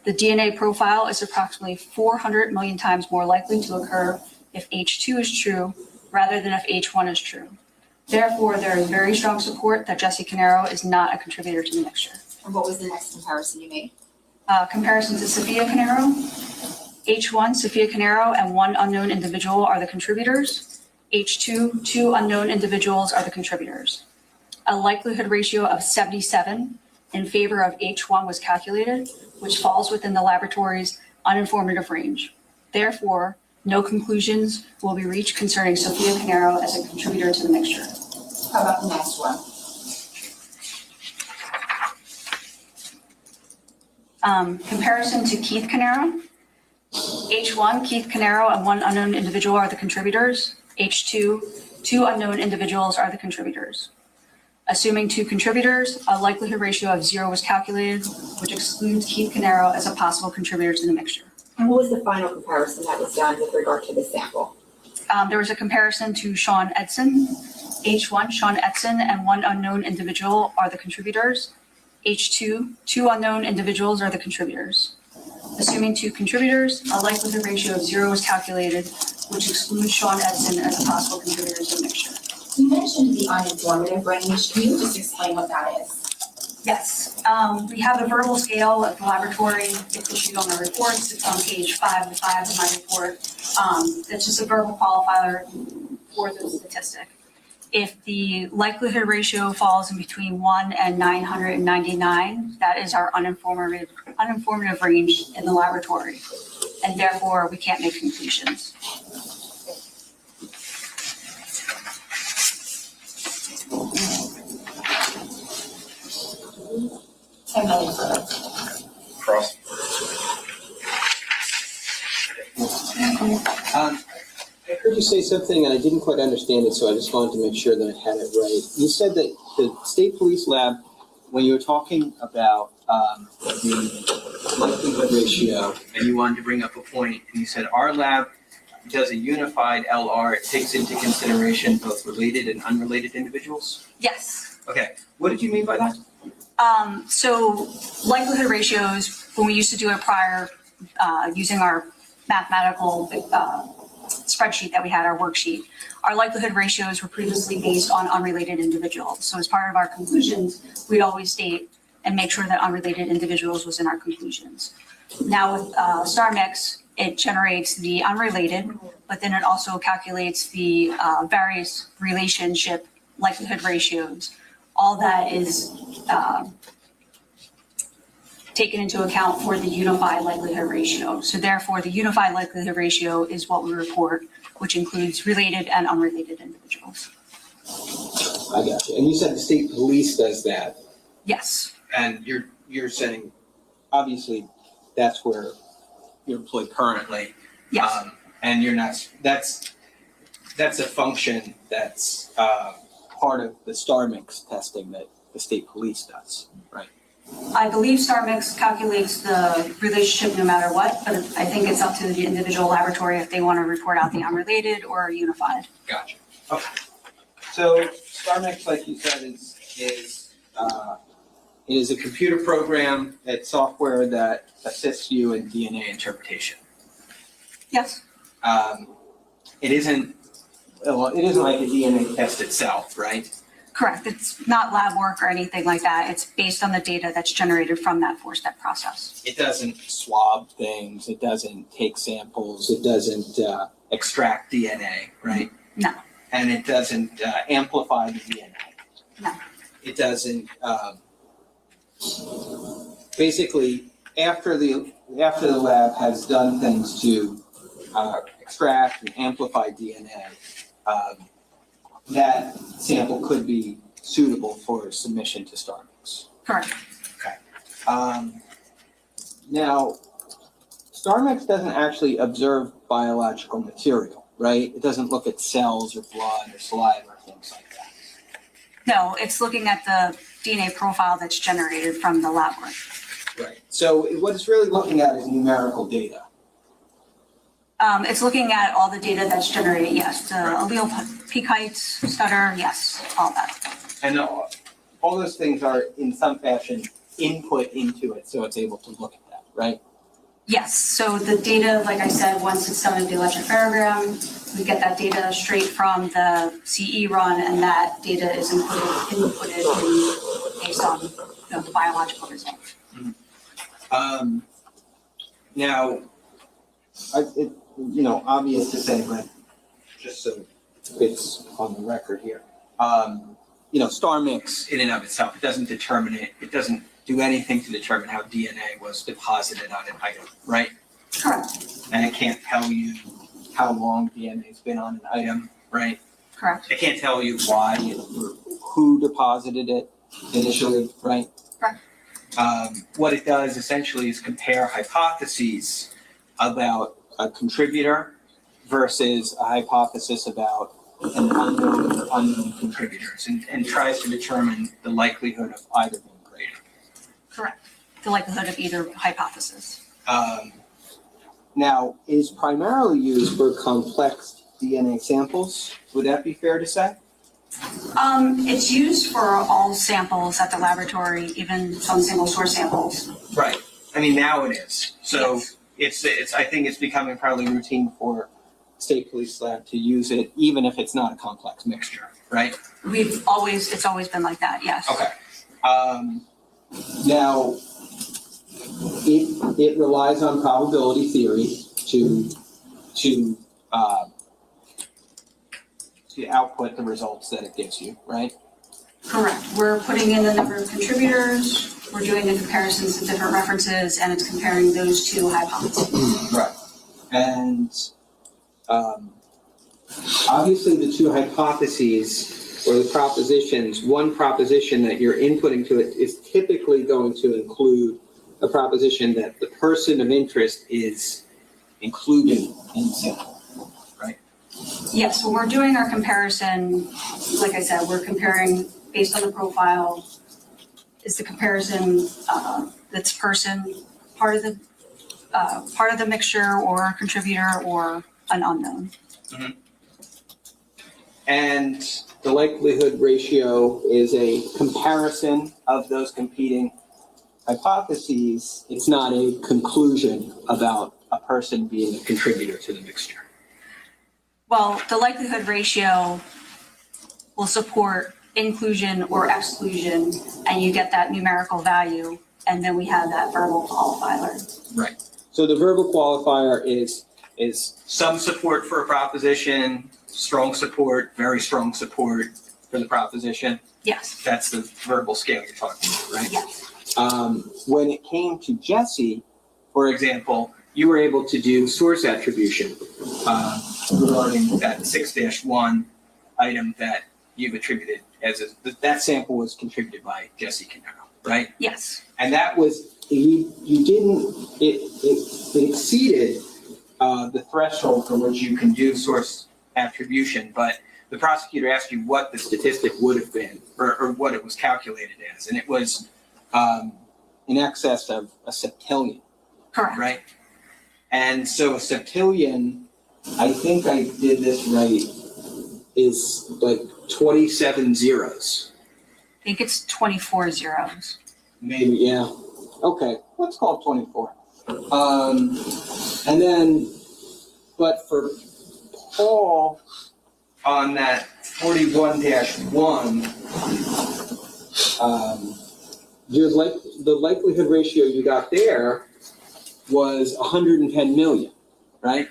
The DNA profile is approximately 400 million times more likely to occur if H2 is true rather than if H1 is true. Therefore, there is very strong support that Jesse Caneiro is not a contributor to the mixture. And what was the next comparison you made? Comparison to Sophia Caneiro. H1, Sophia Caneiro, and one unknown individual are the contributors. H2, two unknown individuals are the contributors. a likelihood ratio of 77 in favor of H1 was calculated, which falls within the laboratory's uninformative range. Therefore, no conclusions will be reached concerning Sophia Caneiro as a contributor to the mixture. How about the next one? Comparison to Keith Caneiro. H1, Keith Caneiro and one unknown individual are the contributors. H2, two unknown individuals are the contributors. Assuming two contributors, a likelihood ratio of 0 was calculated, which excludes Keith Caneiro as a possible contributor to the mixture. And what was the final comparison that was done with regard to the sample? There was a comparison to Sean Edson. H1, Sean Edson and one unknown individual are the contributors. H2, two unknown individuals are the contributors. Assuming two contributors, a likelihood ratio of 0 was calculated, which excludes Sean Edson as a possible contributor to the mixture. You mentioned the uninformative range. Can you just explain what that is? Yes, we have a verbal scale at the laboratory. It's issued on the reports. It's on page 5 of my report. It's just a verbal qualifier for the statistic. If the likelihood ratio falls in between 1 and 999, that is our uninformative range in the laboratory, and therefore we can't make conclusions. Cross. I heard you say something and I didn't quite understand it, so I just wanted to make sure that I had it right. You said that the state police lab, when you were talking about the likelihood ratio, and you wanted to bring up a point, and you said our lab does a unified LR. It takes into consideration both related and unrelated individuals? Yes. Okay. What did you mean by that? So likelihood ratios, when we used to do it prior, using our mathematical spreadsheet that we had, our worksheet, our likelihood ratios were previously based on unrelated individuals. So as part of our conclusions, we'd always state and make sure that unrelated individuals was in our conclusions. Now with StarMix, it generates the unrelated, but then it also calculates the various relationship likelihood ratios. All that is taken into account for the unified likelihood ratio. So therefore, the unified likelihood ratio is what we report, which includes related and unrelated individuals. I got you. And you said the state police does that. Yes. And you're saying, obviously, that's where you're employed currently. Yes. And you're not, that's a function that's part of the StarMix testing that the state police does, right? I believe StarMix calculates the relationship no matter what, but I think it's up to the individual laboratory if they want to report out the unrelated or unified. Gotcha. Okay. So StarMix, like you said, is a computer program. It's software that assists you in DNA interpretation. Yes. It isn't like a DNA test itself, right? Correct. It's not lab work or anything like that. It's based on the data that's generated from that 4-step process. It doesn't swab things. It doesn't take samples. It doesn't extract DNA, right? No. And it doesn't amplify the DNA. No. It doesn't. Basically, after the lab has done things to extract and amplify DNA, that sample could be suitable for submission to StarMix. Correct. Okay. Now, StarMix doesn't actually observe biological material, right? It doesn't look at cells or blood or saliva or things like that. No, it's looking at the DNA profile that's generated from the lab work. Right. So what it's really looking at is numerical data. It's looking at all the data that's generated, yes. The allele peak heights, stutter, yes, all that. And all those things are in some fashion input into it, so it's able to look at that, right? Yes, so the data, like I said, once it's done in the electrophoregram, we get that data straight from the CE run, and that data is inputted based on the biological results. Mm-hmm. Now, obvious to say, but just so it's on the record here, star mix in and of itself, it doesn't determine it. It doesn't do anything to determine how DNA was deposited on an item, right? Correct, And it can't tell you how long DNA's been on an item, right? correct, It can't tell you why or who deposited it initially, right? Correct. What it does essentially is compare hypotheses about a contributor versus a hypothesis about an unknown or unknown contributors and tries to determine the likelihood of either being greater. correct. The likelihood of either hypothesis. Now, is primarily used for complex DNA samples. Would that be fair to say? It's used for all samples at the laboratory, even some single source samples. Right. I mean, now it is. So Yes. it's I think it's becoming probably routine for state police lab to use it, even if it's not a complex mixture, right? It's always been like that, yes. Okay. Now, it relies on probability theory to output the results that it gives you, right? Correct. We're putting in the number of contributors, we're doing the comparisons to different references, and it's comparing those two hypotheses. Right. And obviously the two hypotheses or the propositions, one proposition that you're inputting to it is typically going to include a proposition that the person of interest is included in the sample, right? Yes, when we're doing our comparison, like I said, we're comparing based on the profile. Is the comparison that's person part of the mixture or a contributor or an unknown? Mm-hmm. And the likelihood ratio is a comparison of those competing hypotheses. It's not a conclusion about a person being a contributor to the mixture. Well, the likelihood ratio will support inclusion or exclusion, and you get that numerical value, and then we have that verbal qualifier. Right. So the verbal qualifier is some support for a proposition, strong support, very strong support for the proposition. Yes, That's the verbal scale you're talking about, right? yes, When it came to Jesse, for example, you were able to do source attribution regarding that 6-1 item that you've attributed that sample was contributed by Jesse Caneiro, right? yes, And that was, it exceeded the threshold for which you can do source attribution, but the prosecutor asked you what the statistic would have been or what it was calculated as, and it was in excess of a septillion, correct. right? And so a septillion, I think I did this right, is like 27 zeros. I think it's 24 zeros. Maybe, yeah. Okay, let's call it 24. And then, but for Paul on that 41-1, the likelihood ratio you got there was 110 million, right?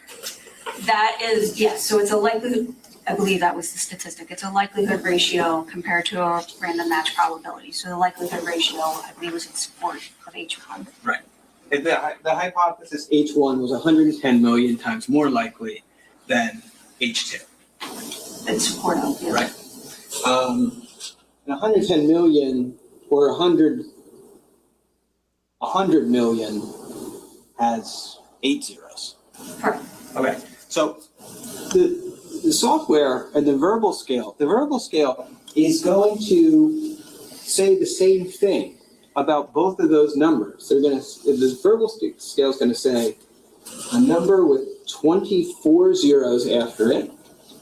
That is, yes, so it's a likelihood, I believe that was the statistic. It's a likelihood ratio compared to a random match probability. So the likelihood ratio, I believe, was in support of H1. Right. The hypothesis H1 was 110 million times more likely than H2. In support of, yeah. Right. And 110 million or 100 million has 8 zeros. Correct. Okay. So the software and the verbal scale is going to say the same thing about both of those numbers. The verbal scale is going to say a number with 24 zeros after it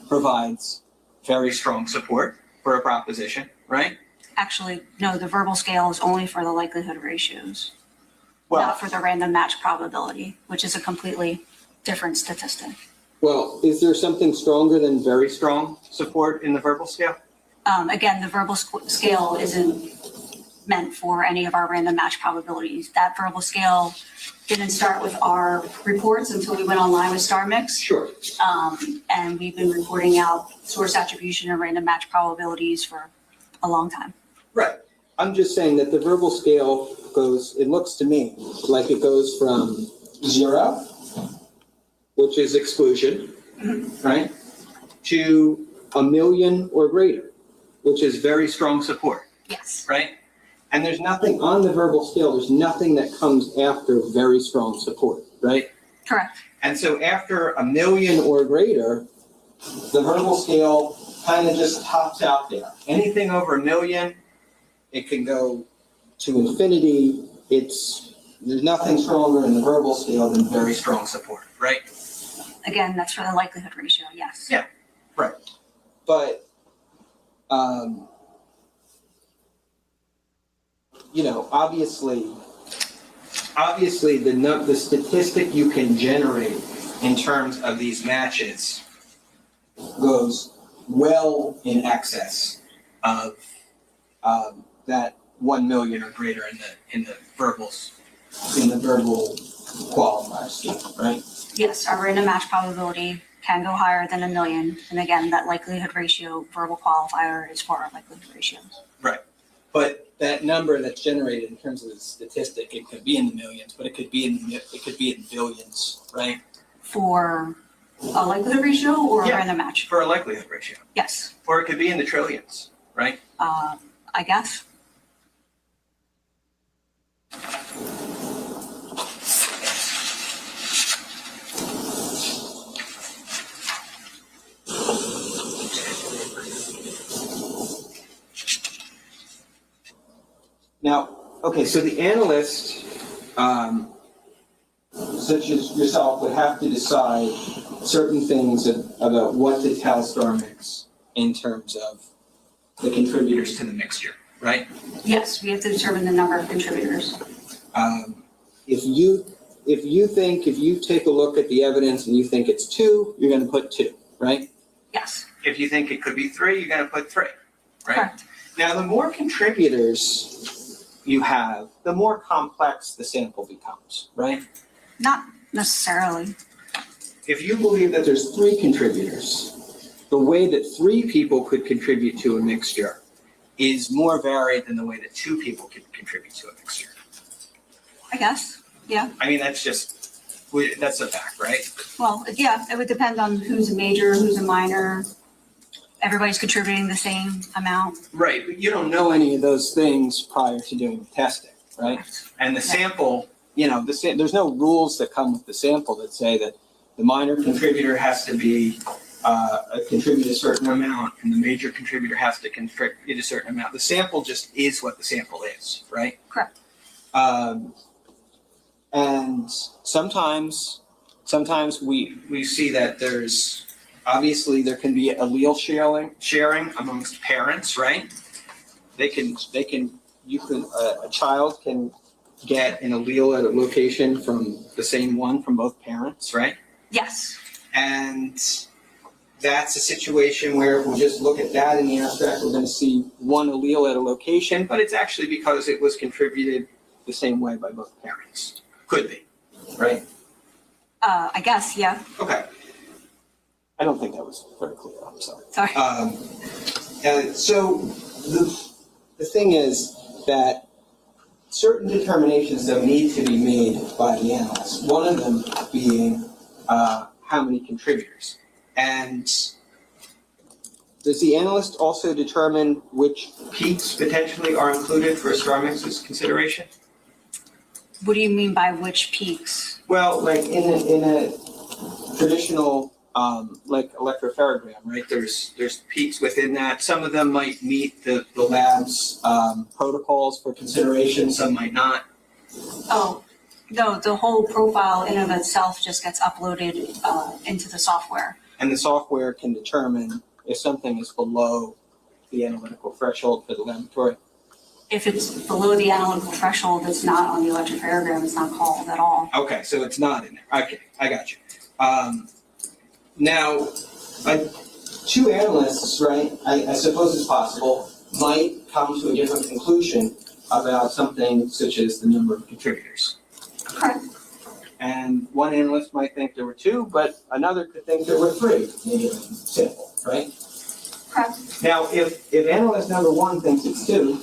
provides very strong support for a proposition, right? Actually, no, the verbal scale is only for the likelihood ratios, Well, not for the random match probability, which is a completely different statistic. well, is there something stronger than very strong support in the verbal scale? Again, the verbal scale isn't meant for any of our random match probabilities. That verbal scale didn't start with our reports until we went online with StarMix. Sure. And we've been reporting out source attribution and random match probabilities for a long time. Right. I'm just saying that the verbal scale goes, it looks to me like it goes from 0, which is exclusion, right, to 1 million or greater, which is very strong support, Yes. right? And there's nothing on the verbal scale, there's nothing that comes after very strong support, right? Correct. And so after 1 million or greater, the verbal scale kind of just tops out there. Anything over 1 million, it can go to infinity. There's nothing stronger in the verbal scale than very strong support, right? Again, that's for the likelihood ratio, yes. Yeah. Right. But, obviously the statistic you can generate in terms of these matches goes well in excess of that 1 million or greater in the verbal qualifier scheme, right? Yes, our random match probability can go higher than 1 million. And again, that likelihood ratio verbal qualifier is for our likelihood ratios. Right. But that number that's generated in terms of the statistic, it could be in the millions, but it could be in billions, right? For a likelihood ratio or a Yeah. random match? For a likelihood ratio. Yes, Or it could be in the trillions, right? I guess. Now, okay, so the analyst, such as yourself, would have to decide certain things about what to tell star mix in terms of the contributors to the mixture, right? Yes, we have to determine the number of contributors. If you take a look at the evidence and you think it's 2, you're going to put 2, right? Yes, If you think it could be 3, you're going to put 3, right? correct. Now, the more contributors you have, the more complex the sample becomes, right? Not necessarily. If you believe that there's 3 contributors, the way that 3 people could contribute to a mixture is more varied than the way that 2 people could contribute to a mixture. I guess, yeah. I mean, that's a fact, right? Well, yeah, it would depend on who's a major, who's a minor. Everybody's contributing the same amount. Right, but you don't know any of those things prior to doing the testing, right? And the sample, there's no rules that come with the sample that say that the minor contributor has to contribute a certain amount and the major contributor has to contribute a certain amount. The sample just is what the sample is, right? Correct. And sometimes we see that obviously there can be allele sharing amongst parents, right? A child can get an allele at a location from the same one from both parents, right? Yes, And that's a situation where if we just look at that in the abstract, we're going to see one allele at a location, but it's actually because it was contributed the same way by both parents. Could be, right? I guess, yeah. Okay. I don't think that was very clear, I'm sorry. Sorry. So the thing is that certain determinations that need to be made by the analyst, one of them being how many contributors. And does the analyst also determine which peaks potentially are included for a star mix's consideration? What do you mean by which peaks? Well, like in a traditional like electropharogram, right? There's peaks within that. Some of them might meet the lab's protocols for consideration, some might not. Oh, no, the whole profile in of itself just gets uploaded into the software. And the software can determine if something is below the analytical threshold for the laboratory. If it's below the analytical threshold, it's not on the electropharogram, it's not called at all. Okay, so it's not in there. Okay, I got you. Now, 2 analysts, right, I suppose it's possible, might come to a different conclusion about something such as the number of contributors. Correct. And one analyst might think there were 2, but another could think there were 3 in a given sample, right? Correct. Now, if analyst number one thinks it's 2,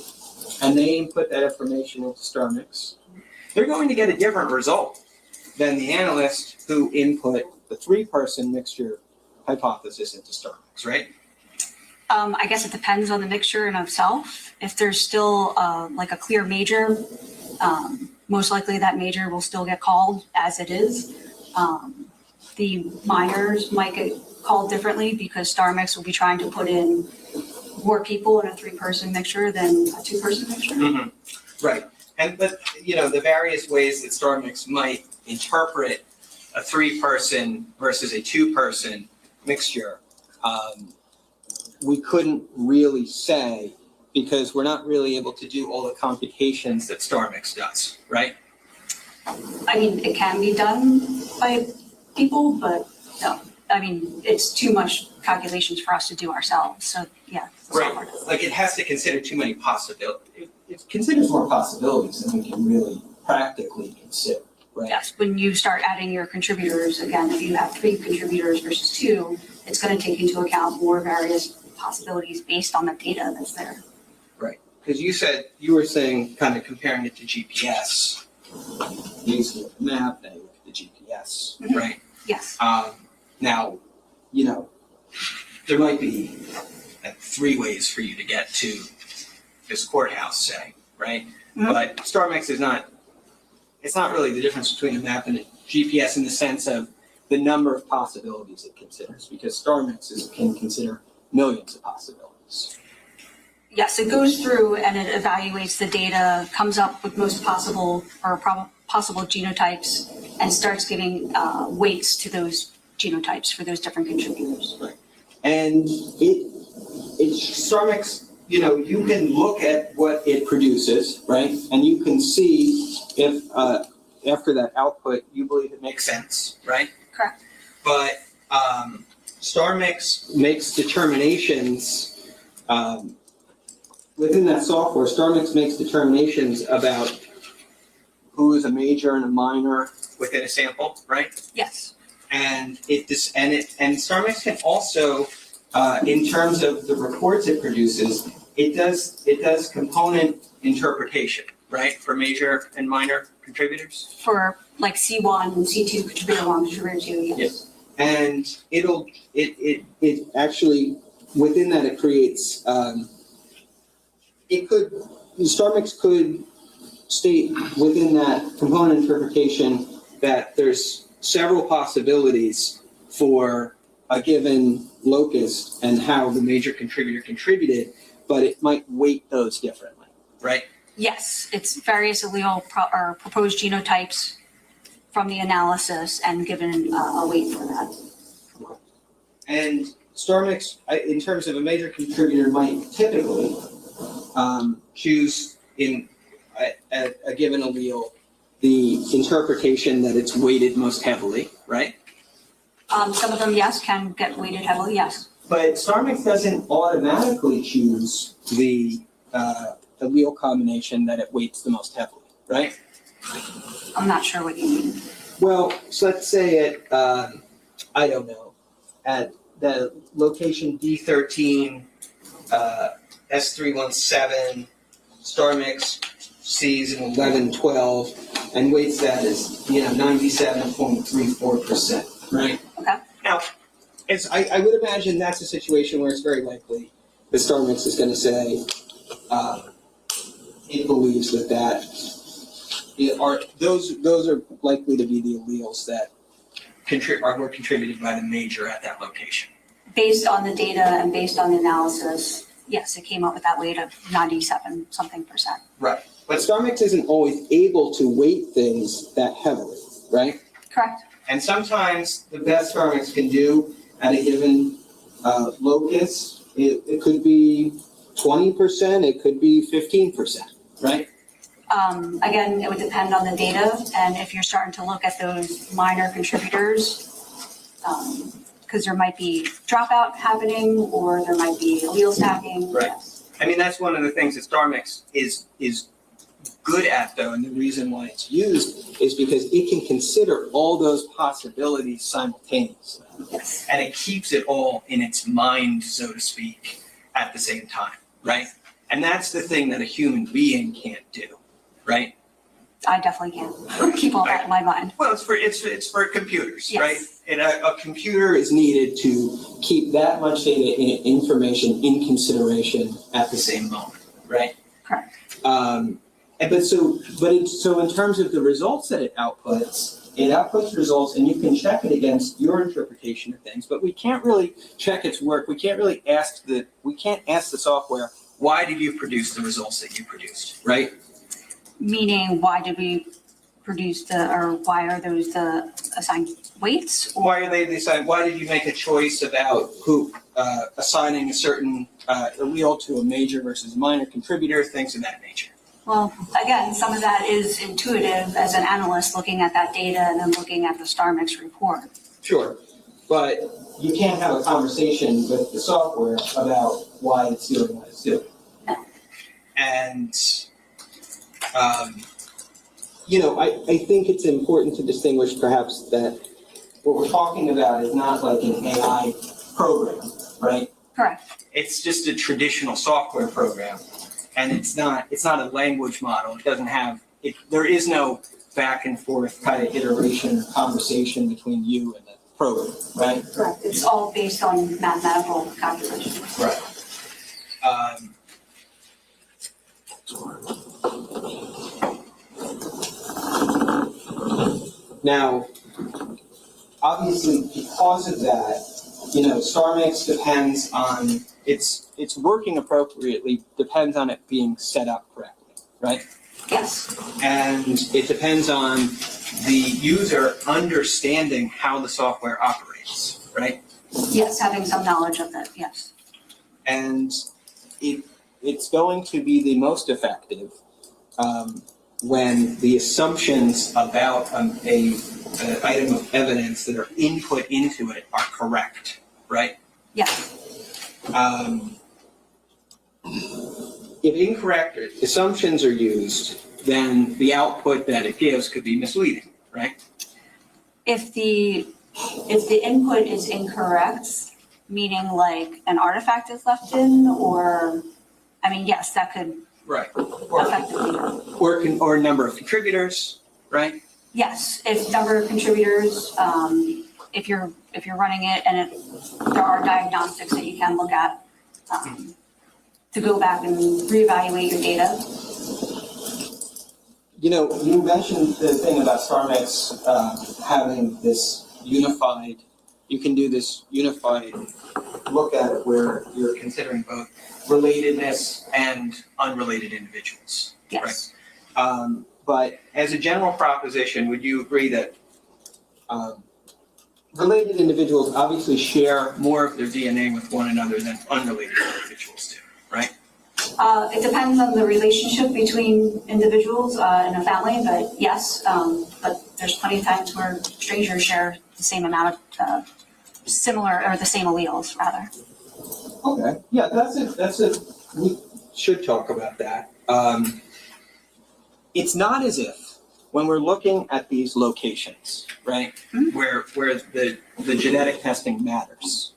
and they input that information into StarMix, they're going to get a different result than the analyst who input the 3-person mixture hypothesis into StarMix, right? I guess it depends on the mixture in itself. If there's still like a clear major, most likely that major will still get called as it is. The minors might get called differently because StarMix will be trying to put in more people in a 3-person mixture than a 2-person mixture. Mm-hmm. Right. But the various ways that StarMix might interpret a 3-person versus a 2-person mixture, we couldn't really say because we're not really able to do all the computations that StarMix does, right? I mean, it can be done by people, but no. I mean, it's too much calculations for us to do ourselves. So yeah. Right. Like it has to consider too many possibilities. It considers more possibilities than we can really practically consider, right? Yes, when you start adding your contributors, again, if you have 3 contributors versus 2, it's going to take into account more various possibilities based on the data that's there. Right. Because you were saying kind of comparing it to GPS. You used to look at the map, now you look at the GPS, Mhm. right? Yes. Now, there might be like 3 ways for you to get to this courthouse, say, right? Mhm. But StarMix it's not really the difference between a map and a GPS in the sense of the number of possibilities it considers, because StarMix can consider millions of possibilities. Yes, it goes through and it evaluates the data, comes up with most possible or possible genotypes, and starts giving weights to those genotypes for those different contributors. Right. And StarMix, you can look at what it produces, right? And you can see if after that output, you believe it makes sense, right? Correct. But StarMix makes determinations within that software. StarMix makes determinations about who is a major and a minor within a sample, right? Yes. And StarMix can also, in terms of the reports it produces, it does component interpretation, right, for major and minor contributors. For like C1, C2, contributor 1, contributor 2, yes. Yes. And it actually, within that it creates, StarMix could state within that component interpretation that there's several possibilities for a given locus and how the major contributor contributed, but it might weight those differently, right? Yes, it's various allele or proposed genotypes from the analysis and given a weight for that. And StarMix, in terms of a major contributor, might typically choose in a given allele the interpretation that it's weighted most heavily, right? Some of them, yes, can get weighted heavily, yes. But StarMix doesn't automatically choose the allele combination that it weights the most heavily, right? I'm not sure what you mean. Well, so let's say at, I don't know, at the location D13, S317, StarMix sees an 1112 and weights that as 97.34%, right? Okay. Now, I would imagine that's a situation where it's very likely that StarMix is going to say it believes that those are likely to be the alleles that were contributed by the major at that location. Based on the data and based on the analysis, yes, it came up with that weight of 97-something%. Right. But StarMix isn't always able to weight things that heavily, right? Correct. And sometimes the best StarMix can do at a given locus, it could be 20%, it could be 15%, right? Again, it would depend on the data, and if you're starting to look at those minor contributors, because there might be dropout happening or there might be allele stacking. Right. Yes. I mean, that's one of the things that StarMix is good at, though, and the reason why it's used is because it can consider all those possibilities simultaneously. Yes. And it keeps it all in its mind, so to speak, at the same time, right? And that's the thing that a human being can't do, right? I definitely can't keep all that in my mind. Well, it's for computers, Yes. right? And a computer is needed to keep that much data information in consideration at the same moment, right? Correct. But in terms of the results that it outputs results, and you can check it against your interpretation of things, but we can't really check its work. We can't ask the software, why did you produce the results that you produced, right? Meaning, why did we produce why are those the assigned weights? Why are they decided? Why did you make a choice about who assigning a certain allele to a major versus minor contributor, things of that nature? Well, again, some of that is intuitive as an analyst looking at that data and then looking at the star mix report. Sure, but you can't have a conversation with the software about why it's doing what it's doing. No. And I think it's important to distinguish perhaps that what we're talking about is not like an AI program, right? Correct. It's just a traditional software program, and it's not a language model. It doesn't have it. There is no back and forth kind of iteration or conversation between you and the program, right? Correct. It's all based on mathematical calculations. Right. Now, obviously, because of that, star mix depends on it's working appropriately, depends on it being set up correctly, right? Yes. And it depends on the user understanding how the software operates, right? Yes, having some knowledge of that, yes. And it's going to be the most effective when the assumptions about an item of evidence that are input into it are correct, right? Yes. If incorrect assumptions are used, then the output that it gives could be misleading, right? If the input is incorrect, meaning like an artifact is left in, or, yes, that could Right. affect the data. Or number of contributors, right? Yes, if number of contributors, if you're running it and there are diagnostics that you can look at to go back and reevaluate your data. You mentioned the thing about StarMix having this unified, you can do this unified look at it where you're considering both relatedness and unrelated individuals. Yes. Right? But as a general proposition, would you agree that related individuals obviously share more of their DNA with one another than unrelated individuals do, right? It depends on the relationship between individuals in a family, but yes, but there's plenty of times where strangers share the same amount of similar, or the same alleles rather. Okay, yeah, we should talk about that. It's not as if when we're looking at these locations, right, where the genetic testing matters,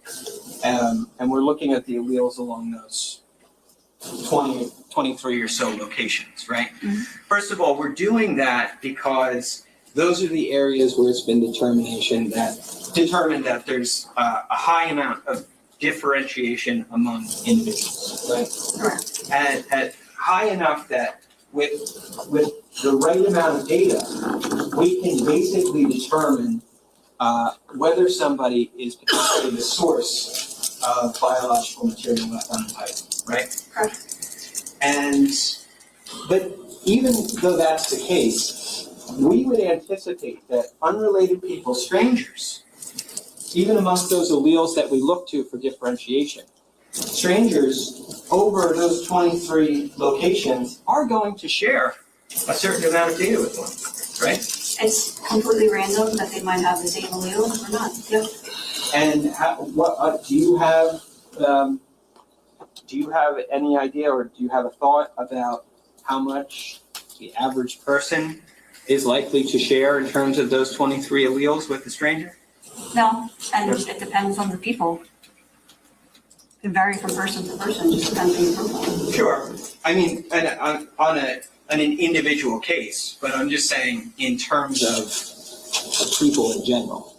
and we're looking at the alleles along those 23 or so locations, right? Mm-hmm. First of all, we're doing that because those are the areas where it's been determined that there's a high amount of differentiation among individuals, right? Correct. At high enough that with the right amount of data, we can basically determine whether somebody is potentially the source of biological material left untitled, right? Correct. But even though that's the case, we would anticipate that unrelated people, strangers, even amongst those alleles that we look to for differentiation, strangers over those 23 locations are going to share a certain amount of data with one, right? It's completely random that they might have the same allele or not. Yep. And do you have any idea, or do you have a thought about how much the average person is likely to share in terms of those 23 alleles with the stranger? No, and it depends on the people. can vary from person to person, just depends on your profile. Sure. I mean, on an individual case, but I'm just saying in terms of people in general.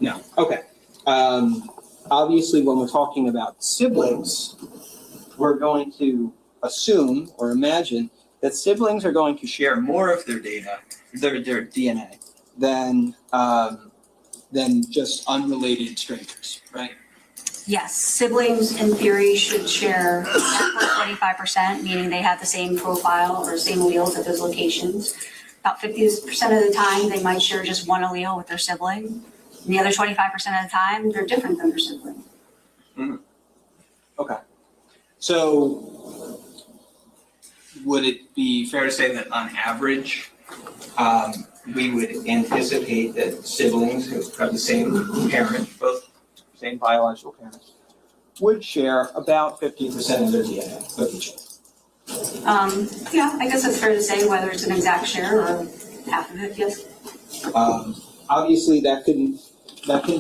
No. Okay. Obviously, when we're talking about siblings, we're going to assume or imagine that siblings are going to share more of their data, their DNA, than just unrelated strangers, right? Yes, siblings in theory should share 25%, meaning they have the same profile or same alleles at those locations. About 50% of the time, they might share just one allele with their sibling. And the other 25% of the time, they're different than their sibling. Mm-hmm. Okay. So would it be fair to say that on average, we would anticipate that siblings who have the same parent, both same biological parents, would share about 50% of their DNA with each other? Yeah, I guess it's fair to say whether it's an exact share or half of it, yes. Obviously, that can vary,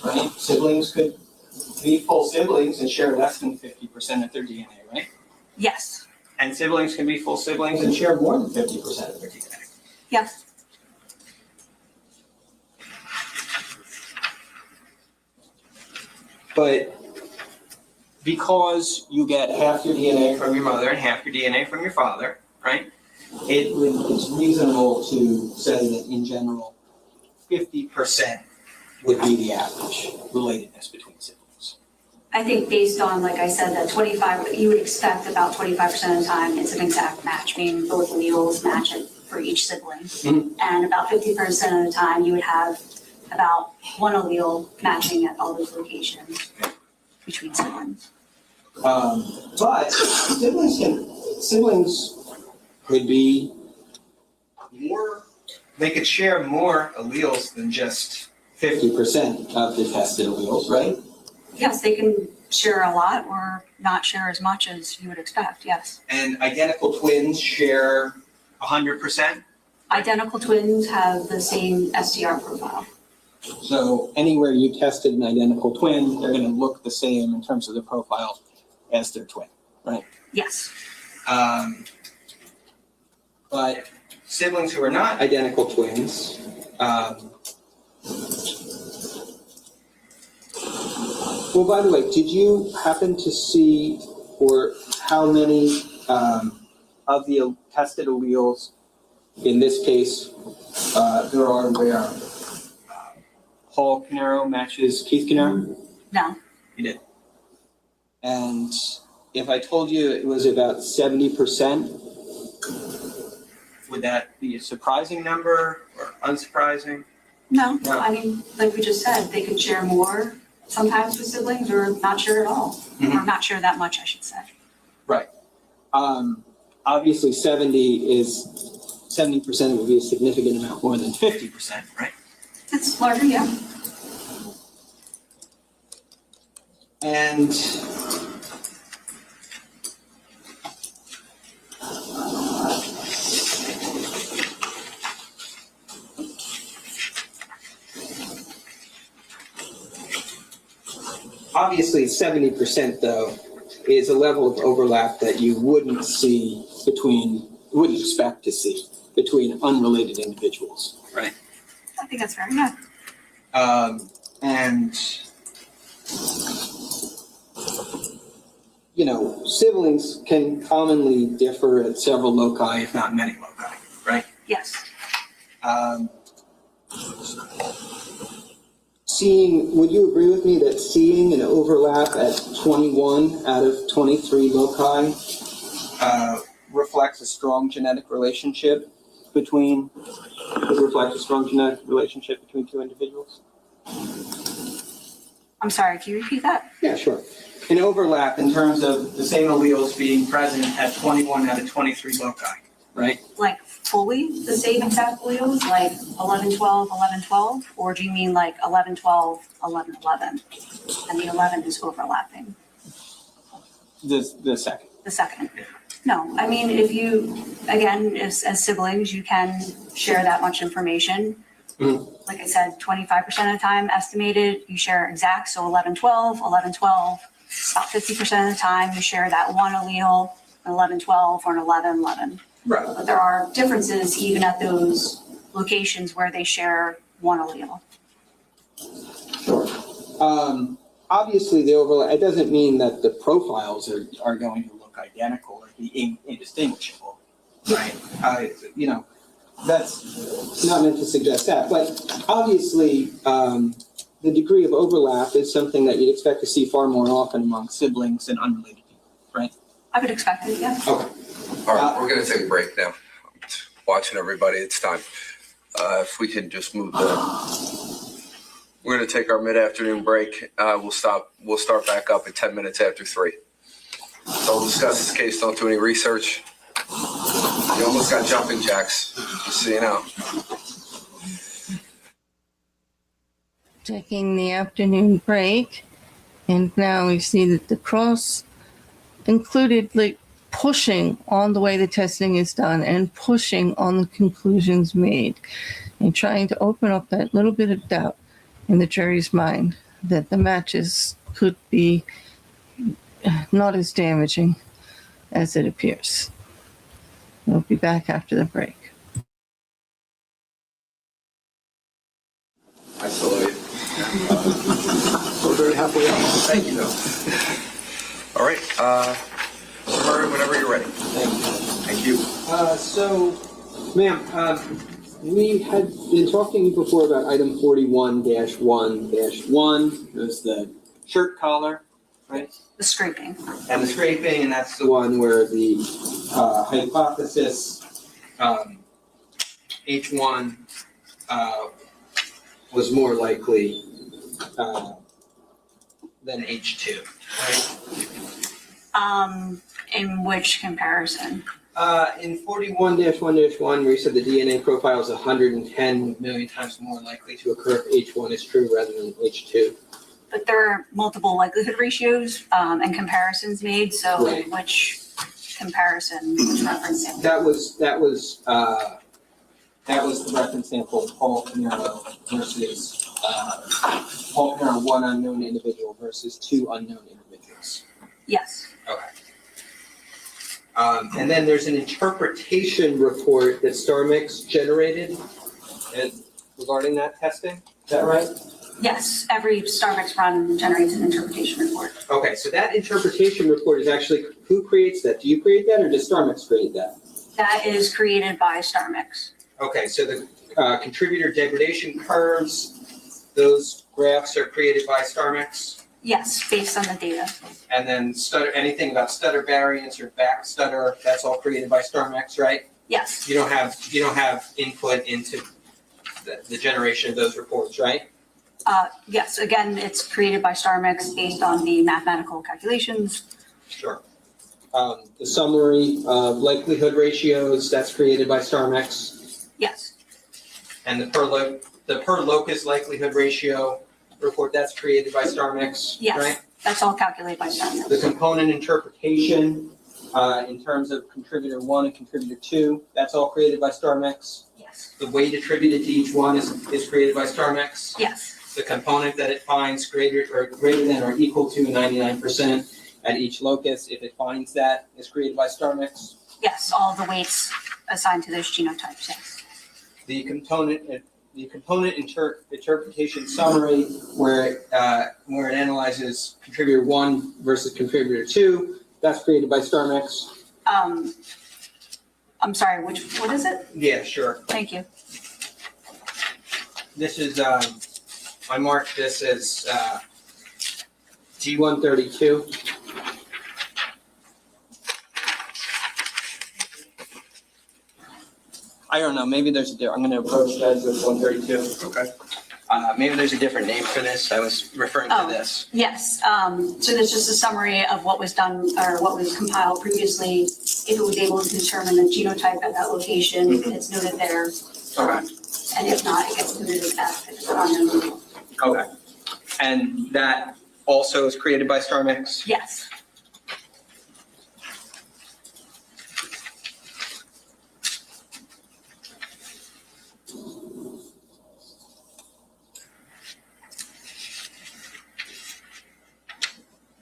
right? Siblings could be full siblings and share less than 50% of their DNA, right? Yes, And siblings can be full siblings and share more than 50% of their DNA. yes. But because you get half your DNA from your mother and half your DNA from your father, right? It's reasonable to say that in general, 50% would be the average relatedness between siblings. I think based on, like I said, that 25, you would expect about 25% of the time it's an exact match, meaning both alleles match it for each sibling. Mhm. And about 50% of the time you would have about one allele matching at all those locations between siblings. But siblings could be more, they could share more alleles than just 50% of the tested alleles, right? Yes, they can share a lot or not share as much as you would expect, yes. And identical twins share 100%. Identical twins have the same STR profile. So anywhere you tested an identical twin, they're going to look the same in terms of the profile as their twin, right? Yes. But siblings who are not identical twins, well, by the way, did you happen to see or how many of the tested alleles in this case there are where Paul Caneiro matches Keith Caneiro? No. You did. And if I told you it was about 70%, would that be a surprising number or unsurprising? No, No. I mean, like we just said, they could share more sometimes with siblings or not share at all, or not share that much, I should say. Right. Obviously 70% would be a significant amount more than 50%, right? It's larger, yeah. And obviously 70% though is a level of overlap that you wouldn't expect to see between unrelated individuals, right? I think that's fair, yeah. And you know, siblings can commonly differ at several loci, if not many loci, right? Yes. Would you agree with me that seeing an overlap at 21 out of 23 loci reflects a strong genetic relationship between two individuals? I'm sorry, can you repeat that? Yeah, sure. An overlap in terms of the same alleles being present at 21 out of 23 loci, right? Like fully the same exact alleles, like 11, 12, 11, 12? Or do you mean like 11, 12, 11, 11? And the 11 is overlapping? The second. The second? No, I mean, if you, again, as siblings, you can share that much information. Mhm. Like I said, 25% of the time estimated, you share exact, so 11, 12, 11, 12. about 50% of the time you share that one allele, an 11-12 or an 11-11. Right. But there are differences even at those locations where they share one allele. Sure. Obviously, the overlap, it doesn't mean that the profiles are going to look identical or be indistinguishable, right? You know, that's not meant to suggest that, but obviously, the degree of overlap is something that you'd expect to see far more often among siblings and unrelated people, right? I would expect it, yeah. Okay. All right, we're going to take a break now. Watching everybody, it's time. If we can just move we're going to take our mid-afternoon break. We'll start back up at 10 minutes after 3. Don't discuss this case. Don't do any research. You almost got jumping jacks, just so you know. Taking the afternoon break, and now we see that the cross included like pushing on the way the testing is done and pushing on the conclusions made and trying to open up that little bit of doubt in the jury's mind that the matches could be not as damaging as it appears. We'll be back after the break. I saw you. We're very halfway up. Thank you, though. All right. Murray, whenever you're ready. Thank you. So, ma'am, we had been talking before about item 41-1-1. There's the shirt collar, right? The scraping. And the scraping, and that's the one where the hypothesis H1 was more likely than H2, right? In which comparison? In 41-1-1, where you said the DNA profile is 110 million times more likely to occur if H1 is true rather than H2. But there are multiple likelihood ratios and comparisons made, so Right. which comparison, which reference sample? That was the reference sample, Paul Caneiro versus Paul Caneiro, one unknown individual versus 2 unknown individuals. Yes. Okay. And then there's an interpretation report that StarMix generated regarding that testing. Is that right? Yes, every Starbucks run generates an interpretation report. Okay, so that interpretation report is actually, who creates that? Do you create that or does StarMix create that? That is created by StarMix. Okay, so the contributor degradation curves, those graphs are created by StarMix? Yes, based on the data. And then anything about stutter variance or back stutter, that's all created by StarMix, right? Yes. You don't have input into the generation of those reports, right? Yes, again, it's created by StarMix based on the mathematical calculations. Sure. The summary of likelihood ratios, that's created by StarMix. Yes. And the per locus likelihood ratio report, that's created by StarMix, Yes. right? That's all calculated by StarMix. The component interpretation in terms of contributor 1 and contributor 2, that's all created by StarMix. Yes. The weight attributed to each one is created by StarMix. Yes. The component that it finds greater than or equal to 99% at each locus, if it finds that, is created by StarMix. Yes, all the weights assigned to those genotypes, yes. The component interpretation summary, where it analyzes contributor 1 versus contributor 2, that's created by StarMix. I'm sorry, what is it? Yeah, sure. Thank you. This is, I marked this as G132. I don't know, maybe there's I'm going to approach that with 132. Okay. Maybe there's a different name for this. I was referring to this. Yes, so there's just a summary of what was done or what was compiled previously. If it was able to determine the genotype at that location, it's noted there. Okay. And if not, it gets noted as F if it's unknown. Okay. And that also is created by StarMix? Yes.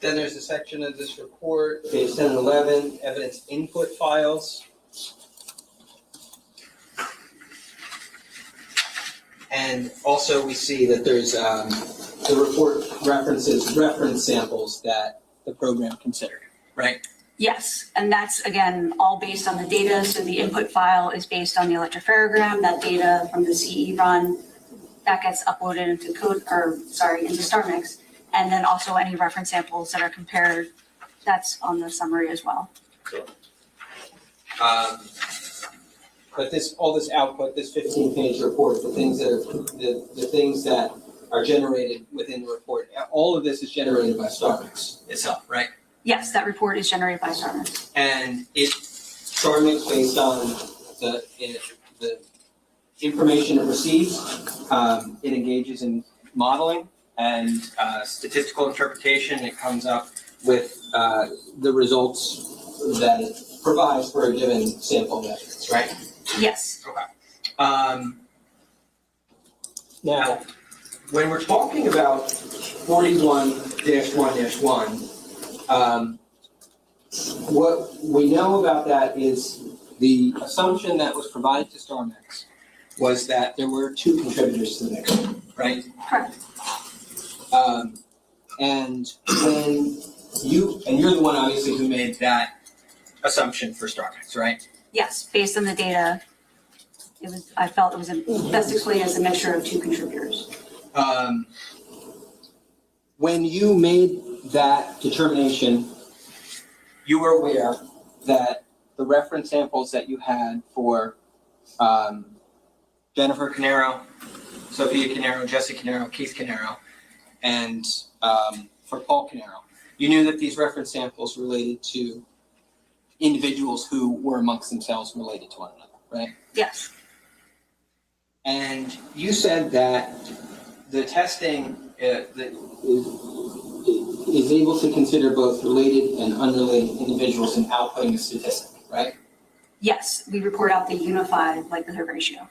Then there's a section of this report, page 10 and 11, evidence input files. And also we see that there's, the report references reference samples that the program considered, right? Yes, and that's, again, all based on the data. So the input file is based on the electrophoregram, that data from the CE run, that gets uploaded into into StarMix. And then also any reference samples that are compared, that's on the summary as well. But all this output, this 15-page report, the things that are generated within the report, all of this is generated by StarMix itself, right? Yes, that report is generated by StarMix. And StarMix, based on the information it receives, it engages in modeling and statistical interpretation. It comes up with the results that it provides for a given sample of evidence, right? Yes. Okay. Now, when we're talking about 41-1-1, what we know about that is the assumption that was provided to StarMix was that there were two contributors to the mix, right? Correct. And when you're the one obviously who made that assumption for StarMix, right? Yes, based on the data, I felt it was best explained as a mixture of two contributors. When you made that determination, you were aware that the reference samples that you had for Jennifer Caneiro, Sophia Caneiro, Jesse Caneiro, Keith Caneiro, and for Paul Caneiro, you knew that these reference samples related to individuals who were amongst themselves related to one another, right? Yes. And you said that the testing is able to consider both related and unrelated individuals in outputting a statistic, right? Yes, we report out the unified likelihood ratio.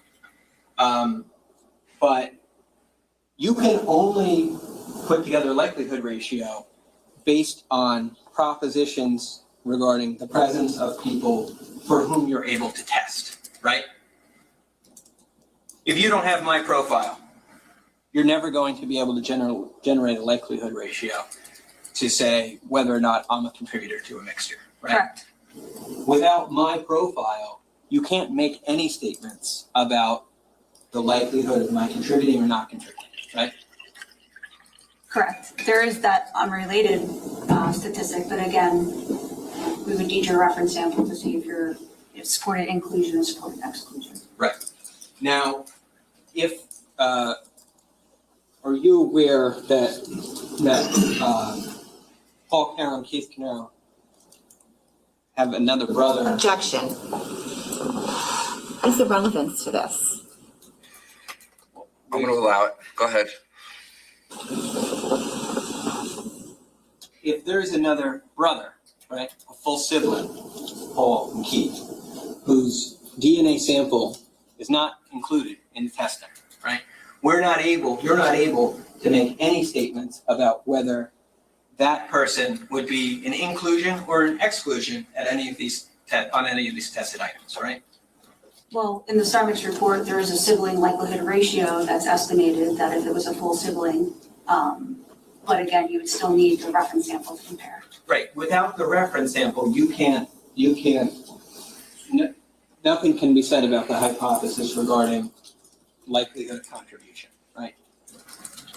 But you can only put together a likelihood ratio based on propositions regarding the presence of people for whom you're able to test, right? If you don't have my profile, you're never going to be able to generate a likelihood ratio to say whether or not I'm a contributor to a mixture, right? Correct. Without my profile, you can't make any statements about the likelihood of my contributing or not contributing, right? Correct. There is that unrelated statistic, but again, we would need your reference sample to see if you're supported inclusion or supported exclusion. Right. Now, are you aware that Paul Caneiro and Keith Caneiro have another brother? Objection. What is the relevance to this? I'm going to allow it. Go ahead. If there is another brother, right, a full sibling, Paul and Keith, whose DNA sample is not included in the testing, right? You're not able to make any statements about whether that person would be an inclusion or an exclusion at any of these on any of these tested items, right? Well, in the StarMix report, there is a sibling likelihood ratio that's estimated that if it was a full sibling, but again, you would still need the reference sample to compare. Right. Without the reference sample, nothing can be said about the hypothesis regarding likelihood of contribution, right?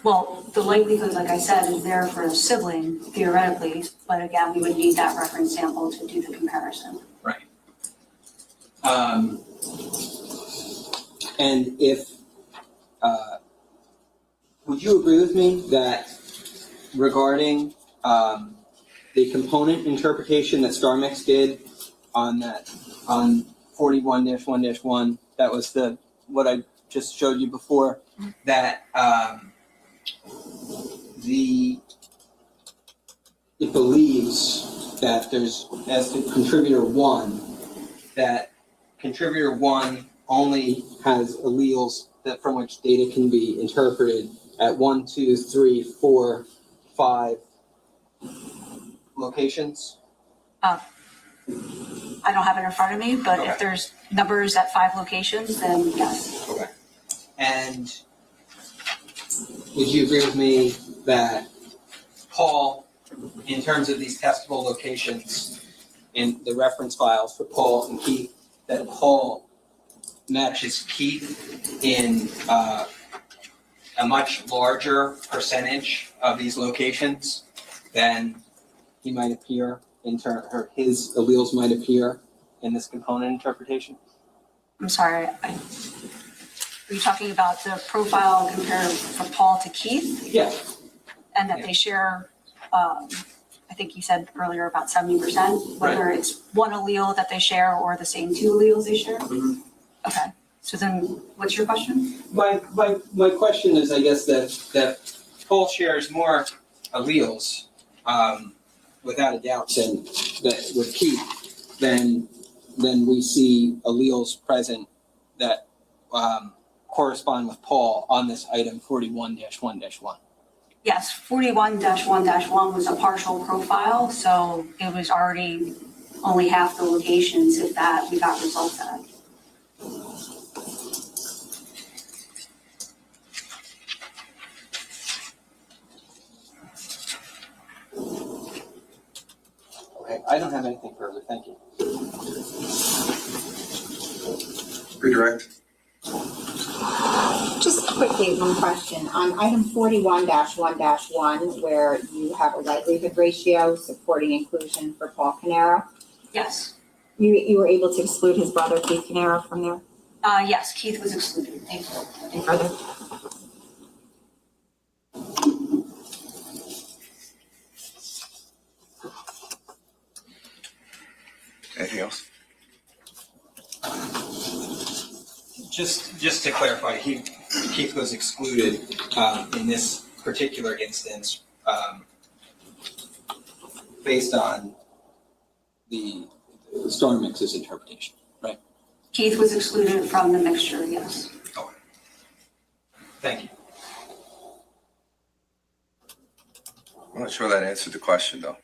Well, the likelihood, like I said, is there for a sibling theoretically, but again, we would need that reference sample to do the comparison. Right. And if, would you agree with me that regarding the component interpretation that StarMix did on 41-1-1, that was what I just showed you before, that it believes that there's, as to contributor 1, that contributor 1 only has alleles that from which data can be interpreted at 1, 2, 3, 4, 5, locations? I don't have it in front of me, but Okay. if there's numbers at 5 locations, then yes. Okay. And would you agree with me that Paul, in terms of these testable locations in the reference files for Paul and Keith, that Paul matches Keith in a much larger percentage of these locations than he might appear or his alleles might appear in this component interpretation? I'm sorry, are you talking about the profile compared from Paul to Keith? Yeah. And that they share, I think you said earlier about 70%, whether it's one allele that they share or the same 2 alleles they share? Mhm. Okay, so then what's your question? My question is, I guess, that Paul shares more alleles, without a doubt, than that with Keith, than we see alleles present that correspond with Paul on this item 41-1-1. Yes, 41-1-1 was a partial profile, so it was already only half the locations if that we got results at. Okay, I don't have anything further, thank you. Redirect. Just quickly, one question. On item 41-1-1, where you have a likelihood ratio supporting inclusion for Paul Caneiro, Yes, you were able to exclude his brother Keith Caneiro from there? yes, Keith was excluded. Thank you. Any further? Anything else? Just to clarify, Keith was excluded in this particular instance based on the Star Mix's interpretation, right? Keith was excluded from the mixture, yes. Okay. Thank you. I'm not sure that answered the question, though.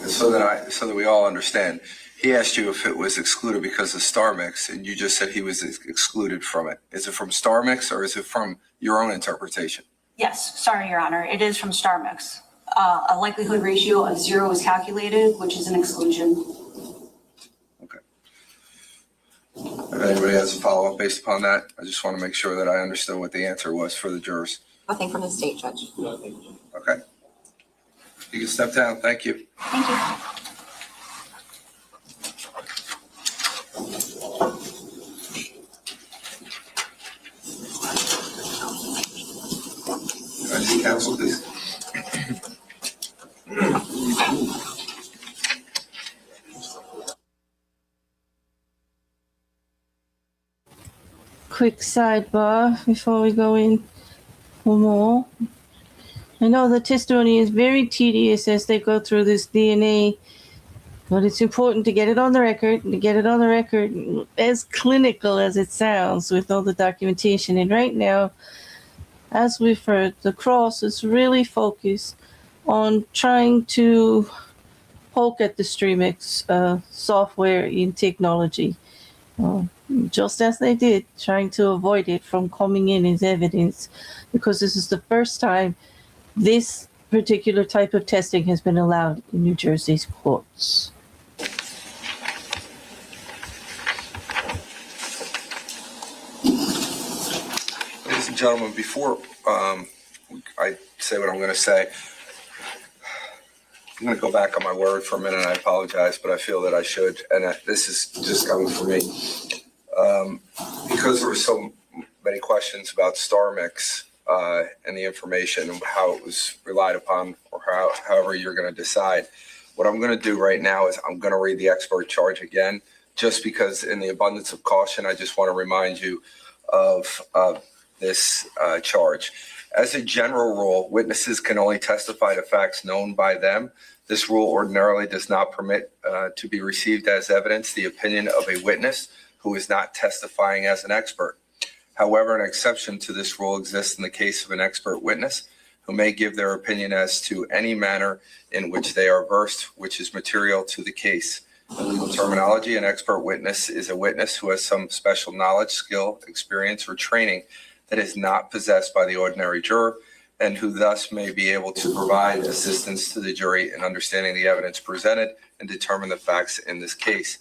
So that we all understand, he asked you if it was excluded because of Star Mix, and you just said he was excluded from it. Is it from Star Mix or is it from your own interpretation? Yes, sorry, Your Honor, it is from StarMix. A likelihood ratio of 0 is calculated, which is an exclusion. Okay. If anybody has a follow-up based upon that, I just want to make sure that I understood what the answer was for the jurors. Nothing from the state judge. Okay. You can step down. Thank you. Thank you. Can I see counsel, please? Quick sidebar before we go in for more. I know the testimony is very tedious as they go through this DNA, but it's important to get it on the record, as clinical as it sounds with all the documentation. And right now, as we've heard, the cross is really focused on trying to poke at the StreamX software in technology, just as they did, trying to avoid it from coming in as evidence, because this is the first time this particular type of testing has been allowed in New Jersey's courts. Ladies and gentlemen, before I say what I'm going to say, I'm going to go back on my word for a minute. I apologize, but I feel that I should, and this is just coming from me. Because there were so many questions about StarMix and the information and how it was relied upon, or however you're going to decide. What I'm going to do right now is I'm going to read the expert charge again, just because in the abundance of caution, I just want to remind you of this charge. As a general rule, witnesses can only testify to facts known by them. This rule ordinarily does not permit to be received as evidence the opinion of a witness who is not testifying as an expert. However, an exception to this rule exists in the case of an expert witness who may give their opinion as to any manner in which they are versed, which is material to the case. In legal terminology, an expert witness is a witness who has some special knowledge, skill, experience, or training that is not possessed by the ordinary juror, and who thus may be able to provide assistance to the jury in understanding the evidence presented and determine the facts in this case.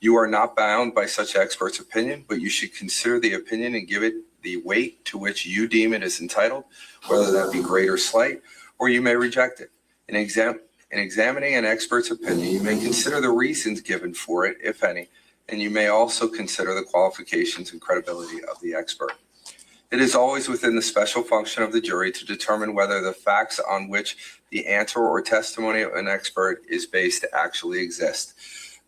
You are not bound by such expert's opinion, but you should consider the opinion and give it the weight to which you deem it is entitled, whether that be great or slight, or you may reject it. In examining an expert's opinion, you may consider the reasons given for it, if any, and you may also consider the qualifications and credibility of the expert. It is always within the special function of the jury to determine whether the facts on which the answer or testimony of an expert is based actually exist.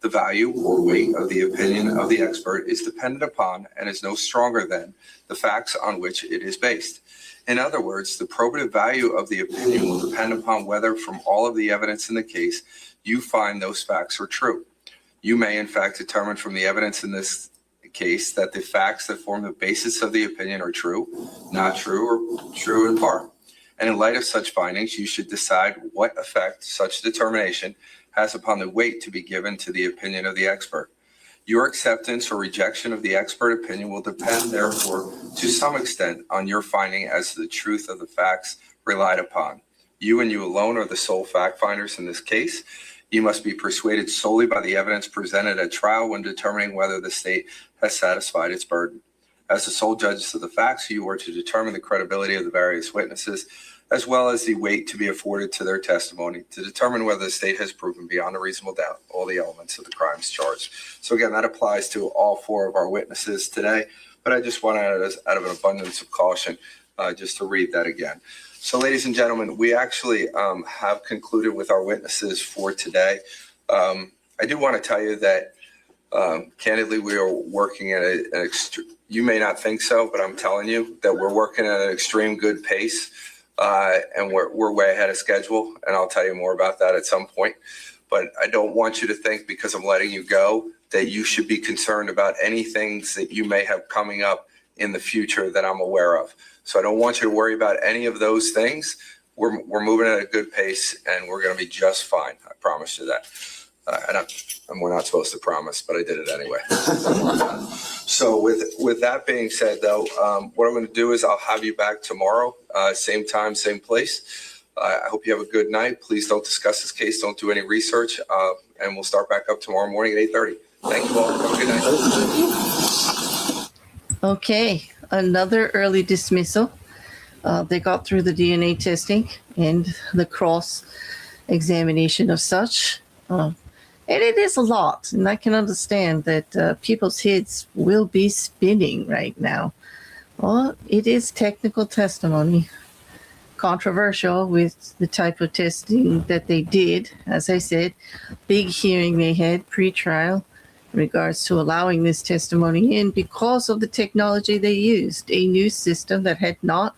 The value or weight of the opinion of the expert is dependent upon and is no stronger than the facts on which it is based. In other words, the probative value of the opinion will depend upon whether from all of the evidence in the case, you find those facts are true. You may in fact determine from the evidence in this case that the facts that form the basis of the opinion are true, not true, or true in part. And in light of such findings, you should decide what effect such determination has upon the weight to be given to the opinion of the expert. Your acceptance or rejection of the expert opinion will depend, therefore, to some extent on your finding as to the truth of the facts relied upon. You and you alone are the sole fact finders in this case. You must be persuaded solely by the evidence presented at trial when determining whether the state has satisfied its burden. As the sole judges of the facts, you are to determine the credibility of the various witnesses, as well as the weight to be afforded to their testimony to determine whether the state has proven beyond a reasonable doubt all the elements of the crimes charged. So again, that applies to all four of our witnesses today, but I just wanted, out of an abundance of caution, just to read that again. So ladies and gentlemen, we actually have concluded with our witnesses for today. I do want to tell you that candidly, we are working at you may not think so, but I'm telling you that we're working at an extreme good pace. And we're way ahead of schedule, and I'll tell you more about that at some point. But I don't want you to think because I'm letting you go that you should be concerned about any things that you may have coming up in the future that I'm aware of. So I don't want you to worry about any of those things. We're moving at a good pace, and we're going to be just fine. I promise you that. And we're not supposed to promise, but I did it anyway. So with that being said, though, what I'm going to do is I'll have you back tomorrow, same time, same place. I hope you have a good night. Please don't discuss this case. Don't do any research. And we'll start back up tomorrow morning at 8:30. Thank you all. Have a good night. Okay, another early dismissal. They got through the DNA testing and the cross examination of such. And it is a lot, and I can understand that people's heads will be spinning right now. Well, it is technical testimony, controversial with the type of testing that they did. As I said, big hearing they had pre-trial in regards to allowing this testimony in because of the technology they used, a new system that had not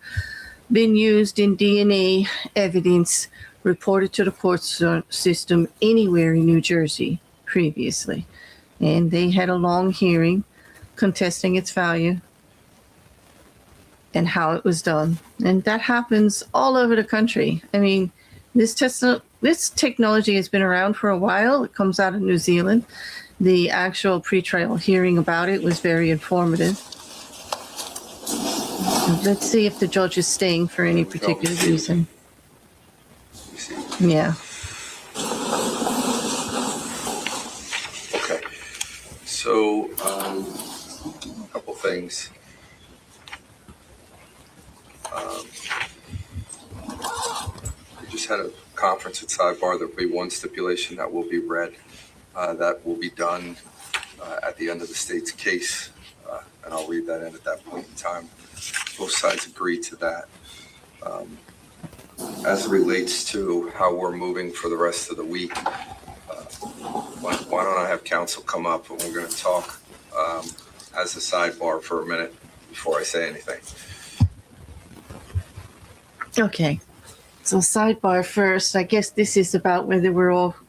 been used in DNA evidence reported to the court system anywhere in New Jersey previously. And they had a long hearing contesting its value and how it was done. And that happens all over the country. I mean, this technology has been around for a while. It comes out of New Zealand. The actual pretrial hearing about it was very informative. Let's see if the judge is staying for any particular reason. Yeah. Okay. So, a couple things. We just had a conference at Sidebar. There'll be one stipulation that will be read. That will be done at the end of the state's case, and I'll read that in at that point in time. Both sides agree to that. As it relates to how we're moving for the rest of the week, why don't I have counsel come up and we're going to talk as a sidebar for a minute before I say anything. Okay. So sidebar first. I guess this is about whether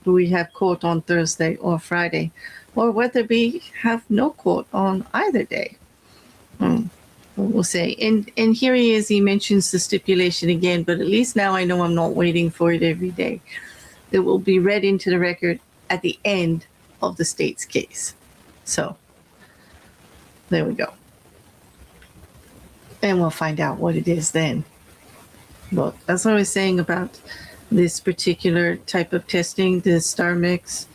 we have court on Thursday or Friday, or whether we have no court on either day. we'll say. And here he is. He mentions the stipulation again, but at least now I know I'm not waiting for it every day. It will be read into the record at the end of the state's case. So there we go. And we'll find out what it is then. But that's what I was saying about this particular type of testing, the StarMix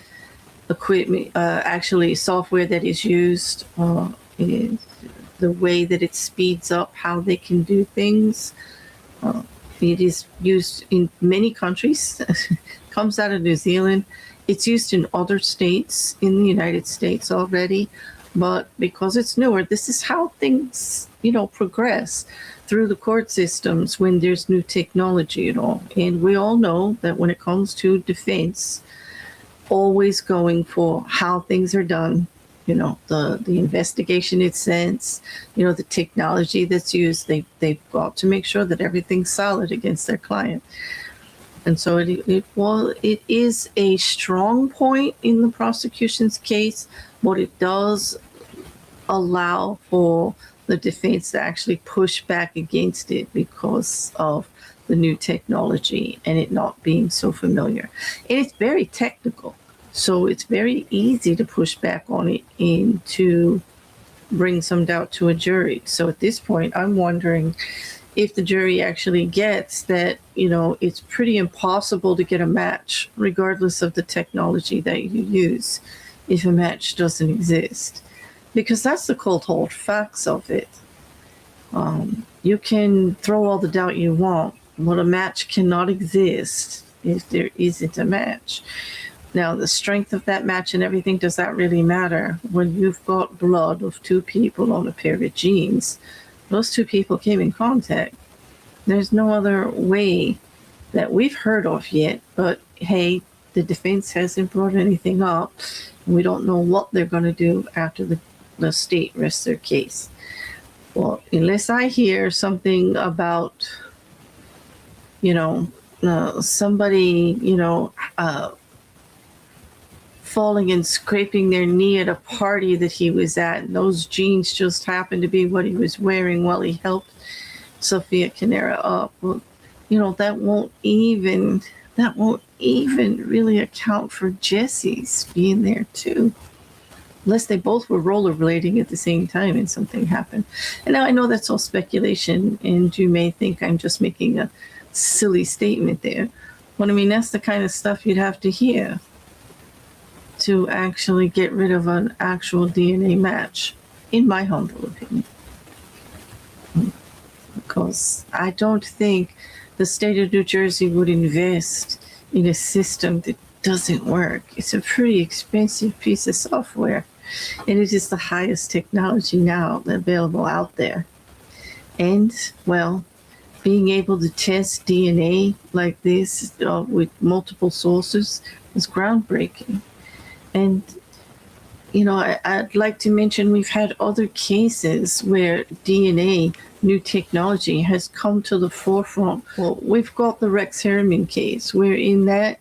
equipment, actually software that is used, is the way that it speeds up how they can do things. It is used in many countries. Comes out of New Zealand. It's used in other states in the United States already, but because it's newer, this is how things, progress through the court systems when there's new technology and all. And we all know that when it comes to defense, always going for how things are done, the investigation it sends, the technology that's used, they've got to make sure that everything's solid against their client. And so it is a strong point in the prosecution's case, but it does allow for the defense to actually push back against it because of the new technology and it not being so familiar. And it's very technical, so it's very easy to push back on it and to bring some doubt to a jury. So at this point, I'm wondering if the jury actually gets that, it's pretty impossible to get a match regardless of the technology that you use if a match doesn't exist. Because that's the cold hard facts of it. You can throw all the doubt you want, but a match cannot exist if there isn't a match. Now, the strength of that match and everything, does that really matter? When you've got blood of two people on a pair of jeans, those two people came in contact. There's no other way that we've heard of yet, but hey, the defense hasn't brought anything up. We don't know what they're going to do after the state rests their case. Well, unless I hear something about, somebody, falling and scraping their knee at a party that he was at, and those jeans just happened to be what he was wearing while he helped Sophia Caneiro up. Well, that won't even really account for Jesse's being there too. Unless they both were rollerblading at the same time and something happened. And now I know that's all speculation, and you may think I'm just making a silly statement there. But I mean, that's the kind of stuff you'd have to hear to actually get rid of an actual DNA match, in my humble opinion. Because I don't think the state of New Jersey would invest in a system that doesn't work. It's a pretty expensive piece of software, and it is the highest technology now available out there. And, well, being able to test DNA like this with multiple sources is groundbreaking. And, I'd like to mention we've had other cases where DNA, new technology, has come to the forefront. Well, we've got the Rex Harriman case, where in that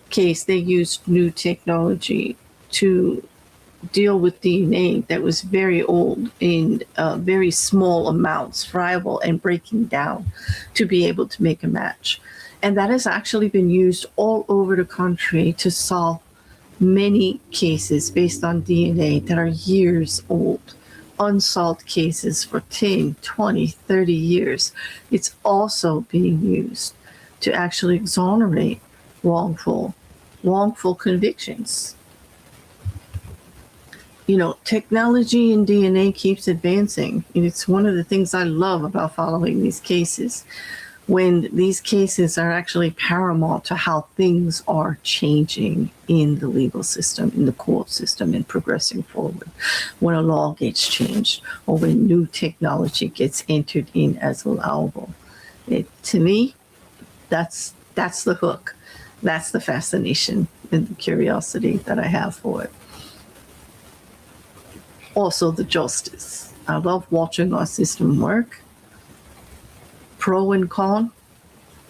case they used new technology to deal with DNA that was very old in very small amounts, friable and breaking down, to be able to make a match. And that has actually been used all over the country to solve many cases based on DNA that are years old, unsolved cases for 10, 20, 30 years. It's also being used to actually exonerate wrongful convictions. Technology in DNA keeps advancing, and it's one of the things I love about following these cases, when these cases are actually paramount to how things are changing in the legal system, in the court system, and progressing forward. When a law gets changed or when new technology gets entered in as allowable. To me, that's the hook. That's the fascination and the curiosity that I have for it. Also, the justice. I love watching our system work. Pro and con.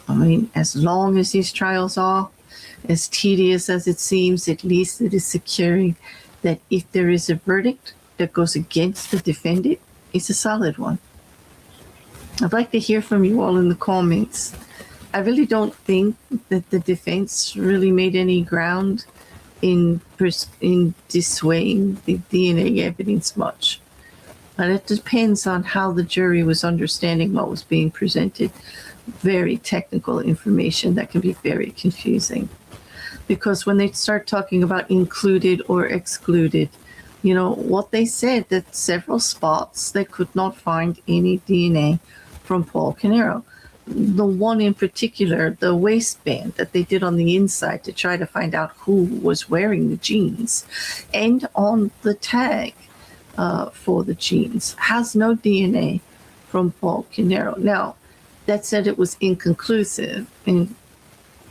I mean, as long as these trials are, as tedious as it seems, at least it is securing that if there is a verdict that goes against the defendant, it's a solid one. I'd like to hear from you all in the comments. I really don't think that the defense really made any ground in dissuading the DNA evidence much. But it depends on how the jury was understanding what was being presented. Very technical information that can be very confusing. Because when they start talking about included or excluded, you know, what they said that several spots they could not find any DNA from Paul Caneiro. The one in particular, the waistband that they did on the inside to try to find out who was wearing the jeans, and on the tag for the jeans, has no DNA from Paul Caneiro. Now, that said, it was inconclusive. And,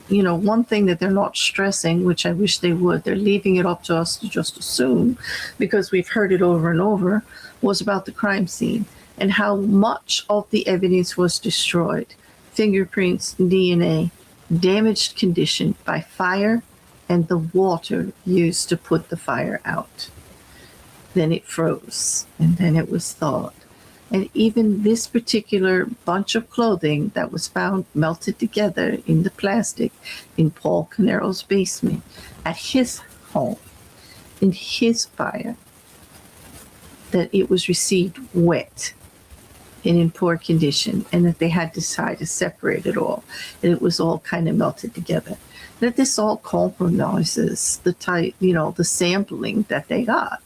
you know, one thing that they're not stressing, which I wish they would, they're leaving it up to us to just assume, because we've heard it over and over, was about the crime scene and how much of the evidence was destroyed. Fingerprints, DNA, damaged condition by fire, and the water used to put the fire out. Then it froze, and then it was thawed. And even this particular bunch of clothing that was found melted together in the plastic in Paul Caneiro's basement at his home, in his fire, that it was received wet and in poor condition, and that they had to decide to separate it all, and it was all kind of melted together. That this all compromises the type, you know, the sampling that they got.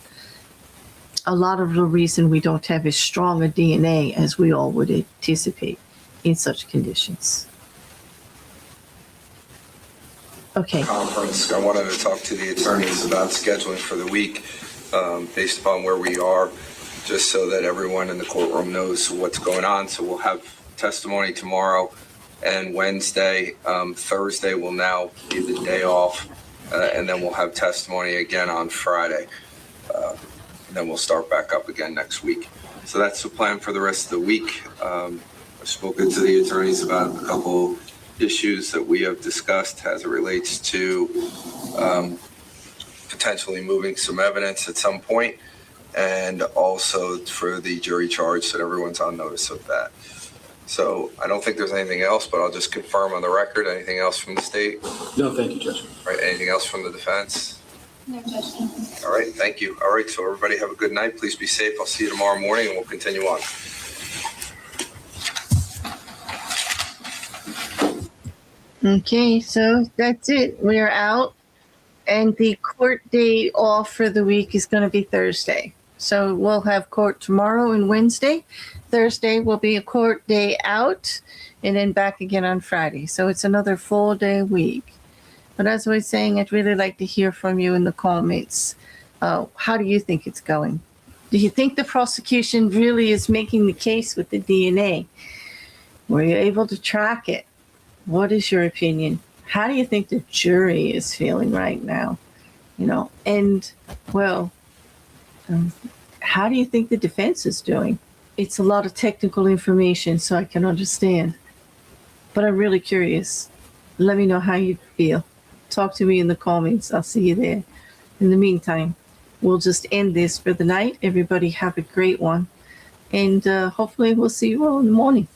A lot of the reason we don't have as strong a DNA as we all would anticipate in such conditions. Okay. Conference, I wanted to talk to the attorneys about scheduling for the week based upon where we are, just so that everyone in the courtroom knows what's going on. So we'll have testimony tomorrow and Wednesday. Thursday will now be the day off, and then we'll have testimony again on Friday. And then we'll start back up again next week. So that's the plan for the rest of the week. I've spoken to the attorneys about a couple issues that we have discussed as it relates to potentially moving some evidence at some point, and also for the jury charge, so everyone's on notice of that. So I don't think there's anything else, but I'll just confirm on the record. Anything else from the state? No, thank you, Judge. All right, anything else from the defense? No, Judge, thank you. All right, thank you. All right, so everybody have a good night. Please be safe. I'll see you tomorrow morning, and we'll continue on. Okay, so that's it. We're out. And the court day off for the week is going to be Thursday. So we'll have court tomorrow and Wednesday. Thursday will be a court day out, and then back again on Friday. So it's another full day week. But as I was saying, I'd really like to hear from you in the comments. How do you think it's going? Do you think the prosecution really is making the case with the DNA? Were you able to track it? What is your opinion? How do you think the jury is feeling right now? You know, and well, how do you think the defense is doing? It's a lot of technical information, so I can understand. But I'm really curious. Let me know how you feel. Talk to me in the comments. I'll see you there. In the meantime, we'll just end this for the night. Everybody have a great one. And hopefully we'll see you all in the morning.